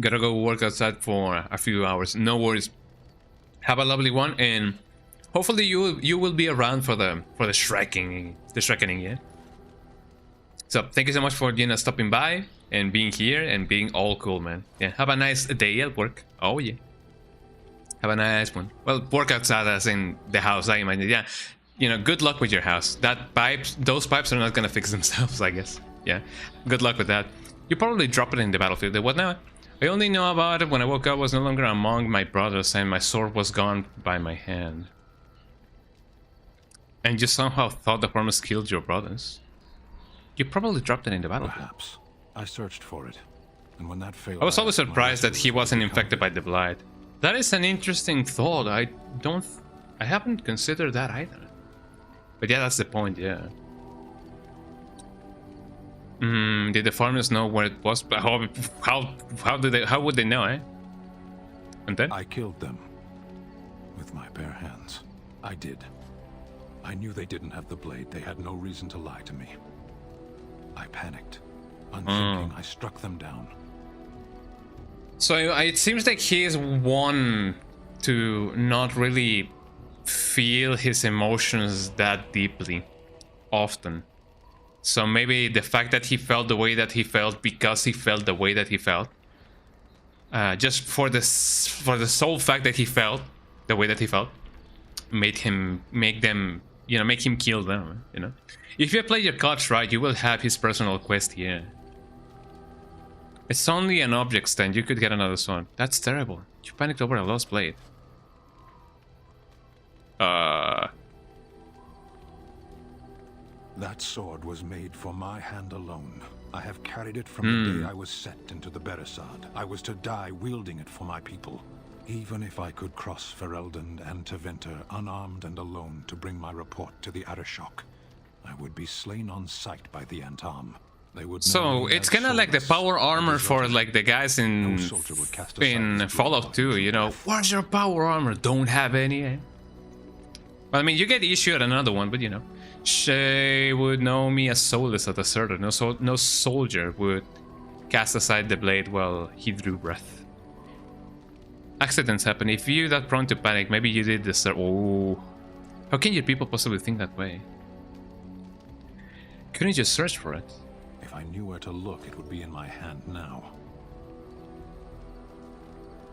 Gotta go work outside for a few hours. No worries. Have a lovely one, and hopefully you will be around for the Shrekking, yeah. So thank you so much for stopping by and being here and being all cool, man. Yeah, have a nice day at work. Oh yeah. Have a nice one. Well, work outside as in the house, I imagine. Yeah, you know, good luck with your house. Those pipes are not gonna fix themselves, I guess. Yeah, good luck with that. You probably drop it in the battlefield. What now? I only know about it when I woke up. I was no longer among my brothers, and my sword was gone by my hand. And you somehow thought the farmers killed your brothers. You probably dropped it in the battlefield. Perhaps. I searched for it, and when that failed, I was always surprised that he wasn't infected by the Blight. That is an interesting thought. I haven't considered that either. But yeah, that's the point. Yeah. Did the farmers know where it was? How would they know? Eh? And then I killed them with my bare hands. I did. I knew they didn't have the blade. They had no reason to lie to me. I panicked. Unthinking, I struck them down. So it seems like he is one to not really feel his emotions that deeply, often. So maybe the fact that he felt the way that he felt because he felt the way that he felt, just for the sole fact that he felt the way that he felt, make him kill them. You know, if you play your cards right, you will have his personal quest here. It's only an object stand. You could get another sword. That's terrible. You panicked over a lost blade. That sword was made for my hand alone. I have carried it from the day I was set into the Beresad. I was to die wielding it for my people. Even if I could cross Ferelden and Tevinter unarmed and alone to bring my report to the Arishok, I would be slain on sight by the Antam. They would so it's kind of like the power armor for like the guys in Fallout 2, you know. Where's your power armor? Don't have any. Well, I mean, you get issued another one, but you know. She would know me as soulless as a deserter. No soldier would cast aside the blade while he drew breath. Accidents happen. If you're that prone to panic, maybe you did desert. Oh, how can your people possibly think that way? Couldn't you just search for it? If I knew where to look, it would be in my hand now.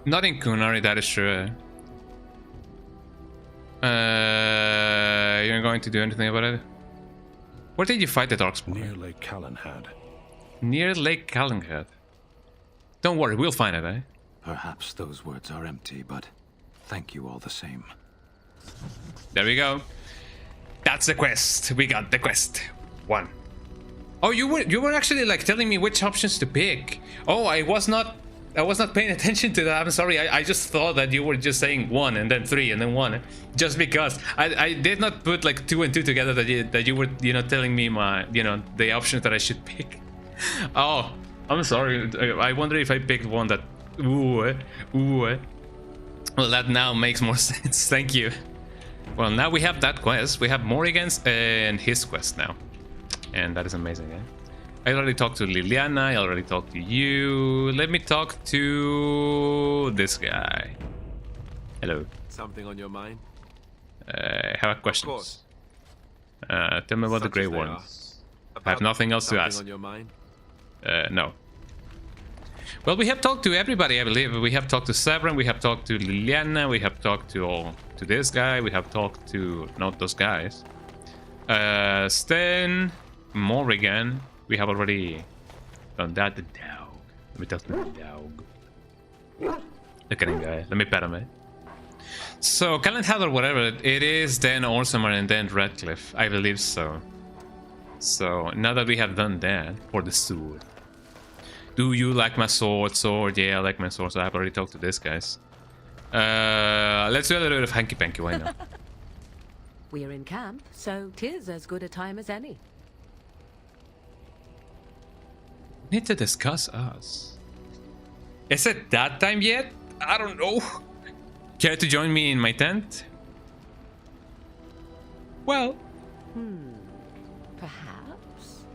Not in Kunari, that is true. You're going to do anything about it? Where did you fight the Darkspawn? Near Lake Callanhead. Near Lake Callanhead. Don't worry, we'll find it, eh? Perhaps those words are empty, but thank you all the same. There we go. That's the quest. We got the quest. 1. Oh, you were actually like telling me which options to pick. Oh, I was not paying attention to that. I'm sorry. I just thought that you were just saying 1 and then 3 and then 1, just because I did not put like 2 and 2 together that you were, you know, telling me my, you know, the options that I should pick. Oh, I'm sorry. I wonder if I picked one that well, that now makes more sense. Thank you. Well, now we have that quest. We have Morrigan's and his quest now, and that is amazing, eh? I already talked to Liliana, I already talked to you. Let me talk to this guy. Hello. Something on your mind? I have a question. Tell me about the Grey Ones. I have nothing else to ask. On your mind? No. Well, we have talked to everybody, I believe. We have talked to Severin, we have talked to Liliana, we have talked to this guy, we have talked to not those guys. Sten, Morrigan. We have already done that. The dog. Let me talk to the dog. Look at him, guy. Let me pet him, eh? So, Callanhead or whatever it is, then Orzammar and then Redcliffe. I believe so. So, now that we have done that, for the sword. Do you like my sword? Sword? Yeah, I like my sword. So, I've already talked to this, guys. Let's do a little bit of hanky-panky, why not? We're in camp, so 'tis as good a time as any. Need to discuss us. Is it that time yet? I don't know. Care to join me in my tent? Well. Perhaps.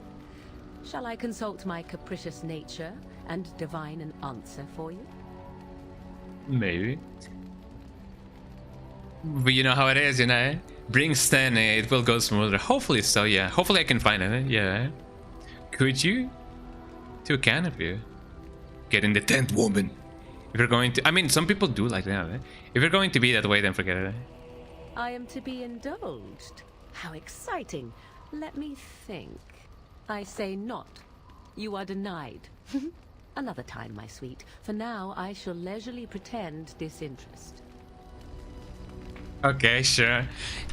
Shall I consult my capricious nature and divine an answer for you? Maybe. But you know how it is, you know? Bring Stan, it will go smoother. Hopefully so, yeah. Hopefully I can find it, yeah. Could you? Too kind of you. Get in the tent, woman. If you're going to... I mean, some people do like that, eh? If you're going to be that way, then forget it, eh? I am to be indulged. How exciting. Let me think. I say not. You are denied. Another time, my sweet. For now, I shall leisurely pretend disinterest. Okay, sure.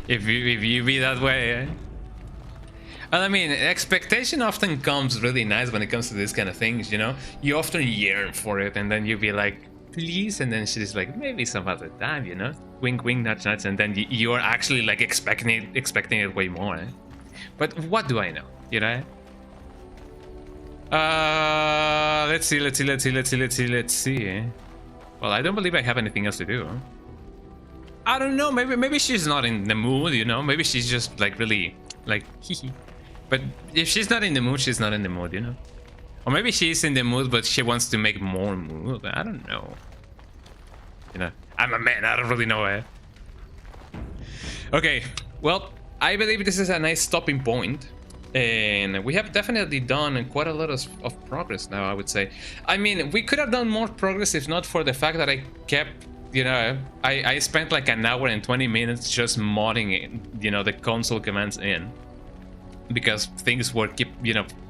If you be that way, eh? Well, I mean, expectation often comes really nice when it comes to this kind of things, you know? You often yearn for it, and then you be like, please, and then she's like, maybe some other time, you know? Wink, wink, nudge, nudge, and then you're actually like expecting it way more, eh? But what do I know, you know? Let's see. Eh? Well, I don't believe I have anything else to do. I don't know, maybe she's not in the mood, you know? Maybe she's just like really, like, hee. But if she's not in the mood, she's not in the mood, you know? Or maybe she's in the mood, but she wants to make more mood. I don't know. You know, I'm a man, I don't really know, eh? Okay, well, I believe this is a nice stopping point. And we have definitely done quite a lot of progress now, I would say. I mean, we could have done more progress if not for the fact that I kept, you know, I spent like an hour and 20 minutes just modding it, you know, the console commands in. Because things were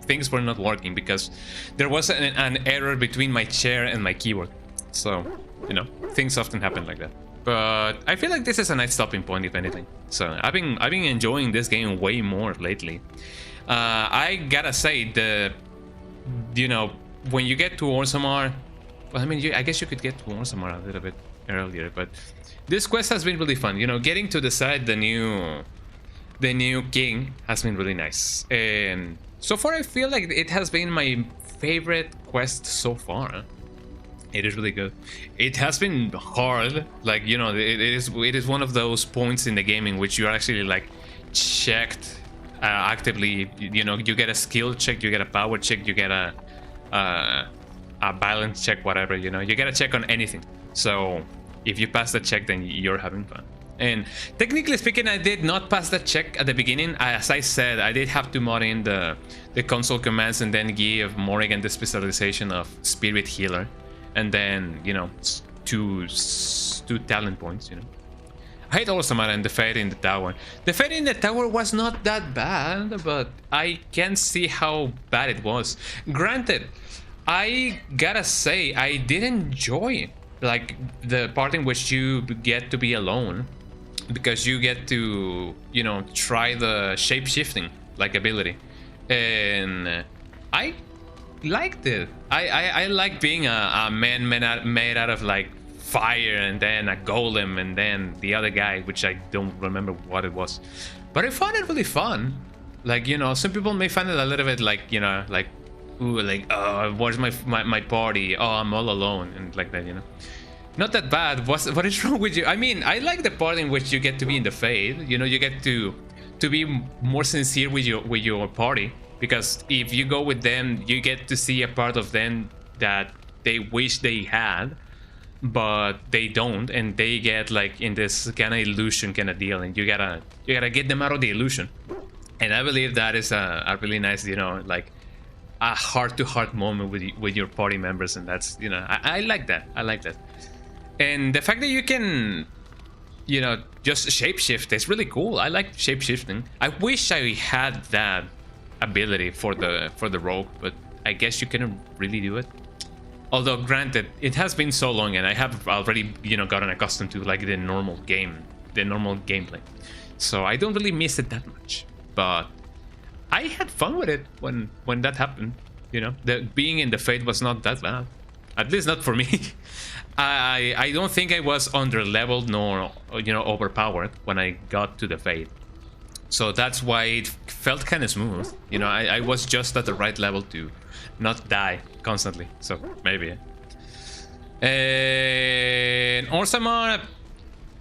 things were not working because there was an error between my chair and my keyboard. So, you know, things often happen like that. But I feel like this is a nice stopping point, if anything. So I've been enjoying this game way more lately. I gotta say, you know, when you get to Orzammar, Well, I mean, I guess you could get to Orzammar a little bit earlier, but this quest has been really fun. You know, getting to decide the new king has been really nice. And so far, I feel like it has been my favorite quest so far. It is really good. It has been hard, like, you know, it is one of those points in the game in which you are actually like checked actively. You know, you get a skill check, you get a power check, you get a balance check, whatever. You know, you get a check on anything. So if you pass the check, then you're having fun. And technically speaking, I did not pass the check at the beginning. As I said, I did have to mod in the console commands and then give Morrigan the specialization of Spirit Healer. And then, you know, two talent points, you know. I hate Orzammar and the Fate in the Tower. The Fate in the Tower was not that bad, but I can see how bad it was. Granted, I gotta say, I did enjoy, like, the part in which you get to be alone. Because you get to, you know, try the shape-shifting, like, ability. And I liked it. I like being a man made out of like fire, and then a golem, and then the other guy, which I don't remember what it was, but I found it really fun. Like, you know, some people may find it a little bit like, you know, like, ooh, like, oh, where's my party? Oh, I'm all alone, and like that, you know. Not that bad. What is wrong with you? I mean, I like the part in which you get to be in the Fade. You know, you get to be more sincere with your party. Because if you go with them, you get to see a part of them that they wish they had, but they don't, and they get like in this kind of illusion kind of deal, and you gotta get them out of the illusion. And I believe that is a really nice, you know, like a heart-to-heart moment with your party members, and that's, you know, I like that. I like that. And the fact that you can, you know, just shapeshift is really cool. I like shapeshifting. I wish I had that ability for the rogue, but I guess you couldn't really do it. Although granted, it has been so long, and I have already, you know, gotten accustomed to like the normal gameplay, so I don't really miss it that much. But I had fun with it when that happened. You know, being in the Fate was not that bad, at least not for me. I don't think I was under leveled nor, you know, overpowered when I got to the Fate. So that's why it felt kind of smooth. You know, I was just at the right level to not die constantly. So maybe. And Orzammar,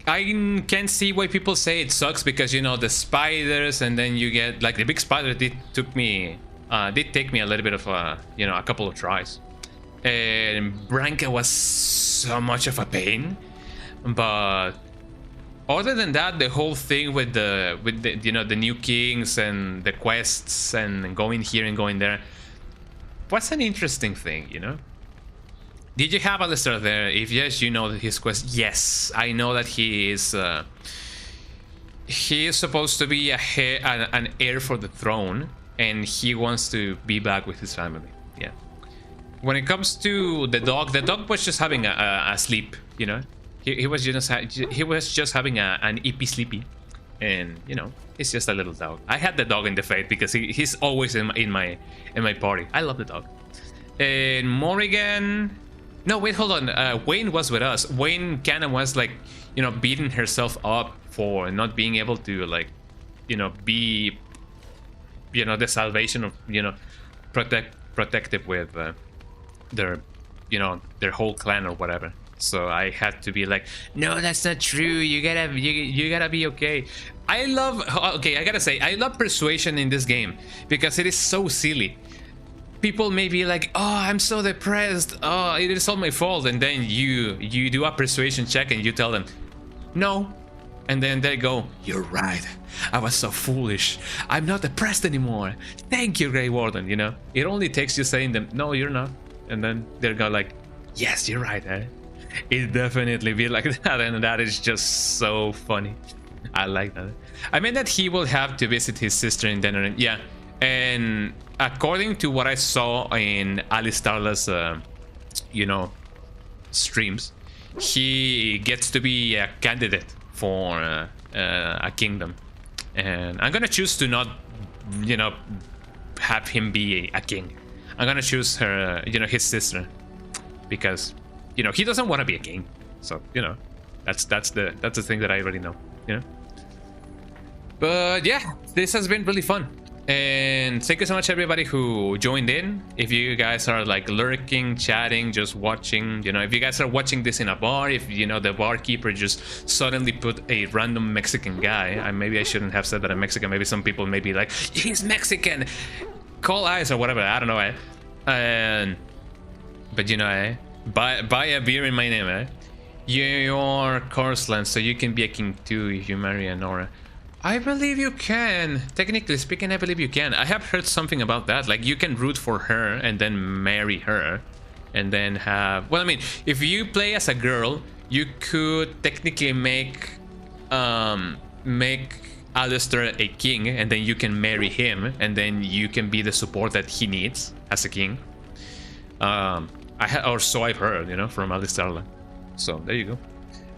I can see why people say it sucks, because, you know, the spiders, and then you get like the big spider did take me a little bit of you know, a couple of tries. And Branca was so much of a pain, but other than that, the whole thing with the you know, the new kings and the quests and going here and going there was an interesting thing, you know. Did you have Alistair there? If yes, you know that his quest. Yes, I know that he is supposed to be an heir for the throne, and he wants to be back with his family. Yeah. When it comes to the dog was just having a sleep, you know. He was just having an EP sleepy, and, you know, it's just a little dog. I had the dog in the Fate because he's always in my party. I love the dog. And Morrigan, no, wait, hold on. Wayne was with us. Wayne kind of was like, you know, beating herself up for not being able to, like, you know, be, you know, the salvation of, you know, protective with their, you know, their whole clan or whatever. So I had to be like, no, that's not true. You gotta be okay. I gotta say, I love persuasion in this game because it is so silly. People may be like, oh, I'm so depressed. Oh, it is all my fault. And then you do a persuasion check and you tell them, no. And then they go, you're right. I was so foolish. I'm not depressed anymore. Thank you, Grey Warden. You know, it only takes you saying them, no, you're not. And then they're going like, yes, you're right, eh? It definitely be like that, and that is just so funny. I like that. I mean that he will have to visit his sister in Denner. Yeah, and according to what I saw in Alistarla's, you know, streams, he gets to be a candidate for a kingdom, and I'm gonna choose to not, you know, have him be a king. I'm gonna choose her, you know, his sister, because you know, he doesn't want to be a king. So, you know, that's the thing that I already know, you know. But yeah, this has been really fun. And thank you so much everybody who joined in. If you guys are like lurking, chatting, just watching, you know, if you guys are watching this in a bar, if you know the barkeeper just suddenly put a random Mexican guy, maybe I shouldn't have said that I'm Mexican, maybe some people may be like, he's Mexican, call eyes or whatever, I don't know, but you know, buy a beer in my name, You're Corsland, so you can be a king too if you marry a Nora. I believe you can. Technically speaking, I believe you can. I have heard something about that. Like, you can root for her and then marry her. And then have... Well, I mean, if you play as a girl, you could technically make Alistair a king. And then you can marry him. And then you can be the support that he needs as a king. Or so I've heard, you know, from Alistair. So, there you go.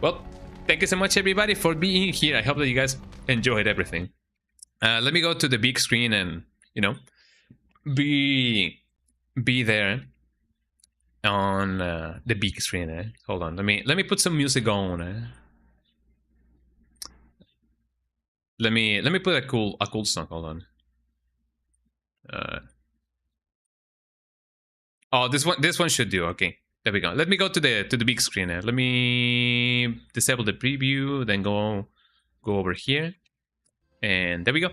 Well, thank you so much, everybody, for being here. I hope that you guys enjoyed everything. Let me go to the big screen and, you know, be there on the big screen. Hold on, let me put some music on. Let me put a cool song. Hold on. Oh, this one should do. Okay, there we go. Let me go to the big screen. Let me disable the preview, then go over here, and there we go.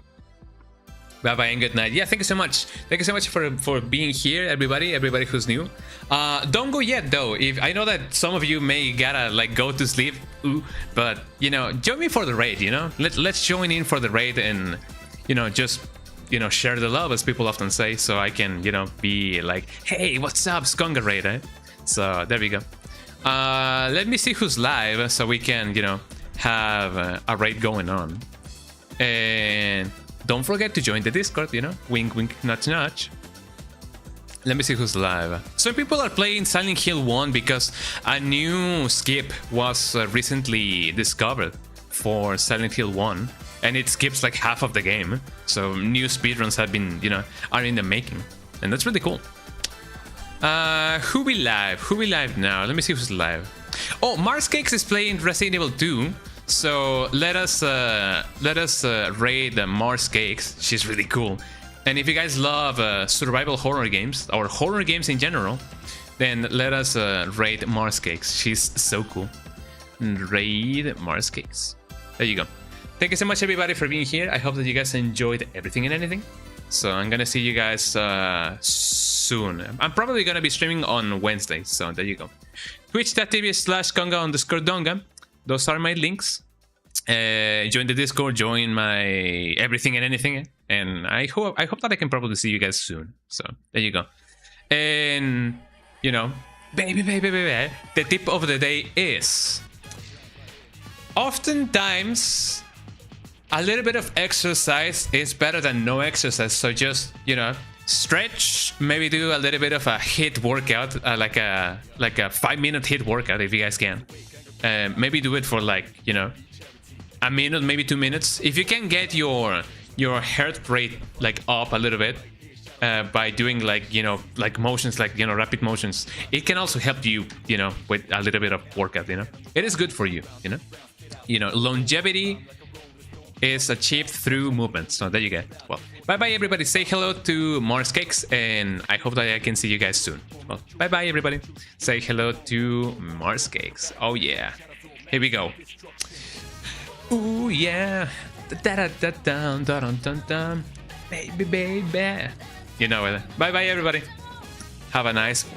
Bye bye and good night. Yeah, thank you so much. Thank you so much for being here, everybody who's new. Don't go yet though. If I know that some of you may gotta like go to sleep, but you know, join me for the raid. You know, let's join in for the raid and, you know, just, you know, share the love, as people often say, so I can, you know, be like, hey, what's up, Skunga raid, So there we go. Let me see who's live so we can, you know, have a raid going on. And don't forget to join the Discord, you know, wink wink nudge nudge. Let me see who's live. Some people are playing Silent Hill 1 because a new skip was recently discovered for Silent Hill 1, and it skips like half of the game. So new speedruns have been, you know, are in the making, and that's really cool. Who be live now? Let me see who's live. Oh, Mars Cakes is playing Resident Evil 2, so let us raid Mars Cakes. She's really cool. And if you guys love survival horror games or horror games in general, then let us raid Mars Cakes. She's so cool. Raid Mars Cakes. There you go. Thank you so much, everybody, for being here. I hope that you guys enjoyed everything and anything. So I'm gonna see you guys soon. I'm probably gonna be streaming on Wednesday, so there you go. Twitch.tv/Conga_Donga. Those are my links. Join the Discord, join my everything and anything, and I hope that I can probably see you guys soon. So there you go. And you know, baby, the tip of the day is oftentimes a little bit of exercise is better than no exercise. So just, you know, stretch, maybe do a little bit of a HIIT workout, like a 5-minute HIIT workout if you guys can. Maybe do it for like, you know, a minute, maybe 2 minutes. If you can get your heart rate like up a little bit by doing like, you know, like motions, like, you know, rapid motions, it can also help you, you know, with a little bit of workout. You know, it is good for you. You know, longevity is achieved through movement. So there you go. Well, bye bye everybody. Say hello to Mars Cakes, and I hope that I can see you guys soon. Well, bye bye everybody. Say hello to Mars Cakes. Oh yeah, here we go. Ooh yeah, baby. You know it. Bye bye everybody. Have a nice